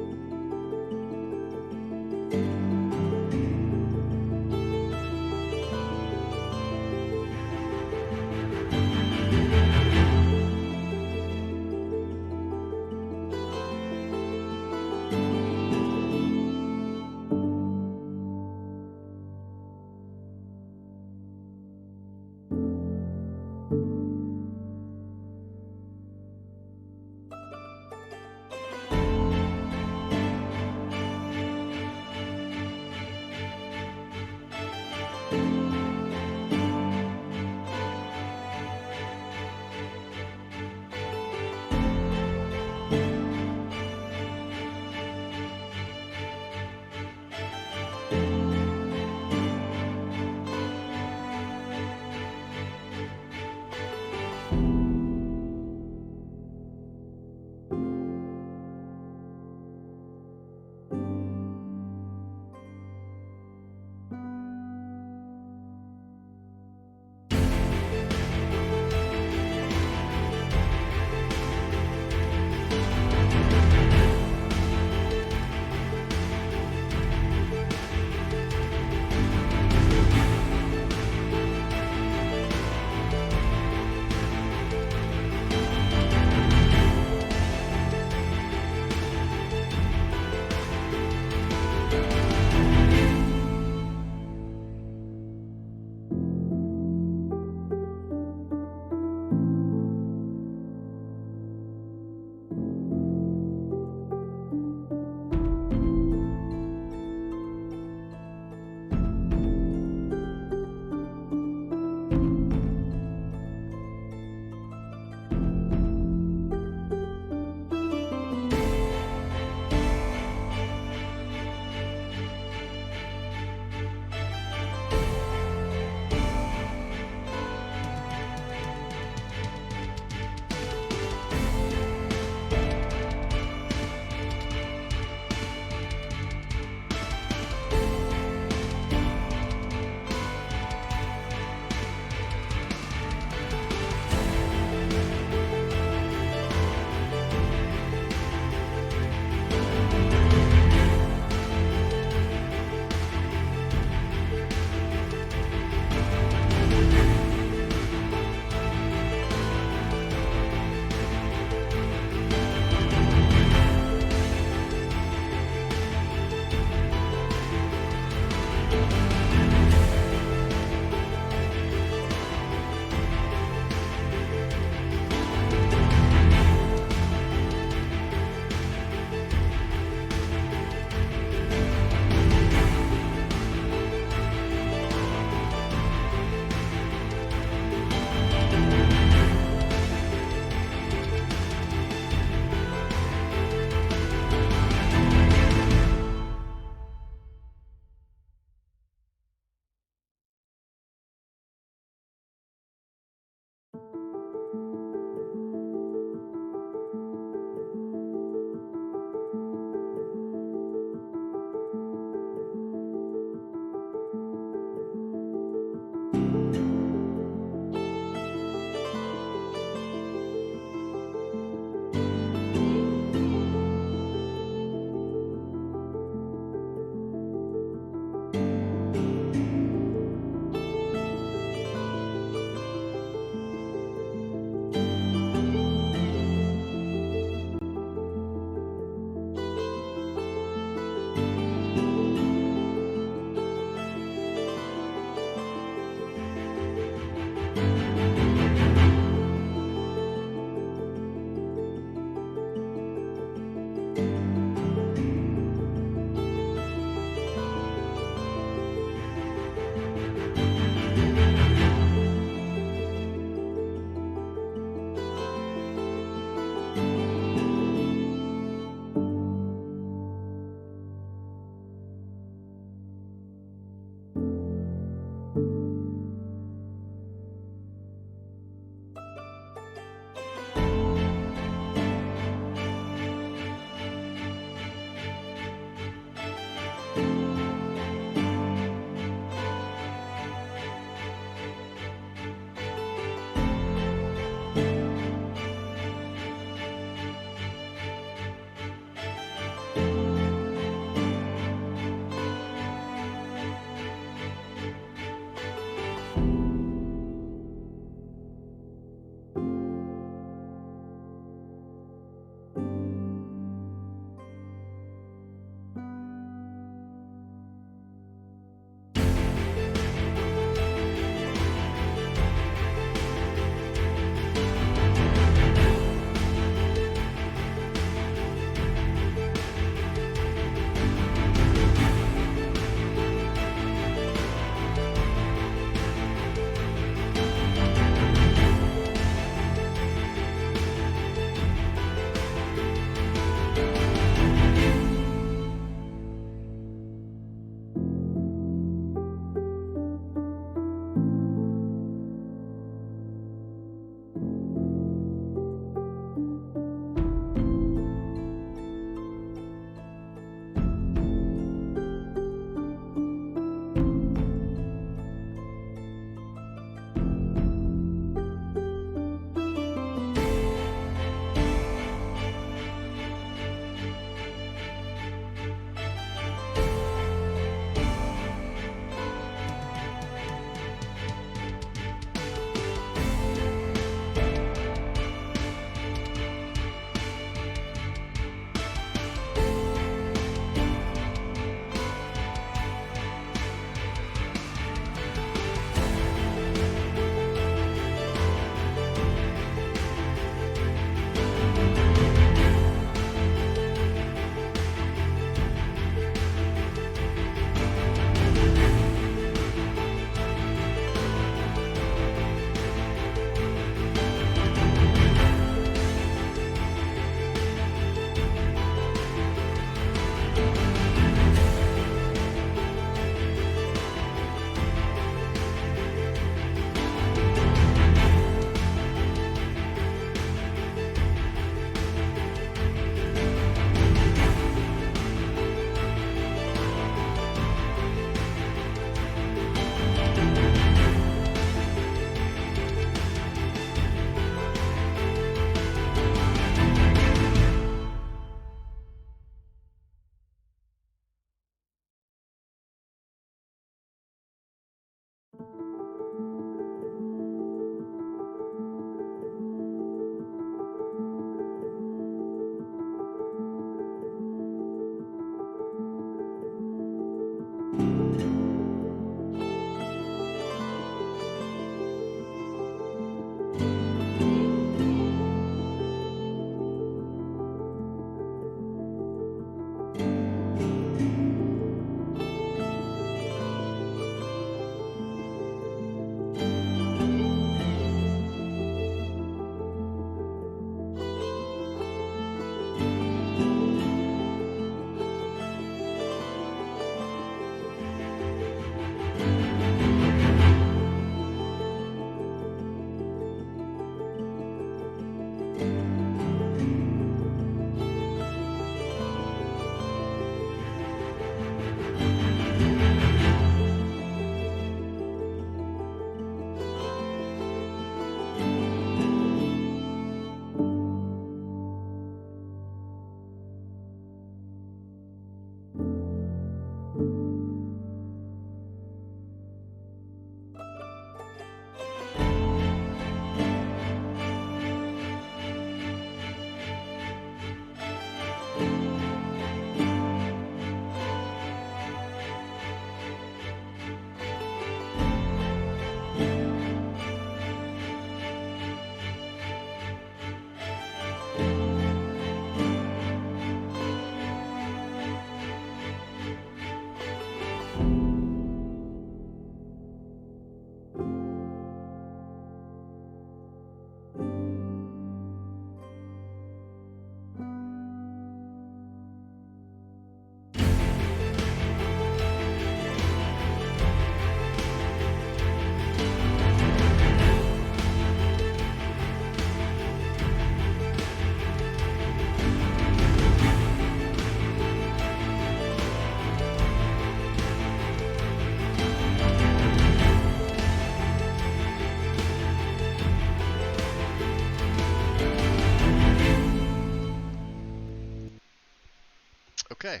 Speaker 1: Okay,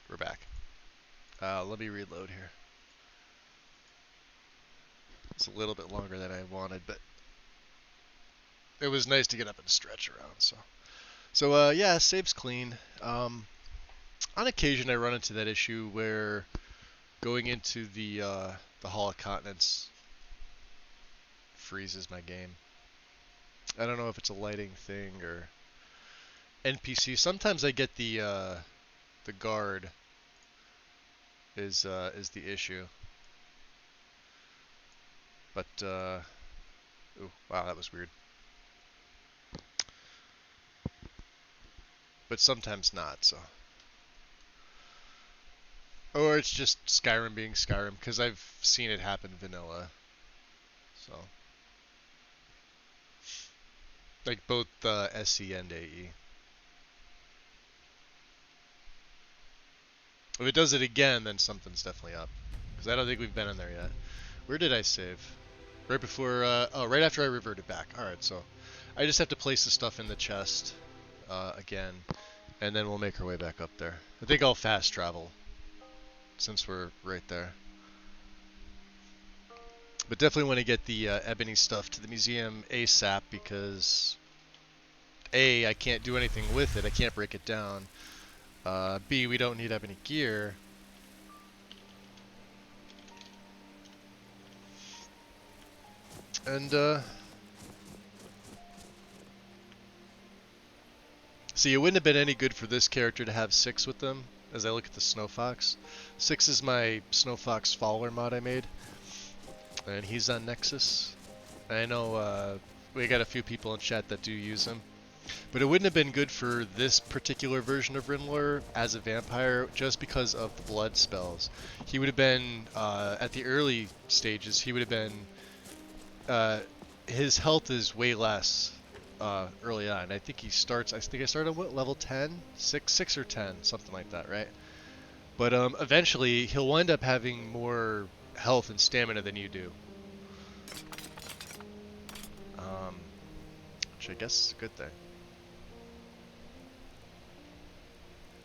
Speaker 1: we're back. Let me reload here. It's a little bit longer than I wanted, but it was nice to get up and stretch around. So yeah, save's clean. On occasion, I run into that issue where going into the Hall of Continents freezes my game. I don't know if it's a lighting thing or NPC. Sometimes I get the guard is the issue. But ooh, wow, that was weird. But sometimes not, so. Or it's just Skyrim being Skyrim, because I've seen it happen vanilla. So. Like both SC and AE. If it does it again, then something's definitely up. Because I don't think we've been in there yet. Where did I save? Right before, oh, right after I reverted back. Alright, so I just have to place the stuff in the chest again, and then we'll make our way back up there. I think I'll fast travel, since we're right there. But definitely want to get the ebony stuff to the museum ASAP, because A, I can't do anything with it. I can't break it down. B, we don't need ebony gear. And, see, it wouldn't have been any good for this character to have 6 with them, as I look at the Snow Fox. 6 is my Snow Fox follower mod I made, and he's on Nexus. I know we got a few people in chat that do use him. But it wouldn't have been good for this particular version of Rinlor as a vampire, just because of the blood spells. He would have been, at the early stages, he would have been, his health is way less early on. I think he starts, I think I started at what, level 10? 6 or 10, something like that, right? But eventually, he'll wind up having more health and stamina than you do. Which I guess is a good thing.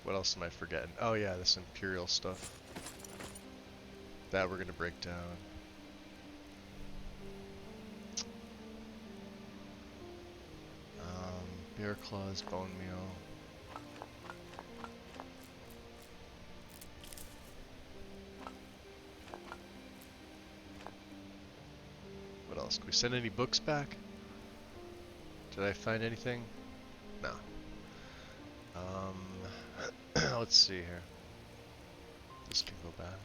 Speaker 1: What else am I forgetting? Oh yeah, this Imperial stuff. That we're going to break down. Bear claws, bone meal. What else? Can we send any books back? Did I find anything? No. Let's see here. This can go back.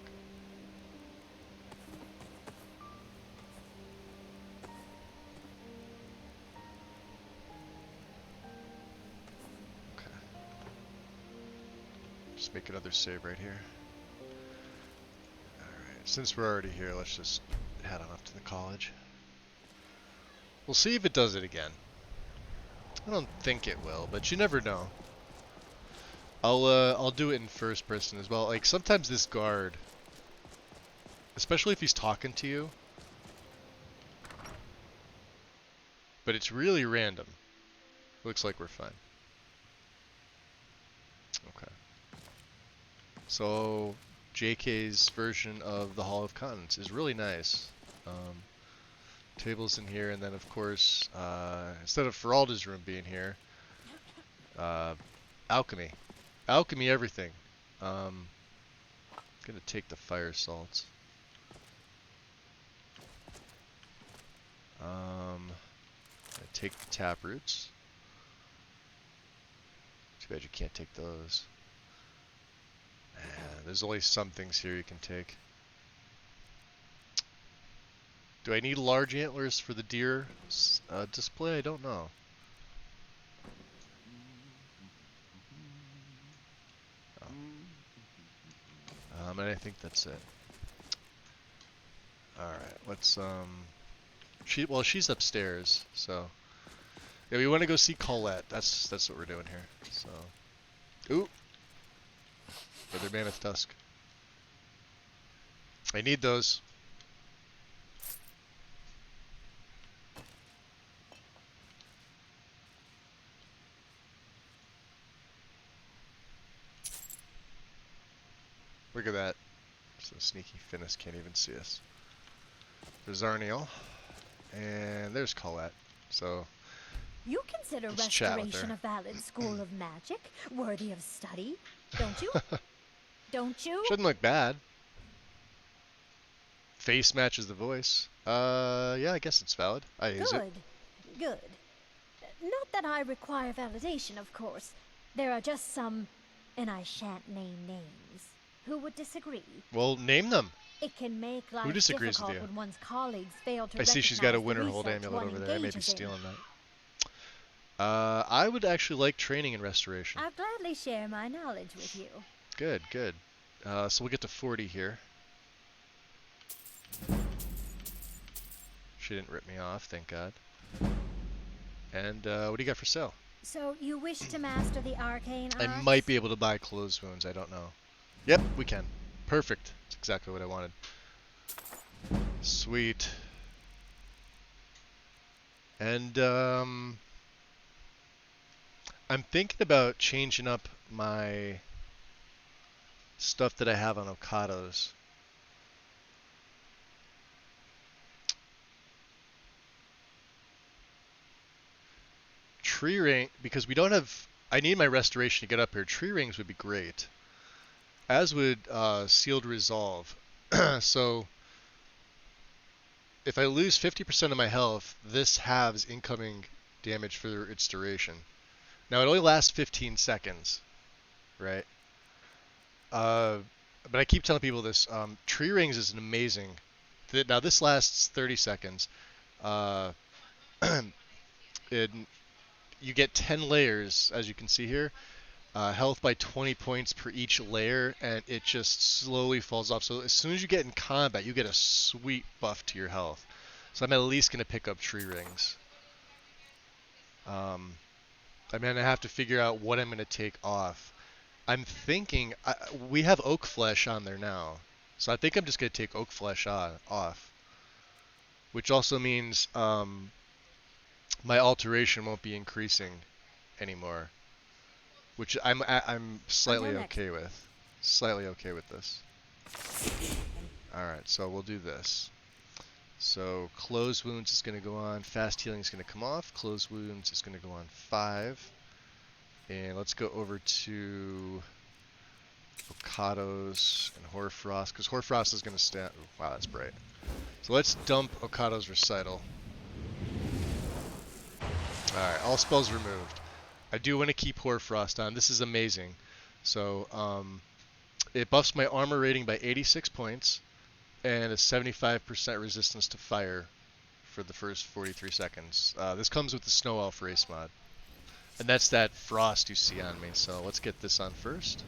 Speaker 1: Okay. Just make another save right here. Alright, since we're already here, let's just head on up to the college. We'll see if it does it again. I don't think it will, but you never know. I'll do it in first person as well. Like sometimes this guard, especially if he's talking to you, but it's really random. Looks like we're fine. Okay. So JK's version of the Hall of Continents is really nice. Tables in here, and then of course, instead of Feralda's room being here, alchemy. Alchemy everything. Gonna take the fire salts. Gonna take the tap roots. Too bad you can't take those. There's only some things here you can take. Do I need large antlers for the deer display? I don't know. And I think that's it. Alright, let's, she's upstairs, so. Yeah, we want to go see Colette. That's what we're doing here, so. Ooh! Brother Mammoth Tusk. I need those. Look at that. So sneaky Finnis can't even see us. There's Arniel. And there's Colette. So
Speaker 9: You consider
Speaker 1: let's chat with
Speaker 9: restoration
Speaker 1: her.
Speaker 9: a valid school of magic, worthy of study, don't you? Don't you?
Speaker 1: Shouldn't look bad. Face matches the voice. Yeah, I guess it's valid. I use it.
Speaker 9: Good. Good. Not that I require validation, of course. There are just some, and I shan't name names, who would disagree.
Speaker 1: Well, name them.
Speaker 9: It can make
Speaker 1: Who
Speaker 9: life
Speaker 1: disagrees with
Speaker 9: difficult
Speaker 1: you?
Speaker 9: when one's colleagues fail to
Speaker 1: I see she's got a
Speaker 9: recognize the
Speaker 1: Winterhold
Speaker 9: research
Speaker 1: amulet
Speaker 9: one
Speaker 1: over there. I may be
Speaker 9: engages in.
Speaker 1: stealing that. I would actually like training and restoration.
Speaker 9: I'll gladly share my knowledge with you.
Speaker 1: Good, good. So we'll get to 40 here. She didn't rip me off, thank God. And what do you got for sale?
Speaker 9: So you wish to master the arcane arts?
Speaker 1: I might be able to buy closed wounds, I don't know. Yep, we can. Perfect. That's exactly what I wanted. Sweet. And I'm thinking about changing up my stuff that I have on Okados. Tree ring, because we don't have, I need my restoration to get up here. Tree rings would be great. As would sealed resolve. So if I lose 50% of my health, this halves incoming damage for its duration. Now it only lasts 15 seconds, right? But I keep telling people this. Tree rings is an amazing. Now this lasts 30 seconds. You get 10 layers, as you can see here. Health by 20 points per each layer, and it just slowly falls off. So as soon as you get in combat, you get a sweet buff to your health. So I'm at least going to pick up tree rings. I'm going to have to figure out what I'm going to take off. I'm thinking, we have oak flesh on there now. So I think I'm just going to take oak flesh off. Which also means my alteration won't be increasing anymore. Which I'm slightly okay with. Slightly okay with this. Alright, so we'll do this. So closed wounds is going to go on. Fast healing is going to come off. Closed wounds is going to go on 5. And let's go over to Okados and Hoarfrost, because Hoarfrost is going to stand. Wow, that's bright. So let's dump Okado's Recital. Alright, all spells removed. I do want to keep Hoarfrost on. This is amazing. So it buffs my armor rating by 86 points and a 75% resistance to fire for the first 43 seconds. This comes with the Snow Elf race mod. And that's that frost you see on me. So let's get this on first.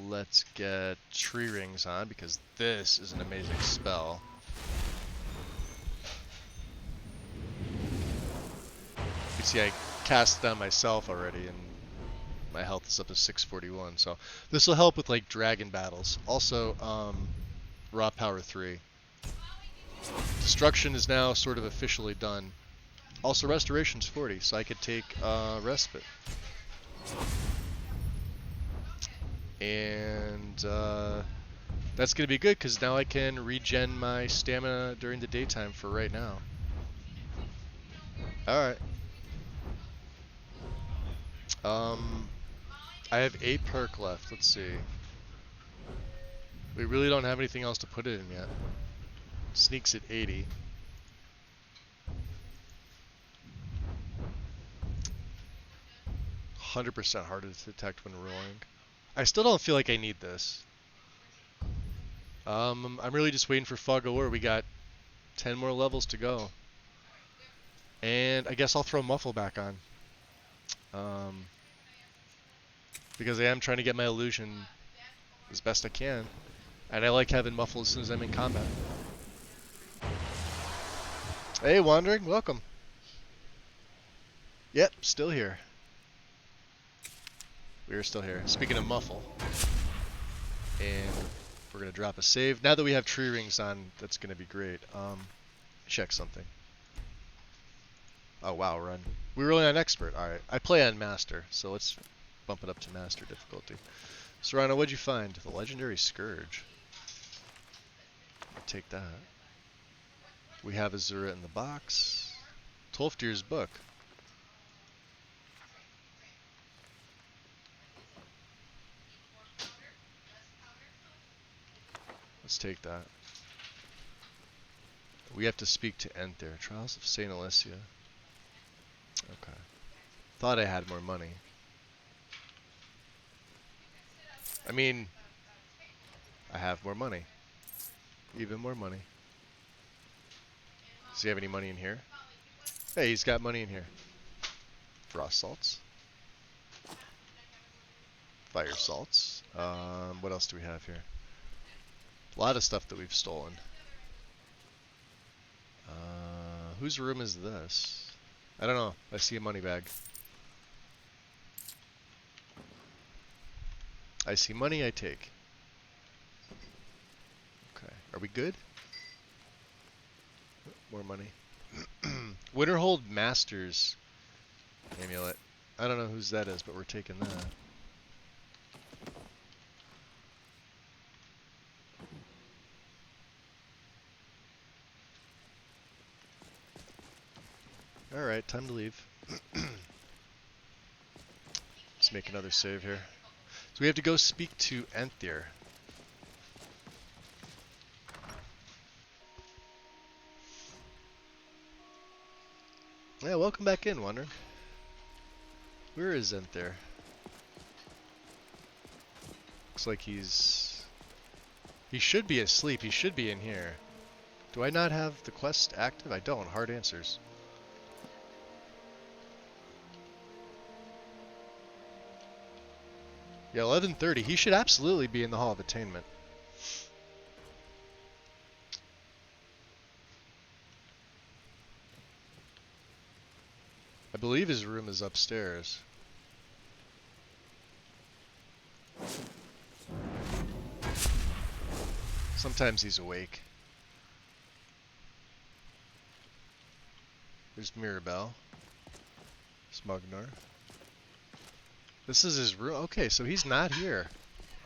Speaker 1: Let's get Tree Rings on, because this is an amazing spell. You can see I cast it on myself already, and my health is up to 641. So this will help with like dragon battles. Also, raw power 3. Destruction is now sort of officially done. Also, restoration's 40, so I could take respite. And that's going to be good, because now I can regen my stamina during the daytime for right now. Alright. I have 8 perk left. Let's see. We really don't have anything else to put it in yet. Sneaks at 80. %, harder to detect when rolling. I still don't feel like I need this. I'm really just waiting for Fog of War. We got 10 more levels to go. And I guess I'll throw Muffle back on. Because I am trying to get my illusion as best I can. And I like having Muffle as soon as I'm in combat. Hey, Wandering, welcome. Yep, still here. We are still here. Speaking of Muffle. And we're going to drop a save. Now that we have Tree Rings on, that's going to be great. Check something. Oh wow, run. We were only on expert. Alright. I play on master, so let's bump it up to master difficulty. Serrano, what'd you find? The legendary scourge. I'll take that. We have Azura in the box. Tolfdir's book. Let's take that. We have to speak to Enther. Trials of St. Alicia. Okay. Thought I had more money. I mean, I have more money. Even more money. Does he have any money in here? Hey, he's got money in here. Frost salts. Fire salts. What else do we have here? A lot of stuff that we've stolen. Whose room is this? I don't know. I see a money bag. I see money, I take. Okay. Are we good? More money. Winterhold Masters amulet. I don't know whose that is, but we're taking that. Alright, time to leave. Let's make another save here. So we have to go speak to Enther. Yeah, welcome back in, Wonder. Where is Enther? Looks like he's... He should be asleep. He should be in here. Do I not have the quest active? I don't. Hard answers. Yeah, 11:30. He should absolutely be in the Hall of Attainment. I believe his room is upstairs. Sometimes he's awake. There's Mirabelle. Smugner. This is his room. Okay, so he's not here.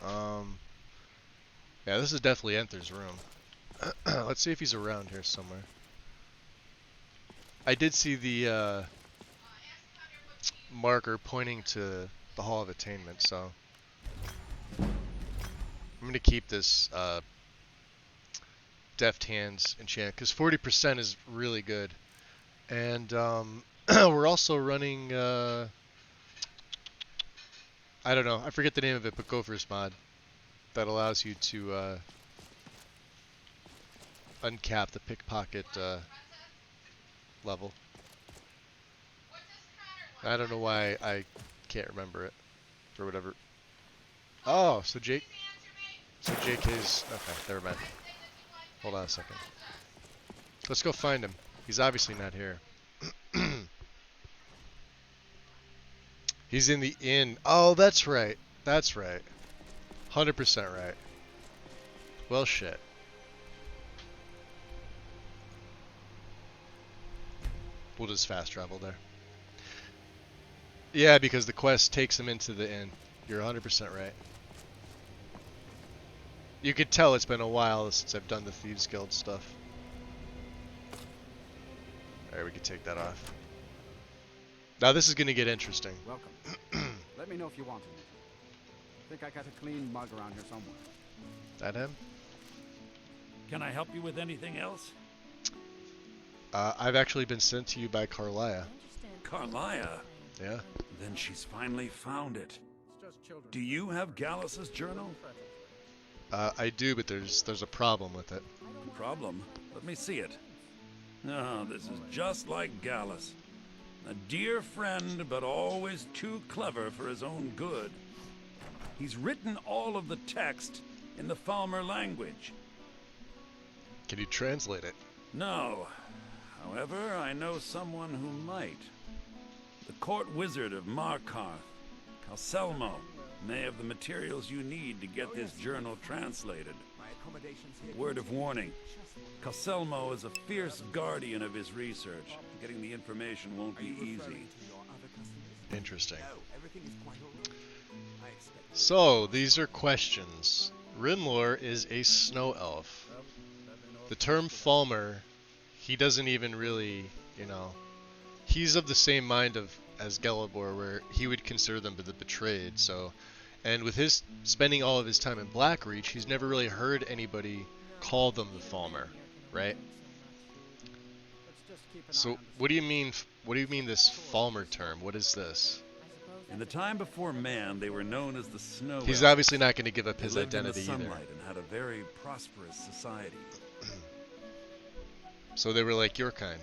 Speaker 1: Yeah, this is definitely Enther's room. Let's see if he's around here somewhere. I did see the marker pointing to the Hall of Attainment, so I'm gonna keep this Deft Hands enchant because 40% is really good, and we're also running. I don't know. I forget the name of it, but Gopher's mod that allows you to uncap the pickpocket level. I don't know why I can't remember it or whatever. Oh, so Jake is okay. Never mind. Hold on a second. Let's go find him. He's obviously not here. He's in the inn. Oh, that's right. That's right. 100% right. Well, shit. We'll just fast travel there. Yeah, because the quest takes him into the inn. You're 100% right. You could tell it's been a while since I've done the Thieves Guild stuff. Alright, we can take that off. Now this is going to get interesting.
Speaker 11: Welcome. Let me know if you want anything. I think I got a clean mug around here somewhere.
Speaker 1: That him?
Speaker 17: Can I help you with anything else?
Speaker 1: I've actually been sent to you by Carlia.
Speaker 17: Carlia?
Speaker 1: Yeah.
Speaker 17: Then she's finally found it. Do you have Gallus's journal?
Speaker 1: I do, but there's a problem with it.
Speaker 17: Problem? Let me see it. Oh, this is just like Gallus. A dear friend, but always too clever for his own good. He's written all of the text in the Falmer language.
Speaker 1: Can you translate it?
Speaker 17: No. However, I know someone who might. The court wizard of Markarth, Calselmo, may have the materials you need to get this journal translated.
Speaker 6: accommodations here.
Speaker 17: Word of warning. Calselmo is a fierce guardian of his research. Getting the information won't be easy.
Speaker 1: Interesting.
Speaker 6: No, everything is quite all right. I expect.
Speaker 1: So, these are questions. Rinlor is a snow elf. The term Falmer, he doesn't even really, you know, he's of the same mind as Gelibor, where he would consider them the betrayed. So, and with his spending all of his time in Blackreach, he's never really heard anybody call them the Falmer, right? So, what do you mean? What do you mean this Falmer term? What is this?
Speaker 17: In the time before man, they were known as the Snow
Speaker 1: He's
Speaker 17: Elves.
Speaker 1: obviously not going to give up his
Speaker 17: They lived
Speaker 1: identity
Speaker 17: in the
Speaker 1: either.
Speaker 17: sunlight and had a very prosperous society.
Speaker 1: So they were like your kind.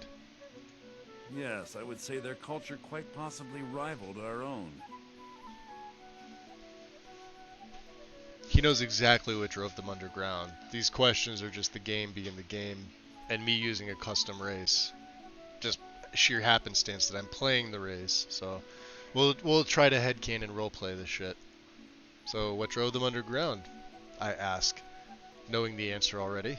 Speaker 17: Yes, I would say their culture quite possibly rivaled our own.
Speaker 1: He knows exactly what drove them underground. These questions are just the game being the game, and me using a custom race. Just sheer happenstance that I'm playing the race. So we'll try to headcanon roleplay this shit. So what drove them underground? I ask, knowing the answer already.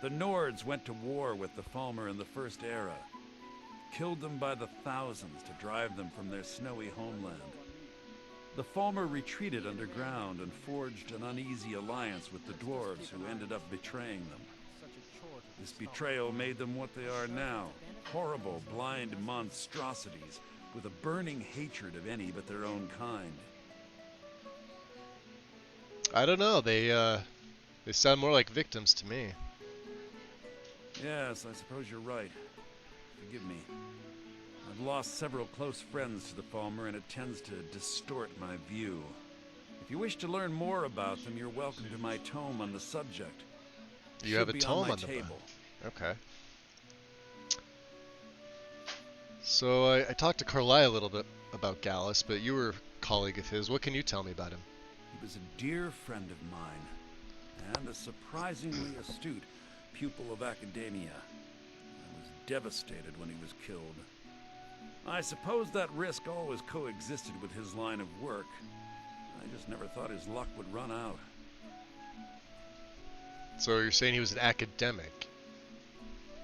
Speaker 17: The Nords went to war with the Falmer in the First Era. Killed them by the thousands to drive them from their snowy homeland. The Falmer retreated underground and forged an uneasy alliance with the dwarves, who ended up betraying them. This betrayal made them what they are now, horrible, blind monstrosities with a burning hatred of any but their own kind.
Speaker 1: I don't know. They sound more like victims to me.
Speaker 17: Yes, I suppose you're right. Forgive me. I've lost several close friends to the Falmer, and it tends to distort my view. If you wish to learn more about them, you're welcome to my tome on the subject.
Speaker 1: You have a
Speaker 17: Should be
Speaker 1: tome
Speaker 17: my
Speaker 1: on the
Speaker 17: table.
Speaker 1: Okay. So I talked to Carlisle a little bit about Gallus, but you were a colleague of his. What can you tell me about him?
Speaker 17: He was a dear friend of mine, and a surprisingly astute pupil of academia. I was devastated when he was killed. I suppose that risk always coexisted with his line of work. I just never thought his luck would run out.
Speaker 1: So you're saying he was an academic,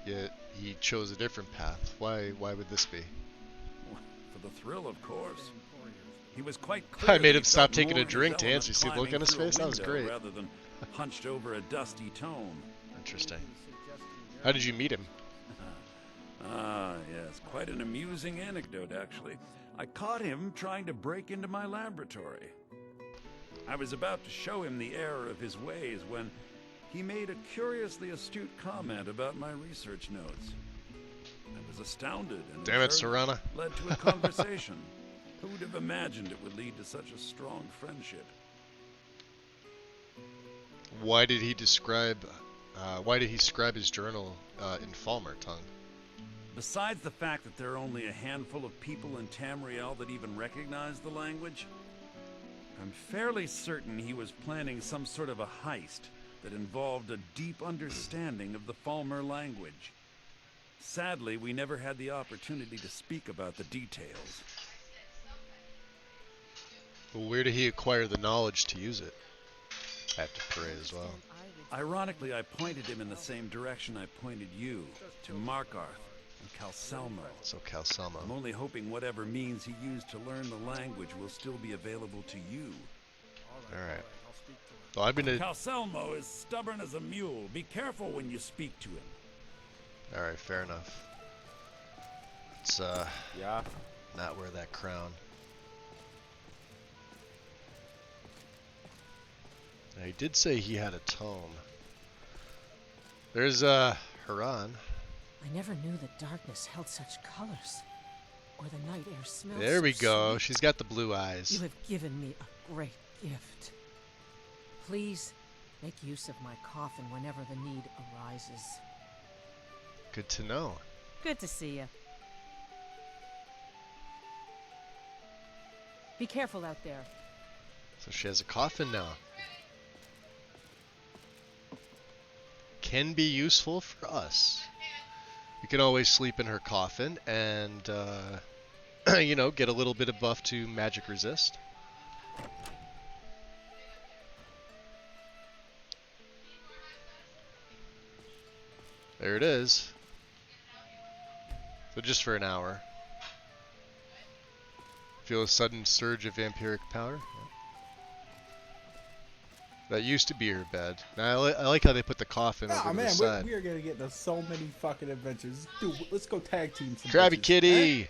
Speaker 1: yet he chose a different path. Why would this be?
Speaker 17: For the thrill, of course. He was quite clear
Speaker 1: I made
Speaker 17: that
Speaker 1: him
Speaker 17: he
Speaker 1: stop
Speaker 17: felt
Speaker 1: taking
Speaker 17: more
Speaker 1: a
Speaker 17: in his
Speaker 1: drink to
Speaker 17: element
Speaker 1: answer. You see the look
Speaker 17: climbing
Speaker 1: on his
Speaker 17: through a
Speaker 1: face? That was
Speaker 17: window
Speaker 1: great.
Speaker 17: Rather than hunched over a dusty tome.
Speaker 1: Interesting. How did you meet him?
Speaker 17: Ah, yes. Quite an amusing anecdote, actually. I caught him trying to break into my laboratory. I was about to show him the error of his ways when he made a curiously astute comment about my research notes. I was astounded, and
Speaker 1: Damn it,
Speaker 17: in turn,
Speaker 1: Serana.
Speaker 17: led to a conversation. Who would have imagined it would lead to such a strong friendship?
Speaker 1: Why did he describe his journal in Falmer tongue?
Speaker 17: Besides the fact that there are only a handful of people in Tamriel that even recognize the language, I'm fairly certain he was planning some sort of a heist that involved a deep understanding of the Falmer language. Sadly, we never had the opportunity to speak about the details.
Speaker 1: Well, where did he acquire the knowledge to use it? I have to pray as well.
Speaker 17: Ironically, I pointed him in the same direction I pointed you, to Markarth and Calselmo.
Speaker 1: So Calselmo.
Speaker 17: I'm only hoping whatever means he used to learn the language will still be available to you.
Speaker 1: Alright. Well, I've been
Speaker 17: Calselmo is stubborn as a mule. Be careful when you speak to him.
Speaker 1: Alright, fair enough. Let's, not wear that crown. Now, he did say he had a tome. There's, Haran.
Speaker 19: I never knew that darkness held such colors. Or the night air smelled
Speaker 1: There
Speaker 19: so
Speaker 1: we go.
Speaker 19: sweet.
Speaker 1: She's got the blue eyes.
Speaker 19: You have given me a great gift. Please make use of my coffin whenever the need arises.
Speaker 1: Good to know.
Speaker 19: Good to see you. Be careful out there.
Speaker 1: So she has a coffin now. Can be useful for us. We can always sleep in her coffin and, you know, get a little bit of buff to magic resist. There it is. So just for an hour. Feel a sudden surge of vampiric power. That used to be her bed. Now I like how they put the coffin over to the side.
Speaker 5: We are gonna get into so many fucking adventures. Dude, let's go tag team some
Speaker 1: Krabby
Speaker 5: bitches.
Speaker 1: Kitty!
Speaker 5: Eh?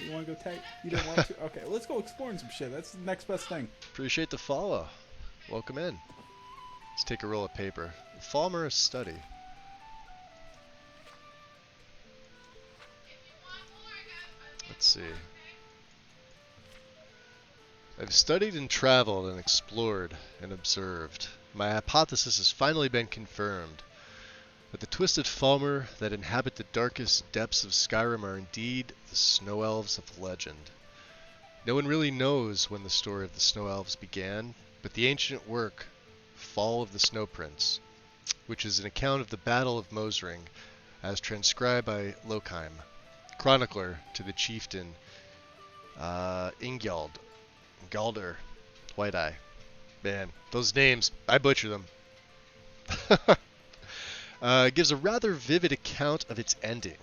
Speaker 5: You wanna go tag? You don't want to? Okay, let's go exploring some shit. That's the next best thing.
Speaker 1: Appreciate the follow. Welcome in. Let's take a roll of paper. Falmer study. Let's see. I've studied and traveled and explored and observed. My hypothesis has finally been confirmed. That the twisted Falmer that inhabit the darkest depths of Skyrim are indeed the Snow Elves of legend. No one really knows when the story of the Snow Elves began, but the ancient work, Fall of the Snow Prince, which is an account of the Battle of Mosring, as transcribed by Lokheim, chronicler to the chieftain Galder, White Eye. Man, those names, I butcher them. Gives a rather vivid account of its ending.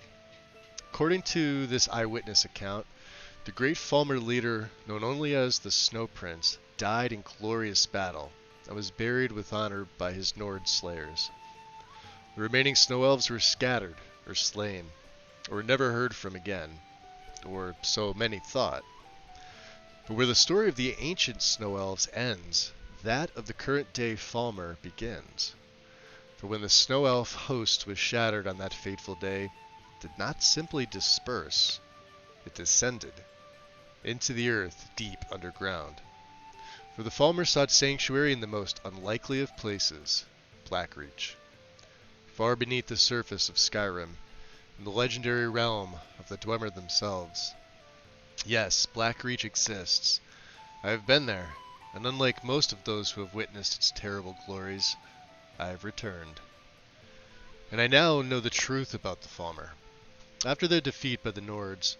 Speaker 1: According to this eyewitness account, the great Falmer leader, known only as the Snow Prince, died in glorious battle and was buried with honor by his Nord slayers. The remaining Snow Elves were scattered or slain, or never heard from again, or so many thought. But where the story of the ancient Snow Elves ends, that of the current day Falmer begins. For when the Snow Elf host was shattered on that fateful day, it did not simply disperse, it descended into the earth deep underground. For the Falmer sought sanctuary in the most unlikely of places, Blackreach, far beneath the surface of Skyrim, in the legendary realm of the Dwemer themselves. Yes, Blackreach exists. I have been there, and unlike most of those who have witnessed its terrible glories, I have returned. And I now know the truth about the Falmer. After their defeat by the Nords,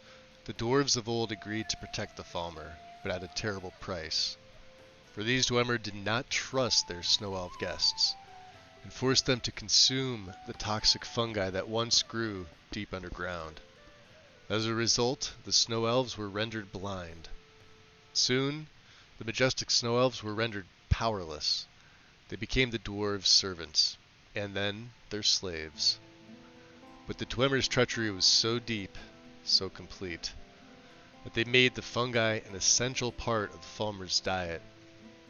Speaker 1: the dwarves of old agreed to protect the Falmer, but at a terrible price. For these Dwemer did not trust their Snow Elf guests, and forced them to consume the toxic fungi that once grew deep underground. As a result, the Snow Elves were rendered blind. Soon, the majestic Snow Elves were rendered powerless. They became the dwarves' servants, and then their slaves. But the Dwemer's treachery was so deep, so complete, that they made the fungi an essential part of the Falmer's diet.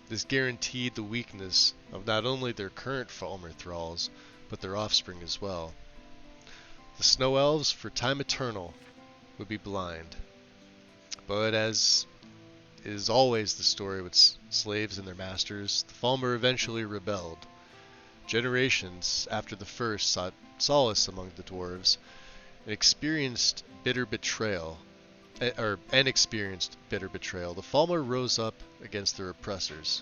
Speaker 1: This guaranteed the weakness of not only their current Falmer thralls, but their offspring as well. The Snow Elves, for time eternal, would be blind. But as is always the story with slaves and their masters, the Falmer eventually rebelled. Generations after the first sought solace among the dwarves and experienced bitter betrayal. The Falmer rose up against their oppressors.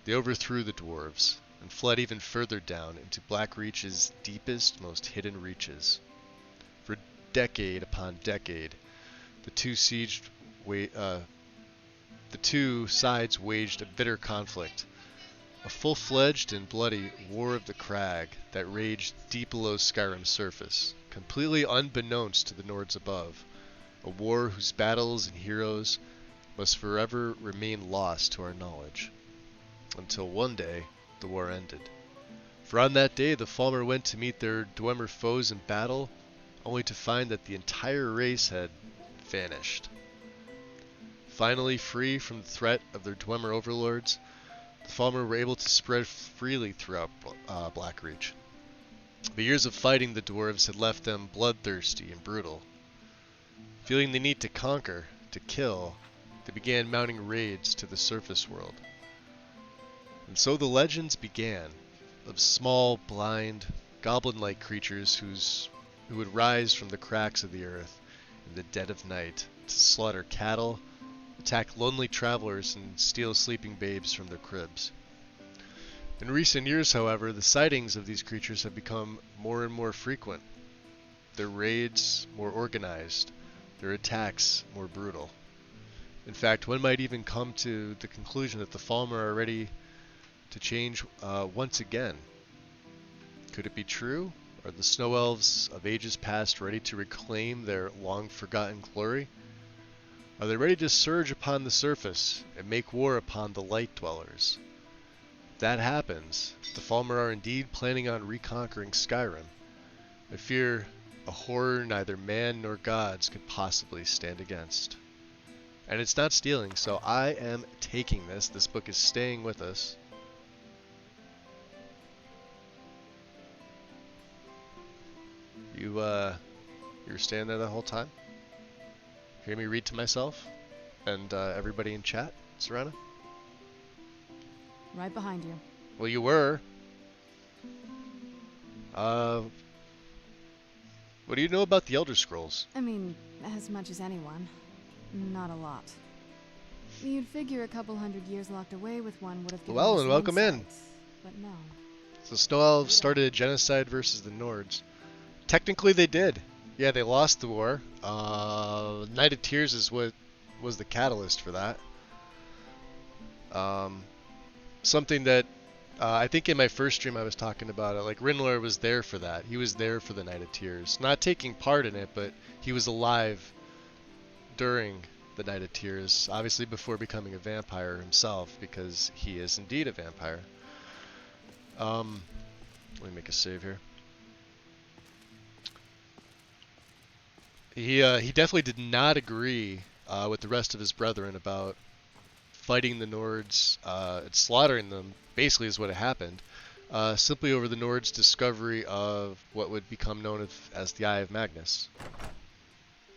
Speaker 1: They overthrew the dwarves and fled even further down into Blackreach's deepest, most hidden reaches. For decade upon decade, the two sides waged a bitter conflict, a full-fledged and bloody War of the Crag that raged deep below Skyrim's surface, completely unbeknownst to the Nords above, a war whose battles and heroes must forever remain lost to our knowledge. Until one day, the war ended. For on that day, the Falmer went to meet their Dwemer foes in battle, only to find that the entire race had vanished. Finally free from the threat of their Dwemer overlords, the Falmer were able to spread freely throughout Blackreach. The years of fighting the dwarves had left them bloodthirsty and brutal. Feeling the need to conquer, to kill, they began mounting raids to the surface world. And so the legends began, of small, blind, goblin-like creatures who would rise from the cracks of the earth in the dead of night to slaughter cattle, attack lonely travelers, and steal sleeping babes from their cribs. In recent years, however, the sightings of these creatures have become more and more frequent. Their raids more organized, their attacks more brutal. In fact, one might even come to the conclusion that the Falmer are ready to change once again. Could it be true? Are the snow elves of ages past ready to reclaim their long-forgotten glory? Are they ready to surge upon the surface and make war upon the light dwellers? If that happens, the Falmer are indeed planning on reconquering Skyrim. I fear a horror neither man nor gods could possibly stand against. And it's not stealing, so I am taking this. This book is staying with us. You were staying there the whole time? Hear me read to myself? And everybody in chat, Serena?
Speaker 2: Right behind you.
Speaker 1: Well, you were. What do you know about the Elder Scrolls?
Speaker 2: I mean, as much as anyone. Not a lot. You'd figure a couple hundred years locked away with one would have given
Speaker 1: Well,
Speaker 2: you
Speaker 1: and
Speaker 2: some
Speaker 1: welcome in.
Speaker 2: insights, but no.
Speaker 1: So Snow Elves started a genocide versus the Nords. Technically they did. Yeah, they lost the war. Night of Tears is what was the catalyst for that. Something that I think in my first stream I was talking about it. Like Rinlor was there for that. He was there for the Night of Tears. Not taking part in it, but he was alive during the Night of Tears. Obviously before becoming a vampire himself, because he is indeed a vampire. Let me make a save here. He definitely did not agree with the rest of his brethren about fighting the Nords and slaughtering them, basically is what happened, simply over the Nords' discovery of what would become known as the Eye of Magnus.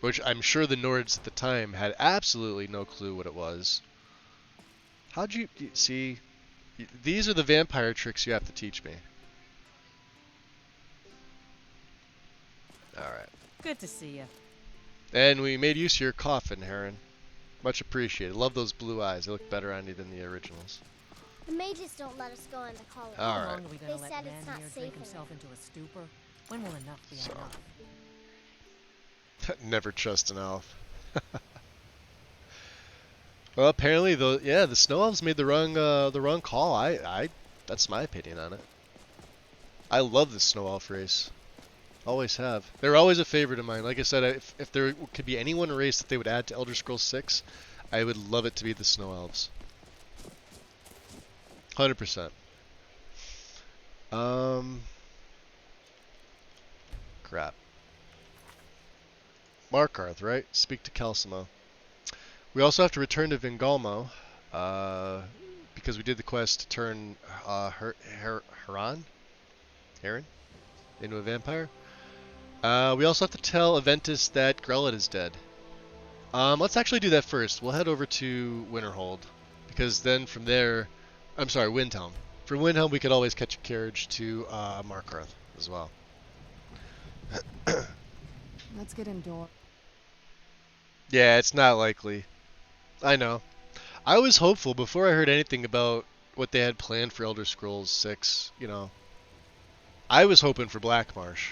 Speaker 1: Which I'm sure the Nords at the time had absolutely no clue what it was. How'd you see? These are the vampire tricks you have to teach me. Alright.
Speaker 14: Good to see you.
Speaker 1: And we made use of your coffin, Heron. Much appreciated. Love those blue eyes. They look better on you than the originals.
Speaker 9: The mages don't let us go in the college.
Speaker 1: All
Speaker 14: How
Speaker 1: right.
Speaker 14: long are we gonna
Speaker 9: They
Speaker 14: let
Speaker 9: said
Speaker 14: man
Speaker 9: it's not
Speaker 14: here
Speaker 9: safe
Speaker 14: drink
Speaker 9: enough.
Speaker 14: himself into a stupor? When will enough be enough?
Speaker 1: Never trust an elf. Well, apparently, the Snow Elves made the wrong call. That's my opinion on it. I love the Snow Elf race. Always have. They're always a favorite of mine. Like I said, if there could be any one race that they would add to Elder Scrolls 6, I would love it to be the Snow Elves. 100%. Crap. Markarth, right? Speak to Calcimo. We also have to return to Vingalmo, because we did the quest to turn Heron into a vampire. We also have to tell Aventus that Grellet is dead. Let's actually do that first. We'll head over to Winterhold, because then from there, I'm sorry, Windhelm. From Windhelm, we could always catch a carriage to Markarth as well.
Speaker 2: Let's get indoors.
Speaker 1: Yeah, it's not likely. I know. I was hopeful before I heard anything about what they had planned for Elder Scrolls 6, you know. I was hoping for Black Marsh.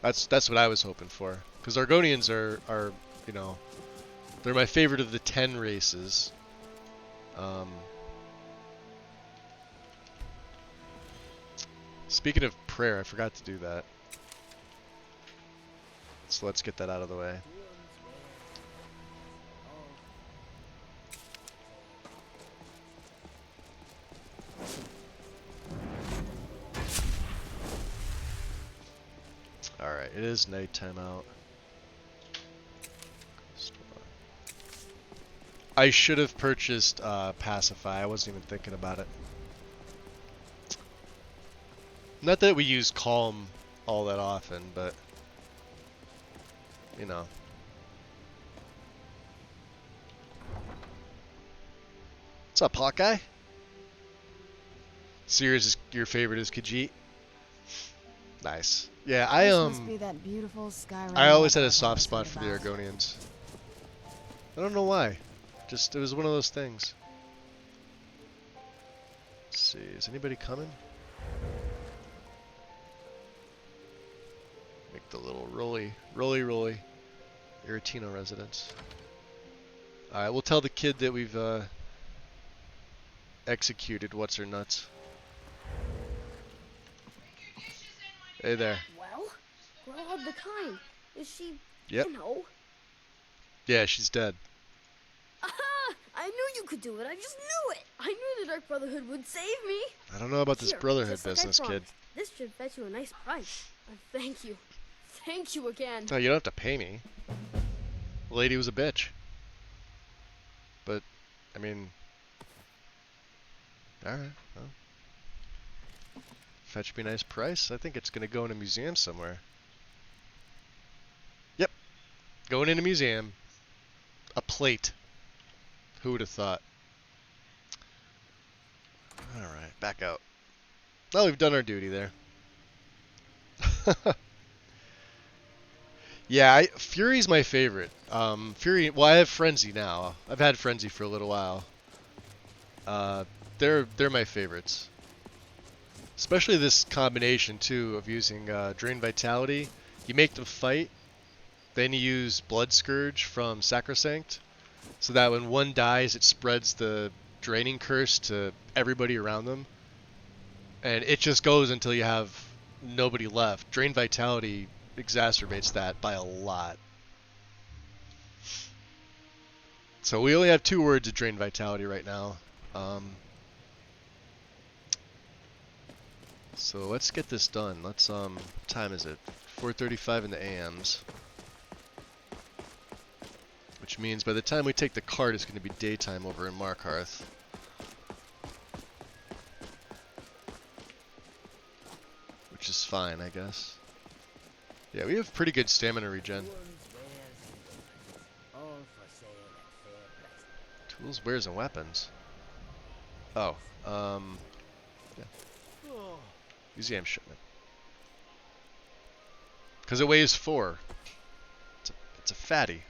Speaker 1: That's what I was hoping for. Because Argonians are, you know, they're my favorite of the 10 races. Speaking of prayer, I forgot to do that. So let's get that out of the way. Alright, it is nighttime out. I should have purchased Pacify. I wasn't even thinking about it. Not that we use Calm all that often, but you know. What's up, Hawkeye? Sears, your favorite is Khajiit? Nice. Yeah,
Speaker 2: This must be that beautiful Skyrim
Speaker 1: I always had
Speaker 2: weather
Speaker 1: a soft
Speaker 2: I've
Speaker 1: spot
Speaker 2: heard
Speaker 1: for the
Speaker 2: about.
Speaker 1: Argonians. I don't know why. Just, it was one of those things. Let's see, is anybody coming? Make the little roly. Iratino residence. Alright, we'll tell the kid that we've executed what's her nuts. Hey there.
Speaker 12: Well, Grella of the Kind. Is she,
Speaker 1: Yep.
Speaker 12: you know?
Speaker 1: Yeah, she's dead.
Speaker 12: Aha! I knew you could do it. I just knew it. I knew the Dark Brotherhood would save me.
Speaker 1: I don't know about this
Speaker 12: Here,
Speaker 1: Brotherhood
Speaker 12: just like
Speaker 1: business,
Speaker 12: I
Speaker 1: kid.
Speaker 12: promised. This should fetch you a nice price. Thank you. Thank you again.
Speaker 1: No, you don't have to pay me. The lady was a bitch. But, I mean... Alright, well. Fetch me a nice price. I think it's going to go in a museum somewhere. Yep. Going in a museum. A plate. Who would have thought? Alright, back out. Well, we've done our duty there. Yeah, Fury's my favorite. Fury. Well, I have Frenzy now. I've had Frenzy for a little while. They're my favorites. Especially this combination too of using Drain Vitality. You make them fight, then you use Blood Scourge from Sacrosanct, so that when one dies, it spreads the Draining Curse to everybody around them, and it just goes until you have nobody left. Drain Vitality exacerbates that by a lot. So we only have 2 words of Drain Vitality right now. So let's get this done. Let's what time is it? 4:35 in the AMs. Which means by the time we take the cart, it's going to be daytime over in Markarth. Which is fine, I guess. Yeah, we have pretty good stamina regen. Tools, wares, and weapons. Oh, yeah. Museum shipment. Because it weighs 4. It's a fatty.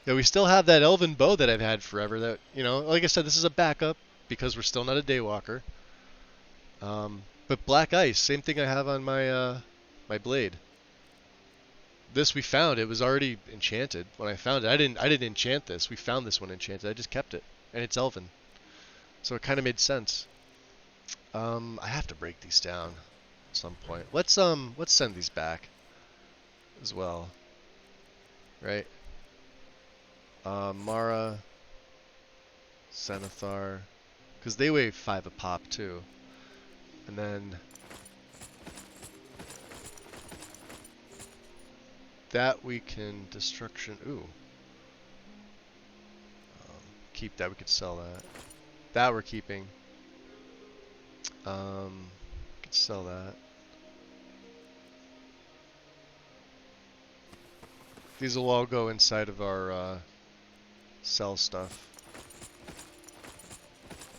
Speaker 1: Yeah, we still have that elven bow that I've had forever. That, you know, like I said, this is a backup because we're still not a daywalker. But Black Ice, same thing I have on my my blade. This we found. It was already enchanted when I found it. I didn't enchant this. We found this one enchanted. I just kept it, and it's elven, so it kind of made sense. I have to break these down at some point. Let's send these back as well. Right? Mara, Zenithar, because they weigh 5 a pop too. And then that we can destruction. Ooh. Keep that. We could sell that. That we're keeping. Could sell that. These will all go inside of our sell stuff.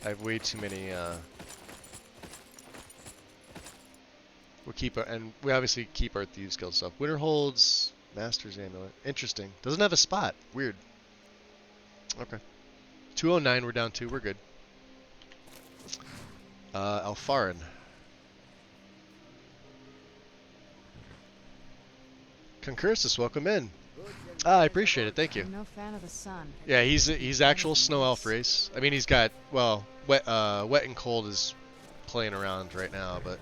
Speaker 1: I have way too many. We'll keep our, and we obviously keep our Thieves Guild stuff. Winter Holds, Master's Amulet. Interesting. Doesn't have a spot. Weird. Okay. 209. We're down 2. We're good. Alfarin. Concursus, welcome in. I appreciate it. Thank you.
Speaker 2: I'm no fan of the sun.
Speaker 1: Yeah, he's actual snow elf race. I mean, he's got, well, wet and cold is playing around right now, but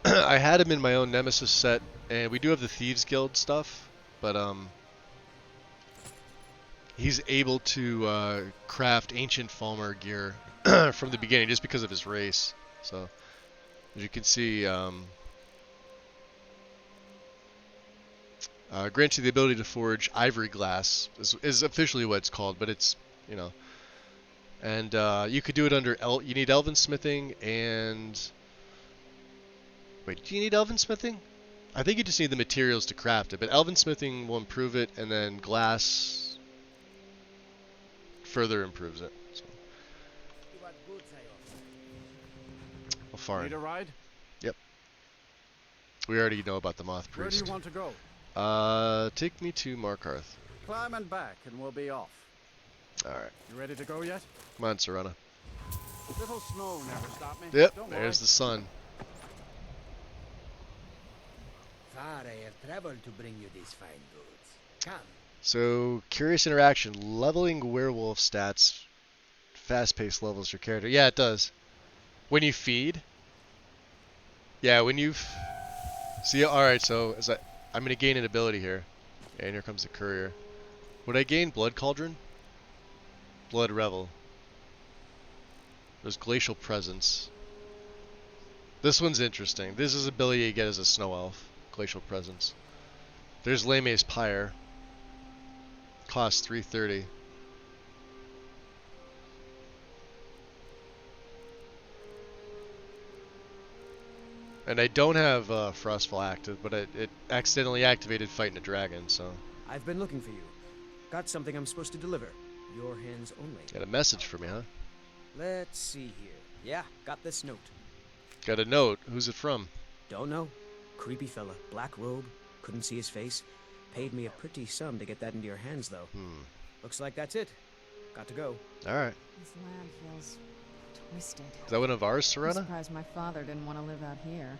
Speaker 1: I had him in my own Nemesis set, and we do have the Thieves Guild stuff, but he's able to craft ancient Falmer gear from the beginning just because of his race. So as you can see, grants you the ability to forge ivory glass is officially what it's called, but it's, you know, and you could do it under you need elven smithing and wait, do you need elven smithing? I think you just need the materials to craft it, but elven smithing will improve it, and then glass further improves it. So. Well, far.
Speaker 11: Need a ride?
Speaker 1: Yep. We already know about the Moth Priest.
Speaker 11: Where do you want to go?
Speaker 1: Take me to Markarth.
Speaker 11: Climb and back, and we'll be off.
Speaker 1: Alright.
Speaker 11: You ready to go yet?
Speaker 1: Come on, Serana.
Speaker 11: Little snow never stopped me.
Speaker 1: Yep,
Speaker 11: Don't
Speaker 1: there's
Speaker 11: worry.
Speaker 1: the sun.
Speaker 18: Far I have traveled to bring you these fine goods. Come.
Speaker 1: So, curious interaction. Leveling werewolf stats. Fast-paced levels your character. Yeah, it does. When you feed. Yeah, when you've... See, alright, so I'm going to gain an ability here. And here comes the courier. Would I gain Blood Cauldron? Blood Revel. There's Glacial Presence. This one's interesting. This is ability you get as a Snow Elf. Glacial Presence. There's Lame's Pyre. Cost 330. And I don't have Frostfall active, but it accidentally activated Fighting a Dragon, so...
Speaker 4: I've been looking for you. Got something I'm supposed to deliver. Your hands only.
Speaker 1: Got a message for me, huh?
Speaker 4: Let's see here. Yeah, got this note.
Speaker 1: Got a note. Who's it from?
Speaker 4: Don't know. Creepy fella. Black robe. Couldn't see his face. Paid me a pretty sum to get that into your hands, though. Looks like that's it. Got to go.
Speaker 1: Alright.
Speaker 2: This land feels twisted.
Speaker 1: Is that one of ours,
Speaker 2: I'm
Speaker 1: Serena?
Speaker 2: surprised my father didn't want to live out here.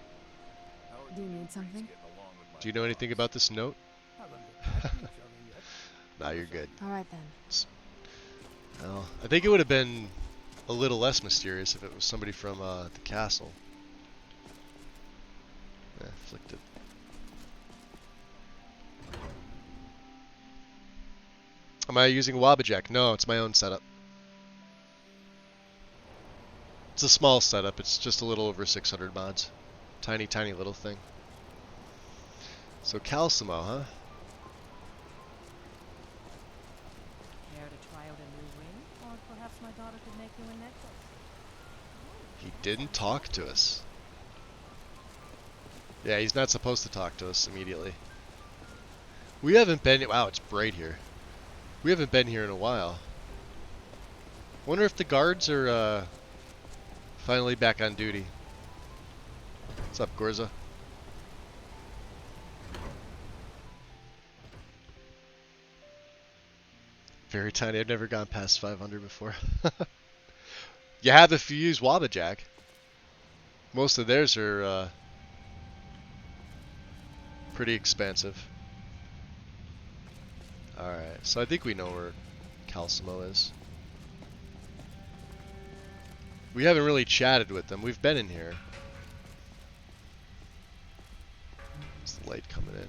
Speaker 2: Do you need something?
Speaker 1: Do you know anything about this note? Nah, you're good.
Speaker 2: Alright then.
Speaker 1: Well, I think it would have been a little less mysterious if it was somebody from the castle. Yeah, flicked it. Am I using Wabbajack? No, it's my own setup. It's a small setup. It's just a little over 600 mods. Tiny, tiny little thing. So Calcimo, huh?
Speaker 14: Care to try out a new ring? Or perhaps my daughter could make you a necklace?
Speaker 1: He didn't talk to us. Yeah, he's not supposed to talk to us immediately. We haven't been... Wow, it's bright here. We haven't been here in a while. Wonder if the guards are finally back on duty. What's up, Gorza? Very tiny. I've never gone past 500 before. You have if you use Wabbajack. Most of theirs are pretty expensive. Alright, so I think we know where Calcimo is. We haven't really chatted with them. We've been in here. There's the light coming in.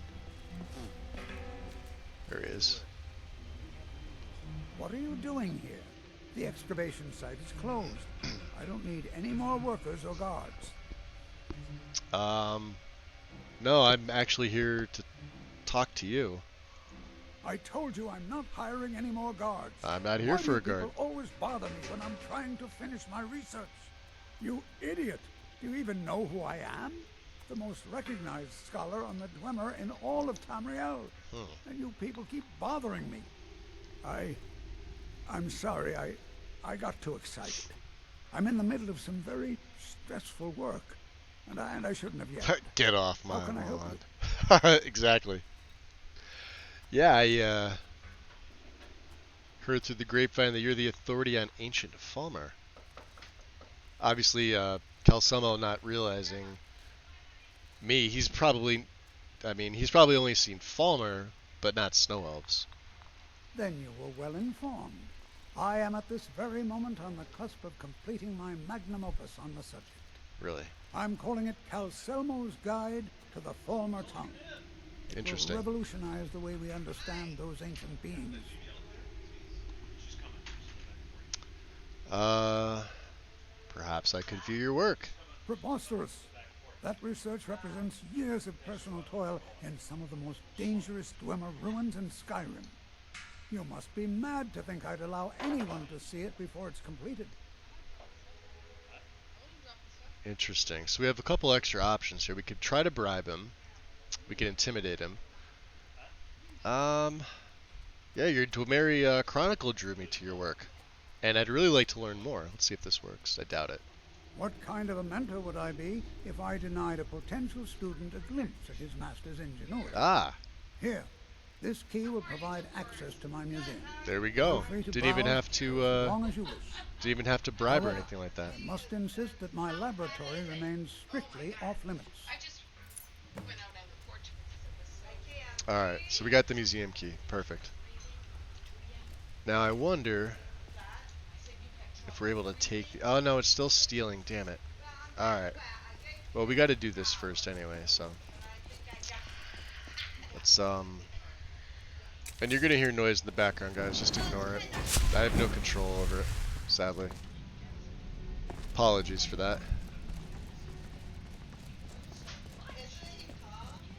Speaker 1: There he is.
Speaker 3: What are you doing here? The excavation site is closed. I don't need any more workers or guards.
Speaker 1: No, I'm actually here to talk to you.
Speaker 3: I told you I'm not hiring any more guards.
Speaker 1: I'm not here for a guard.
Speaker 3: People always bother me when I'm trying to finish my research. You idiot! Do you even know who I am? The most recognized scholar on the Dwemer in all of Tamriel. And you people keep bothering me. I'm sorry, I got too excited. I'm in the middle of some very stressful work, and I shouldn't have yet.
Speaker 1: Get off my
Speaker 3: How can I help
Speaker 1: lawn. Exactly. Yeah, I heard through the grapevine that you're the authority on ancient Falmer. Obviously, Calcimo not realizing me. He's probably only seen Falmer, but not snow elves.
Speaker 3: Then you were well informed. I am at this very moment on the cusp of completing my magnum opus on the subject.
Speaker 1: Really?
Speaker 3: I'm calling it Calcelmo's Guide to the Falmer Tongue.
Speaker 1: Interesting.
Speaker 3: It will revolutionize the way we understand those ancient beings.
Speaker 1: Perhaps I could view your work.
Speaker 3: Preposterous. That research represents years of personal toil in some of the most dangerous Dwemer ruins in Skyrim. You must be mad to think I'd allow anyone to see it before it's completed.
Speaker 1: Interesting. So we have a couple extra options here. We could try to bribe him. We could intimidate him. Yeah, your Dwemeri Chronicle drew me to your work. And I'd really like to learn more. Let's see if this works. I doubt it.
Speaker 3: What kind of a mentor would I be if I denied a potential student a glimpse at his master's ingenuity?
Speaker 1: Ah.
Speaker 3: Here, this key will provide access to my museum.
Speaker 1: There we go. Didn't even have to
Speaker 3: as long as you wish.
Speaker 1: didn't even have to bribe or
Speaker 3: However,
Speaker 1: anything like that.
Speaker 3: I must insist that my laboratory remains strictly off limits.
Speaker 1: Alright, so we got the museum key. Perfect. Now I wonder if we're able to take... Oh no, it's still stealing. Damn it. Alright. Well, we got to do this first anyway, so let's And you're gonna hear noise in the background, guys. Just ignore it. I have no control over it, sadly. Apologies for that.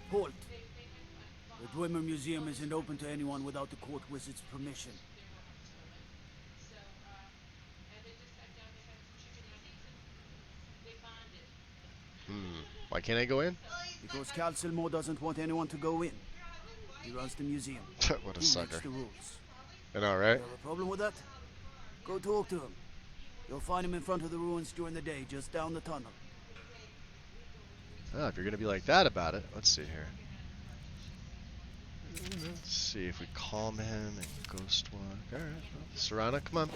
Speaker 15: Halt! The Dwemer Museum isn't open to anyone without the court wizard's permission.
Speaker 1: Why can't I go in?
Speaker 15: Because Cal Silmo doesn't want anyone to go in. He runs the museum.
Speaker 1: What a
Speaker 15: He
Speaker 1: sucker.
Speaker 15: makes the rules.
Speaker 1: I know, right?
Speaker 15: You have a problem with that? Go talk to him. You'll find him in front of the ruins during the day, just down the tunnel.
Speaker 1: Oh, if you're gonna be like that about it, let's see here. Let's see if we calm him and ghost walk. All right, well, Serana, come on.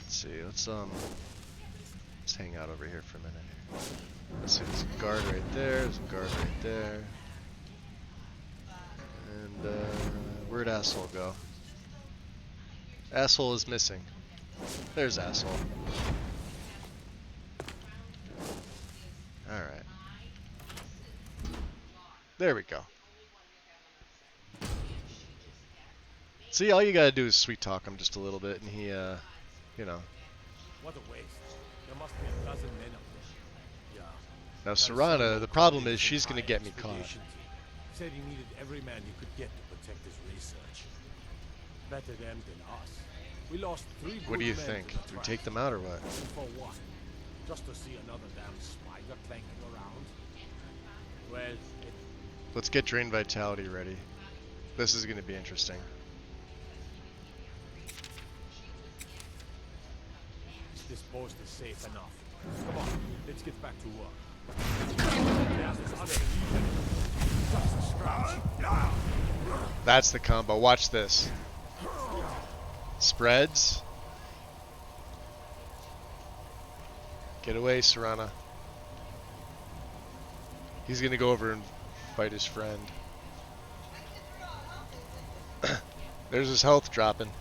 Speaker 1: Let's see. Let's hang out over here for a minute. Here. Let's see. There's a guard right there. There's a guard right there. And where'd asshole go? Asshole is missing. There's asshole. All right. There we go. See, all you gotta do is sweet talk him just a little bit, and he, you know.
Speaker 22: What a waste. There must be a dozen men up there. Yeah.
Speaker 1: Now, Serana, the problem is she's gonna get me caught.
Speaker 22: Said he needed every man he could get to protect his research. Better them than us. We lost 3
Speaker 1: What do you
Speaker 22: good men
Speaker 1: think?
Speaker 22: to the
Speaker 1: Do we
Speaker 22: track.
Speaker 1: take them out or what?
Speaker 22: For what? Just to see another damn spider clanking around? Well,
Speaker 1: Let's get Drain Vitality ready. This is gonna be interesting.
Speaker 22: this post is safe enough. Come on, let's get back to work. There's this other illusion. Just a scratch.
Speaker 1: That's the combo. Watch this. Spreads. Get away, Serana. He's gonna go over and fight his friend. There's his health dropping.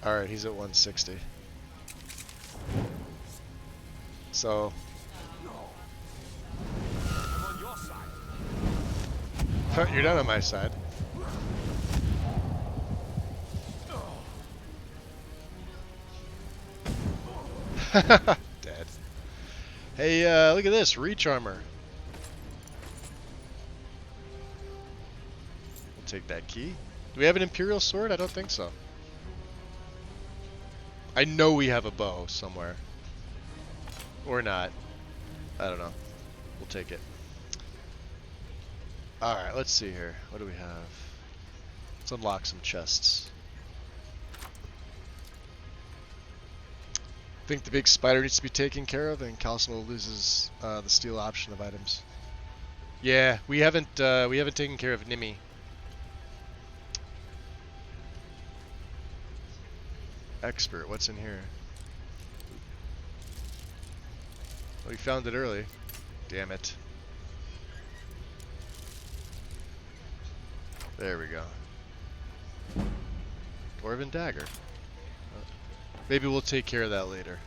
Speaker 1: Alright, he's at 160. So...
Speaker 22: I'm on your side.
Speaker 1: You're not on my side. Dead. Hey, look at this. Reach armor. We'll take that key. Do we have an Imperial sword? I don't think so. I know we have a bow somewhere. Or not. I don't know. We'll take it. Alright, let's see here. What do we have? Let's unlock some chests. I think the big spider needs to be taken care of, and Calcimo loses the steal option of items. Yeah, we haven't taken care of Nimi. Expert, what's in here? We found it early. Damn it. There we go. Dwarven dagger. Maybe we'll take care of that later.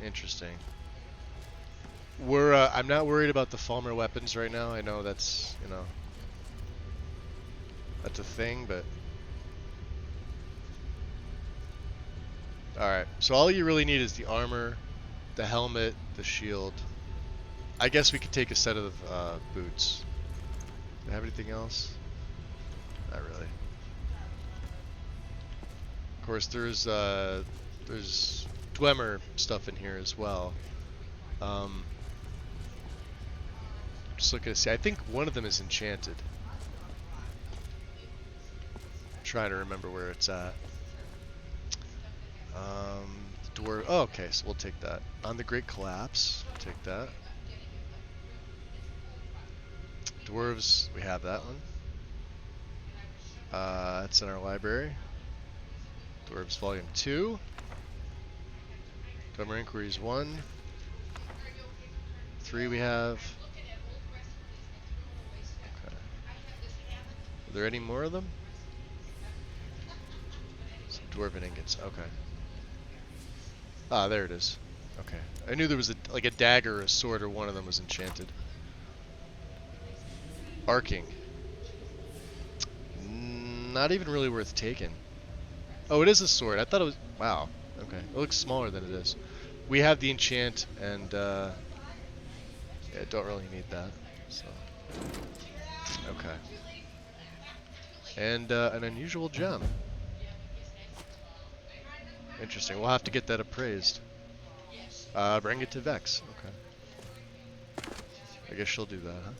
Speaker 1: Interesting. I'm not worried about the Falmer weapons right now. I know that's, you know, that's a thing, but... Alright, so all you really need is the armor, the helmet, the shield. I guess we could take a set of boots. Do I have anything else? Not really. Of course, there's Dwemer stuff in here as well. Just looking to see. I think one of them is enchanted. I'm trying to remember where it's at. Dwarf. Oh, okay, so we'll take that. On the Great Collapse, take that. Dwarves, we have that one. It's in our library. Dwarves Volume 2. Dwemer Inquiries 1. 3 we have. Okay. Are there any more of them? Some Dwarven Ingots, okay. Ah, there it is. Okay. I knew there was like a dagger or a sword or one of them was enchanted. Arcing. Not even really worth taking. Oh, it is a sword. I thought it was... Wow. Okay. It looks smaller than it is. We have the enchant, and yeah, don't really need that. So, okay. And an unusual gem. Interesting. We'll have to get that appraised. Bring it to Vex. Okay. I guess she'll do that, huh?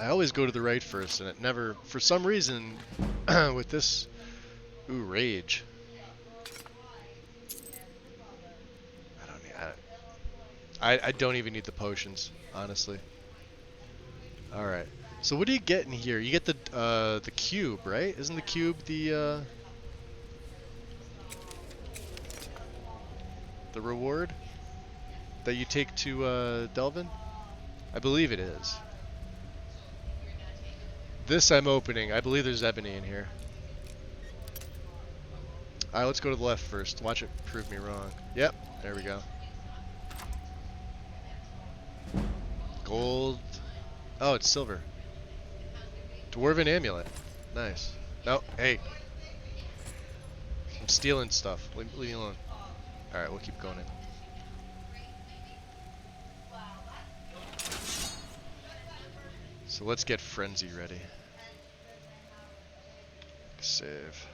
Speaker 1: I always go to the right first, and it never, for some reason, with this, ooh, rage. I don't even need the potions, honestly. All right. So what do you get in here? You get the cube, right? Isn't the cube the reward that you take to Delvin? I believe it is. This I'm opening. I believe there's ebony in here. All right, let's go to the left first. Watch it prove me wrong. Yep, there we go. Gold. Oh, it's silver. Dwarven amulet. Nice. No, hey. I'm stealing stuff. Leave me alone. All right, we'll keep going in. So let's get Frenzy ready. Save.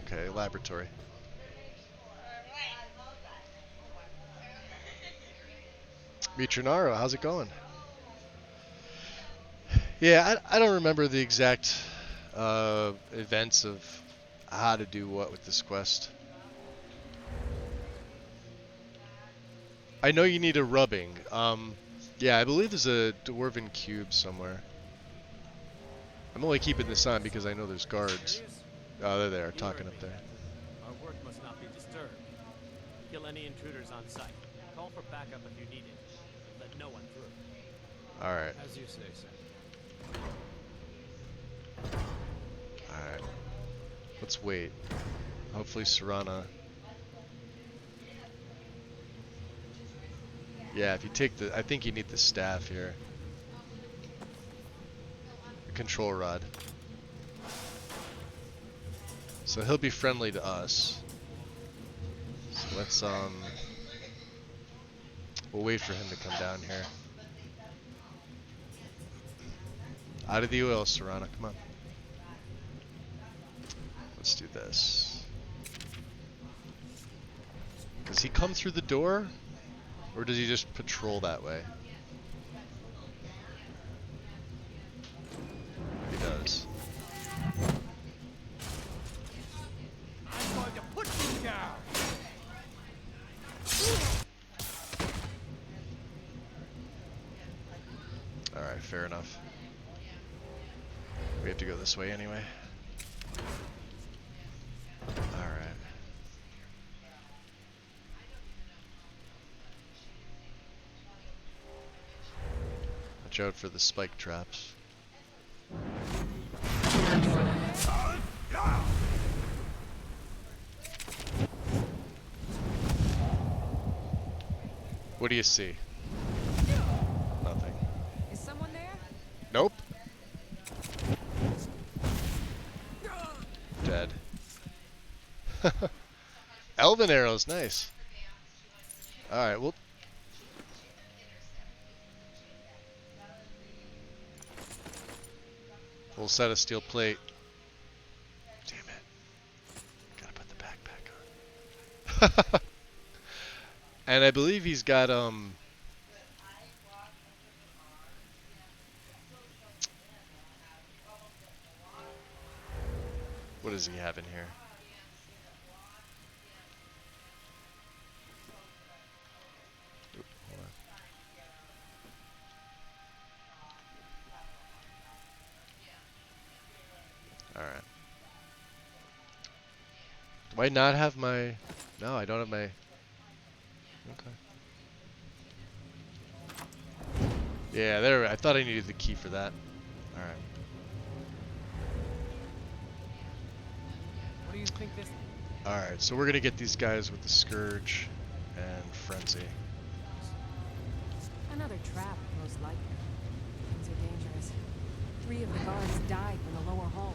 Speaker 1: Okay, laboratory. Mitronaro, how's it going? Yeah, I don't remember the exact events of how to do what with this quest. I know you need a rubbing. Yeah, I believe there's a dwarven cube somewhere. I'm only keeping this on because I know there's guards. Oh, they're there, talking up there.
Speaker 16: Our work must not be disturbed. Kill any intruders on sight. Call for backup if you need it. But let no one through.
Speaker 1: Alright.
Speaker 16: As you say, sir.
Speaker 1: Alright. Let's wait. Hopefully Serana... Yeah, if you take the... I think you need the staff here. The control rod. So he'll be friendly to us. So let's, we'll wait for him to come down here. Out of the oil, Serana, come on. Let's do this. Does he come through the door? Or does he just patrol that way? He does.
Speaker 16: I'm going to put you down.
Speaker 1: Alright, fair enough. We have to go this way anyway. Alright. Watch out for the spike traps. What do you see? Nothing.
Speaker 19: Is someone there?
Speaker 1: Nope. Dead. Elven arrows, nice. Alright, well... We'll set a steel plate. Damn it. Gotta put the backpack on. And I believe he's got, what does he have in here? Oop, hold on. Alright. Might not have my... No, I don't have my... Okay. Yeah, there. I thought I needed the key for that. Alright.
Speaker 16: What do you think this...
Speaker 1: Alright, so we're gonna get these guys with the Scourge and Frenzy.
Speaker 19: Another trap, most likely. Things are dangerous. 3 of the guards died when the lower hall.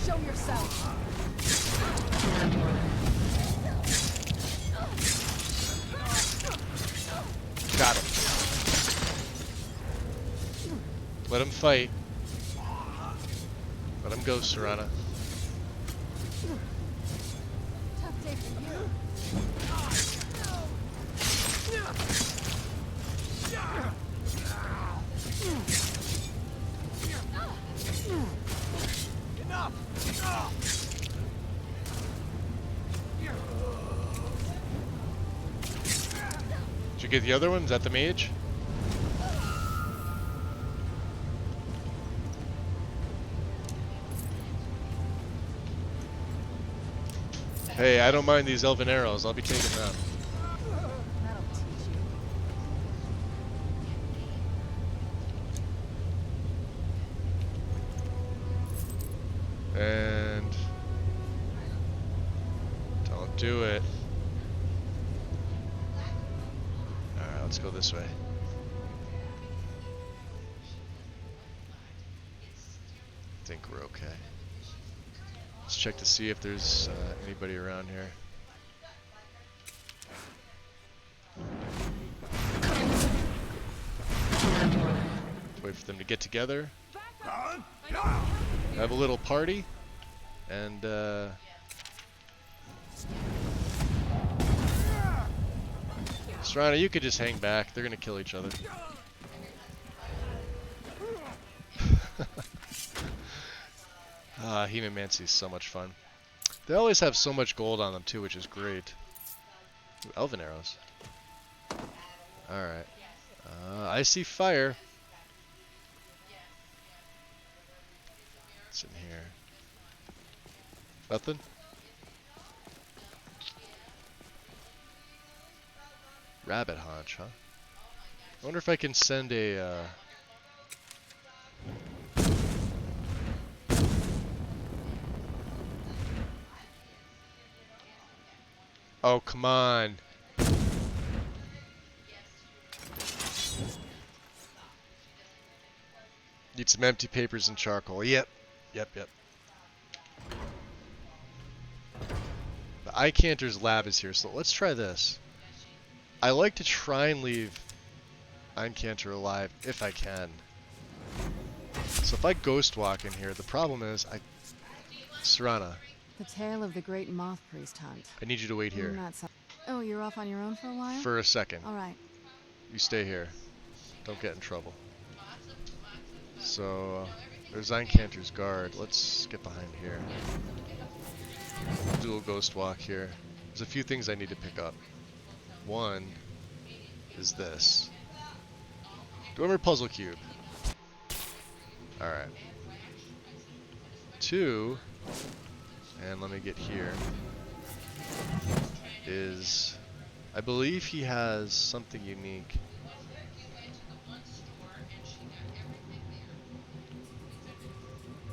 Speaker 21: Show yourself.
Speaker 1: Got him. Let him fight. Let him go, Serana.
Speaker 21: Tough day for you.
Speaker 16: Enough!
Speaker 1: Did you get the other one? Is that the mage? Hey, I don't mind these elven arrows. I'll be taking them.
Speaker 19: That'll teach you.
Speaker 1: And... Don't do it. Alright, let's go this way. I think we're okay. Let's check to see if there's anybody around here. Wait for them to get together. Have a little party. And Serana, you could just hang back. They're gonna kill each other. Hemomancy is so much fun. They always have so much gold on them too, which is great. Ooh, elven arrows. Alright. I see fire. What's in here? Nothing? Rabbit haunch, huh? I wonder if I can send a... Oh, come on. Need some empty papers and charcoal. Yep. Yep. The Icanter's lab is here, so let's try this. I like to try and leave Icanter alive if I can. So if I ghost walk in here, the problem is Serana.
Speaker 2: The tale of the great moth priest hunt.
Speaker 1: I need you to wait here.
Speaker 2: Oh, you're off on your own for a while?
Speaker 1: For a second.
Speaker 2: All right.
Speaker 1: You stay here. Don't get in trouble. So, there's Icanter's guard. Let's get behind here. Dual ghost walk here. There's a few things I need to pick up. One is this. Dwemer puzzle cube. Alright. 2, and let me get here, is I believe he has something unique.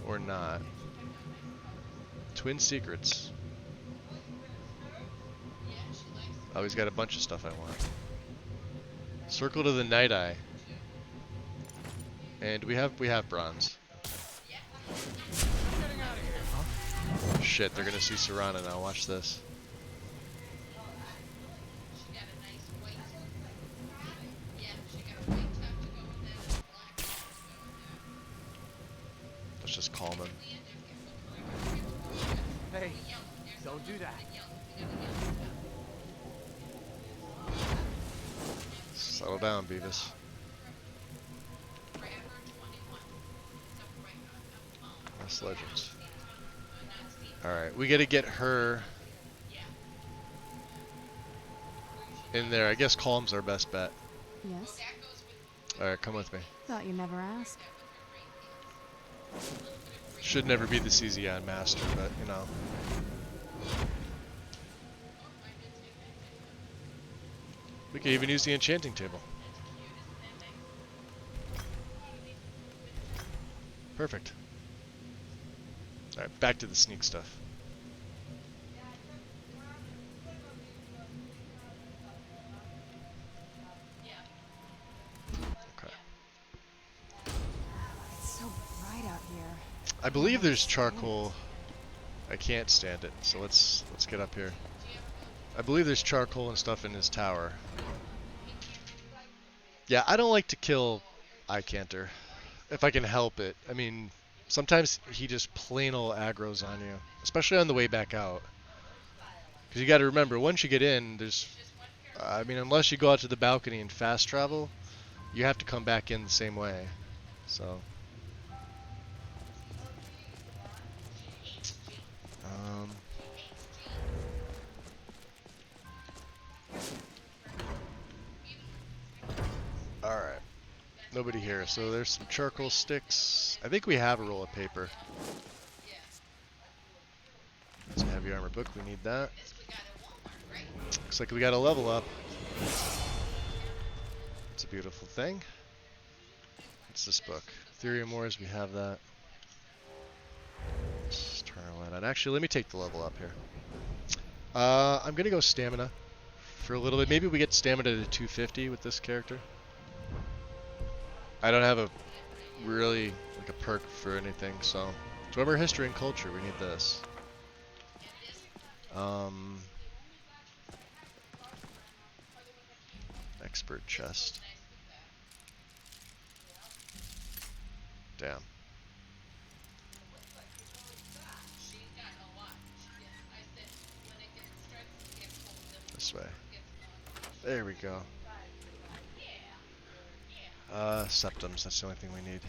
Speaker 1: Or not. Twin secrets. Oh, he's got a bunch of stuff I want. Circle to the Night Eye. And we have bronze. Shit, they're gonna see Serana now. Watch this. Let's just calm him.
Speaker 16: Hey, don't do that.
Speaker 1: Settle down, Beavis. That's Legends. Alright, we gotta get her in there. I guess Calm's our best bet.
Speaker 2: Yes?
Speaker 1: Alright, come with me.
Speaker 2: Thought you'd never ask.
Speaker 1: Should never be this easy on Master, but you know. We could even use the enchanting table. Perfect. Alright, back to the sneak stuff. Okay.
Speaker 2: It's so bright out here.
Speaker 1: I believe there's charcoal. I can't stand it, so let's get up here. I believe there's charcoal and stuff in his tower. Yeah, I don't like to kill Icanter if I can help it. I mean, sometimes he just plain old aggro's on you, especially on the way back out. Because you got to remember, once you get in, there's, I mean, unless you go out to the balcony and fast travel, you have to come back in the same way. So, all right. Nobody here. So there's some charcoal sticks. I think we have a roll of paper. It's a heavy armor book. We need that. Looks like we got a level up. It's a beautiful thing. What's this book? Theory of Moors. We have that. Let's turn our light on. Actually, let me take the level up here. I'm gonna go stamina for a little bit. Maybe we get stamina to 250 with this character. I don't have a really like a perk for anything, so to remember history and culture, we need this. Expert chest. Damn. This way. There we go. Septums, that's the only thing we need.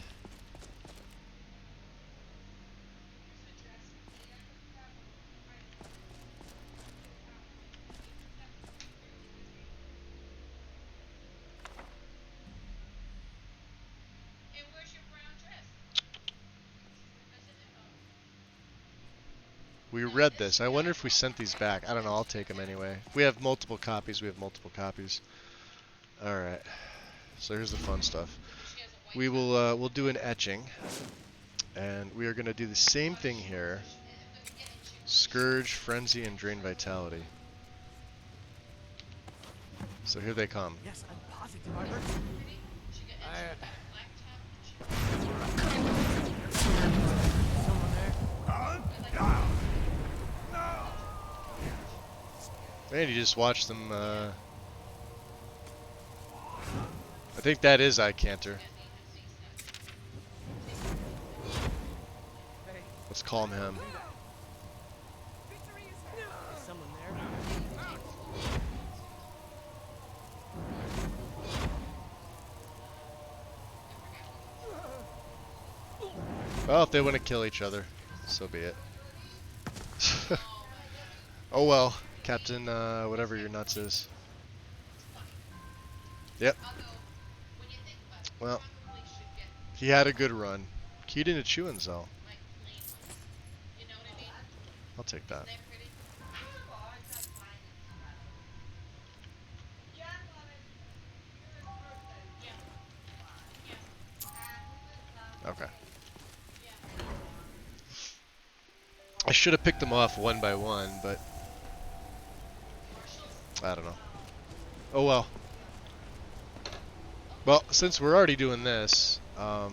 Speaker 1: We read this. I wonder if we sent these back. I don't know. I'll take them anyway. If we have multiple copies, we have multiple copies. Alright. So here's the fun stuff. We will we'll do an etching. And we are going to do the same thing here. Scourge, Frenzy, and Drain Vitality. So here they come.
Speaker 16: Yes, I'm positive I heard. Someone there?
Speaker 1: And you just watch them, I think that is Icanter. Let's calm him.
Speaker 16: Is someone there?
Speaker 1: Well, if they want to kill each other, so be it. Oh well, Captain, whatever your nuts is. Yep. Well, he had a good run. Keyed into Chewin's though. I'll take that. Okay. I should have picked them off one by one, but I don't know. Oh well. Well, since we're already doing this, yeah,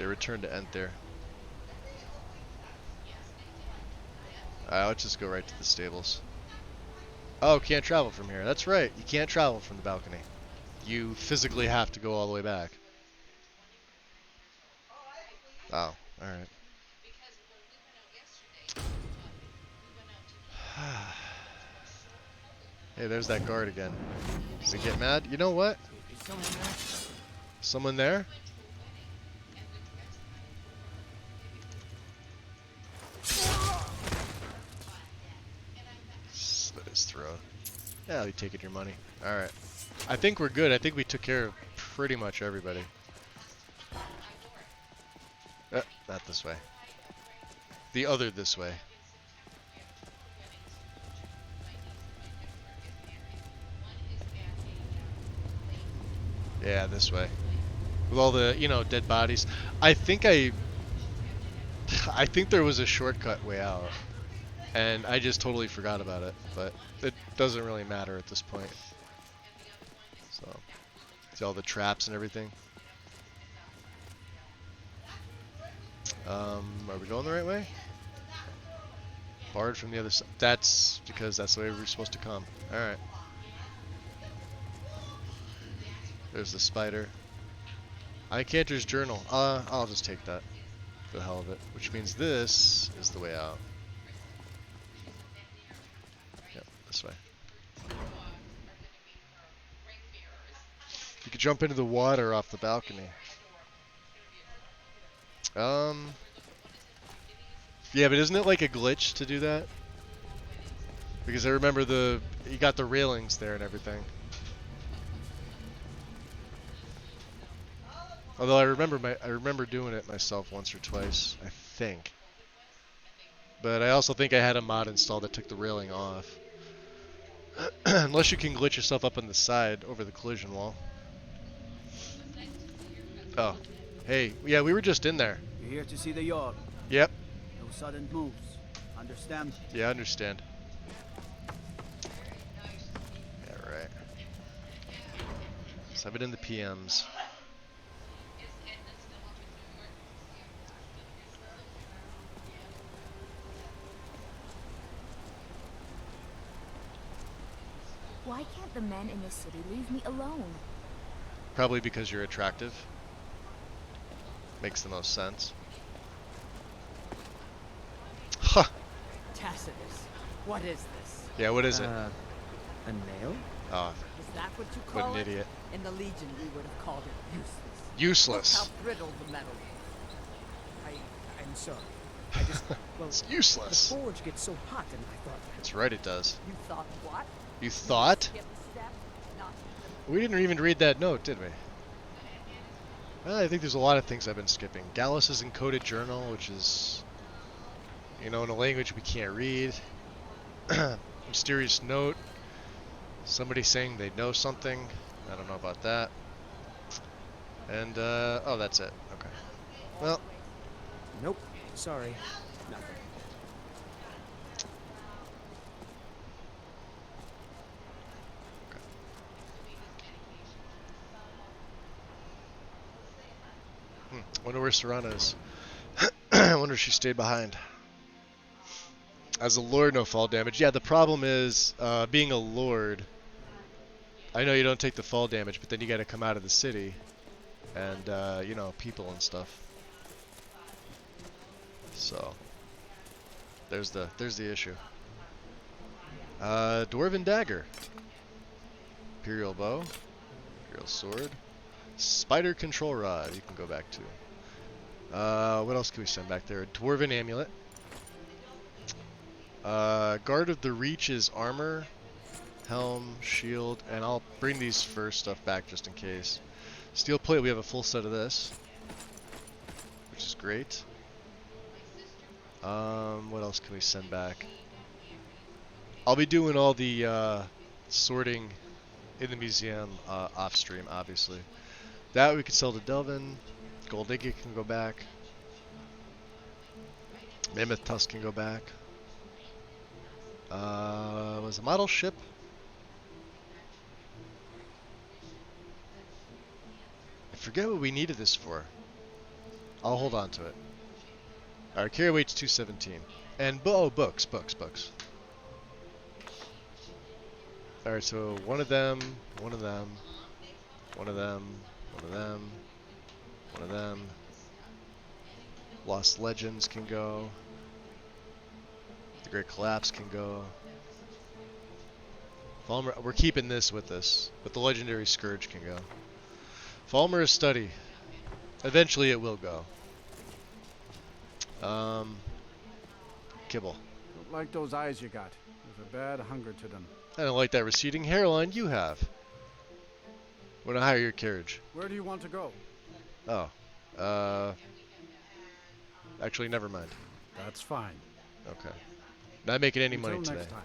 Speaker 1: return to Enter. Let's just go right to the stables. Oh, can't travel from here. That's right. You can't travel from the balcony. You physically have to go all the way back. Oh, alright. Hey, there's that guard again. Does he get mad? You know what? Someone there? Slit his throat. Yeah, you're taking your money. Alright. I think we're good. I think we took care of pretty much everybody. not this way. The other this way. Yeah, this way. With all the, you know, dead bodies. I think there was a shortcut way out. And I just totally forgot about it. But it doesn't really matter at this point. So, see all the traps and everything. Are we going the right way? Barred from the other side. That's because that's the way we're supposed to come. Alright. There's the spider. Icanter's journal. I'll just take that for the hell of it. Which means this is the way out. Yep, this way. You could jump into the water off the balcony. Yeah, but isn't it like a glitch to do that? Because I remember you got the railings there and everything. Although I remember doing it myself once or twice, I think. But I also think I had a mod installed that took the railing off. Unless you can glitch yourself up on the side over the collision wall. Oh. Hey, yeah, we were just in there.
Speaker 15: You're here to see the yard.
Speaker 1: Yep.
Speaker 15: No sudden moves. Understand?
Speaker 1: Yeah, I understand. Yeah, right. 7 in the PMs.
Speaker 9: Why can't the men in the city leave me alone?
Speaker 1: Probably because you're attractive. Makes the most sense. Huh.
Speaker 10: Tacitus, what is this?
Speaker 1: Yeah, what is it?
Speaker 4: A nail?
Speaker 1: Oh,
Speaker 10: Is that what you call
Speaker 1: what an
Speaker 10: it?
Speaker 1: idiot.
Speaker 10: In the Legion, we would have called it useless.
Speaker 1: Useless.
Speaker 10: Look how brittle the metal is.
Speaker 4: I'm sorry. I just, well,
Speaker 1: it's useless.
Speaker 4: The forge gets so hot, and I thought.
Speaker 1: That's right, it does.
Speaker 10: You thought what?
Speaker 1: You thought? We didn't even read that note, did we? Well, I think there's a lot of things I've been skipping. Gallus' encoded journal, which is, you know, in a language we can't read. Mysterious note. Somebody saying they know something. I don't know about that. And, oh, that's it. Okay. Well.
Speaker 4: Nope. Sorry. Nothing. Wonder where Serana is. I wonder if she stayed behind. As a lord, no fall damage. Yeah, the problem is, being a lord, I know you don't take the fall damage, but then you gotta come out of the city. And, you know, people and stuff. So, there's the issue. Dwarven dagger. Imperial bow. Imperial sword. Spider control rod, you can go back to. What else can we send back there? A dwarven amulet. Guard of the Reach's armor, helm, shield, and I'll bring these first stuff back just in case. Steel plate, we have a full set of this, which is great. What else can we send back? I'll be doing all the sorting in the museum off stream, obviously. That we could sell to Delvin. Gold Ingot can go back. Mammoth Tusk can go back. Was a model ship? I forget what we needed this for. I'll hold on to it. Alright, carry weight's 217. And, oh, books. Alright, so one of them, one of them, one of them, one of them, one of them. Lost Legends can go. The Great Collapse can go. Falmer, we're keeping this with us, but the Legendary Scourge can go. Falmer's Study. Eventually it will go. Kibble.
Speaker 11: Don't like those eyes you got. There's a bad hunger to them.
Speaker 1: I don't like that receding hairline you have. Want to hire your carriage?
Speaker 11: Where do you want to go?
Speaker 1: Oh.
Speaker 4: Actually, never mind.
Speaker 11: That's fine.
Speaker 4: Okay. Not making any
Speaker 11: Until
Speaker 4: money today.
Speaker 11: next time.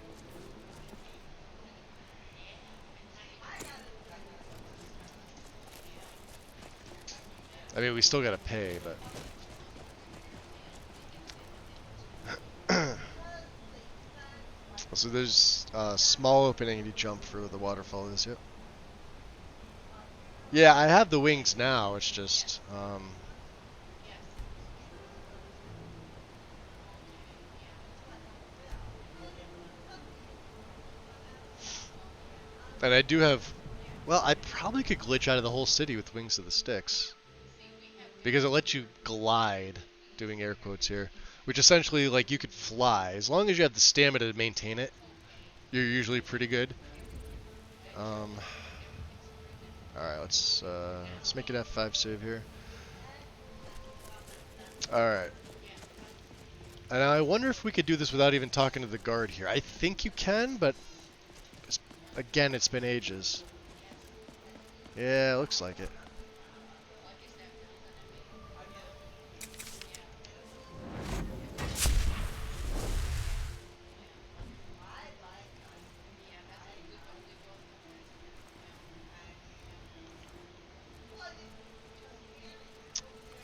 Speaker 4: I mean, we still gotta pay, but... So there's a small opening and you jump for the waterfall is, yep. Yeah, I have the wings now, it's just... And I do have... Well, I probably could glitch out of the whole city with Wings of the Sticks. Because it lets you glide, doing air quotes here. Which essentially, like, you could fly. As long as you have the stamina to maintain it, you're usually pretty good. Alright, let's make an F5 save here. Alright. And I wonder if we could do this without even talking to the guard here. I think you can, but... Again, it's been ages. Yeah, looks like it.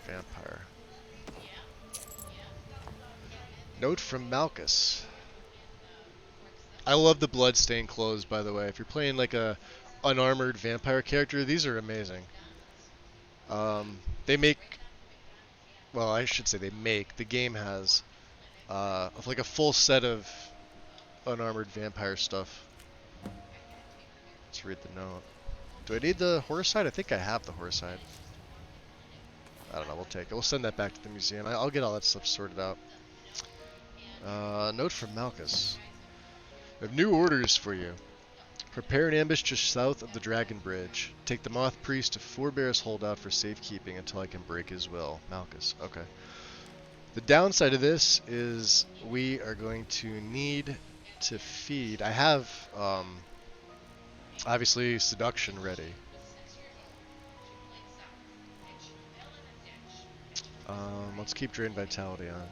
Speaker 4: Vampire. Note from Malchus. I love the bloodstained clothes, by the way. If you're playing like a unarmored vampire character, these are amazing. They make... Well, I should say they make. The game has like a full set of unarmored vampire stuff. Let's read the note. Do I need the horse hide? I think I have the horse hide. I don't know, we'll take it. We'll send that back to the museum. I'll get all that stuff sorted out. Note from Malchus. I have new orders for you. Prepare an ambush just south of the Dragon Bridge. Take the Moth Priest to Four Bears Holdout for safekeeping until I can break his will. Malchus, okay. The downside of this is we are going to need to feed. I have, obviously, Seduction ready. Let's keep Drain Vitality on.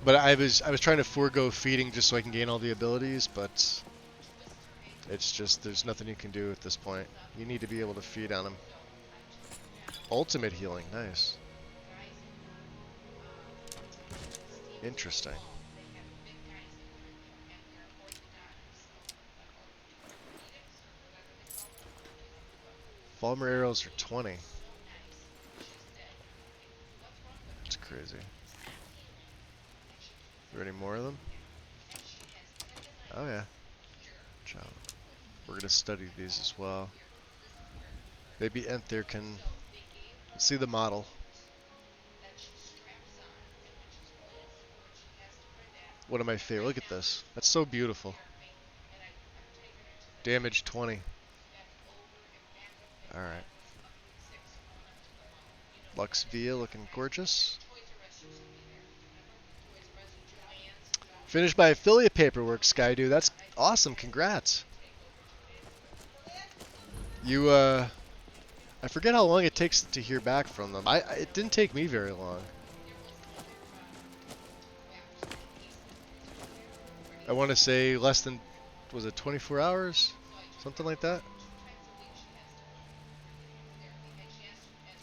Speaker 4: But I was trying to forego feeding just so I can gain all the abilities, but it's just there's nothing you can do at this point. You need to be able to feed on him. Ultimate healing, nice. Interesting. Falmer arrows are 20. That's crazy. Are there any more of them? Oh yeah. Ciao. We're gonna study these as well. Maybe Enther can see the model. One of my favorite. Look at this. That's so beautiful. Damage 20. Alright. Lux Via looking gorgeous. Finished by affiliate paperwork, Skydew. That's awesome. Congrats. You, I forget how long it takes to hear back from them. It didn't take me very long. I want to say less than, was it 24 hours? Something like that.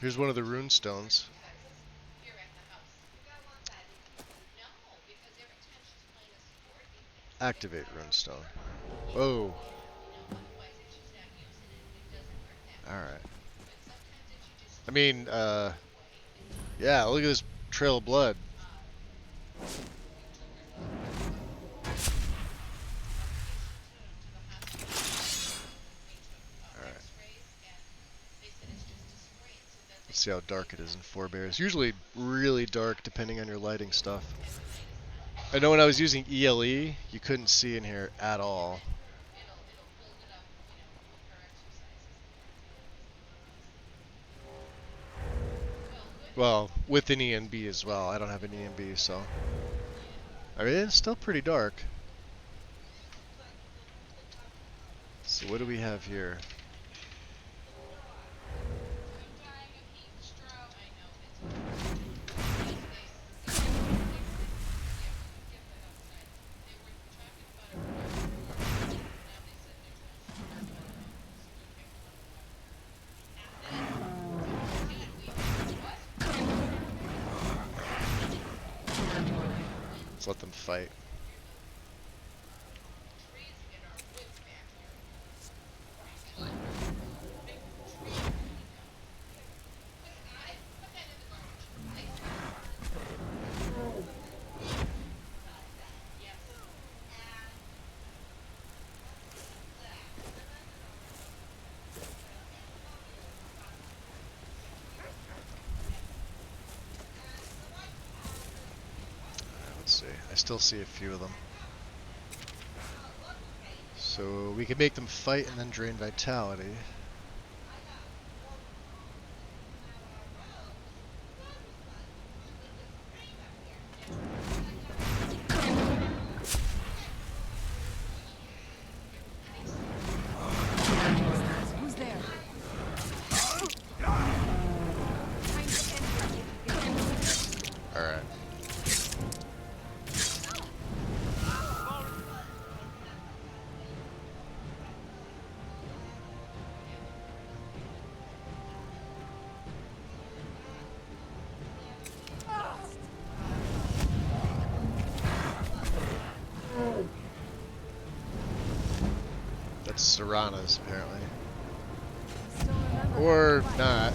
Speaker 4: Here's one of the rune stones. Activate runestone. Whoa. Alright. I mean, yeah, look at this trail of blood. Alright. Let's see how dark it is in Four Bears. Usually really dark depending on your lighting stuff. I know when I was using ELE, you couldn't see in here at all. Well, with an ENB as well. I don't have an ENB, so... I mean, it's still pretty dark. So what do we have here? Let's let them fight. I still see a few of them. So we can make them fight and then drain vitality.
Speaker 19: Who's there?
Speaker 4: Alright. That's Serana's, apparently. Or not.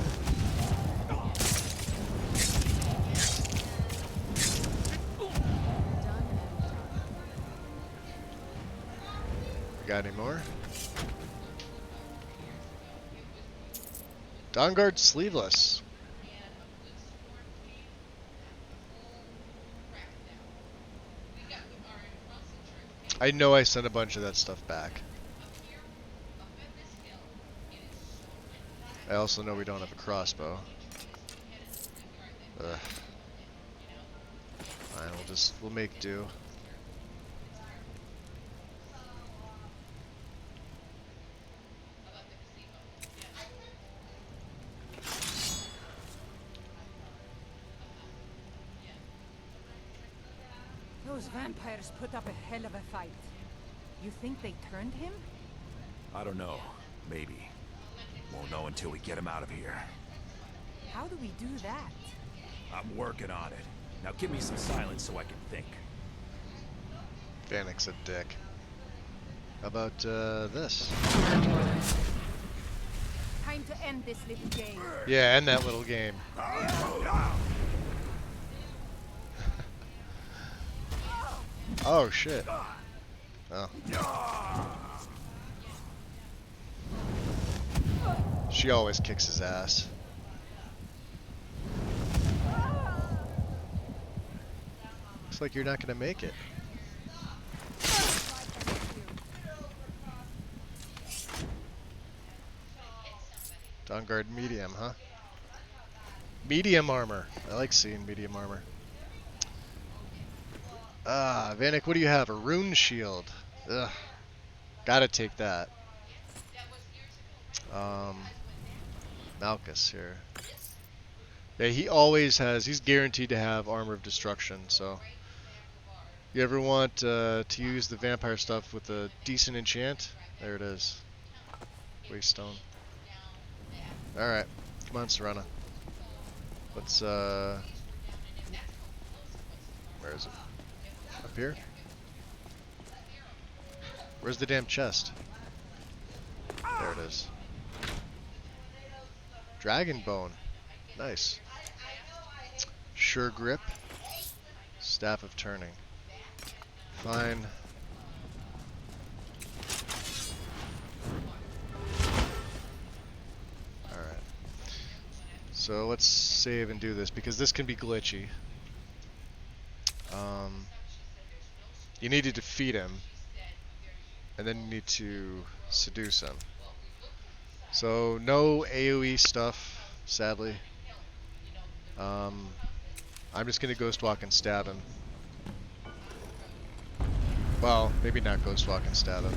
Speaker 4: We got any more? Dawnguard sleeveless. I know I sent a bunch of that stuff back. I also know we don't have a crossbow. Ugh. Fine, we'll make do.
Speaker 19: Those vampires put up a hell of a fight. You think they turned him?
Speaker 8: I don't know. Maybe. Won't know until we get him out of here.
Speaker 19: How do we do that?
Speaker 8: I'm working on it. Now give me some silence so I can think.
Speaker 4: Vanek's a dick. How about this?
Speaker 19: Time to end this little game.
Speaker 4: Yeah, end that little game. Oh shit. Oh. She always kicks his ass. Looks like you're not gonna make it. Dawnguard medium, huh? Medium armor. I like seeing medium armor. Ah, Vanek, what do you have? A rune shield. Ugh. Gotta take that. Malchus here. Yeah, he always has, he's guaranteed to have armor of destruction, so. You ever want to use the vampire stuff with a decent enchant? There it is. Waste stone. Alright. Come on, Serana. Let's, where is it? Up here? Where's the damn chest? There it is. Dragon bone. Nice. Sure grip. Staff of turning. Fine. Alright. So let's save and do this because this can be glitchy. You need to defeat him. And then you need to seduce him. So no AoE stuff, sadly. I'm just gonna ghost walk and stab him. Well, maybe not ghost walk and stab him.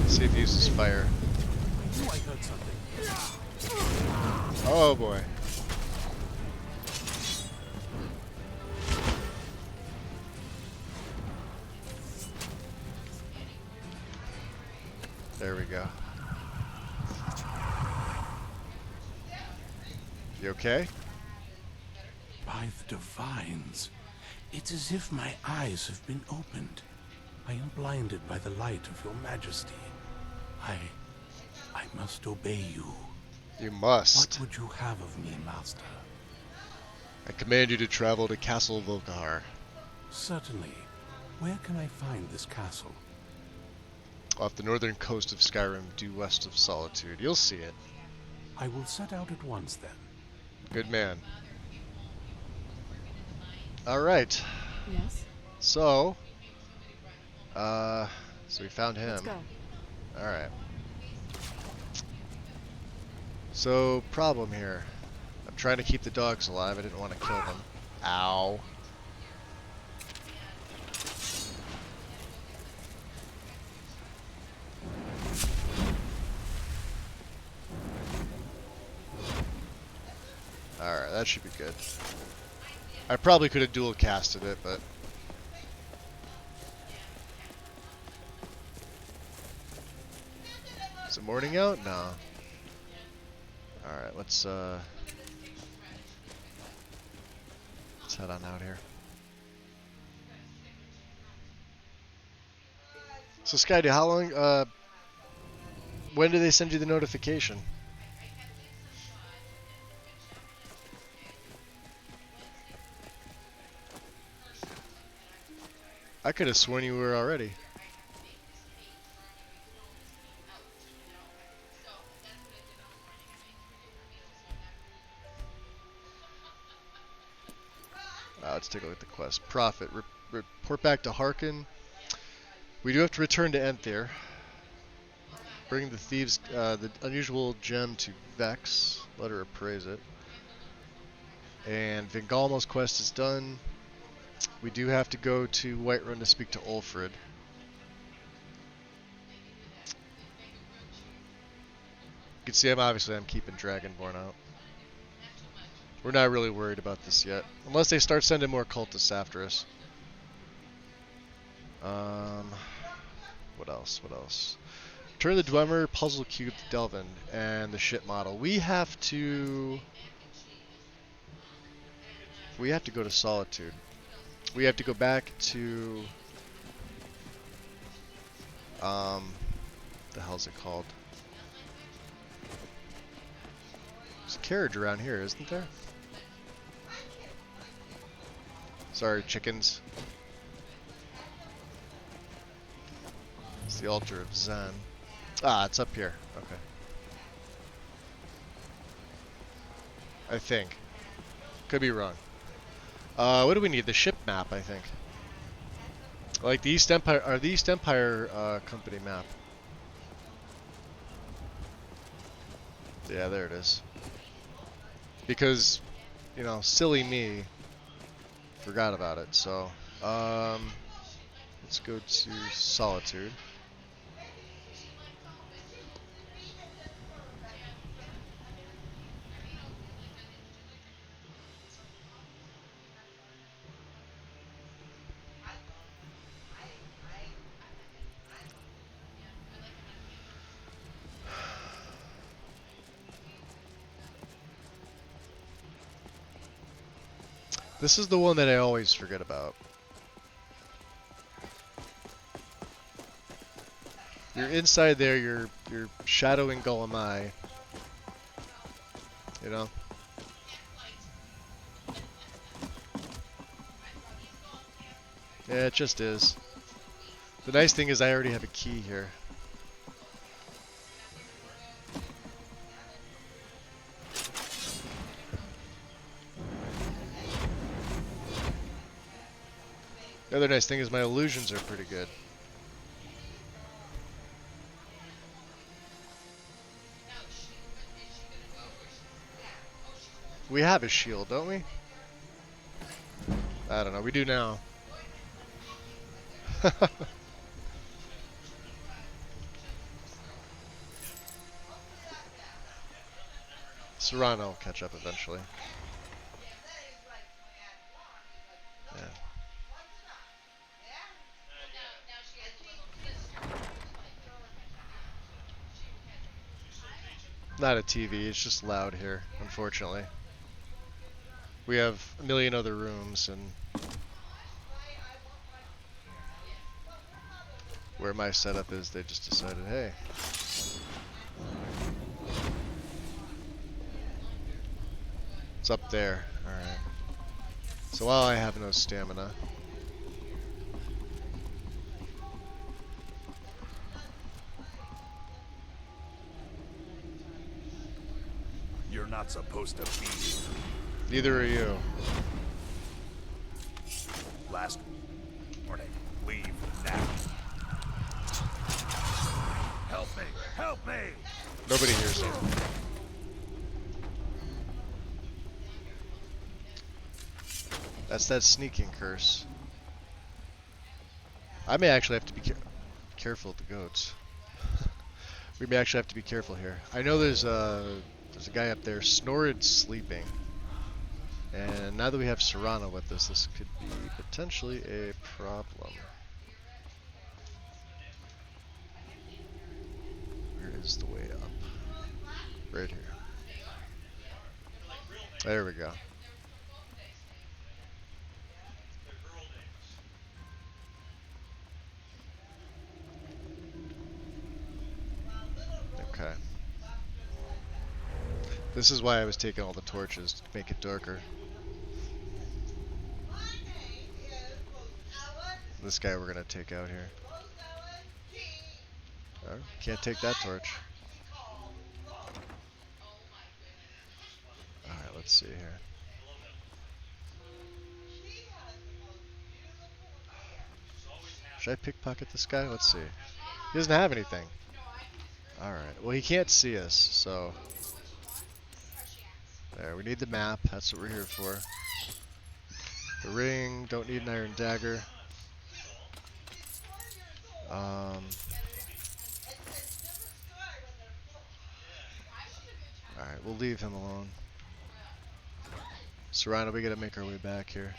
Speaker 4: See if he uses fire. Oh boy. There we go. You okay?
Speaker 13: by the divines. It's as if my eyes have been opened. I am blinded by the light of your majesty. I must obey you.
Speaker 4: You must.
Speaker 13: What would you have of me, master?
Speaker 4: I command you to travel to Castle Volkahar.
Speaker 13: Certainly. Where can I find this castle?
Speaker 4: Off the northern coast of Skyrim, due west of Solitude. You'll see it.
Speaker 13: I will set out at once, then.
Speaker 4: Good man. Alright.
Speaker 2: Yes?
Speaker 4: So we found him.
Speaker 2: Let's go.
Speaker 4: Alright. So, problem here. I'm trying to keep the dogs alive. I didn't want to kill them. Ow. Alright, that should be good. I probably could have dual casted it, but... Is it morning out? No. Alright, let's head on out here. So Sky, how long, when do they send you the notification? I could have sworn you were already. Let's take a look at the quest. Prophet. Report back to Harkin. We do have to return to Enthyr. Bring the thieves the unusual gem to Vex. Let her appraise it. And Vingalmo's quest is done. We do have to go to Whiterun to speak to Ulfrid. You can see I'm keeping Dragonborn out. We're not really worried about this yet. Unless they start sending more cultists after us. What else? Turn the Dwemer, Puzzle Cube to Delvin, and the ship model. We have to go to Solitude. We have to go back to the hell's it called? There's a carriage around here, isn't there? Sorry, chickens. It's the altar of Zen. Ah, it's up here. Okay. I think. Could be wrong. What do we need? The ship map, I think. Like the East Empire, or the East Empire company map. Yeah, there it is. Because, you know, silly me forgot about it. So, let's go to Solitude. This is the one that I always forget about. You're inside there, you're shadowing Golemai. You know? Yeah, it just is. The nice thing is I already have a key here. The other nice thing is my illusions are pretty good. We have a shield, don't we? I don't know, we do now. Serrano will catch up eventually. Yeah. Not a TV, it's just loud here, unfortunately. We have a million other rooms, and where my setup is, they just decided, hey. It's up there. Alright. So while I have no stamina,
Speaker 8: You're not supposed to be here.
Speaker 4: neither are you.
Speaker 8: Last warning. Leave now. Help me! Help me!
Speaker 4: Nobody hears you. That's that sneaking curse. I may actually have to be careful with the goats. We may actually have to be careful here. I know there's a guy up there snored sleeping. And now that we have Serrano with us, this could be potentially a problem. Where is the way up? Right here. There we go. Okay. This is why I was taking all the torches, to make it darker. This guy we're going to take out here. Oh, can't take that torch. Alright, let's see here. Should I pickpocket this guy? Let's see. He doesn't have anything. Alright, well he can't see us, so... There, we need the map, that's what we're here for. The ring, don't need an iron dagger. Alright, we'll leave him alone. Serrano, we gotta make our way back here.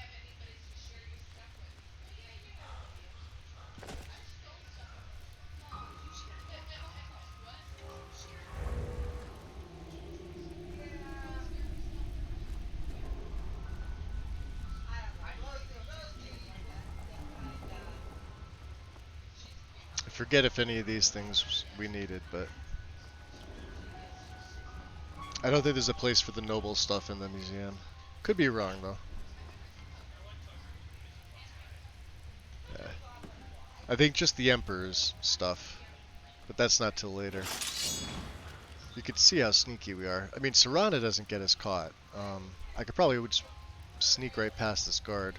Speaker 4: I forget if any of these things we needed, but I don't think there's a place for the noble stuff in the museum. Could be wrong though. Yeah. I think just the Emperor's stuff, but that's not till later. You can see how sneaky we are. I mean, Serrano doesn't get us caught. I could probably just sneak right past this guard.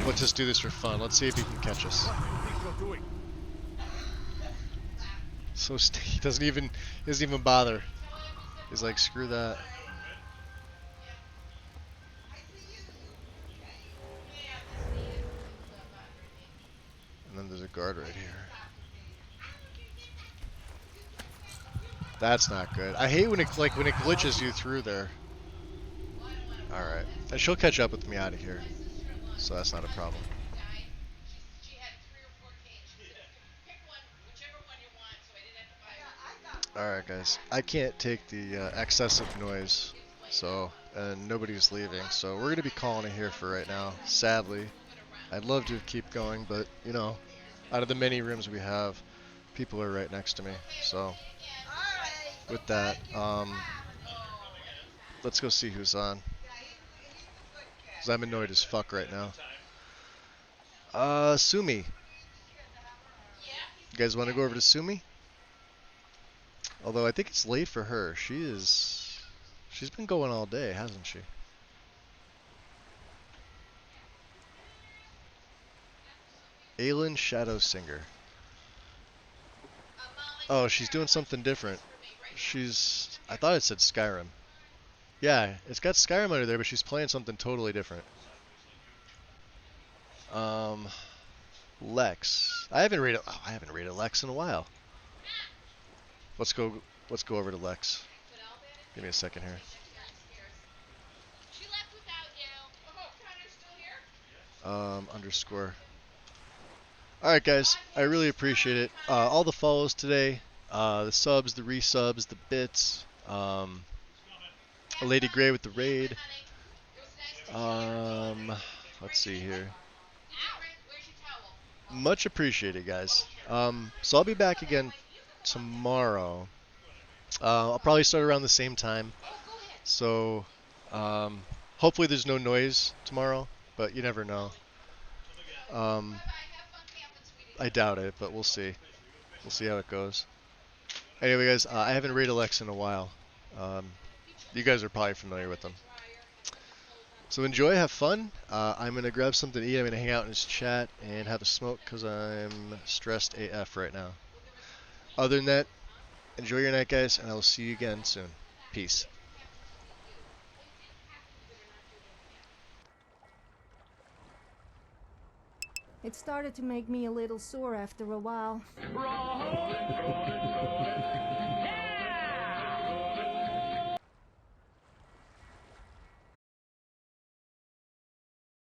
Speaker 4: Let's just do this for fun. Let's see if he can catch us. So he doesn't even bother. He's like, screw that. And then there's a guard right here. That's not good. I hate when it glitches you through there. All right, and she'll catch up with me out of here, so that's not a problem. Alright guys, I can't take the excessive noise, so, and nobody's leaving, so we're going to be calling it here for right now, sadly. I'd love to keep going, but, you know, out of the many rooms we have, people are right next to me, so, with that, let's go see who's on, because I'm annoyed as fuck right now. Sumi. You guys want to go over to Sumi? Although I think it's late for her. She's been going all day, hasn't she? Aelin Shadow Singer. Oh, she's doing something different. I thought it said Skyrim. Yeah, it's got Skyrim under there, but she's playing something totally different. Lex. I haven't rated Lex in a while. Let's go over to Lex. Give me a second here. Underscore. Alright guys, I really appreciate it. All the follows today, the subs, the resubs, the bits,
Speaker 1: Lady Grey with the raid. Let's see here. Much appreciated, guys. So I'll be back again tomorrow. I'll probably start around the same time. So hopefully there's no noise tomorrow, but you never know. I doubt it, but we'll see. We'll see how it goes. Anyway, guys, I haven't raided Alex in a while. You guys are probably familiar with them. So enjoy, have fun. I'm going to grab something to eat. I'm going to hang out in his chat and have a smoke because I'm stressed AF right now. Other than that, enjoy your night, guys, and I will see you again soon. Peace.
Speaker 2: It started to make me a little sore after a while.